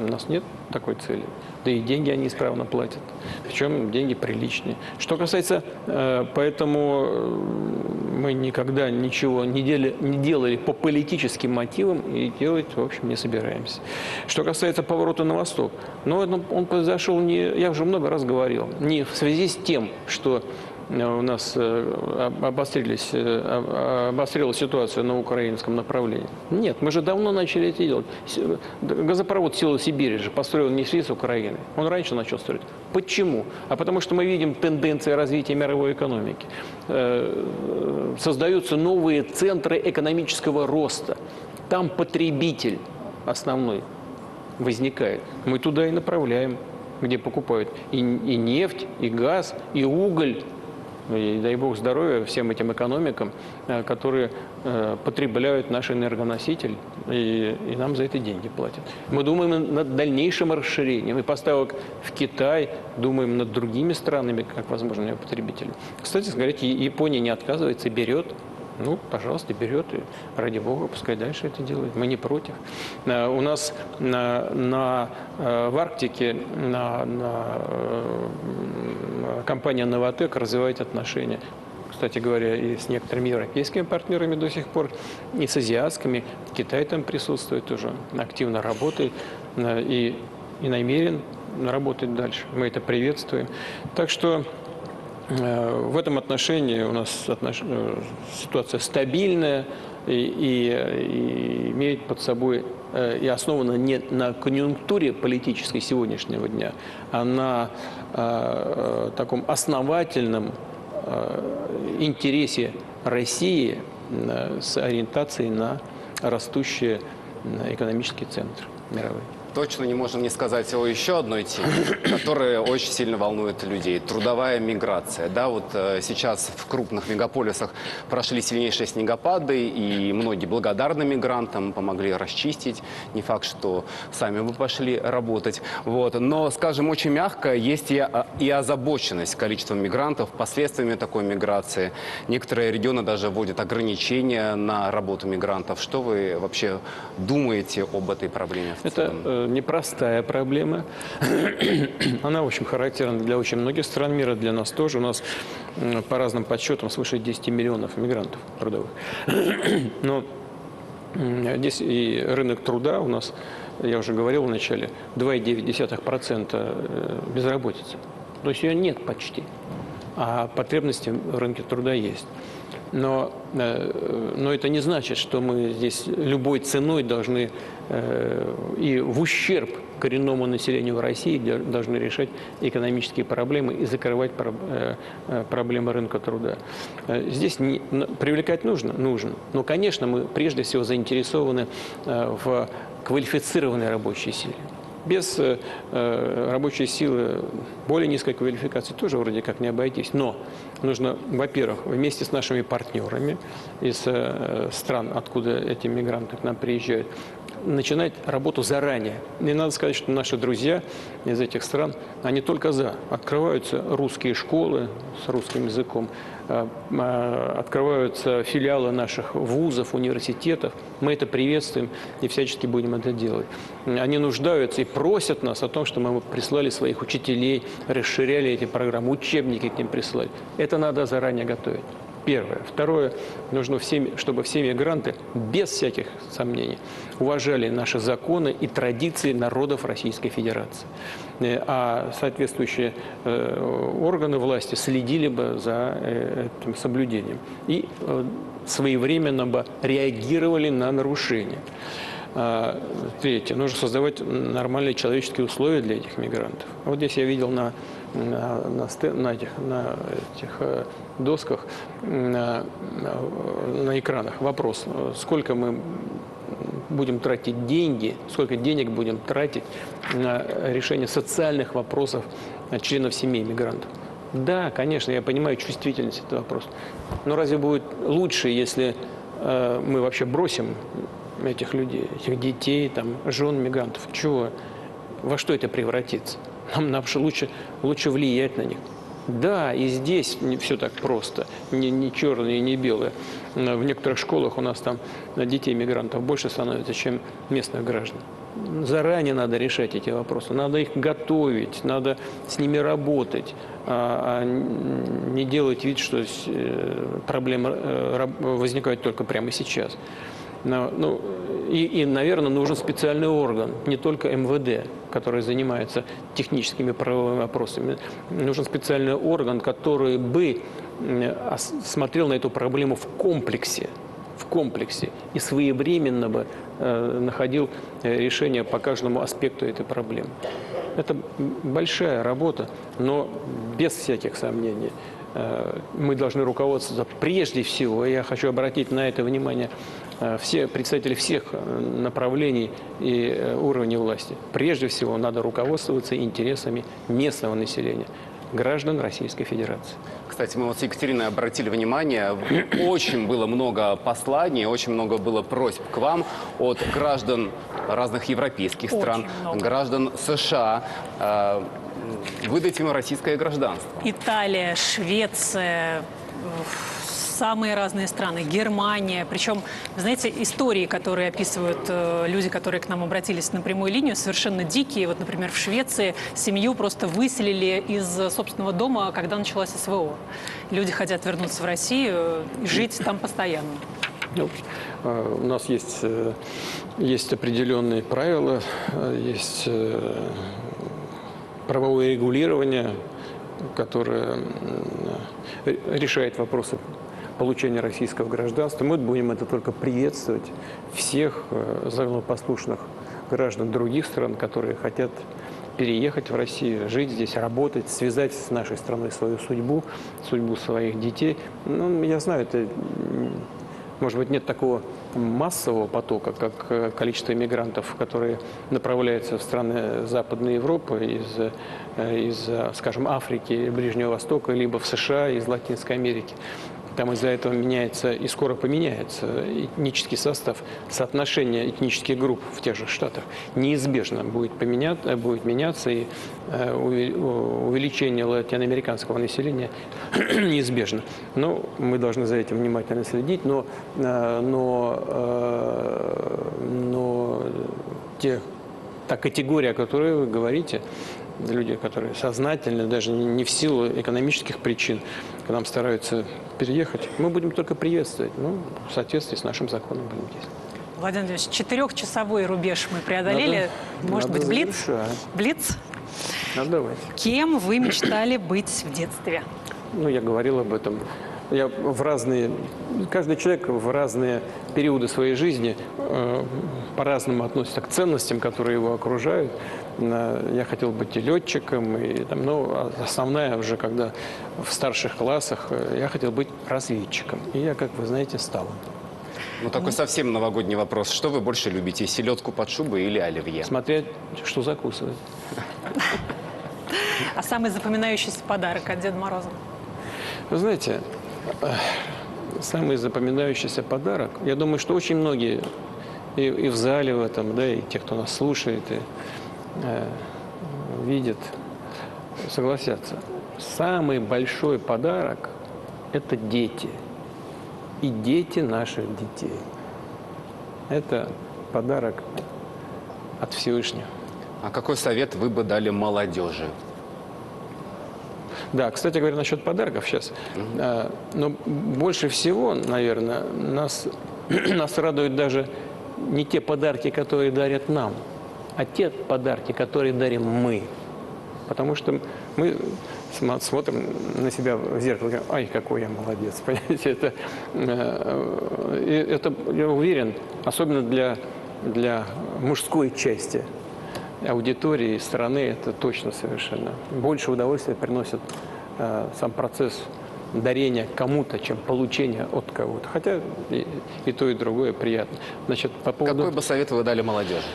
У нас нет такой цели. Да и деньги они исправно платят. Причем деньги приличные. Что касается... Поэтому мы никогда ничего не делали по политическим мотивам и делать, в общем, не собираемся. Что касается поворота на восток. Но он произошел не... Я уже много раз говорил. Не в связи с тем, что у нас обострилась ситуация на украинском направлении. Нет, мы же давно начали это делать. Газопровод «Сила Сибири» же построил не в связи с Украиной. Он раньше начал строить. Почему? А потому что мы видим тенденции развития мировой экономики. Создаются новые центры экономического роста. Там потребитель основной возникает. Мы туда и направляем, где покупают и нефть, и газ, и уголь. И дай бог здоровья всем этим экономикам, которые потребляют наш энергоноситель, и нам за это деньги платят. Мы думаем над дальнейшим расширением и поставок в Китай, думаем над другими странами, как возможными потребителями. Кстати говоря, Япония не отказывается, берет. Ну, пожалуйста, берет, и ради бога, пускай дальше это делает. Мы не против. У нас в Арктике компания «Новотек» развивает отношения, кстати говоря, и с некоторыми европейскими партнерами до сих пор, и с азиатскими. Китай там присутствует тоже, активно работает и намерен работать дальше. Мы это приветствуем. Так что в этом отношении у нас ситуация стабильная и имеет под собой и основана не на конъюнктуре политической сегодняшнего дня, а на таком основательном интересе России с ориентацией на растущие экономические центры мировые. Точно не можем не сказать о еще одной теме, которая очень сильно волнует людей. Трудовая миграция. Да, вот сейчас в крупных мегаполисах прошли сильнейшие снегопады, и многие благодарны мигрантам, помогли расчистить. Не факт, что сами бы пошли работать. Вот. Но, скажем, очень мягко, есть и озабоченность количеством мигрантов, последствиями такой миграции. Некоторые регионы даже вводят ограничения на работу мигрантов. Что вы вообще думаете об этой проблеме? Это непростая проблема. Она, в общем, характерна для очень многих стран мира, для нас тоже. У нас по разным подсчетам свыше 10 миллионов мигрантов трудовых. Но здесь и рынок труда у нас, я уже говорил в начале, 2,9% безработицы. То есть ее нет почти, а потребности в рынке труда есть. Но это не значит, что мы здесь любой ценой должны и в ущерб коренному населению в России должны решать экономические проблемы и закрывать проблемы рынка труда. Здесь привлекать нужно. Но, конечно, мы прежде всего заинтересованы в квалифицированной рабочей силе. Без рабочей силы более низкой квалификации тоже вроде как не обойтись. Но нужно, во-первых, вместе с нашими партнерами из стран, откуда эти мигранты к нам приезжают, начинать работу заранее. И надо сказать, что наши друзья из этих стран, они только за. Открываются русские школы с русским языком, открываются филиалы наших вузов, университетов. Мы это приветствуем и всячески будем это делать. Они нуждаются и просят нас о том, что мы прислали своих учителей, расширяли эти программы, учебники к ним прислали. Это надо заранее готовить. Первое. Второе. Нужно, чтобы все мигранты, без всяких сомнений, уважали наши законы и традиции народов Российской Федерации. А соответствующие органы власти следили бы за этим соблюдением и своевременно бы реагировали на нарушения. Третье. Нужно создавать нормальные человеческие условия для этих мигрантов. Вот здесь я видел на этих досках, на экранах вопрос, сколько мы будем тратить деньги, сколько денег будем тратить на решение социальных вопросов членов семей мигрантов. Да, конечно, я понимаю чувствительность этого вопроса. Но разве будет лучше, если мы вообще бросим этих людей, этих детей, там, жен мигрантов? Чего? Во что это превратится? Нам лучше влиять на них. Да, и здесь не все так просто, не черное и не белое. В некоторых школах у нас там детей мигрантов больше становится, чем местных граждан. Заранее надо решать эти вопросы, надо их готовить, надо с ними работать, а не делать вид, что проблемы возникают только прямо сейчас. И, наверное, нужен специальный орган, не только МВД, который занимается техническими правовыми вопросами. Нужен специальный орган, который бы смотрел на эту проблему в комплексе и своевременно бы находил решение по каждому аспекту этой проблемы. Это большая работа, но без всяких сомнений. Мы должны руководствоваться прежде всего, и я хочу обратить на это внимание все представители всех направлений и уровней власти. Прежде всего надо руководствоваться интересами местного населения. граждан Российской Федерации. Кстати, мы вот с Екатериной обратили внимание, очень было много посланий, очень много было просьб к вам от граждан разных европейских стран, граждан США. Выдать им российское гражданство. Италия, Швеция, самые разные страны, Германия. Причем, знаете, истории, которые описывают люди, которые к нам обратились на прямую линию, совершенно дикие. Вот, например, в Швеции семью просто выселили из собственного дома, когда началась СВО. Люди хотят вернуться в Россию и жить там постоянно. Ну, у нас есть определенные правила, есть правовое регулирование, которое решает вопросы получения российского гражданства. Мы будем это только приветствовать всех законопослушных граждан других стран, которые хотят переехать в Россию, жить здесь, работать, связать с нашей страной свою судьбу, судьбу своих детей. Ну, я знаю, это, может быть, нет такого массового потока, как количество иммигрантов, которые направляются в страны Западной Европы из, скажем, Африки, Ближнего Востока, либо в США, из Латинской Америки. Там из-за этого меняется и скоро поменяется этнический состав, соотношение этнических групп в тех же Штатах неизбежно будет меняться, и увеличение латиноамериканского населения неизбежно. Но мы должны за этим внимательно следить, но та категория, о которой вы говорите, люди, которые сознательно, даже не в силу экономических причин, к нам стараются переехать, мы будем только приветствовать, в соответствии с нашим законом будем действовать. Владимир Владимирович, 4-часовой рубеж мы преодолели. Может быть, блиц? Блиц? Давайте. Кем вы мечтали быть в детстве? Я говорил об этом. Каждый человек в разные периоды своей жизни по-разному относится к ценностям, которые его окружают. Я хотел быть и летчиком, основная уже, когда в старших классах, я хотел быть разведчиком. И я, как вы знаете, стал. Такой совсем новогодний вопрос. Что вы больше любите, селедку под шубой или оливье? Смотря что закусывать. А самый запоминающийся подарок от Деда Мороза? Вы знаете, самый запоминающийся подарок, я думаю, что очень многие и в зале в этом, и те, кто нас слушает и видит, согласятся. Самый большой подарок – это дети. И дети наших детей. Это подарок от Всевышнего. А какой совет вы бы дали молодежи? Да, кстати говоря, насчет подарков сейчас. Но больше всего, наверное, нас радуют даже не те подарки, которые дарят нам, а те подарки, которые дарим мы. Потому что мы смотрим на себя в зеркало и говорим: ай, какой я молодец. Понимаете, это, я уверен, особенно для мужской части аудитории, страны, это точно совершенно. Больше удовольствия приносит сам процесс дарения кому-то, чем получение от кого-то. Хотя и то, и другое приятно. Значит, по поводу... Какой бы совет вы дали молодежи?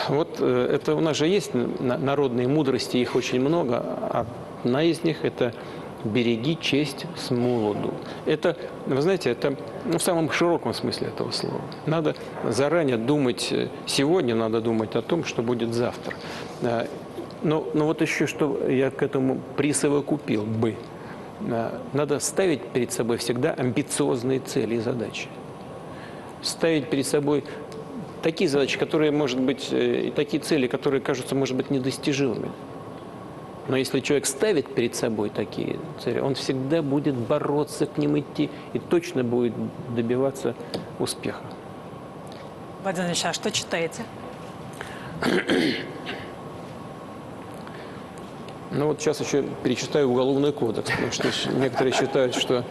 Вот это у нас же есть народные мудрости, их очень много. Одна из них – это «береги честь с молоду». Это, вы знаете, это в самом широком смысле этого слова. Надо заранее думать, сегодня надо думать о том, что будет завтра. Но вот еще что я к этому присовокупил бы. Надо ставить перед собой всегда амбициозные цели и задачи. Ставить перед собой такие задачи, которые, может быть, и такие цели, которые кажутся, может быть, недостижимыми. Но если человек ставит перед собой такие цели, он всегда будет бороться, к ним идти и точно будет добиваться успеха. Владимир Ильич, а что читаете? Вот сейчас еще перечитаю Уголовный кодекс, потому что некоторые считают, что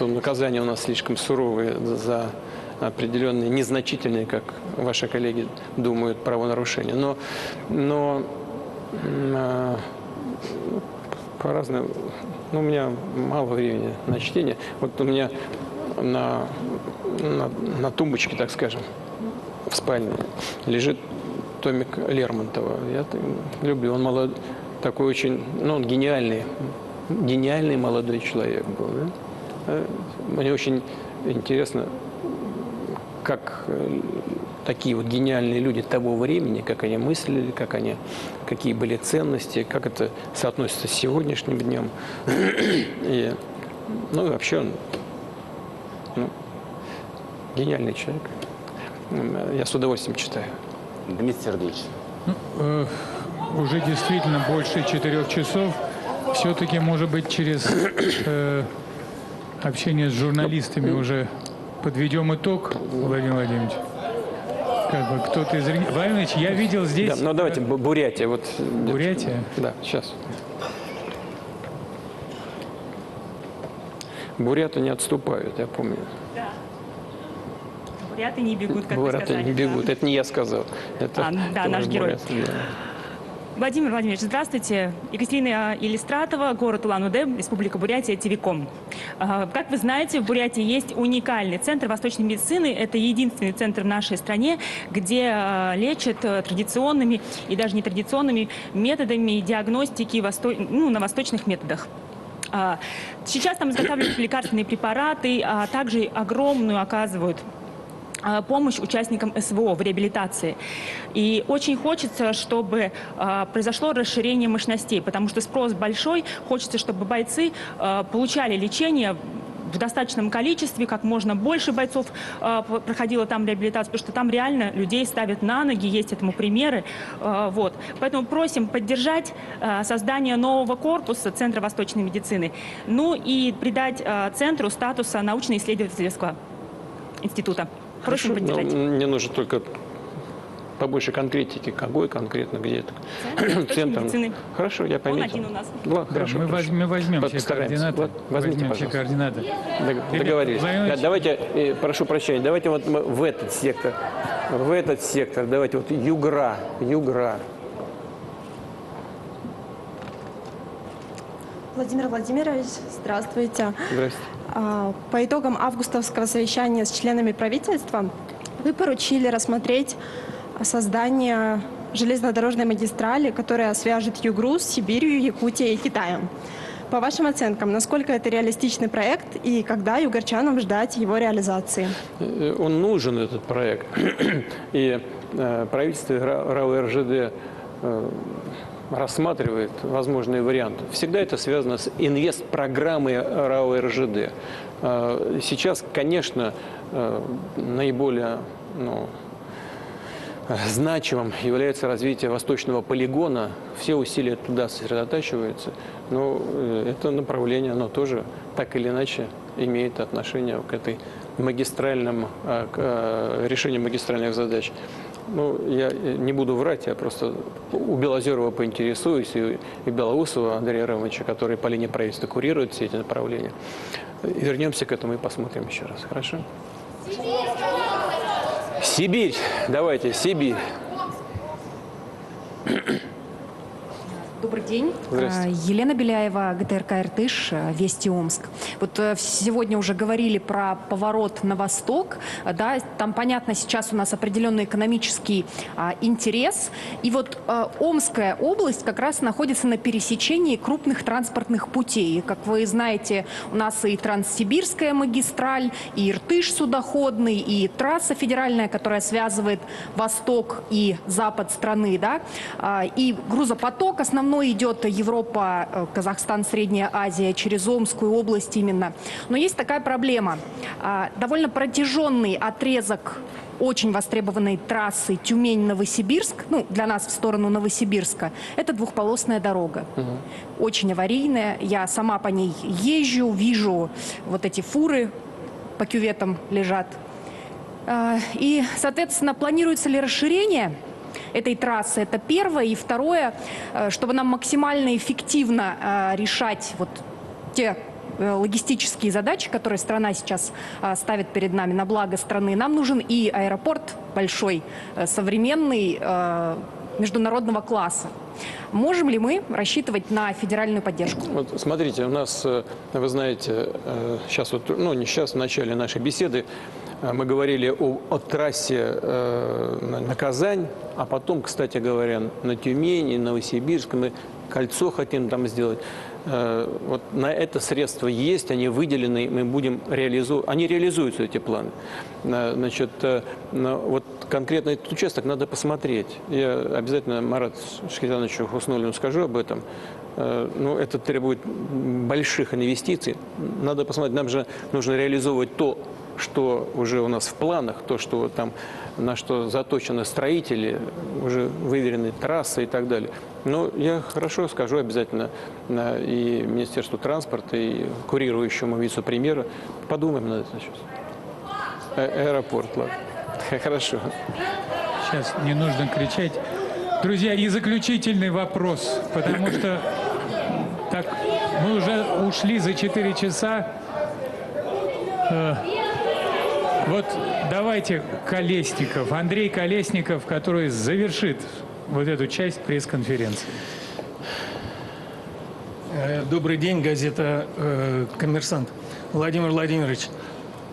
наказания у нас слишком суровые за определенные, незначительные, как ваши коллеги думают, правонарушения. Но по-разному. У меня мало времени на чтение. Вот у меня на тумбочке, так скажем, в спальне лежит томик Лермонтова. Я люблю. Он такой очень, ну, он гениальный молодой человек был. Да? Мне очень интересно, как такие вот гениальные люди того времени, как они мыслили, какие были ценности, как это соотносится с сегодняшним днем. И, ну и вообще он гениальный человек. Я с удовольствием читаю. Дмитрий Сергеевич. Уже действительно больше 4 часов. Все-таки, может быть, через общение с журналистами уже подведем итог, Владимир Владимирович. Как бы кто-то из... Владимир Владимирович, я видел здесь... Да, ну давайте, Бурятия. Вот. Бурятия? Да, сейчас. Буряты не отступают, я помню. Да. Буряты не бегут, как Буряты вы сказали. не бегут. Да. Это не я сказал. Это да, наш герой. Буряты, да. Владимир Владимирович, здравствуйте. Екатерина Елистратова, город Улан-Удэ, Республика Бурятия, ТВКом. Как вы знаете, в Бурятии есть уникальный центр восточной медицины. Это единственный центр в нашей стране, где лечат традиционными и даже нетрадиционными методами диагностики на восточных методах. Сейчас там изготавливают лекарственные препараты, а также огромную оказывают помощь участникам СВО в реабилитации. И очень хочется, чтобы произошло расширение мощностей, потому что спрос большой. Хочется, чтобы бойцы получали лечение в достаточном количестве, как можно больше бойцов проходило там реабилитацию, потому что там реально людей ставят на ноги, есть этому примеры. Вот. Поэтому просим поддержать создание нового корпуса Центра восточной медицины, ну и придать центру статуса научно-исследовательского института. Просим поддержать. Мне нужно только побольше конкретики. Какой конкретно, где это? Центр. Медицины. Хорошо, я пометил. Он один у нас. Ладно, Да, хорошо, мы возьмем все координаты. Возьмите, все координаты. Договорились. Давайте, прошу прощения, давайте вот мы в этот сектор, давайте вот Югра. Владимир Владимирович, здравствуйте. Здравствуйте. По итогам августовского совещания с членами правительства вы поручили рассмотреть создание железнодорожной магистрали, которая свяжет Югру с Сибирью, Якутией и Китаем. По вашим оценкам, насколько это реалистичный проект и когда югорчанам ждать его реализации? Он нужен, этот проект. И правительство РАО РЖД рассматривает возможные варианты. Всегда это связано с инвестпрограммой РАО РЖД. Сейчас, конечно, наиболее значимым является развитие восточного полигона. Все усилия туда сосредотачиваются. Но это направление, оно тоже так или иначе имеет отношение к этой к решению магистральных задач. Ну, я не буду врать, я просто у Белозерова поинтересуюсь, и Белоусова Андрея Ромовича, который по линии правительства курирует все эти направления. Вернемся к этому и посмотрим еще раз. Хорошо? Сибирь. Давайте, Сибирь. Добрый день. Елена Беляева, ГТРК «Иртыш», Вести Омск. Вот сегодня уже говорили про поворот на восток. Да, там, понятно, сейчас у нас определенный экономический интерес. И вот Омская область как раз находится на пересечении крупных транспортных путей. Как вы знаете, у нас и Транссибирская магистраль, и Иртыш судоходный, и трасса федеральная, которая связывает восток и запад страны. Да? И грузопоток основной идет Европа, Казахстан, Средняя Азия, через Омскую область именно. Но есть такая проблема. Довольно протяженный отрезок очень востребованной трассы Тюмень-Новосибирск, ну, для нас в сторону Новосибирска, это двухполосная дорога. Очень аварийная. Я сама по ней езжу, вижу вот эти фуры по кюветам лежат. И, соответственно, планируется ли расширение этой трассы? Это первое. И второе, чтобы нам максимально эффективно решать вот те логистические задачи, которые страна сейчас ставит перед нами на благо страны, нам нужен и аэропорт большой, современный, международного класса. Можем ли мы рассчитывать на федеральную поддержку? Вот смотрите, у нас, вы знаете, сейчас вот, ну не сейчас, в начале нашей беседы мы говорили о трассе на Казань, а потом, кстати говоря, на Тюмень и Новосибирск. Мы кольцо хотим там сделать. Вот на это средства есть, они выделены, мы будем реализовывать. Они реализуются, эти планы. Значит, вот конкретно этот участок надо посмотреть. Я обязательно Марату Шахрияновичу Хуснуллину скажу об этом. Но это требует больших инвестиций. Надо посмотреть, нам же нужно реализовывать то, что уже у нас в планах, то, что там, на что заточены строители, уже выверены трассы и так далее. Но я хорошо скажу обязательно и Министерству транспорта, и курирующему вице-премьеру. Подумаем над этим сейчас. Аэропорт, ладно. Хорошо. Сейчас не нужно кричать. Друзья, и заключительный вопрос, потому что так, мы уже ушли за 4 часа. Вот давайте Колесников, Андрей Колесников, который завершит вот эту часть пресс-конференции. Добрый день, газета «Коммерсант». Владимир Владимирович,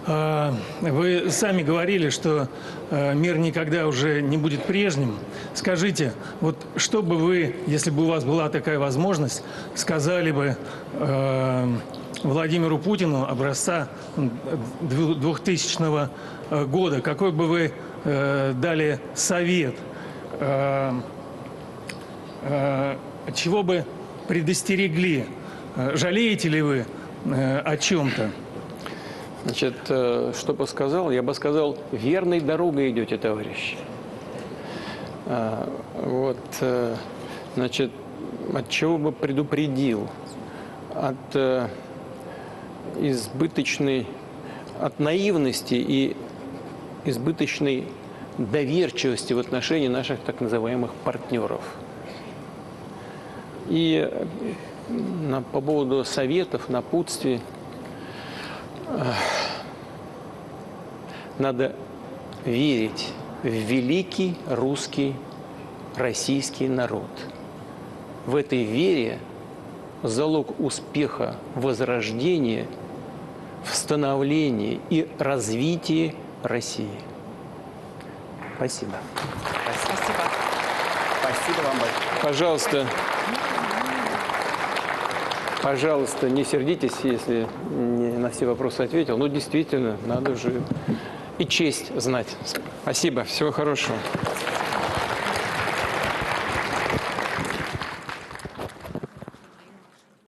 вы сами говорили, что мир никогда уже не будет прежним. Скажите, вот что бы вы, если бы у вас была такая возможность, сказали бы Владимиру Путину образца 2000 года? Какой бы вы дали совет? Чего бы предостерегли? Жалеете ли вы о чем-то? Значит, что бы сказал? Я бы сказал, верной дорогой идете, товарищи. Вот, значит, от чего бы предупредил? От избыточной, от наивности и избыточной доверчивости в отношении наших так называемых партнеров. И по поводу советов, напутствий, надо верить в великий русский, российский народ. В этой вере залог успеха, возрождения, становления и развития России. Спасибо. Спасибо. Спасибо вам большое. Пожалуйста. Пожалуйста, не сердитесь, если не на все вопросы ответил. Ну, действительно, надо же и честь знать. Спасибо. Всего хорошего.